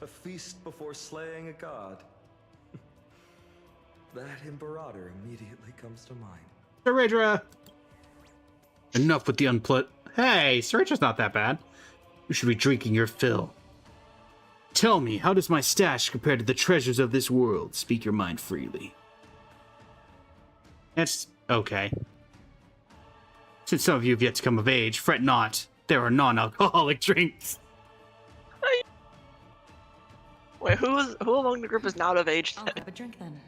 A feast before slaying a god. That Imperator immediately comes to mind. Saridra! Enough with the Hey, Siridra's not that bad. You should be drinking your fill. Tell me, how does my stash compare to the treasures of this world? Speak your mind freely. That's okay. Since some of you have yet to come of age, fret not. There are non-alcoholic drinks. Wait, who among the group is not of age? I'll grab a drink then.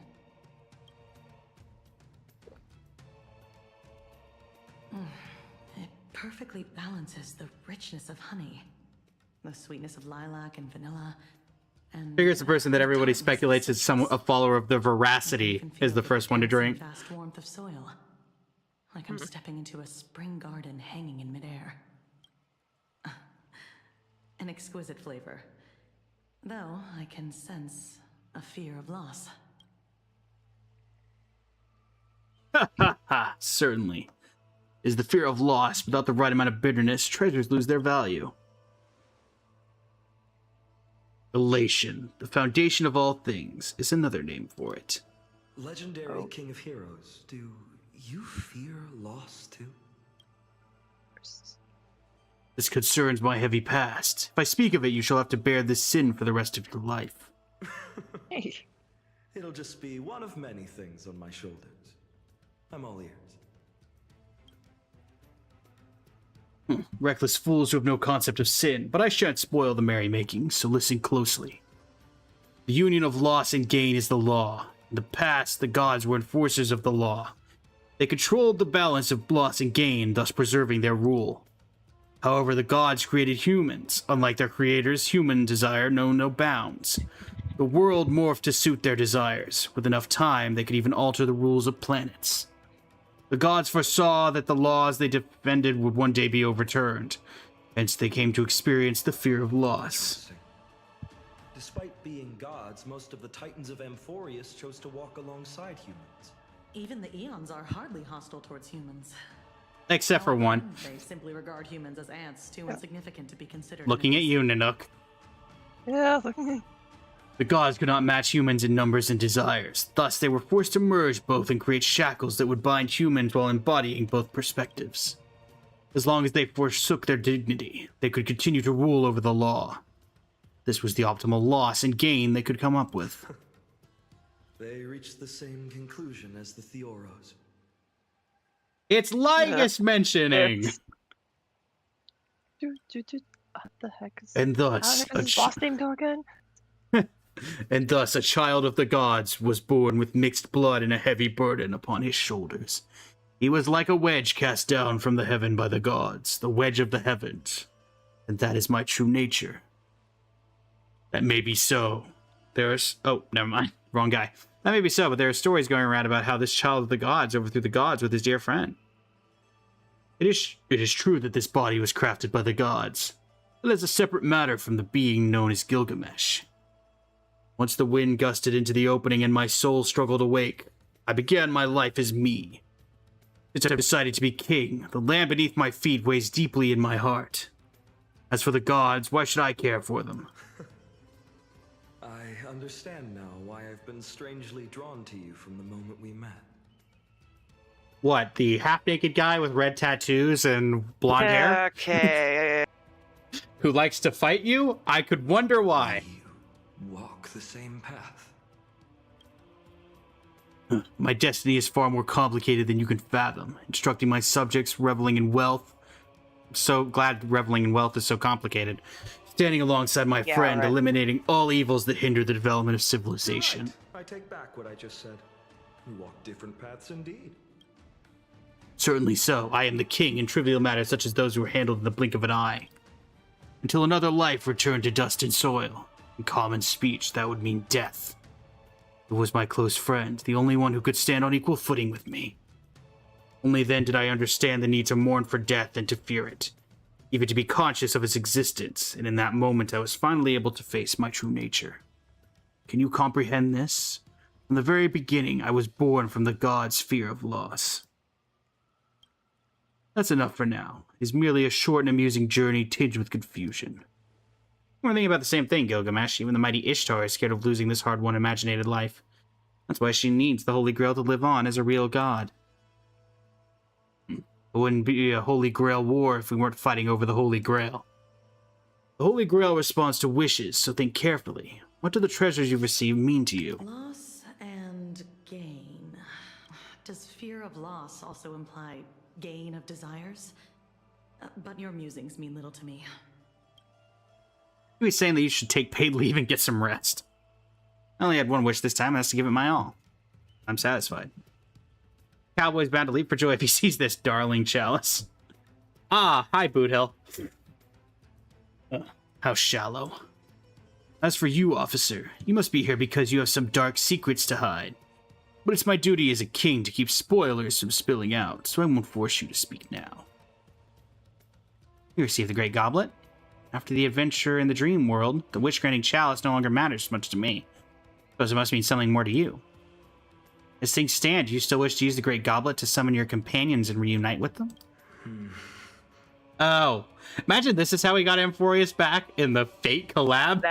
It perfectly balances the richness of honey, the sweetness of lilac and vanilla, And Figure it's the person that everybody speculates is a follower of the veracity is the first one to drink. Vast warmth of soil, like I'm stepping into a spring garden hanging in midair. An exquisite flavor, though I can sense a fear of loss. Ha ha ha! Certainly. Is the fear of loss. Without the right amount of bitterness, treasures lose their value. Elation, the foundation of all things, is another name for it. Legendary King of Heroes, do you fear loss too? This concerns my heavy past. If I speak of it, you shall have to bear this sin for the rest of your life. It'll just be one of many things on my shoulders. I'm all ears. Reckless fools who have no concept of sin, but I shan't spoil the merrymaking, so listen closely. The union of loss and gain is the law. In the past, the gods were enforcers of the law. They controlled the balance of loss and gain, thus preserving their rule. However, the gods created humans. Unlike their creators, human desire know no bounds. The world morphed to suit their desires. With enough time, they could even alter the rules of planets. The gods foresaw that the laws they defended would one day be overturned. Hence, they came to experience the fear of loss. Despite being gods, most of the titans of Amphorius chose to walk alongside humans. Even the Eons are hardly hostile towards humans. Except for one. They simply regard humans as ants, too insignificant to be considered. Looking at you, Nanook. Yeah, looking. The gods could not match humans in numbers and desires. Thus, they were forced to merge both and create shackles that would bind humans while embodying both perspectives. As long as they forsook their dignity, they could continue to rule over the law. This was the optimal loss and gain they could come up with. They reached the same conclusion as the Theoros. It's Lygus mentioning! What the heck is... And thus, how does his boss name go again? And thus a child of the gods was born with mixed blood and a heavy burden upon his shoulders. He was like a wedge cast down from the heaven by the gods, the wedge of the heavens. And that is my true nature. That may be so. There's... oh, never mind. Wrong guy. That may be so, but there are stories going around about how this child of the gods overthrew the gods with his dear friend. It is true that this body was crafted by the gods, but as a separate matter from the being known as Gilgamesh. Once the wind gusted into the opening and my soul struggled awake, I began my life as me. Since I decided to be king, the land beneath my feet weighs deeply in my heart. As for the gods, why should I care for them? I understand now why I've been strangely drawn to you from the moment we met. What, the half-naked guy with red tattoos and blonde hair? Okay. Who likes to fight you? I could wonder why. We walk the same path. My destiny is far more complicated than you can fathom. Instructing my subjects, reveling in wealth. I'm so glad reveling in wealth is so complicated. Standing alongside my friend, eliminating all evils that hinder the development of civilization. Right. I take back what I just said. We walk different paths indeed. Certainly so. I am the king in trivial matters such as those who are handled in the blink of an eye. Until another life returned to dust and soil. In common speech, that would mean death. It was my close friend, the only one who could stand on equal footing with me. Only then did I understand the need to mourn for death and to fear it. Even to be conscious of its existence, and in that moment I was finally able to face my true nature. Can you comprehend this? From the very beginning, I was born from the gods' fear of loss. That's enough for now. It is merely a short and amusing journey tinged with confusion. We're thinking about the same thing, Gilgamesh. Even the mighty Ishtar is scared of losing this hard-won imaginated life. That's why she needs the Holy Grail to live on as a real god. It wouldn't be a Holy Grail war if we weren't fighting over the Holy Grail. The Holy Grail responds to wishes, so think carefully. What do the treasures you've received mean to you? Loss and gain. Does fear of loss also imply gain of desires? But your musings mean little to me. He's saying that you should take paid leave and get some rest. I only had one wish this time, and that's to give it my all. I'm satisfied. Cowboy's bound to leap for joy if he sees this darling chalice. Ah, hi, Boothill. How shallow. As for you, officer, you must be here because you have some dark secrets to hide. But it's my duty as a king to keep spoilers from spilling out, so I won't force you to speak now. You received the Great Goblet. After the adventure in the dream world, the wish-granting chalice no longer matters much to me. Suppose it must mean something more to you. As things stand, do you still wish to use the Great Goblet to summon your companions and reunite with them? Oh, imagine this is how we got Amphorius back in the Fate collab.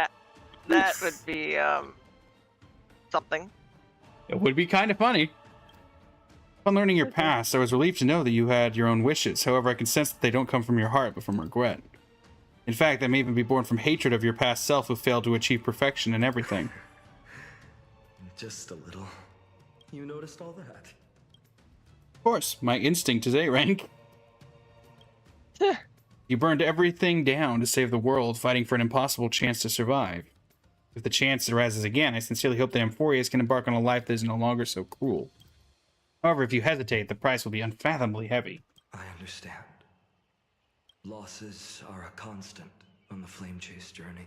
That would be something. It would be kind of funny. Upon learning your past, I was relieved to know that you had your own wishes. However, I can sense that they don't come from your heart, but from regret. In fact, they may even be born from hatred of your past self who failed to achieve perfection in everything. Just a little. You noticed all that? Of course, my instinct is A rank. You burned everything down to save the world, fighting for an impossible chance to survive. If the chance arises again, I sincerely hope that Amphorius can embark on a life that is no longer so cruel. However, if you hesitate, the price will be unfathomably heavy. I understand. Losses are a constant on the Flame Chase journey.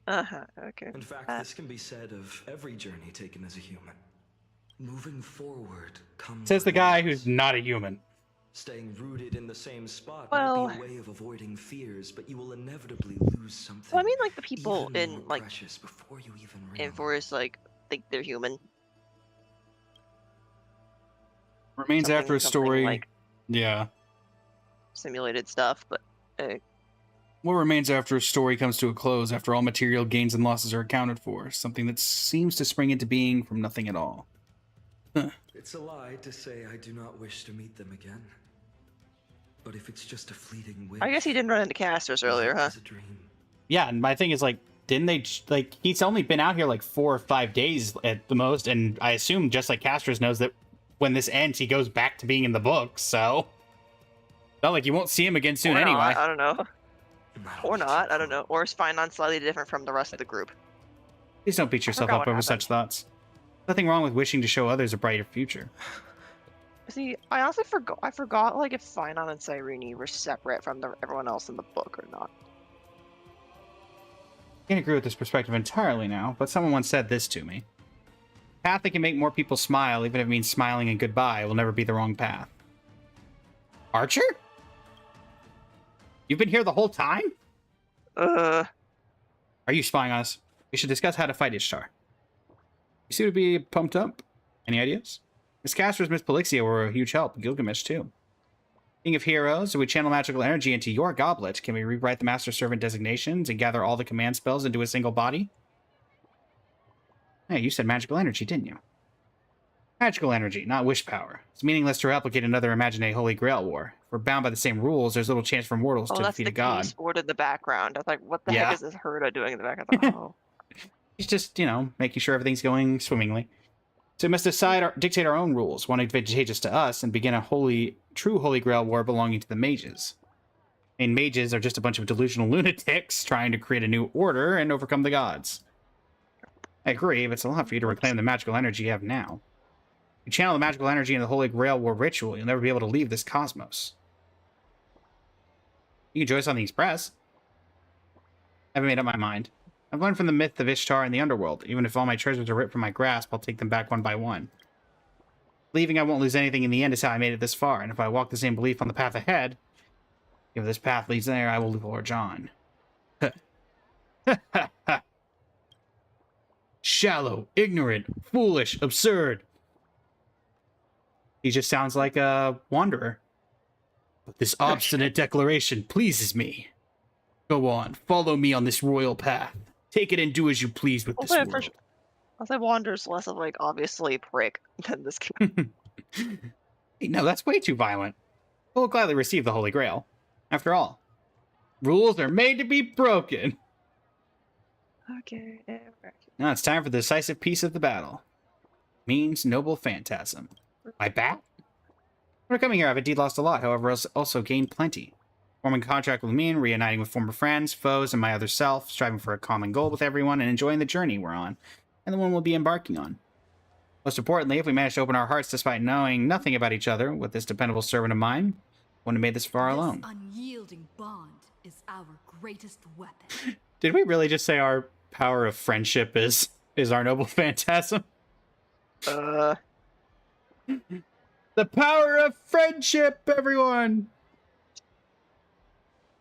Okay. In fact, this can be said of every journey taken as a human. Moving forward comes... Says the guy who's not a human. Staying rooted in the same spot Well, might be a way of avoiding fears, but you will inevitably lose something. well, I mean, like, the people even in, more like, precious before you even in Forest, like, think they're human. Remains Something- after a something story. like Yeah. simulated stuff, but What remains after a story comes to a close, after all material gains and losses are accounted for? Something that seems to spring into being from nothing at all. It's a lie to say I do not wish to meet them again. But if it's just a fleeting wish... I guess he didn't run into casters earlier, huh? It's a dream. Yeah, and my thing is, like, didn't they, like, he's only been out here, like, 4 or 5 days at the most, and I assume, just like Castros knows, that when this ends, he goes back to being in the book, so... Not like you won't see him again soon Or anyway. not, I don't know. Or not, I don't know. Or is Finon slightly different from the rest of the group? Please don't beat yourself forgot up what over happened. such thoughts. Nothing wrong with wishing to show others a brighter future. See, I honestly forgot. I forgot, like, if Finon and Cyrene were separate from everyone else in the book or not. I can't agree with this perspective entirely now, but someone once said this to me. A path that can make more people smile, even if it means smiling and goodbye, will never be the wrong path. Archer? You've been here the whole time? Are you spying on us? We should discuss how to fight Ishtar. You seem to be pumped up. Any ideas? Miss Castor's Miss Polixia were a huge help. Gilgamesh, too. King of Heroes, if we channel magical energy into your goblet, can we rewrite the Master Servant designations and gather all the command spells into a single body? Hey, you said magical energy, didn't you? Magical energy, not wish power. It's meaningless to replicate another Imagine Holy Grail war. If we're bound by the same rules, there's little chance for mortals to that's defeat the a god. key sword in the background. I was like, what the Yeah. heck is this Herda doing in the back? I thought, oh. He's just, making sure everything's going swimmingly. So we must dictate our own rules, one advantageous to us, and begin a true Holy Grail war belonging to the mages. I mean, mages are just a bunch of delusional lunatics trying to create a new order and overcome the gods. I agree, but it's a lot for you to reclaim the magical energy you have now. If you channel the magical energy into the Holy Grail war ritual, you'll never be able to leave this cosmos. You can join us on the Express. I haven't made up my mind. I've learned from the myth of Ishtar and the underworld. Even if all my treasures are ripped from my grasp, I'll take them back one by one. Believing I won't lose anything in the end is how I made it this far, and if I walk the same belief on the path ahead, if this path leads there, I will forge on. Shallow, ignorant, foolish, absurd. He just sounds like a wanderer. But this obstinate declaration pleases me. Go on, follow me on this royal path. Take it and do as you please with this world. I'll say Wander's less of, like, obviously prick than this guy. No, that's way too violent. We'll gladly receive the Holy Grail. After all, rules are made to be broken. Okay. Now it's time for the decisive piece of the battle. Means noble phantasm. My bat? When coming here, I've indeed lost a lot, however, also gained plenty. Forming a contract with me and reuniting with former friends, foes, and my other self, striving for a common goal with everyone, and enjoying the journey we're on, and the one we'll be embarking on. Most importantly, if we manage to open our hearts despite knowing nothing about each other with this dependable servant of mine, wouldn't have made this far alone. This unyielding bond is our greatest weapon. Did we really just say our power of friendship is our noble phantasm. Uh, The power of friendship, everyone!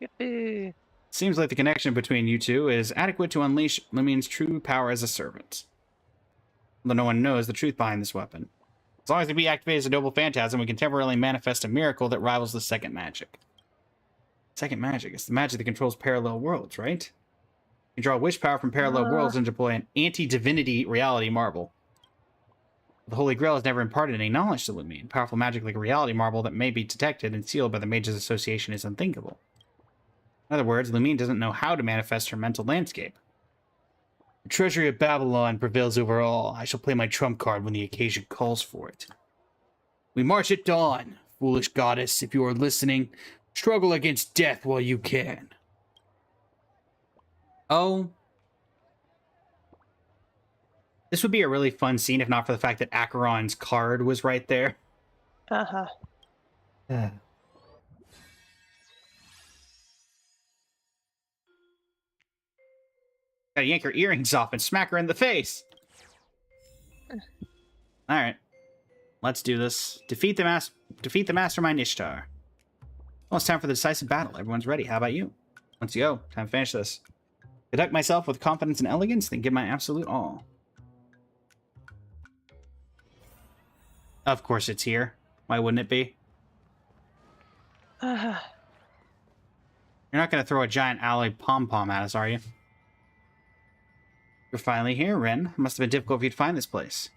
yippee. Seems like the connection between you two is adequate to unleash Lumine's true power as a servant. Although no one knows the truth behind this weapon. As long as we activate as a noble phantasm, we can temporarily manifest a miracle that rivals the second magic. Second magic? It's the magic that controls parallel worlds, right? You draw wish power from parallel worlds and deploy an anti-divinity reality marble. The Holy Grail has never imparted any knowledge to Lumine. Powerful magic like a reality marble that may be detected and sealed by the Mages Association is unthinkable. In other words, Lumine doesn't know how to manifest her mental landscape. The treasury of Babylon prevails over all. I shall play my trump card when the occasion calls for it. We march at dawn. Foolish goddess, if you are listening, struggle against death while you can. Oh. This would be a really fun scene if not for the fact that Acheron's card was right there. Uh-huh. Gotta yank her earrings off and smack her in the face. Alright. Let's do this. Defeat the mastermind Ishtar. Well, it's time for the decisive battle. Everyone's ready. How about you? Let's go. Time to finish this. Conduct myself with confidence and elegance, then give my absolute all. Of course it's here. Why wouldn't it be? You're not going to throw a giant alloy pom-pom at us, are you? You're finally here, Rin. It must have been difficult for you to find this place.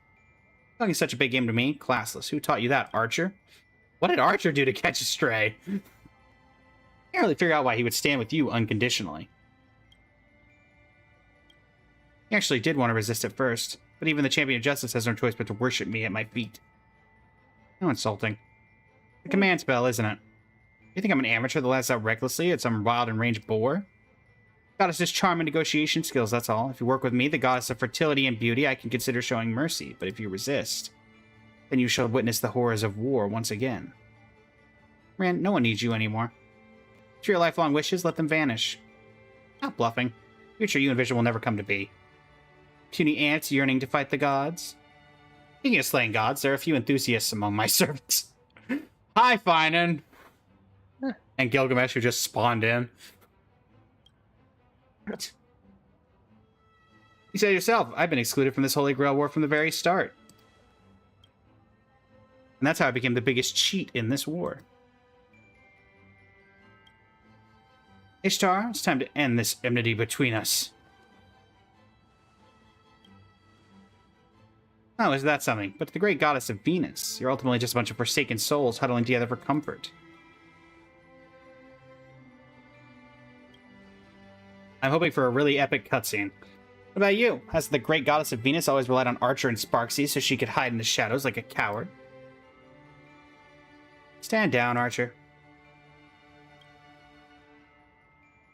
Talking such a big game to me? Classless. Who taught you that, Archer? What did Archer do to catch a stray? Can't really figure out why he would stand with you unconditionally. He actually did want to resist at first, but even the Champion of Justice has no choice but to worship me at my feet. How insulting. A command spell, isn't it? You think I'm an amateur that lets out recklessly at some wild and range boar? Goddess's charm and negotiation skills, that's all. If you work with me, the goddess of fertility and beauty, I can consider showing mercy. But if you resist, then you shall witness the horrors of war once again. Rin, no one needs you anymore. If your lifelong wishes, let them vanish. Not bluffing. Future you and Vision will never come to be. Puny ants yearning to fight the gods. Speaking of slaying gods, there are a few enthusiasts among my servants. Hi, Finan! And Gilgamesh, who just spawned in. What? You said yourself, I've been excluded from this Holy Grail war from the very start. And that's how I became the biggest cheat in this war. Ishtar, it's time to end this enmity between us. Oh, is that something? But the great goddess of Venus, you're ultimately just a bunch of forsaken souls huddling together for comfort. I'm hoping for a really epic cutscene. What about you? Has the great goddess of Venus always relied on Archer and Sparksy so she could hide in the shadows like a coward? Stand down, Archer.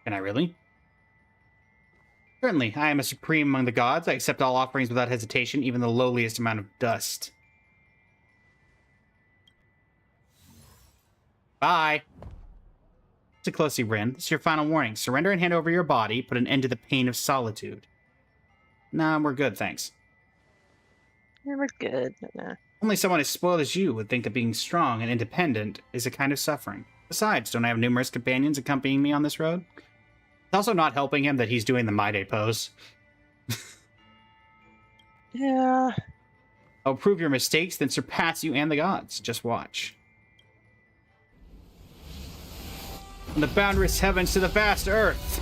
Can I really? Certainly, I am a supreme among the gods. I accept all offerings without hesitation, even the lowliest amount of dust. Bye. Listen closely, Rin. This is your final warning. Surrender and hand over your body. Put an end to the pain of solitude. Nah, we're good, thanks. Yeah, we're good. Nah. Only someone as spoiled as you would think that being strong and independent is a kind of suffering. Besides, don't I have numerous companions accompanying me on this road? It's also not helping him that he's doing the My Day pose. Yeah. I'll prove your mistakes, then surpass you and the gods. Just watch. From the boundless heavens to the vast earth.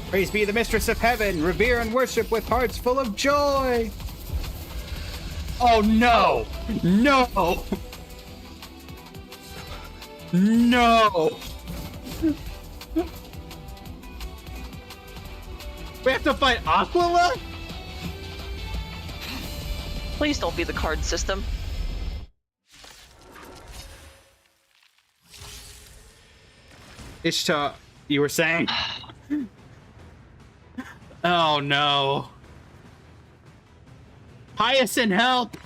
Praise be the mistress of heaven. Revere and worship with hearts full of joy. Oh no! No! No! We have to fight Aquila? Please don't be the card system. Ishtar, you were saying? Oh no. Hyacinth, help!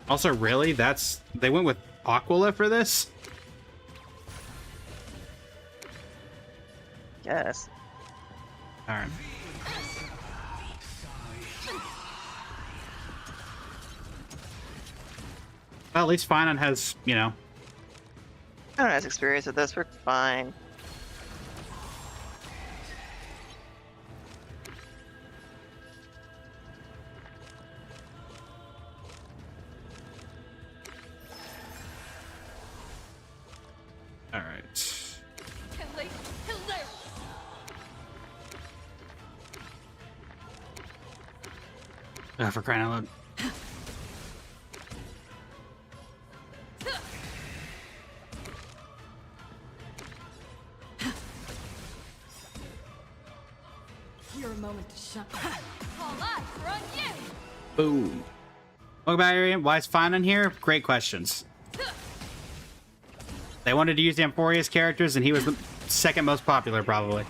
Also, really? They went with Aquila for this? Yes. Alright. Well, at least Finon has, you know. I don't have experience with this. We're fine. Alright. For crying out loud. Your moment to shine. All eyes are on you. Boom. Welcome back, Arian. Why is Finon here? Great questions. They wanted to use the Amphorius characters, and he was the second most popular, probably.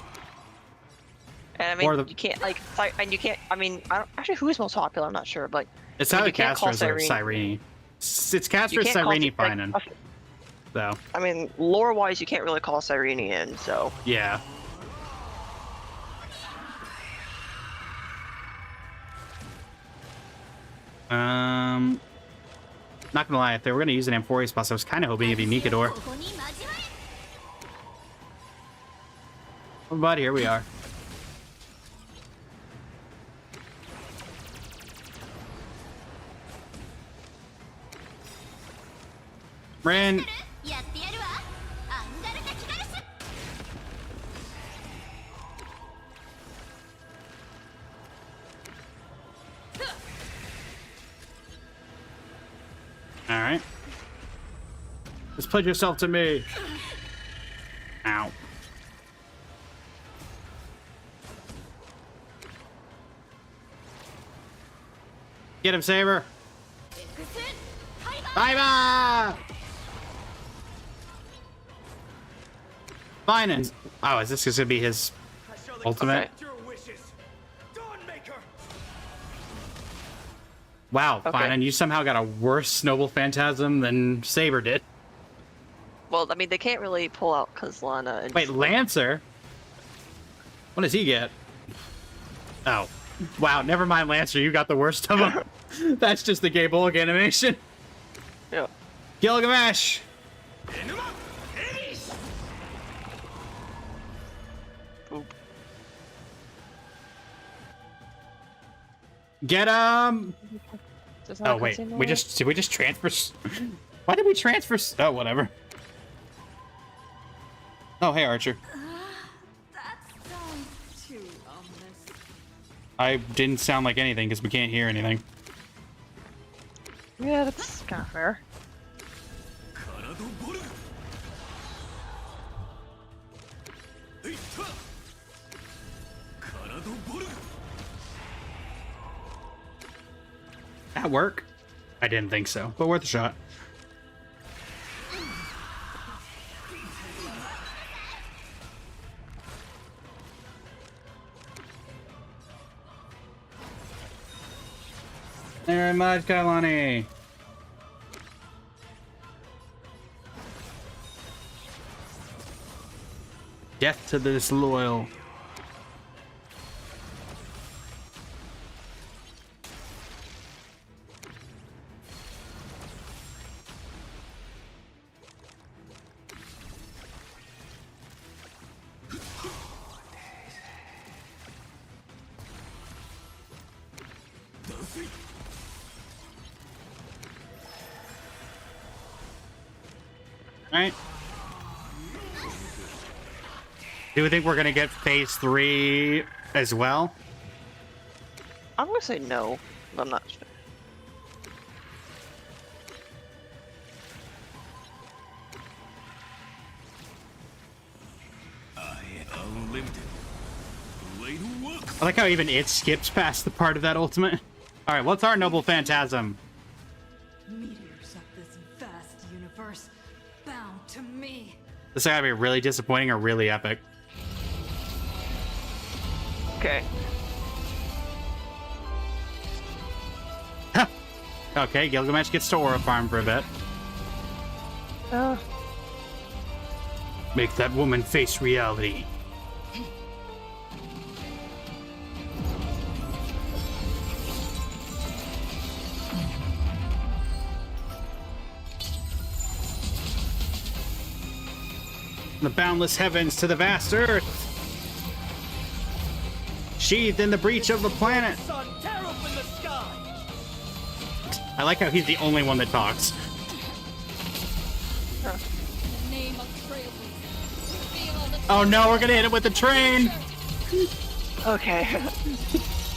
And I mean, you can't like, and you can't. I mean, I don't, actually, who is most popular? I'm not sure, but It's I mean, either you can't call Casters or Cyrene. It's Castor, Cyrene, Finon. So. I mean, lore-wise, you can't really call Cyrene in. So. Yeah. Not gonna lie, if they were gonna use an Amphorius boss, I was kind of hoping it'd be Mikador. But here we are. Rin. Alright. Just pledge yourself to me. Ow. Get him, Saber. Bye-bye! Finon. Oh, is this just gonna be his ultimate? Okay. Wow, Okay. Finon, you somehow got a worse Noble Phantasm than Saber did. Well, I mean, they can't really pull out Kazlana. And Wait, Lancer? What does he get? Oh. Wow, never mind, Lancer, you got the worst of them. That's just the Gay Bullock animation. Yeah. Gilgamesh! Get him! Oh wait, did we just transfer? Why did we transfer? Oh, whatever. Oh, hey, Archer. That sounds too ominous. I didn't sound like anything because we can't hear anything. Yeah, that's kind of fair. That work? I didn't think so, but worth a shot. Very much, Kailani. Death to the disloyal. Alright. Do we think we're gonna get phase 3 as well? I'm gonna say no, but I'm not sure. I like how even it skips past the part of that ultimate. Alright, what's our Noble Phantasm? Meteors of this vast universe, bound to me. This is gotta be really disappointing or really epic. Okay. Okay, Gilgamesh gets to Aura Farm for a bit. Make that woman face reality. The boundless heavens to the vast earth, sheathed in the breach of the planet. I like how he's the only one that talks. Oh no, we're gonna hit him with the train! Okay.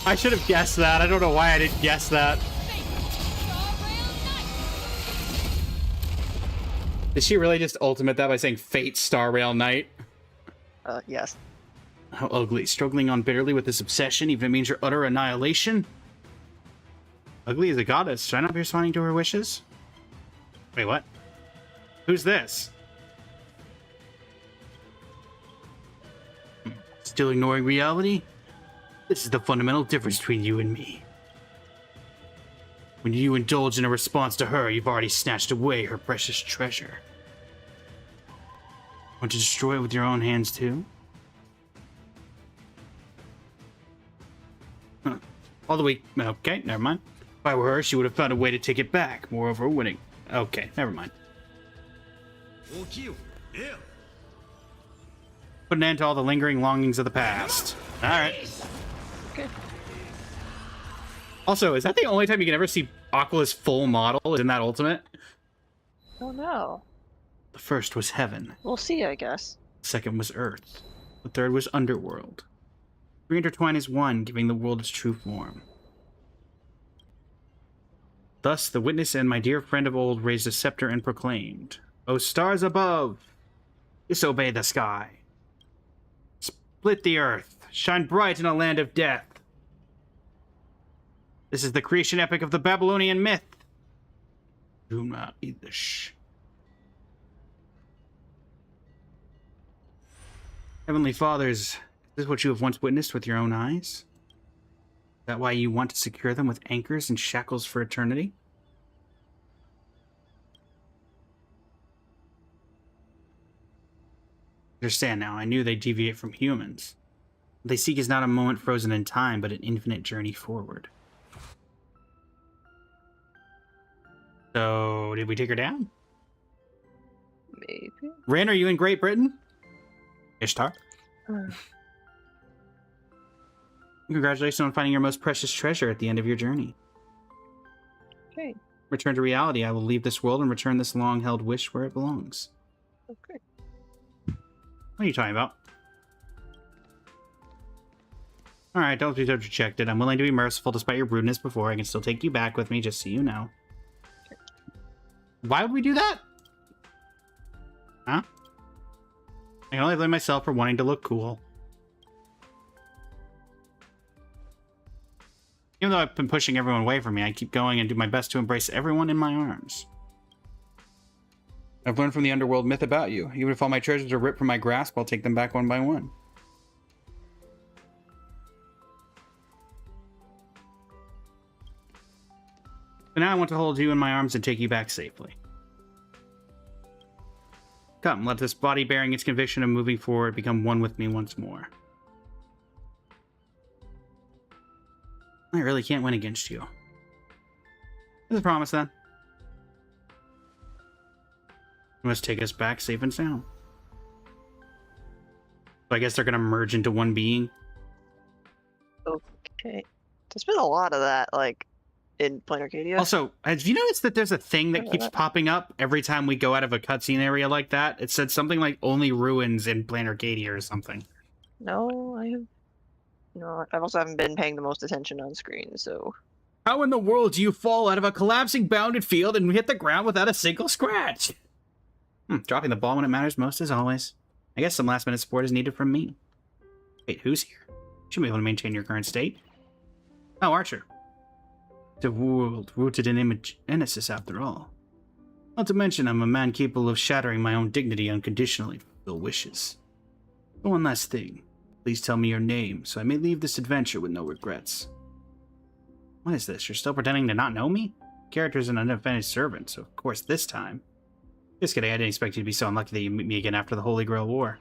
I should have guessed that. I don't know why I didn't guess that. Did she really just ultimate that by saying Fate Star Rail Knight? Yes. How ugly. Struggling on bitterly with this obsession even means your utter annihilation? Ugly as a goddess. Should I not be responding to her wishes? Wait, what? Who's this? Still ignoring reality? This is the fundamental difference between you and me. When you indulge in a response to her, you've already snatched away her precious treasure. Want to destroy it with your own hands, too? Huh. All the way... Okay, never mind. If I were her, she would have found a way to take it back. Moreover, winning. Okay, never mind. Put an end to all the lingering longings of the past. Alright. Okay. Also, is that the only time you can ever see Aqua's full model in that ultimate? Oh no. The first was heaven. We'll see, I guess. The second was earth. The third was underworld. Three intertwine as one, giving the world its true form. Thus, the witness and my dear friend of old raised a scepter and proclaimed, O stars above, disobey the sky. Split the earth, shine bright in a land of death. This is the creation epic of the Babylonian myth. Duma Idish. Heavenly Fathers, is this what you have once witnessed with your own eyes? Is that why you want to secure them with anchors and shackles for eternity? Understand now, I knew they'd deviate from humans. What they seek is not a moment frozen in time, but an infinite journey forward. So, did we take her down? Maybe. Rin, are you in Great Britain? Ishtar? Congratulations on finding your most precious treasure at the end of your journey. Okay. Return to reality. I will leave this world and return this long-held wish where it belongs. Okay. What are you talking about? Alright, don't be so dejected. I'm willing to be merciful despite your rudeness before. I can still take you back with me, just so you know. Why would we do that? Huh? I can only blame myself for wanting to look cool. Even though I've been pushing everyone away from me, I keep going and do my best to embrace everyone in my arms. I've learned from the underworld myth about you. Even if all my treasures are ripped from my grasp, I'll take them back one by one. But now I want to hold you in my arms and take you back safely. Come, let this body bearing its conviction of moving forward become one with me once more. I really can't win against you. There's a promise then. You must take us back safe and sound. So I guess they're gonna merge into one being. Okay. There's been a lot of that, like, in Plain Arcadia. Also, have you noticed that there's a thing that keeps popping up every time we go out of a cutscene area like that? It said something like only ruins in Plain Arcadia or something. No, I have not. I also haven't been paying the most attention on screen, so... How in the world do you fall out of a collapsing bounded field and hit the ground without a single scratch? Dropping the ball when it matters most, as always. I guess some last-minute support is needed from me. Wait, who's here? Should be able to maintain your current state. Oh, Archer. The world rooted in Genesis, after all. Not to mention, I'm a man capable of shattering my own dignity unconditionally to fulfill wishes. But one last thing. Please tell me your name, so I may leave this adventure with no regrets. What is this? You're still pretending to not know me? character is an unfinished servant, so of course this time. Just kidding, I didn't expect you to be so unlucky that you meet me again after the Holy Grail War.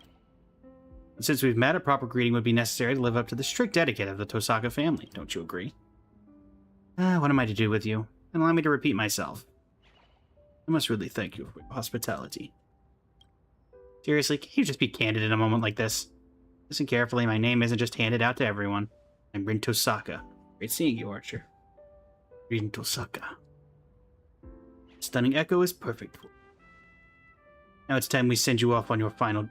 And since we've met, a proper greeting would be necessary to live up to the strict etiquette of the Tosaka family. Don't you agree? What am I to do with you? And allow me to repeat myself. I must really thank you for your hospitality. Seriously, can you just be candid in a moment like this? Listen carefully, my name isn't just handed out to everyone. I'm Rin Tosaka. Great seeing you, Archer. Rin Tosaka. Stunning echo is perfect for you. Now it's time we send you off on your final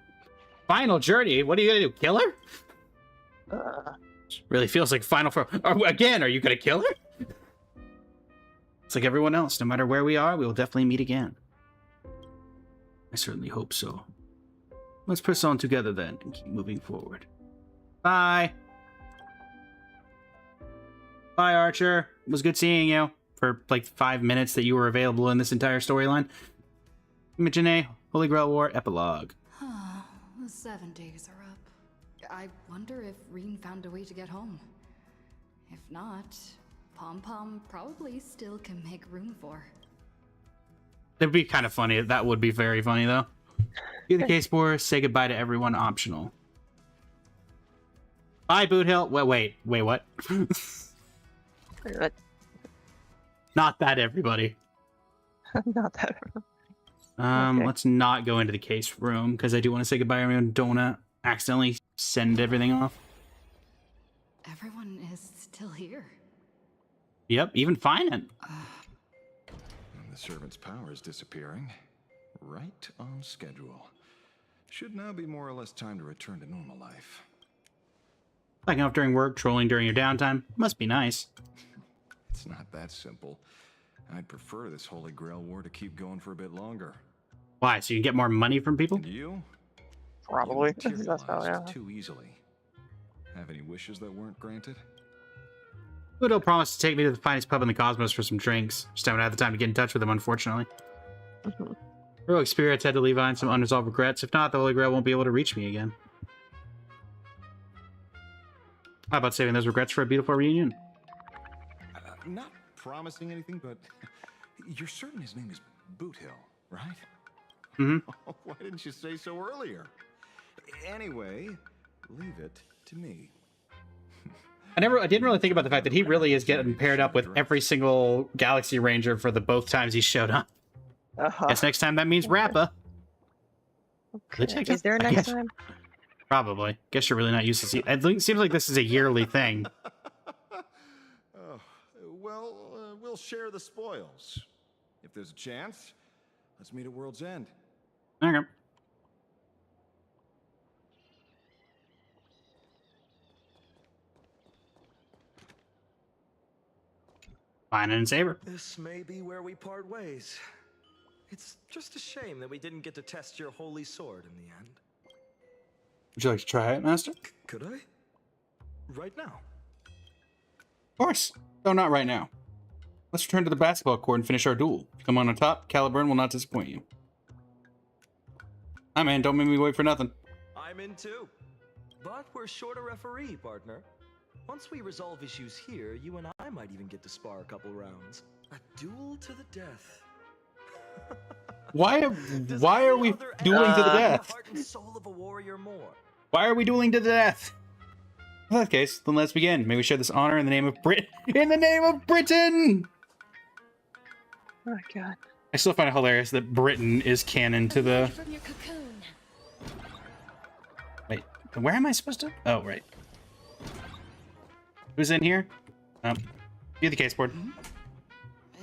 journey. What are you gonna do? Kill her? Really feels like final for. Again, are you gonna kill her? It's like everyone else. No matter where we are, we will definitely meet again. I certainly hope so. Let's press on together then and keep moving forward. Bye. Bye, Archer. It was good seeing you for like 5 minutes that you were available in this entire storyline. Imagine Holy Grail War Epilogue. The 7 days are up. I wonder if Rin found a way to get home. If not, Pom Pom probably still can make room for. It'd be kind of funny. That would be very funny, though. Be the case for say goodbye to everyone optional. Bye, Boot Hill. Wait, what? Not that, everybody. Not that. Okay. Let's not go into the case room, because I do want to say goodbye to everyone. Don't want to accidentally send everything off. Everyone is still here. Yep, even Finant. The servant's power is disappearing. Right on schedule. Should now be more or less time to return to normal life. Backing off during work, trolling during your downtime. Must be nice. It's not that simple. I'd prefer this Holy Grail War to keep going for a bit longer. Why? So you can get more money from people? And you? Probably. You That's how, yeah. too easily. Have any wishes that weren't granted? Udo promised to take me to the finest pub in the cosmos for some drinks. Just haven't had the time to get in touch with him, unfortunately. Heroic spirits had to leave behind some unresolved regrets. If not, the Holy Grail won't be able to reach me again. How about saving those regrets for a beautiful reunion? Not promising anything, but you're certain his name is Boot Hill, right? Mm-hmm. Why didn't you say so earlier? Anyway, leave it to me. I didn't really think about the fact that he really is getting paired up with every single Galaxy Ranger for the both times he showed up. Guess next time that means Rappa. Okay. Is there a next time? Probably. Guess you're really not used to see. It seems like this is a yearly thing. We'll share the spoils. If there's a chance, let's meet at World's End. Okay. Fine and Saber. This may be where we part ways. It's just a shame that we didn't get to test your holy sword in the end. Would you like to try it, Master? Could I? Right now? Of course. No, not right now. Let's return to the basketball court and finish our duel. Come on top, Caliburn will not disappoint you. Hi, man, don't make me wait for nothing. I'm in too. But we're short a referee, partner. Once we resolve issues here, you and I might even get to spar a couple rounds. A duel to the death. Why are we dueling to the death? Heart and soul of a warrior more. Why are we dueling to the death? In that case, then let's begin. May we share this honor in the name of In the name of Britain! Oh god. I still find it hilarious that Britain is canon to the... Wait, where am I supposed to... Oh, right. Who's in here? Be the case board.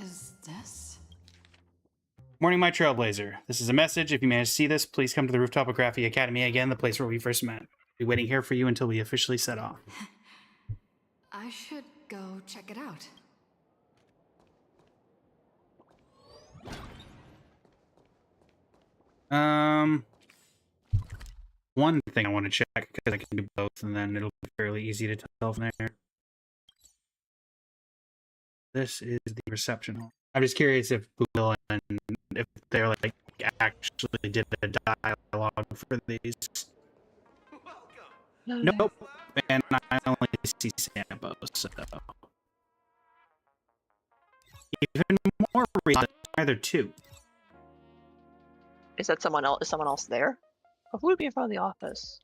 Is this? Morning, my trailblazer. This is a message. If you manage to see this, please come to the Rooftopography Academy again, the place where we first met. I'll be waiting here for you until we officially set off. I should go check it out. One thing I want to check, because I can do both, and then it'll be fairly easy to tell from there. This is the reception hall. I'm just curious if Google and if they're like actually did a dialogue for these. Nope. And I only see Sambo, so Even more reason, either two. Is that someone else? Is someone else there? Oh, who would be in front of the office?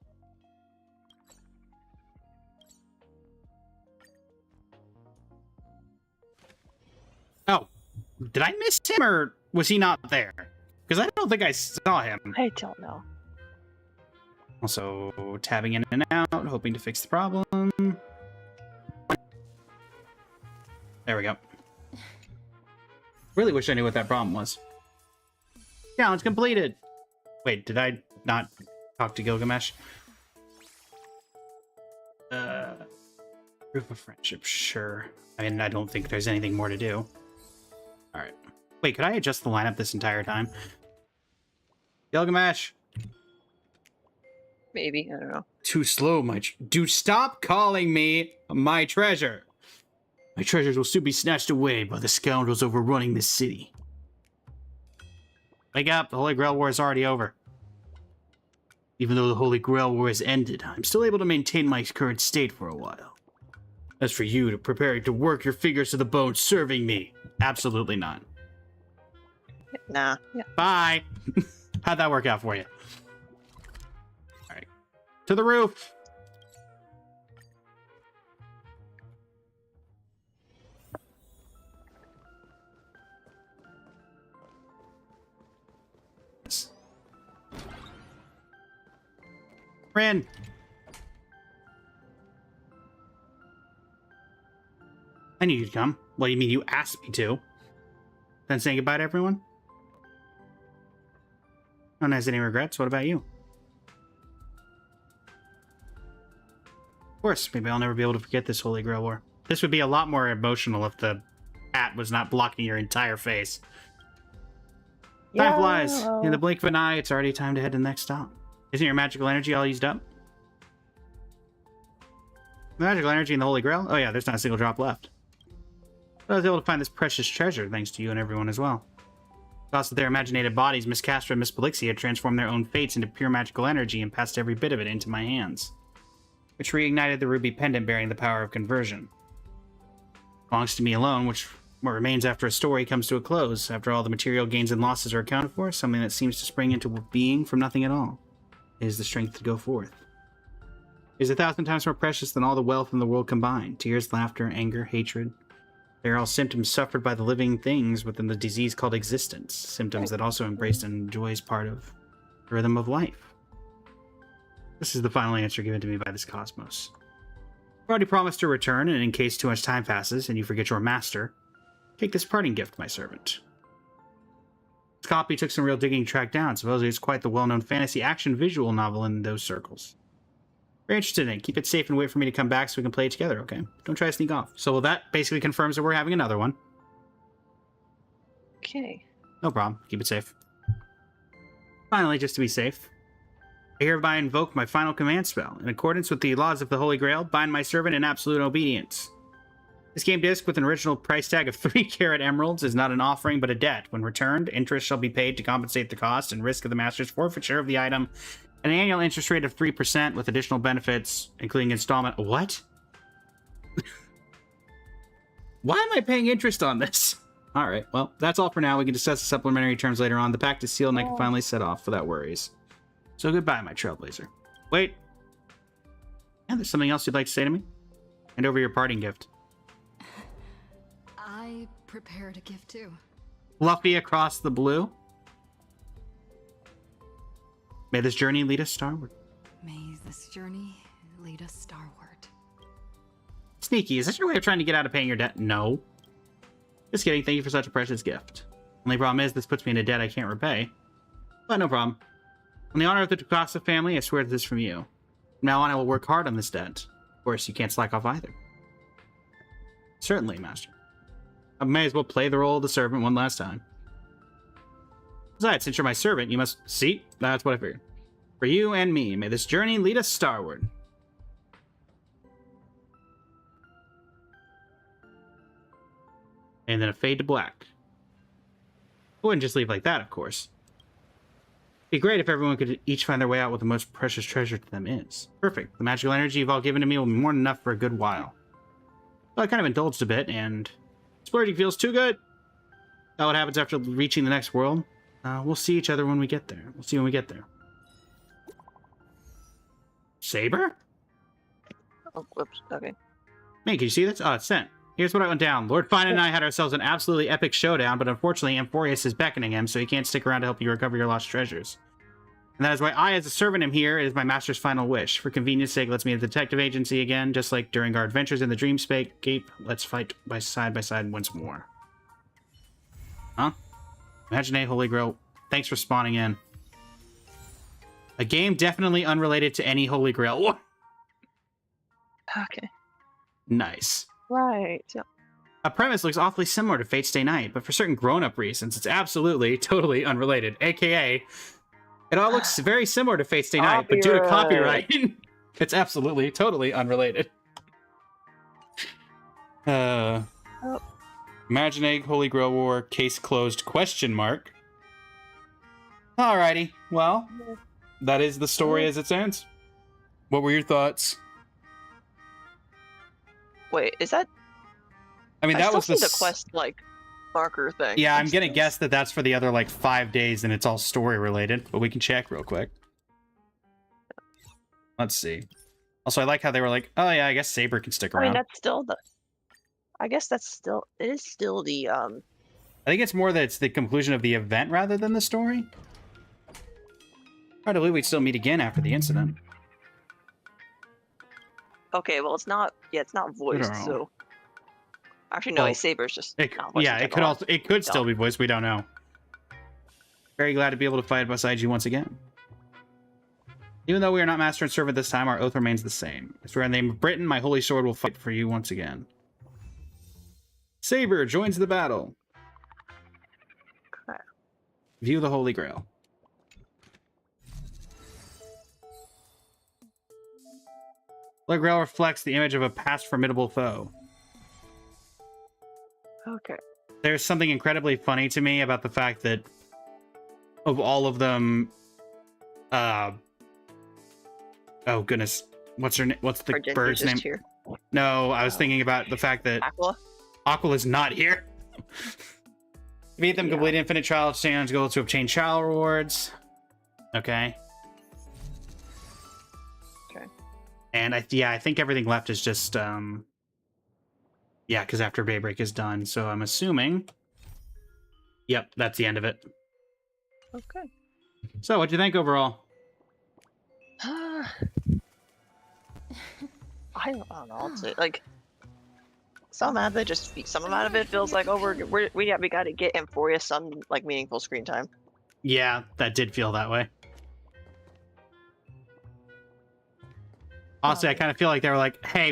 Oh, did I miss him or was he not there? Because I don't think I saw him. I don't know. Also, tabbing in and out, hoping to fix the problem. There we go. Really wish I knew what that problem was. Challenge completed. Wait, did I not talk to Gilgamesh? Proof of friendship, sure. I mean, I don't think there's anything more to do. Alright. Wait, could I adjust the lineup this entire time? Gilgamesh! Maybe, I don't know. Too slow, do stop calling me my treasure! My treasures will soon be snatched away by the scoundrels overrunning this city. Wake up, the Holy Grail War is already over. Even though the Holy Grail War has ended, I'm still able to maintain my current state for a while. As for you, to prepare to work your fingers to the bone serving me, absolutely not. Nah. Yeah. Bye! How'd that work out for you? Alright. To the roof! Rin! I knew you'd come. Well, you mean you asked me to? Then saying goodbye to everyone? No one has any regrets. What about you? Of course, maybe I'll never be able to forget this Holy Grail War. This would be a lot more emotional if the hat was not blocking your entire face. Time flies. In the blink of an eye, it's already time to head to the next stop. Isn't your magical energy all used up? The magical energy in the Holy Grail? Oh yeah, there's not a single drop left. But I was able to find this precious treasure thanks to you and everyone as well. Lost with their imaginated bodies, Miss Castra and Miss Polixia transformed their own fates into pure magical energy and passed every bit of it into my hands, which reignited the ruby pendant bearing the power of conversion. It belongs to me alone, what remains after a story comes to a close, after all the material gains and losses are accounted for, something that seems to spring into being from nothing at all. It is the strength to go forth. It is 1,000 times more precious than all the wealth in the world combined. Tears, laughter, anger, hatred. They are all symptoms suffered by the living things within the disease called existence. Symptoms that also embrace and enjoy as part of the rhythm of life. This is the final answer given to me by this cosmos. I've already promised to return, and in case too much time passes and you forget your master, take this parting gift, my servant. This copy took some real digging to track down. Supposedly it's quite the well-known fantasy action visual novel in those circles. Very interested in it. Keep it safe and wait for me to come back so we can play it together, okay? Don't try to sneak off. So well, that basically confirms that we're having another one. Okay. No problem. Keep it safe. Finally, just to be safe, I hereby invoke my final command spell. In accordance with the laws of the Holy Grail, bind my servant in absolute obedience. This game disc with an original price tag of 3 carat emeralds is not an offering but a debt. When returned, interest shall be paid to compensate the cost and risk of the master's forfeiture of the item. An annual interest rate of 3% with additional benefits, including installment. What? Why am I paying interest on this? Alright, well, that's all for now. We can discuss the supplementary terms later on. The pact is sealed and I can finally set off without worries. So goodbye, my trailblazer. Wait. Yeah, there's something else you'd like to say to me? Hand over your parting gift. I prepared a gift too. Fluffy across the blue. May this journey lead us starward. May this journey lead us starward. Sneaky, is this your way of trying to get out of paying your debt? No. Just kidding, thank you for such a precious gift. Only problem is this puts me in a debt I can't repay. But no problem. On the honor of the Tukasa family, I swear to this from you. From now on, I will work hard on this debt. Of course, you can't slack off either. Certainly, Master. I may as well play the role of the servant one last time. Besides, since you're my servant, you must... See? That's what I figured. For you and me, may this journey lead us starward. And then a fade to black. I wouldn't just leave like that, of course. It'd be great if everyone could each find their way out what the most precious treasure to them is. Perfect. The magical energy you've all given to me will be more than enough for a good while. Well, I kind of indulged a bit, and splurging feels too good. about what happens after reaching the next world. We'll see each other when we get there. We'll see when we get there. Saber? Oh, whoops. Okay. Man, can you see this? Oh, it's sent. Here's what went down. Lord Fine and I had ourselves an absolutely epic showdown, but unfortunately Amphorius is beckoning him, so he can't stick around to help you recover your lost treasures. And that is why I, as a servant, am here. It is my master's final wish. For convenience sake, let's meet at the detective agency again, just like during our adventures in the Dreamscape. Let's fight by side once more. Huh? Imagine Holy Grail. Thanks for spawning in. A game definitely unrelated to any Holy Grail. Okay. Nice. Right. Yep. A premise looks awfully similar to Fate Stay Night, but for certain grown-up reasons, it's absolutely, totally unrelated. AKA, it all looks very similar to Fate Stay Night, but due to copyright, it's absolutely, totally unrelated. Imagine Egg, Holy Grail War, case closed, question mark. Alrighty, well, that is the story as it stands. What were your thoughts? Wait, is that... I mean, that was the quest, like, marker thing. Yeah, I'm gonna guess that that's for the other, like, 5 days, and it's all story-related, but we can check real quick. Let's see. Also, I like how they were like, oh yeah, I guess Saber can stick around. I mean, that's still the... I guess that's still... It is still the, I think it's more that it's the conclusion of the event rather than the story. Hard to believe we'd still meet again after the incident. Okay, well, it's not... Yeah, it's not voiced, so... Actually, no, Saber's just... Yeah, it could still be voiced, we don't know. Very glad to be able to fight beside you once again. Even though we are not master and servant this time, our oath remains the same. I swear in the name of Britain, my holy sword will fight for you once again. Saber joins the battle. Okay. View the Holy Grail. The Grail reflects the image of a past formidable foe. Okay. There's something incredibly funny to me about the fact that of all of them, oh goodness, what's the bird's name? Here? No, I was thinking about the fact that Aquala's not here. Beat them, complete Infinite Trial Challenge goal to obtain trial rewards. Okay. Okay. And I think everything left is just yeah, because after Daybreak is done, so I'm assuming. Yep, that's the end of it. Okay. So, what'd you think overall? I don't know. It's like some of it some amount of it feels like we got to get Amphorius some like meaningful screen time. Yeah, that did feel that way. Honestly, I kind of feel like they were like, "Hey,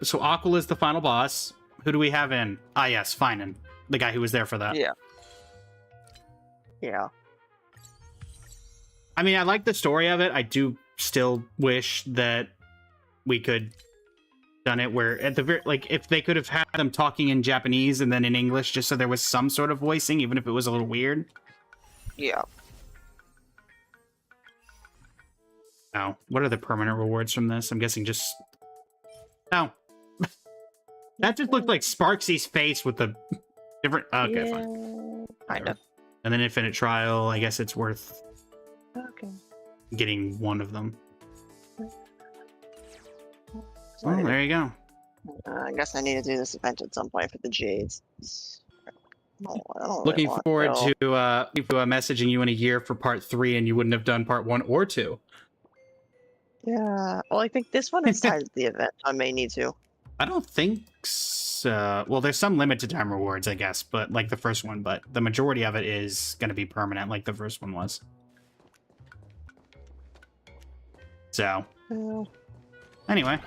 so Aquala's the final boss. Who do we have in? Ah, yes, Finan, the guy who was there for that." Yeah. Yeah. I mean, I like the story of it. I do still wish that we could done it where at the very if they could have had them talking in Japanese and then in English, just so there was some sort of voicing, even if it was a little weird. Yeah. Oh, what are the permanent rewards from this? I'm guessing just... Oh. That just looked like Sparksy's face with the different... Okay, yeah, fine. Kind of. And then Infinite Trial, I guess it's worth... Okay. Getting one of them. Well, there you go. I guess I need to do this event at some point for the Jades. Looking forward to messaging you in a year for part 3, and you wouldn't have done part 1 or 2. Yeah, well, I think this one is tied to the event. I may need to. I don't think so. Well, there's some limited time rewards, I guess, but like the first one, but the majority of it is going to be permanent, like the first one was. So, anyway.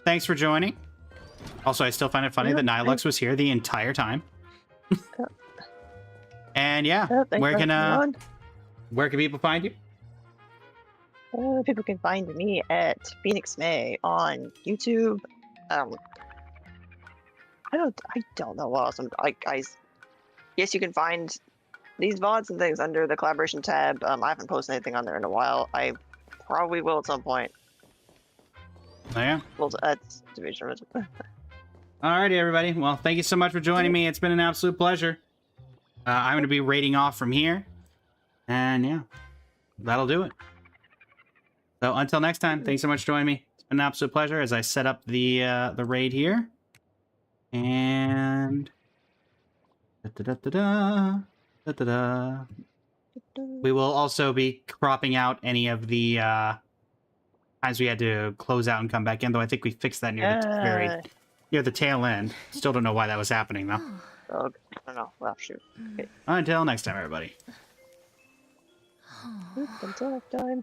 Thanks for joining. Also, I still find it funny that Nihilux was here the entire time. And yeah, where can people find you? People can find me at Phoenix May on YouTube. I don't know what else. Yes, you can find these VODs and things under the collaboration tab. I haven't posted anything on there in a while. I probably will at some point. Oh yeah. Well, that's division. Alrighty, everybody. Well, thank you so much for joining me. It's been an absolute pleasure. I'm going to be raiding off from here. And yeah, that'll do it. So until next time, thanks so much for joining me. It's been an absolute pleasure as I set up the raid here. And... we will also be cropping out any of the times we had to close out and come back in, though I think we fixed that near the near the tail end. Still don't know why that was happening, though. I don't know. Well, shoot. Okay. Until next time, everybody. Until next time.